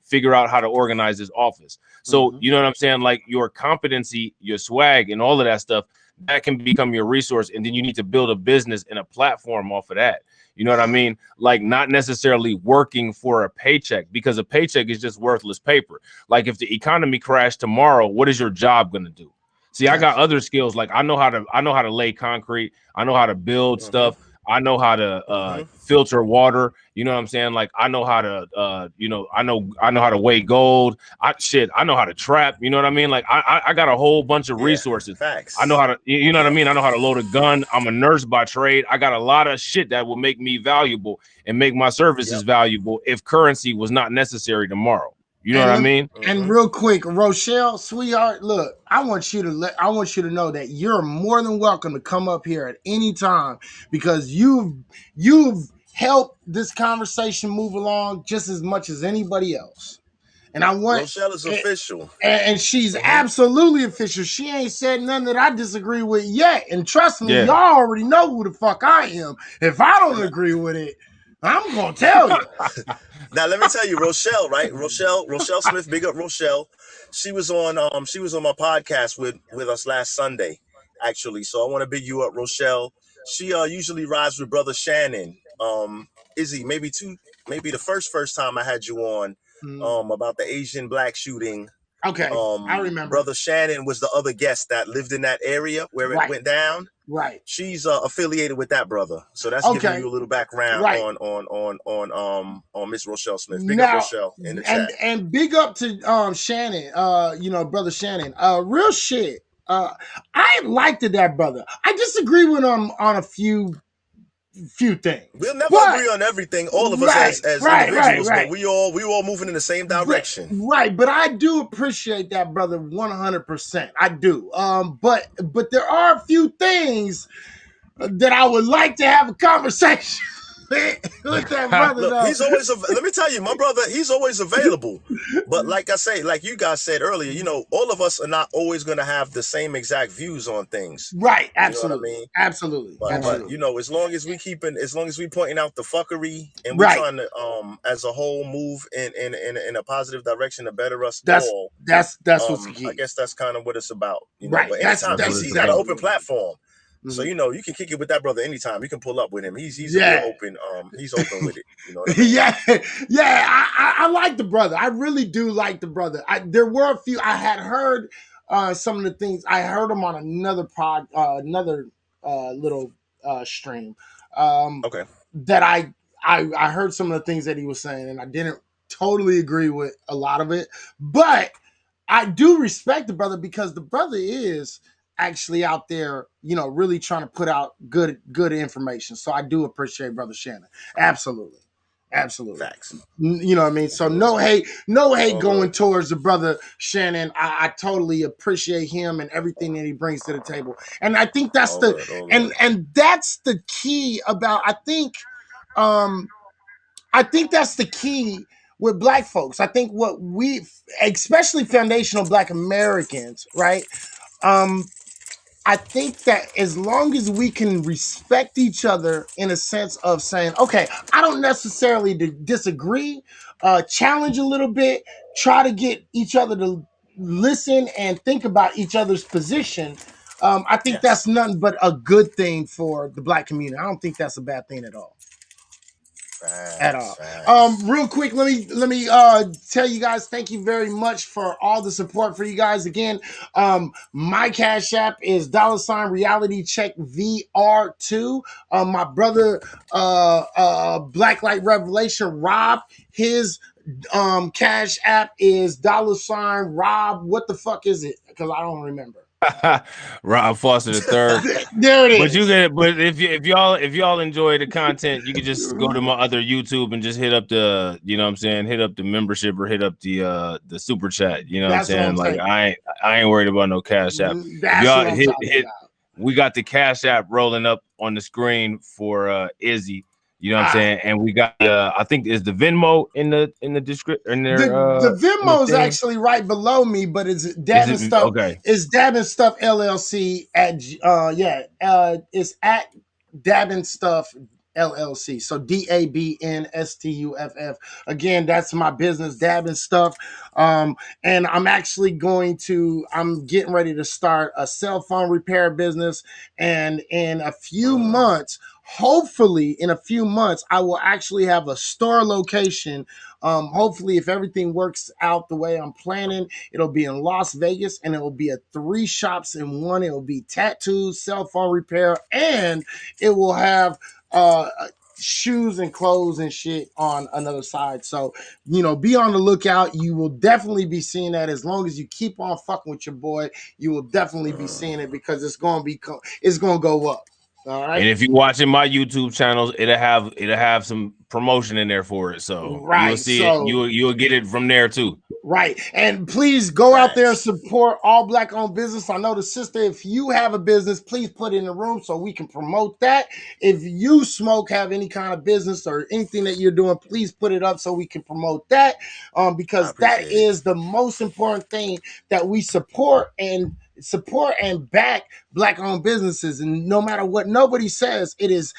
figure out how to organize this office. So you know what I'm saying? Like your competency, your swag, and all of that stuff, that can become your resource. And then you need to build a business and a platform off of that. You know what I mean? Like not necessarily working for a paycheck, because a paycheck is just worthless paper. Like if the economy crashed tomorrow, what is your job going to do? See, I got other skills. Like I know how to lay concrete. I know how to build stuff. I know how to filter water. You know what I'm saying? Like I know how to I know how to weigh gold. I know how to trap. You know what I mean? Like I got a whole bunch of resources. Facts. I know how to, you know what I mean? I know how to load a gun. I'm a nurse by trade. I got a lot of shit that will make me valuable and make my services valuable if currency was not necessary tomorrow. You know what I mean? And real quick, Rochelle, sweetheart, look, I want you to know that you're more than welcome to come up here at any time, because you've helped this conversation move along just as much as anybody else. And I want Rochelle is official. And she's absolutely official. She ain't said nothing that I disagree with yet. And trust me, Yeah. y'all already know who the fuck I am. If I don't agree with it, I'm gonna tell you. Now let me tell you, Rochelle, right? Rochelle Smith, big up Rochelle. She was on my podcast with us last Sunday, actually. So I want to big you up, Rochelle. She usually rides with brother Shannon. Izzy, maybe the first time I had you on about the Asian black shooting. Okay, I remember. Brother Shannon was the other guest that lived in that area where it went down. Right. She's affiliated with that brother, so that's giving you a little background on Miss Rochelle Smith. Big up Rochelle in the chat. And big up to Shannon, brother Shannon. Real shit. I liked that brother. I disagree with him on a few things. We'll never agree on everything, all of us as individuals, but we all moving in the same direction. Right, but I do appreciate that brother 100%. I do. But there are a few things that I would like to have a conversation with that brother. Look, he's always. Let me tell you, my brother, he's always available. But like I say, like you guys said earlier, you know, all of us are not always going to have the same exact views on things. Right. Absolutely. You know what I mean? Absolutely. But you know, as long as we pointing out the fuckery and we're trying to as a whole move in a positive direction to better us all. That's what's key. I guess that's kind of what it's about. You know? Right. But anytime he's got an open platform. So you know you can kick it with that brother anytime. You can pull up with him. He's open. He's open with it. You know what I mean? I like the brother. I really do like the brother. There were a few I had heard some of the things. I heard him on another little stream. That I heard some of the things that he was saying, and I didn't totally agree with a lot of it, but I do respect the brother because the brother is actually out there, you know, really trying to put out good information. So I do appreciate brother Shannon. Absolutely. Facts. You know what I mean? So no hate going towards the brother Shannon. I totally appreciate him and everything that he brings to the table. And I think that's and that's the key about, I think that's the key with black folks. I think what we, especially foundational black Americans, right? I think that as long as we can respect each other in a sense of saying, okay, I don't necessarily disagree, challenge a little bit, try to get each other to listen and think about each other's position. I think that's nothing but a good thing for the black community. I don't think that's a bad thing at all. At all. Facts. Real quick, let me tell you guys thank you very much for all the support for you guys. Again, my cash app is $reality check VR2. My brother Blacklight Revelation Rob, his cash app is $Rob. What the fuck is it? Because I don't remember. Rob Foster the third. There it is. But you can, but if y'all enjoy the content, you can just go to my other YouTube and just hit up the, you know what I'm saying, hit up the membership or hit up the super chat. You know That's what I'm what saying? I'm Like I ain't worried about no cash app. That's If y'all what I'm hit talking about. we got the cash app rolling up on the screen for Izzy. You know what I'm saying? And we got I think is the Venmo in the description in there. The Venmo is actually right below me, but it's Dabbing Stuff. Okay. It's Dabbing Stuff LLC at it's at Dabbing Stuff LLC. So DABNSTUFF. Again, that's my business, Dabbing Stuff. And I'm actually I'm getting ready to start a cell phone repair business. And in a few months, hopefully in a few months, I will actually have a store location. Hopefully, if everything works out the way I'm planning, it'll be in Las Vegas and it will be 3 shops in one. It will be tattoos, cell phone repair, and it will have shoes and clothes and shit on another side. So, be on the lookout. You will definitely be seeing that as long as you keep on fucking with your boy. You will definitely be seeing it because it's going to go up. All right. And if you're watching my YouTube channels, it'll have some promotion in there for it. So Right, you'll see so- it. You'll get it from there too. Right. And please go out there and support all Black owned business. I know the sister, if you have a business, please put it in the room so we can promote that. If you have any kind of business or anything that you're doing, please put it up so we can promote that. Because that is the most important thing, that we support and back Black owned businesses. And no matter what nobody says, it is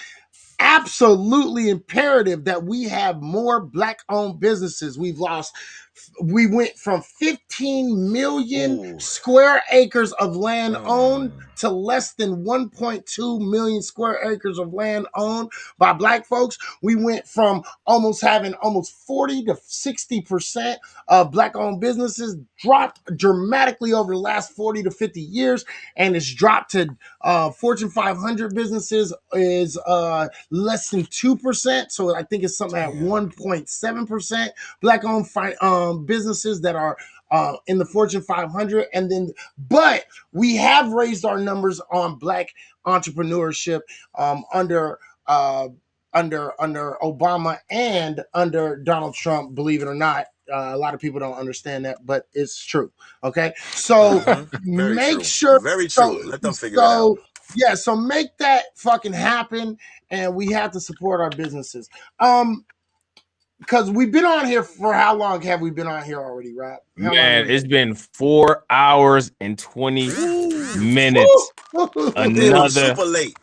absolutely imperative that we have more Black owned businesses. We went from 15 million square acres of land owned to less than 1.2 million square acres of land owned by Black folks. We went from having almost 40 to 60% of Black owned businesses, dropped dramatically over the last 40 to 50 years, and it's dropped to Fortune 500 businesses is less than 2%. So I think it's something at 1.7% Black owned businesses that are in the Fortune 500. But we have raised our numbers on Black entrepreneurship under Obama and under Donald Trump, believe it or not. A lot of people don't understand that, but it's true. Okay. So Very make true. sure. Very true. Let them figure it out. Yeah, so make that fucking happen, and we have to support our businesses. Because we've been on here for how long have we been on here already, Rob? Man, it's been 4 hours and 20 minutes. Another super late.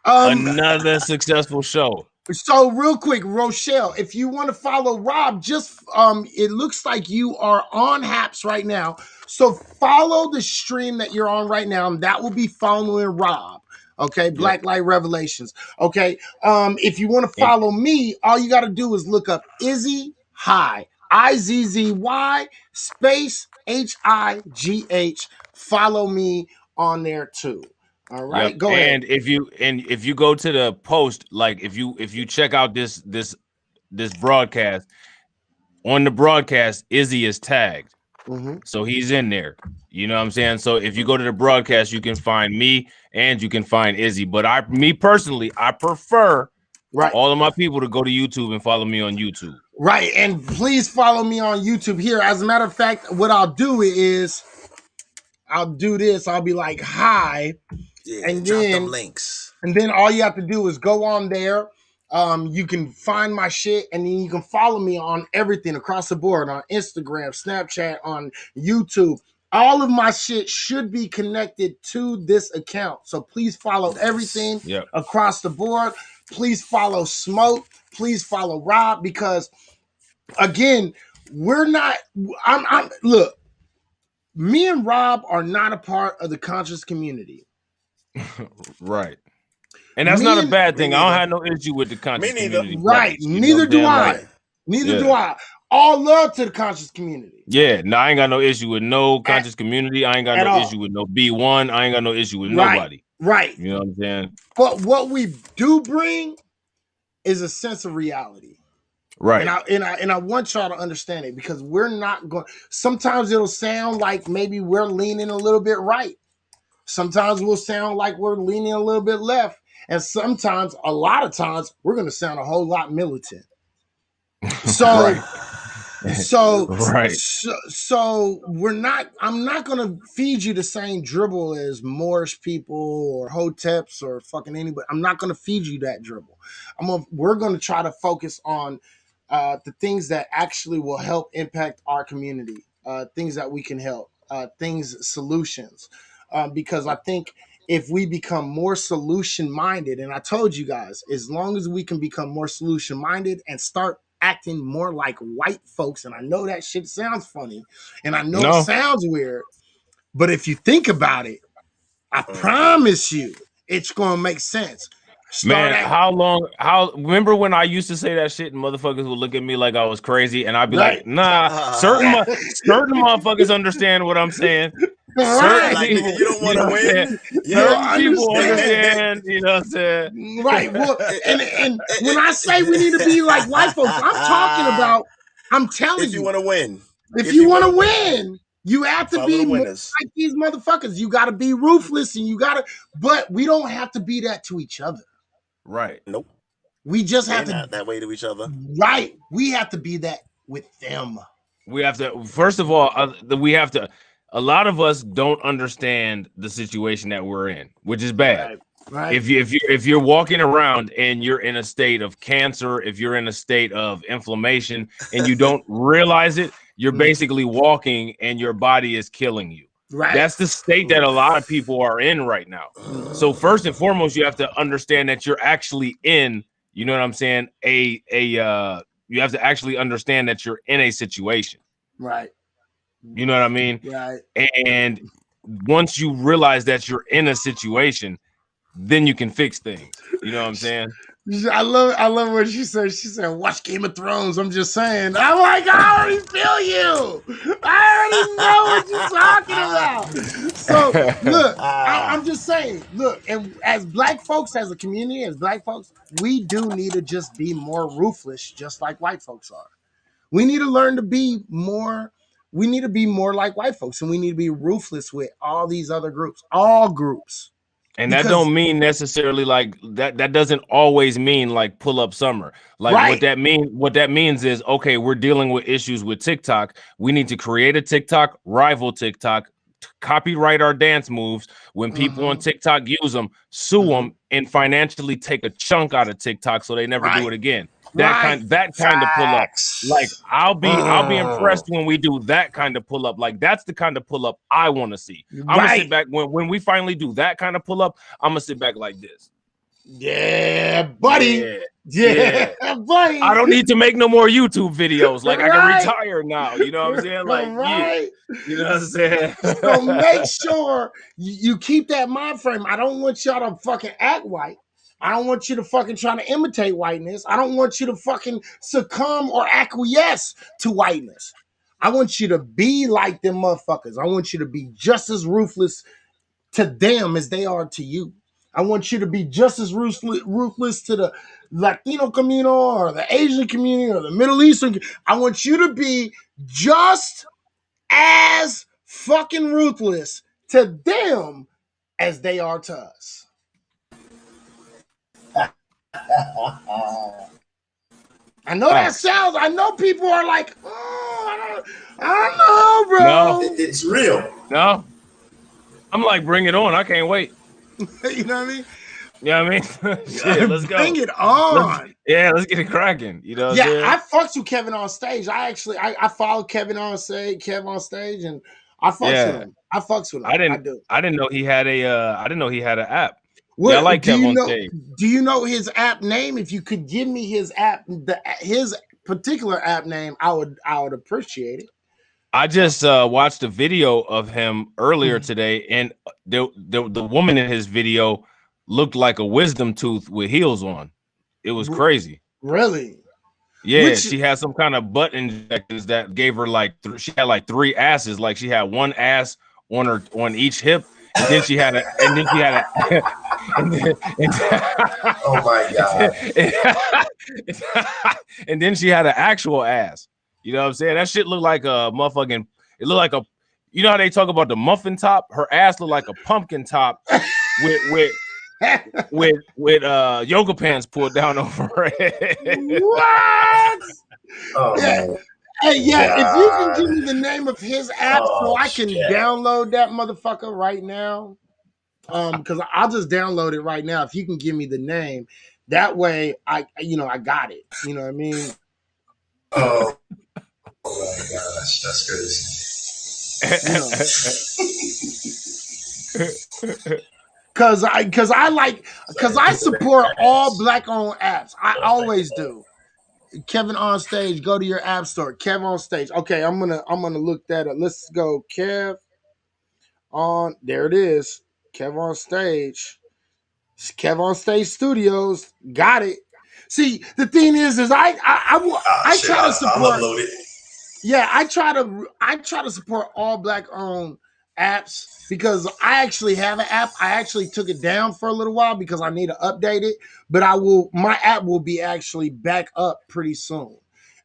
Another successful show. So real quick, Rochelle, if you want to follow Rob, just it looks like you are on Haps right now. So follow the stream that you're on right now, and that will be following Rob. Okay, Blacklight Revelations. Okay. If you want to follow me, all you got to do is look up Izzy High. IZZY space HIGH. Follow me on there too. All right, go ahead. And if you go to the post, like if you check out this broadcast, on the broadcast, Izzy is tagged. So he's in there. You know what I'm saying? So if you go to the broadcast, you can find me and you can find Izzy. But me personally, I prefer all of my people to go to YouTube and follow me on YouTube. Right. And please follow me on YouTube here. As a matter of fact, what I'll do is I'll do this. I'll be like, hi. And drop then them links. And then all you have to do is go on there. You can find my shit, and then you can follow me on everything across the board, on Instagram, Snapchat, on YouTube. All of my shit should be connected to this account. So please follow everything across the board. Please follow Smoke. Please follow Rob, because again, look, me and Rob are not a part of the conscious community. Right. And that's not a bad Me thing. I don't neither. have no issue with the conscious Me neither. community. Right. brothers, you know Neither what I'm do saying? I. Like, Neither do yeah. I. All love to the conscious community. Yeah, no, I ain't got no issue with no conscious community. I ain't got at no all. issue with no B1. I ain't got no issue with Right. nobody. Right. You know what I'm saying? But what we do bring is a sense of reality. Right. And I want y'all to understand it, because we're not going. Sometimes it'll sound like maybe we're leaning a little bit right. Sometimes we'll sound like we're leaning a little bit left. And sometimes, a lot of times, we're going to sound a whole lot militant. So, Right. so, Right. so we're not. I'm not going to feed you the same dribble as Moorish people or Hoteps or fucking anybody. I'm not going to feed you that dribble. We're going to try to focus on the things that actually will help impact our community. Things that we can help. Solutions. Because I think if we become more solution minded, and I told you guys, as long as we can become more solution minded and start acting more like white folks, and I know that shit sounds funny, and I know it sounds weird, but if you think about it, I promise you, it's gonna make sense. Man, remember when I used to say that shit and motherfuckers would look at me like I was crazy, and I'd be like, nah, certain motherfuckers understand what I'm saying. Certain Like, people, you don't want to win. Certain people understand, you know what I'm saying? Right. Well, and when I say we need to be like white folks, I'm telling If you want to win. If you want to win, you have to Follow be the more winners. like these motherfuckers. You got to be ruthless, and but we don't have to be that to each other. Right. Nope. We just have They're to not that way to each other. Right. We have to be that with them. We have to, first of all, a lot of us don't understand the situation that we're in, which is bad. Right. If you're walking around and you're in a state of cancer, if you're in a state of inflammation and you don't realize it, you're basically walking and your body is killing you. Right. That's the state that a lot of people are in right now. So first and foremost, you have to understand that you're actually in, you know what I'm saying? You have to actually understand that you're in a situation. Right. You know what I mean? Right. And once you realize that you're in a situation, then you can fix things. You know what I'm saying? I love what she said. She said, "Watch Game of Thrones." I'm just saying. I'm like, I already feel you. I already know what you're talking about. So look, I'm just saying. Look, and as black folks, as a community, as black folks, we do need to just be more ruthless, just like white folks are. We need to learn to be more. We need to be more like white folks, and we need to be ruthless with all these other groups, all groups. And that don't mean necessarily like that. That doesn't always mean like pull up summer. Like what that means is, okay, we're dealing with issues with TikTok. We need to create a TikTok, rival TikTok, copyright our dance moves. When people on TikTok use them, sue them, and financially take a chunk out of TikTok so they never do it again. That kind of pull up. Like I'll be impressed when we do that kind of pull up. Like that's the kind of pull up I want to see. I'm gonna sit back when we finally do that kind of pull up. I'm gonna sit back like this. Yeah, buddy. Yeah, buddy. I don't need to make no more YouTube videos. Like I can retire now. You know what I'm saying? Like you know what I'm saying? So make sure you keep that mind frame. I don't want y'all to fucking act white. I don't want you to fucking try to imitate whiteness. I don't want you to fucking succumb or acquiesce to whiteness. I want you to be like them motherfuckers. I want you to be just as ruthless to them as they are to you. I want you to be just as ruthless to the Latino community or the Asian community or the Middle Eastern. I want you to be just as fucking ruthless to them as they are to us. I know that sounds. I know people are like, oh, I don't know, bro. No, it's real. No, I'm like, bring it on. I can't wait. You know what I mean? Yeah, I mean, shit, let's go. Bring it on. Let's get it cracking. You know, I fucked with Kevin on stage. I followed Kevin on stage, and I fucks with him. I fucks with him. I didn't know he had an app. What, I like Kevin on stage. Do you know his app name? If you could give me his his particular app name, I would appreciate it. I just watched a video of him earlier today, and the woman in his video looked like a wisdom tooth with heels on. It was crazy. Really? Yeah, she had some kind of butt injections that gave her like she had like 3 asses. Like she had one ass on each hip, and then she had a Oh my God. and then she had an actual ass. You know what I'm saying? That shit looked like a motherfucking. It looked like a. You know how they talk about the muffin top? Her ass looked like a pumpkin top with yoga pants pulled down over her head. What? Oh yeah. man. Hey, yeah, if you can God. give me the name of his app so I can download that motherfucker right now. Because I'll just download it right now. If you can give me the name, that way I got it. You know what I mean? Oh my gosh, that's crazy. Cause I support all black owned apps. I always do. Kevin on stage, go to your app store. Kev on stage. Okay, I'm gonna look that up. Let's go. Kev on, there it is. Kev on stage. Kev on Stage Studios. Got it. See, the thing is I try to support. I'll upload it. Yeah, I try to support all black owned apps because I actually have an app. I actually took it down for a little while because I need to update it, but my app will be actually back up pretty soon.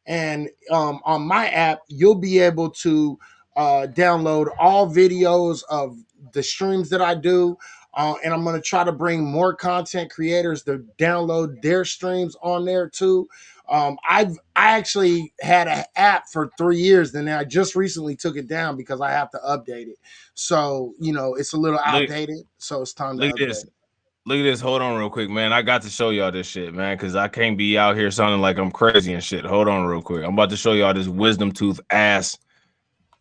And on my app, you'll be able to download all videos of the streams that I do. And I'm going to try to bring more content creators to download their streams on there too. I actually had an app for 3 years, and then I just recently took it down because I have to update it. So it's a little outdated. So it's time to update it. Look at this. Hold on real quick, man. I got to show y'all this shit, man, because I can't be out here sounding like I'm crazy and shit. Hold on real quick. I'm about to show y'all this wisdom tooth ass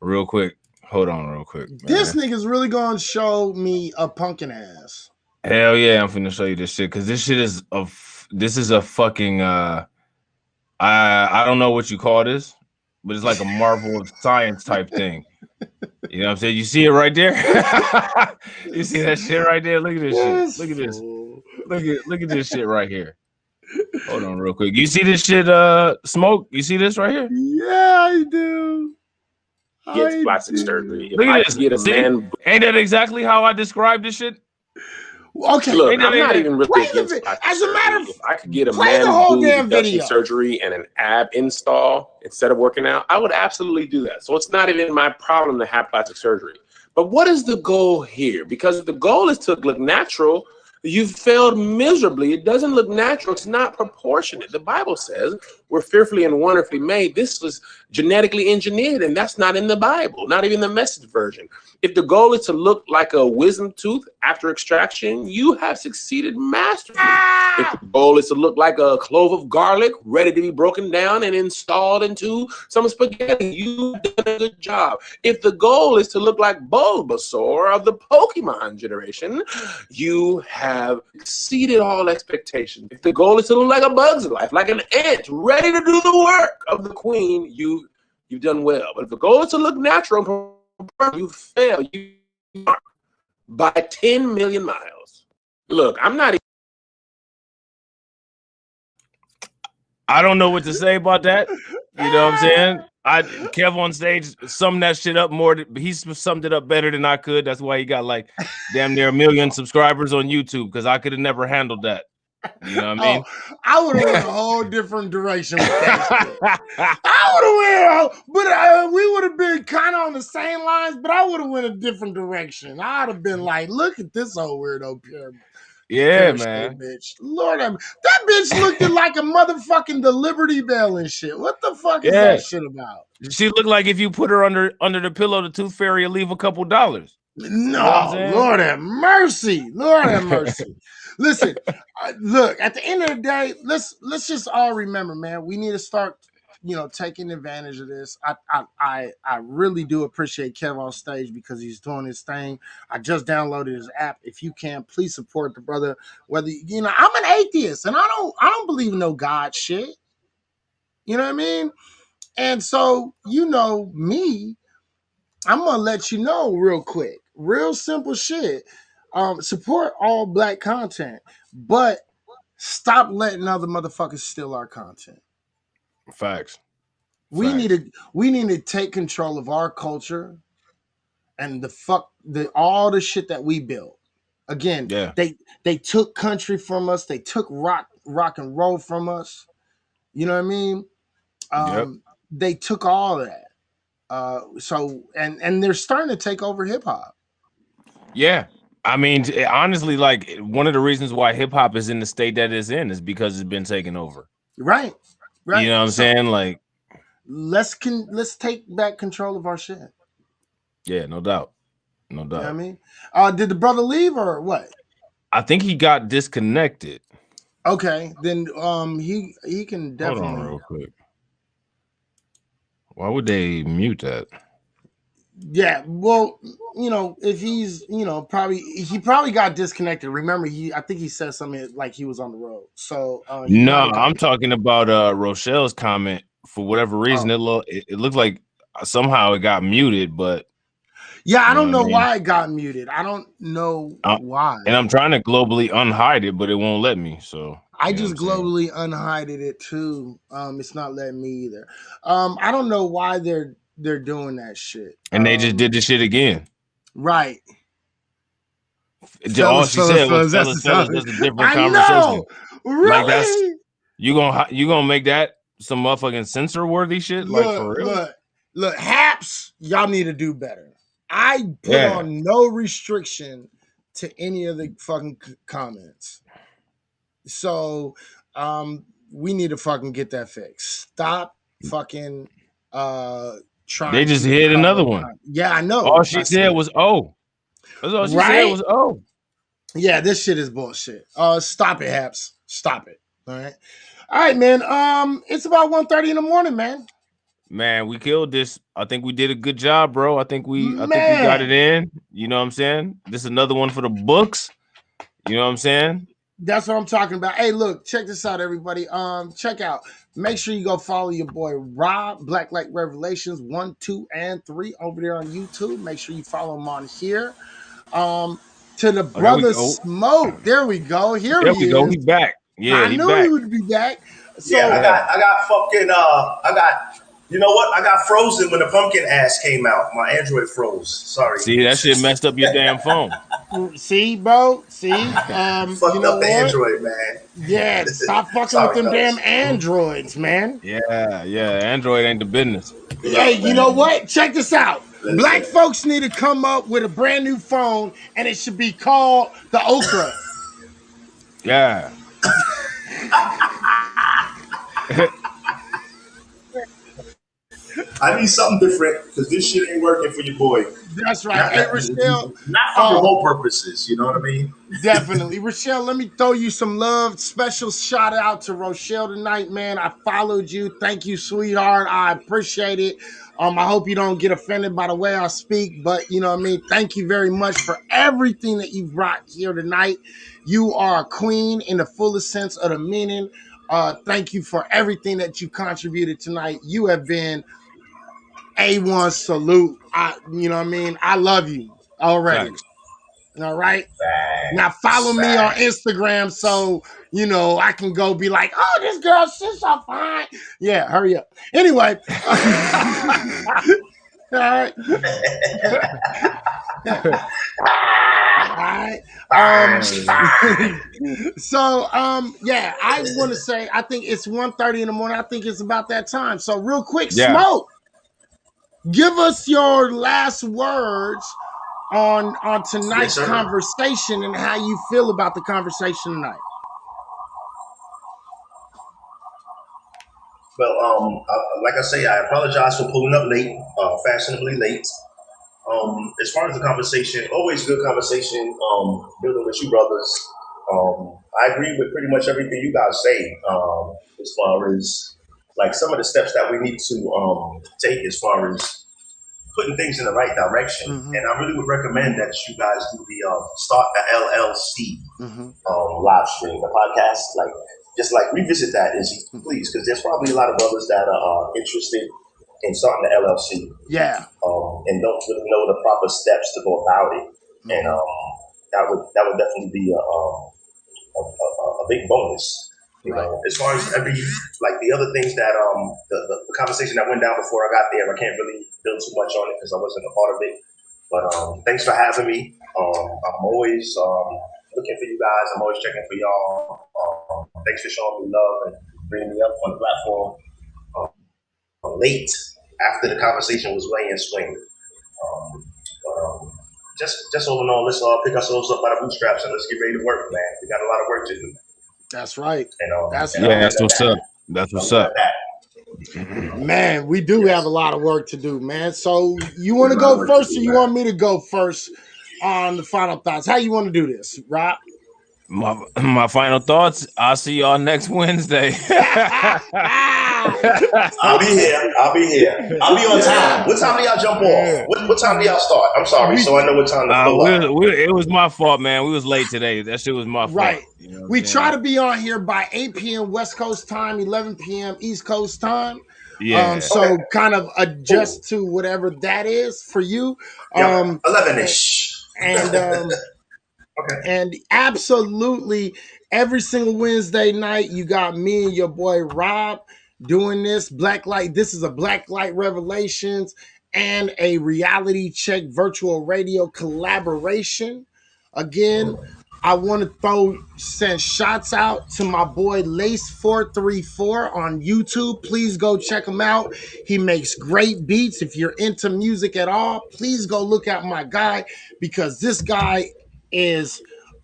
real quick. Hold on real quick, man. This nigga's really going to show me a pumpkin ass. Hell yeah, I'm finna show you this shit because this shit is a fucking I don't know what you call this, but it's like a marvel of science type thing. You know what I'm saying? You see it right there? You see that shit right there? Look at this shit. Look at this. Look at this shit right here. Hold on real quick. You see this shit, Smoke? You see this right here? Yeah, I do. Gets plastic surgery. Look at this. Ain't that exactly how I described this shit? Okay. Look, I'm not even really against plastic as a matter of surgery. If I could get a play man the whole boob damn reduction video. surgery and an ab install instead of working out, I would absolutely do that. So it's not even my problem to have plastic surgery. But what is the goal here? Because if the goal is to look natural, you've failed miserably. It doesn't look natural. It's not proportionate. The Bible says we're fearfully and wonderfully made. This was genetically engineered, and that's not in the Bible, not even the Message version. If the goal is to look like a wisdom tooth after extraction, you have succeeded masterfully. If the goal is to look like a clove of garlic ready to be broken down and installed into some spaghetti, you've done a good job. If the goal is to look like Bulbasaur of the Pokemon generation, you have exceeded all expectations. If the goal is to look like a Bug's Life, like an ant ready to do the work of the queen, you've done well. But if the goal is to look natural, you fail. You are by 10 million miles. Look, I'm not. I don't know what to say about that. You know what I'm saying? Kev on stage summed that shit up more. He summed it up better than I could. That's why he got like damn near 1 million subscribers on YouTube, because I could have never handled that. You know what I mean? I would have went a whole different direction with that shit. I would have went, but we would have been kind of on the same lines, but I would have went a different direction. I'd have been like, look at this old weirdo pyramid. Yeah, man. Bitch. Lord, that bitch looked like a motherfucking the Liberty Bell and shit. What the fuck is that shit about? She looked like if you put her under the pillow, the tooth fairy will leave a couple dollars. No, you know Lord have mercy. Lord have mercy. Listen, look, at the end of the day, let's just all remember, man, we need to start, taking advantage of this. I really do appreciate Kev on stage because he's doing his thing. I just downloaded his app. If you can, please support the brother. Whether I'm an atheist and I don't believe in no God shit. You know what I mean? And so, me, I'm gonna let you know real quick, real simple shit. Support all black content, but stop letting other motherfuckers steal our content. Facts. We need to take control of our culture and all the shit that we built. Again, they took country from us, they took rock and roll from us. You know what I mean? They took all of that. So they're starting to take over hip hop. Yeah. I mean, honestly, like one of the reasons why hip hop is in the state that it's in is because it's been taken over. Right. You know what I'm saying? Like, let's take back control of our shit. Yeah, no doubt. No doubt. You know what I mean? Did the brother leave or what? I think he got disconnected. Okay, then he can definitely. Hold on real quick. Why would they mute that? Yeah, well, if he's, he probably got disconnected. Remember, I think he said something like he was on the road. So no, I'm talking about Rochelle's comment. For whatever reason, it looked like somehow it got muted, but yeah, I don't know why it got muted. I don't know why. And I'm trying to globally unhide it, but it won't let me. So I just globally unhided it too. It's not letting me either. I don't know why they're doing that shit. And they just did the shit again. Right. All she said was fellas, that's a different conversation. Really? Like you gonna make that some motherfucking censor worthy shit? Like for real? Look, Haps, y'all need to do better. I put on no restriction to any of the fucking comments. So we need to fucking get that fixed. Stop fucking trying. They just hit another one. Yeah, I know. All she said was oh. That's all she said was oh. Yeah, this shit is bullshit. Stop it, Haps. Stop it. All right, man. It's about 1:30 in the morning, man. Man, we killed this. I think we did a good job, bro. I think we got it in. You know what I'm saying? This is another one for the books. You know what I'm saying? That's what I'm talking about. Hey, look, check this out, everybody. Check out. Make sure you go follow your boy Rob, Blacklight Revelations 1, 2, and 3 over there on YouTube. Make sure you follow him on here. To the brother Smoke. There we go. Here he is. He's back. Yeah, I knew he would be back. So I got fucking you know what? I got frozen when the pumpkin ass came out. My Android froze. Sorry. See, that shit messed up your damn phone. See, bro. See, fucked up the Android, man. Yeah, stop fucking with them damn Androids, man. Yeah, Android ain't the business. Hey, you know what? Check this out. Black folks need to come up with a brand new phone, and it should be called the Okra. Yeah. I need something different because this shit ain't working for your boy. That's right. Hey, Rochelle. Not for remote purposes, you know what I mean? Definitely. Rochelle, let me throw you some love. Special shout out to Rochelle tonight, man. I followed you. Thank you, sweetheart. I appreciate it. I hope you don't get offended by the way I speak, but you know what I mean? Thank you very much for everything that you brought here tonight. You are a queen in the fullest sense of the meaning. Thank you for everything that you contributed tonight. You have been A1 salute. You know what I mean? I love you already. Thanks. All right. Now follow me on Instagram so I can go be like, oh, this girl, she's so fine. Yeah, hurry up. Anyway. All right. All right. So yeah, I want to say I think it's 1:30 in the morning. I think it's about that time. So real quick, Smoke, give us your last words on tonight's conversation and how you feel about the conversation tonight. Well, like I say, I apologize for pulling up late, fashionably late. As far as the conversation, always good conversation, building with you brothers. I agree with pretty much everything you guys say, as far as like some of the steps that we need to take as far as putting things in the right direction. And I really would recommend that you guys do the start the LLC live stream, the podcast, just revisit that, please, because there's probably a lot of brothers that are interested in starting the LLC. Yeah. And don't really know the proper steps to go about it. that would definitely be a big bonus. You know, as far as the other things that the conversation that went down before I got there, I can't really build too much on it because I wasn't a part of it. But thanks for having me. I'm always looking for you guys. I'm always checking for y'all. Thanks for showing me love and bringing me up on the platform late after the conversation was way in swing. Just all in all, let's pick ourselves up by the bootstraps and let's get ready to work, man. We got a lot of work to do. That's right. That's what's up. That's what's up. Man, we do have a lot of work to do, man. So you want to go first, or you want me to go first on the final thoughts? How you want to do this, Rob? My final thoughts. I'll see y'all next Wednesday. I'll be here. I'll be on time. What time do y'all jump off? What time do y'all start? I'm sorry, so I know what time to pull up. It was my fault, man. We was late today. That shit was my fault. Right. You know we try to be on here by 8 p.m. West Coast time, 11 p.m. East Coast time. Yeah. So kind of adjust to whatever that is for you. 11-ish. And absolutely every single Wednesday night, you got me and your boy Rob doing this Blacklight. This is a Blacklight Revelations and a Reality Check virtual radio collaboration. Again, I want to send shots out to my boy Lace434 on YouTube. Please go check him out. He makes great beats. If you're into music at all, please go look at my guy, because this guy is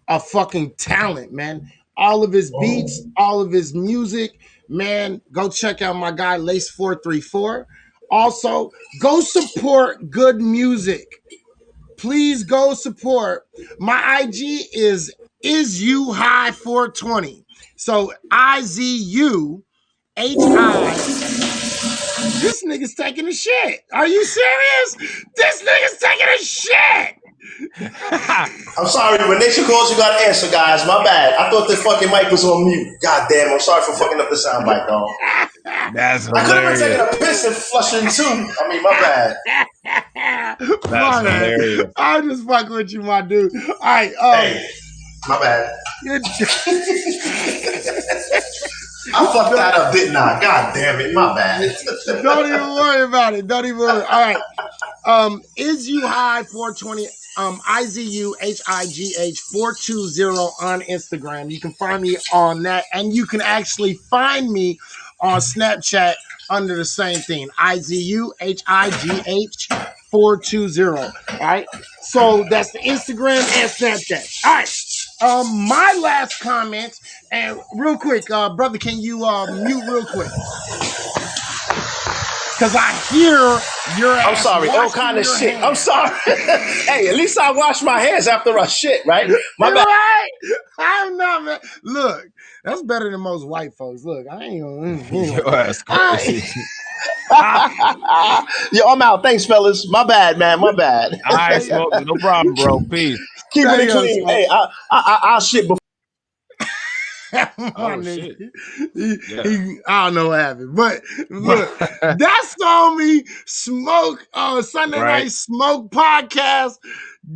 a fucking talent, man. All of his beats, all of his music, man, go check out my guy Lace434. Also, go support good music. Please go support. My IG is you high 420. So IZUHI. This nigga's taking a shit. Are you serious? This nigga's taking a shit. I'm sorry, when nature calls, you gotta answer, guys. My bad. I thought the fucking mic was on mute. God damn, I'm sorry for fucking up the soundbite, dog. That's hilarious. I could have been taking a piss and flushing too. I mean, my bad. That's hilarious. I'm just fucking with you, my dude. All right. Hey, my bad. I fucked that up, didn't I? God damn it, my bad. Don't even worry about it. Don't even worry. All right. Is you high 420? IZUHIGH 420 on Instagram. You can find me on that, and you can actually find me on Snapchat under the same thing. IZUHIGH 420. All right. So that's the Instagram and Snapchat. All right. My last comment, and real quick, brother, can you mute real quick? Because I hear your ass. I'm sorry, all kind of shit. Hands. I'm sorry. Hey, at least I wash my hands after I shit, right? My bad. Right? I'm not, man. Look, that's better than most white folks. Look, I ain't gonna. Your ass crazy. Yo, I'm out. Thanks, fellas. My bad, man. My bad. All right, Smoke. No problem, bro. Peace. Keep it clean. Hey, I'll shit before. Oh, shit. I don't know what happened, but look, that's on me. Smoke Sunday Night Smoke podcast.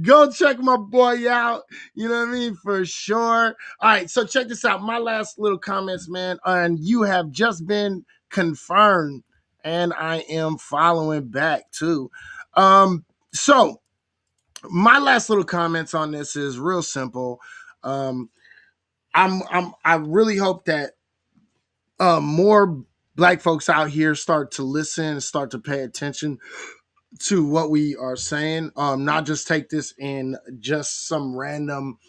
Go check my boy out. You know what I mean? For sure. All right, so check this out. My last little comments, man, and you have just been confirmed, and I am following back too. So my last little comments on this is real simple. I really hope that more Black folks out here start to listen and start to pay attention to what we are saying. Not just take this in just some random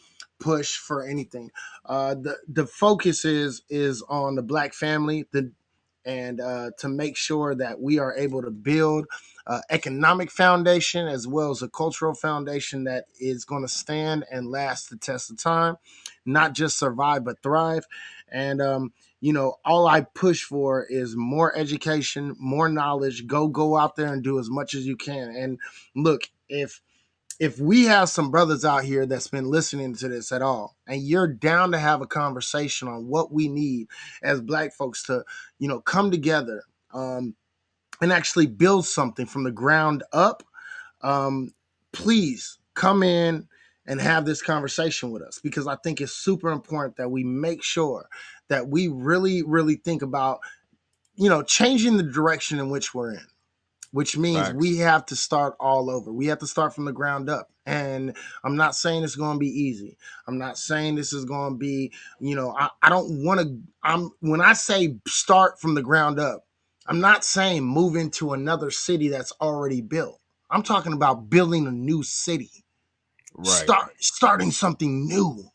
push for anything. The focus is on the Black family, and to make sure that we are able to build economic foundation as well as a cultural foundation that is going to stand and last the test of time, not just survive but thrive. And all I push for is more education, more knowledge. Go out there and do as much as you can. And look, if we have some brothers out here that's been listening to this at all, and you're down to have a conversation on what we need as Black folks to, come together and actually build something from the ground up, please come in and have this conversation with us, because I think it's super important that we make sure that we really, really think about, changing the direction in which we're in, which means we have to start all over. We have to start from the ground up. And I'm not saying it's going to be easy. I'm not saying this is going to be, I don't want to, when I say start from the ground up, I'm not saying move into another city that's already built. I'm talking about building a new city, starting something new.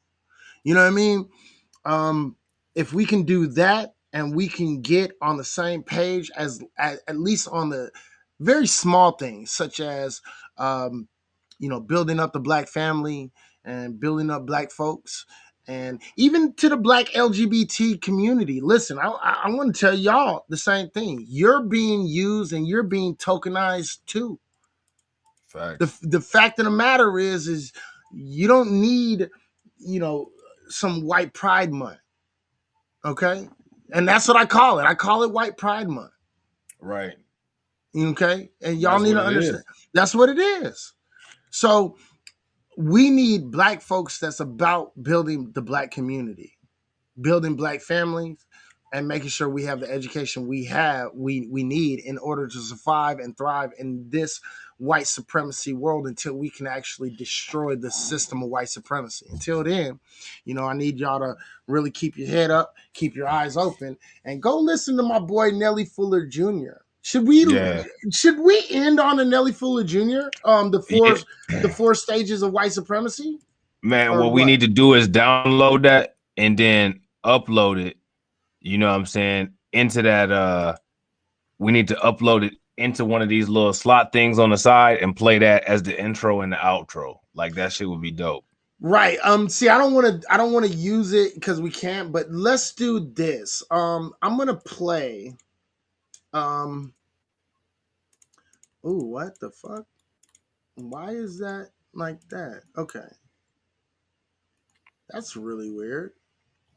You know what I mean? If we can do that and we can get on the same page as at least on the very small things, such as building up the Black family and building up Black folks, and even to the Black LGBT community. Listen, I want to tell y'all the same thing. You're being used and you're being tokenized too. The fact of the matter is you don't need, some white pride month. Okay. And that's what I call it. I call it White Pride Month. Right. Okay. And y'all need to understand that's what it is. So we need Black folks that's about building the Black community, building Black families, and making sure we have the education we need in order to survive and thrive in this white supremacy world, until we can actually destroy the system of white supremacy. Until then, I need y'all to really keep your head up, keep your eyes open, and go listen to my boy Nelly Fuller Jr. Should we end on a Nelly Fuller Jr. The four stages of white supremacy? Man, what we need to do is download that and then upload it. You know what I'm saying? Into that, we need to upload it into one of these little slot things on the side and play that as the intro and the outro. Like that shit would be dope. Right. See, I don't want to use it because we can't, but let's do this. I'm gonna play. Ooh, what the fuck? Why is that like that? Okay. That's really weird.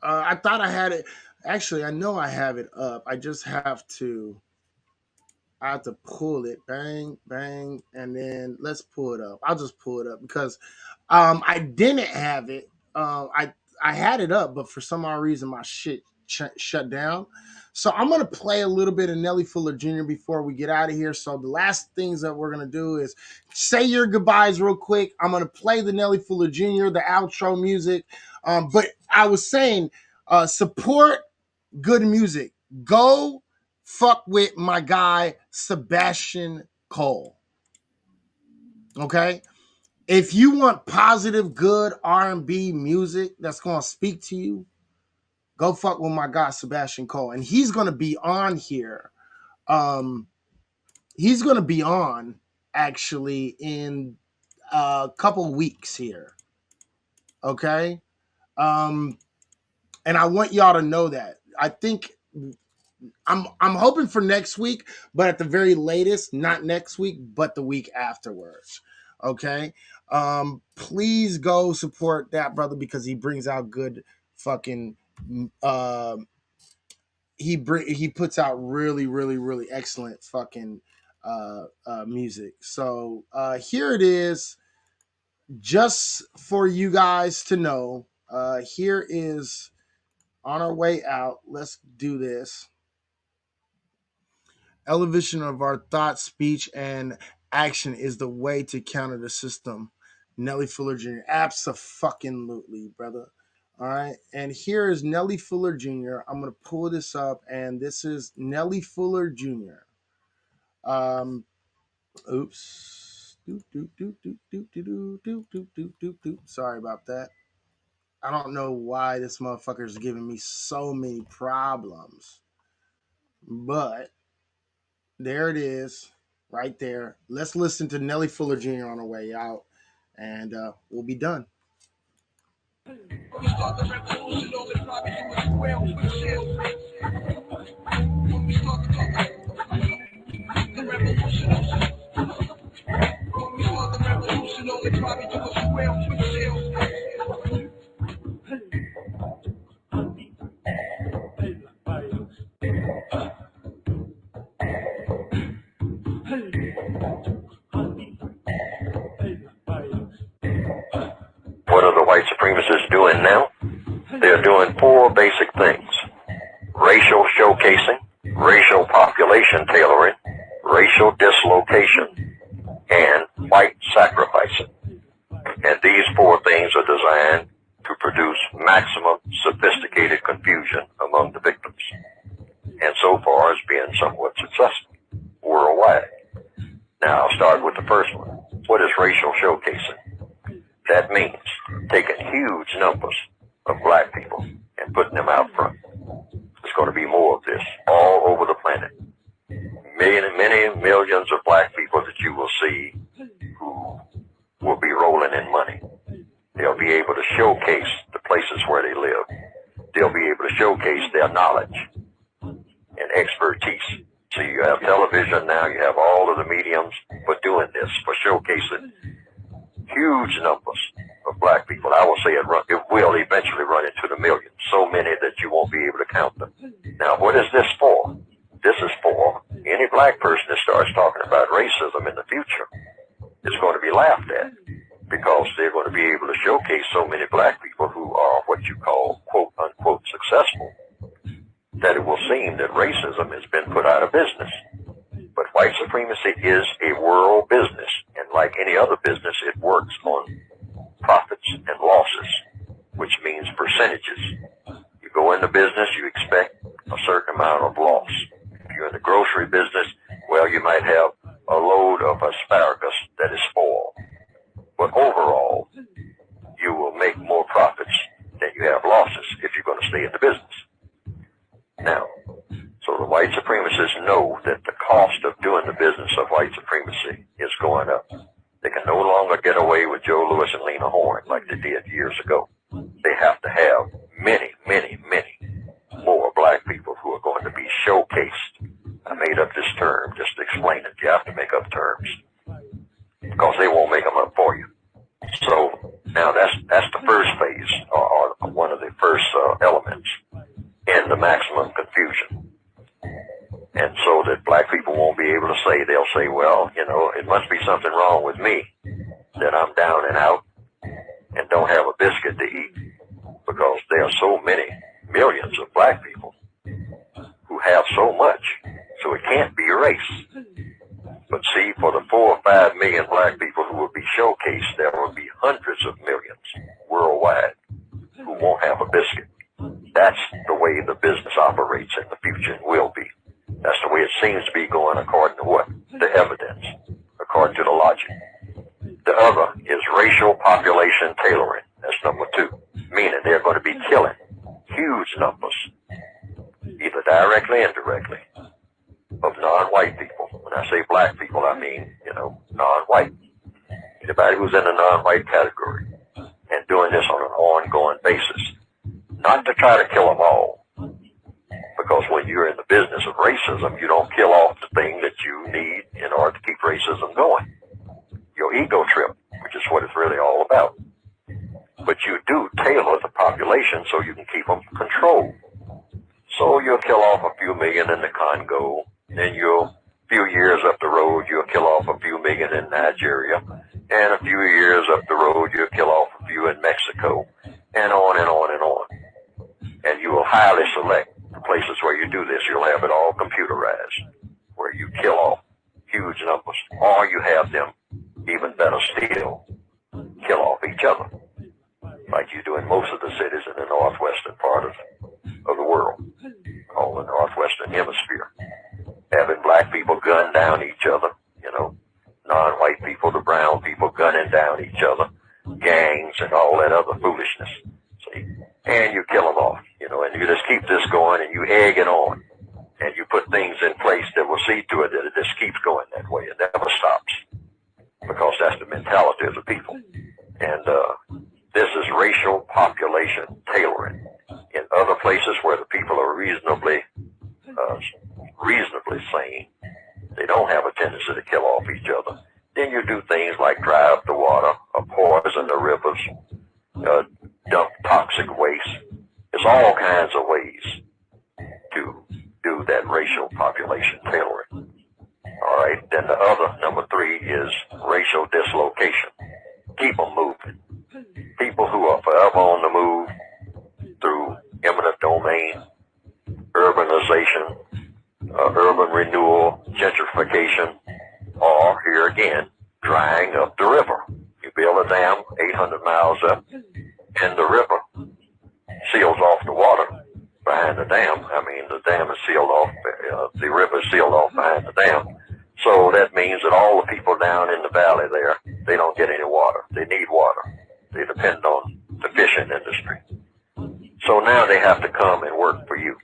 I thought I had it. Actually, I know I have it up. I just have to. I have to pull it. Bang, bang, and then let's pull it up. I'll just pull it up because I didn't have it. I had it up, but for some odd reason my shit shut down. So I'm gonna play a little bit of Nelly Fuller Jr. before we get out of here. So the last things that we're gonna do is say your goodbyes real quick. I'm gonna play the Nelly Fuller Jr. the outro music. But I was saying, support good music. Go fuck with my guy Sebastian Cole. Okay. If you want positive, good R&B music that's going to speak to you, go fuck with my guy, Sebastian Cole. And he's going to be on here. He's going to be on actually in a couple weeks here. Okay. And I want y'all to know that. I think I'm hoping for next week, but at the very latest, not next week, but the week afterwards. Okay. Please go support that brother because he brings out good fucking he puts out really, really, really excellent fucking music. So here it is, just for you guys to know. Here is On Our Way Out. Let's do this. Elevation of our thought, speech, and action is the way to counter the system. Nelly Fuller Jr. Abso-fucking-lutely, brother. All right. And here is Nelly Fuller Jr. I'm going to pull this up, and this is Nelly Fuller Jr. Oops. Sorry about that. I don't know why this motherfucker is giving me so many problems, but there it is, right there. Let's listen to Nelly Fuller Jr. On our way out, and we'll be done. Hey. showcasing, racial population tailoring, racial dislocation, and white sacrificing. And these 4 things are designed to produce maximum sophisticated confusion among the victims. And so far it's been somewhat successful worldwide. Now I'll start with the first one. What is racial showcasing? That means taking huge numbers of black people and putting them out front. There's going to be more of this all over the planet. Many millions of black people that you will see who will be rolling in money. They'll be able to showcase the places where they live. They'll be able to showcase their knowledge and expertise. So you have television now, you have all of the mediums for doing this, for showcasing huge numbers of black people. I will say it will eventually run into the millions, so many that you won't be able to count them. Now, what is this for? This is for any black person that starts talking about racism in the future is going to be laughed at, because they're going to be able to showcase so many black people who are what you call quote unquote successful, that it will seem that racism has been put out of business. But white supremacy is a world business, and like any other business, it works on profits and losses, which means percentages. You go into business, you expect a certain amount of loss. If you're in the grocery business, well, you might have a load of asparagus that is spoiled. But overall, you will make more profits than you have losses if you're going to stay in the business. Now, so the white supremacists know that the cost of doing the business of white supremacy is going up. They can no longer get away with Joe Louis and Lena Horne like they did years ago. They have to have many more black people who are going to be showcased. I made up this term just to explain it. You have to make up terms because they won't make them up for you. So now that's the first phase, or one of the first elements in the maximum confusion. And so that black people won't be able to say, they'll say, well, you know, it must be something wrong with me that I'm down and out and don't have a biscuit to eat, because there are so many millions of black people who have so much, so it can't be race. But see, for the 4 or 5 million black people who will be showcased, there will be hundreds of millions worldwide who won't have a biscuit. That's the way the business operates in the future and will be. That's the way it seems to be going according to what? The evidence, according to the logic. The other is racial population tailoring. That's number 2, meaning they're going to be killing huge numbers, either directly or indirectly, of non-white people. When I say black people, I mean, you know, non-white. Anybody who's in the non-white category, and doing this on an ongoing basis. Not to try to kill them all, because when you're in the business of racism, you don't kill off the thing that you need in order to keep racism going. Your ego trip, which is what it's really all about. But you do tailor the population so you can keep them controlled. So you'll kill off a few million in the Congo, then a few years up the road, you'll kill off a few million in Nigeria, and a few years up the road, you'll kill off a few in Mexico, and on and on and on. And you will highly select the places where you do this. You'll have it all computerized, where you kill off huge numbers, or you have them, even better still, kill off each other, like you do in most of the cities in the northwestern part of the world, called the northwestern hemisphere. Having black people gun down each other, you know, non-white people, the brown people gunning down each other, gangs and all that other foolishness. See? And you kill them off, you know, and you just keep this going and you egg it on. And you put things in place that will see to it that it just keeps going that way. It never stops. Because that's the mentality of the people. And this is racial population tailoring. In other places where the people are reasonably sane, they don't have a tendency to kill off each other. Then you do things like dry up the water, or poison the rivers, dump toxic waste. There's all kinds of ways to do that racial population tailoring. All right, then the other, number 3, is racial dislocation. Keep them moving. People who are forever on the move through eminent domain, urbanization, urbanization, urban renewal, gentrification, or here again, drying up the river. You build a dam 800 miles up, and the river seals off the water behind the dam. I mean, the dam is sealed off, the river is sealed off behind the dam. So that means that all the people down in the valley there, they don't get any water. They need water. They depend on the fishing industry. So now they have to come and work for you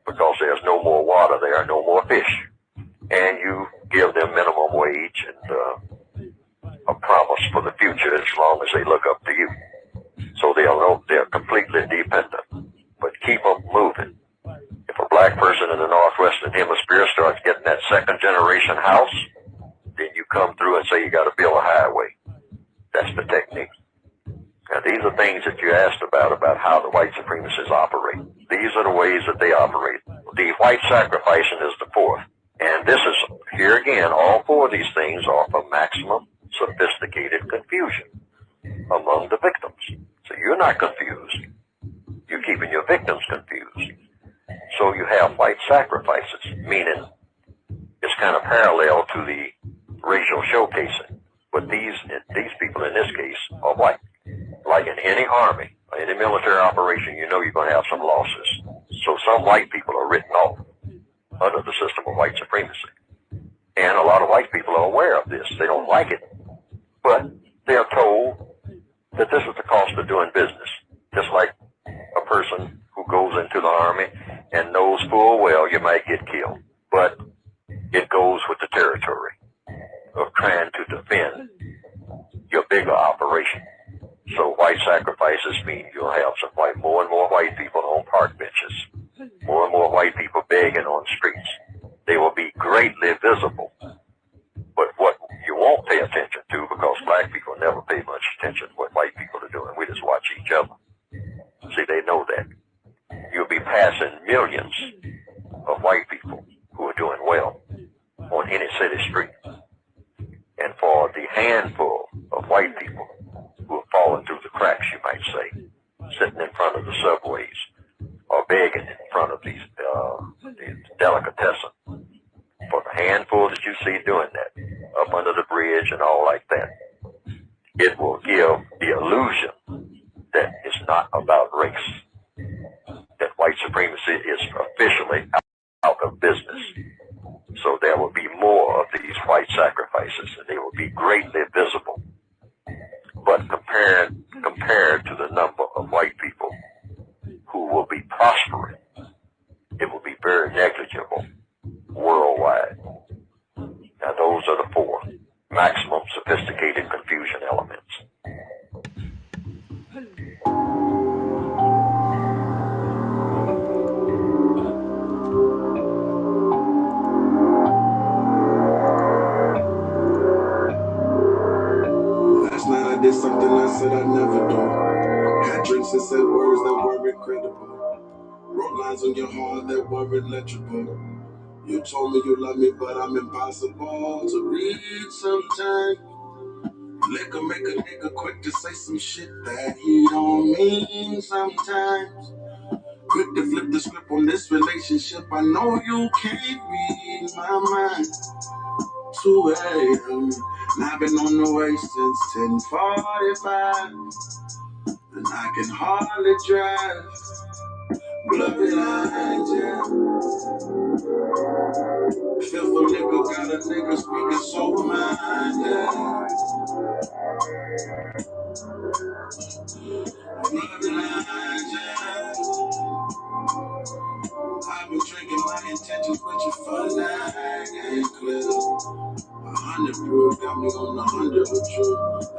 because there's no more water there, no more fish. And you give them minimum wage and a promise for the future as long as they look up to you. So they'll know they're completely dependent. But keep them moving. If a black person in the Northwestern Hemisphere starts getting that second generation house, then you come through and say you got to build a highway. That's the technique. Now these are things that you asked about how the white supremacists operate. These are the ways that they operate. The white sacrificing is the fourth. And this is, here again, all four of these things are for maximum sophisticated confusion among the victims. So you're not confused. You're keeping your victims confused. So you have white sacrifices, meaning it's kind of parallel to the racial showcasing. But these people in this case are white. Like in any army, any military operation, you know you're going to have some losses. So some white people are written off under the system of white supremacy. And a lot of white people are aware of this. They don't like it. But they're told that this is the cost of doing business. Just like a person who goes into the army and knows full well you might get killed. But it goes with the territory of trying to defend your bigger operation. So white sacrifices mean you'll have more and more white people on park benches, more and more white people begging on streets. They will be greatly visible. But what you won't pay attention to, because black people never pay much attention to what white people are doing, we just watch each other. See, they know that. You'll be passing millions of white people who are doing well on any city street. And for the handful of white people who have fallen through the cracks, you might say, sitting in front of the subways or begging in front of these delicatessen, for the handful that you see doing that, up under the bridge and all like that, it will give the illusion that it's not about race, that white supremacy is officially out of business. So there will be more of these white sacrifices, and they will be greatly visible. But compared to the number of white people who will be prospering, it will be very negligible worldwide. Now those are the four maximum sophisticated confusion elements. Last night I did something I said I'd never do. Had drinks and said words that were incredible. Wrote lines on your heart that were illegible. You told me you love me, but I'm impossible to read sometimes. Liquor make a nigga quick to say some shit that he don't mean sometimes. Quick to flip the script on this relationship. I know you can't read my mind. 2 a.m. And I've been on the way since 10:45. And I can hardly drive. Blurry lines, yeah. Fifth nigga got a nigga speaking so mine, yeah. Blurry lines, yeah. I've been drinking, my intentions with you for the night ain't clear. 100 proof got me on the 100 with you.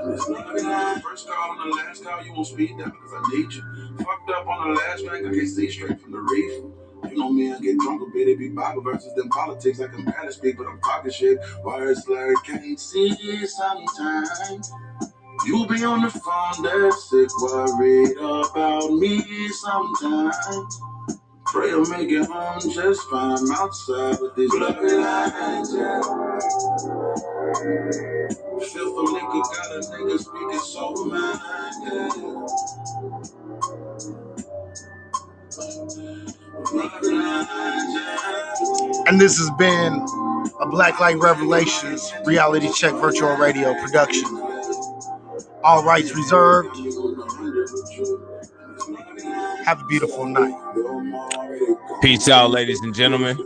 And it's blurry line. First call on the last call, you won't speed down because I need you. Fucked up on the last drink, I can't see straight from the reef. You know me, I get drunk a bit, it be Bible verses, then politics. I can barely speak, but I'm talking shit. Words like can't see sometimes. You be on the phone, that's sick, worried about me sometimes. Pray I'll make it home just fine. I'm outside with these blurry lines, yeah. Fifth nigga got a nigga speaking so mine, yeah. Blurry lines, And this has been a Blacklight Revelations reality check virtual radio production. All rights reserved. Have a beautiful night. Peace out, ladies and gentlemen.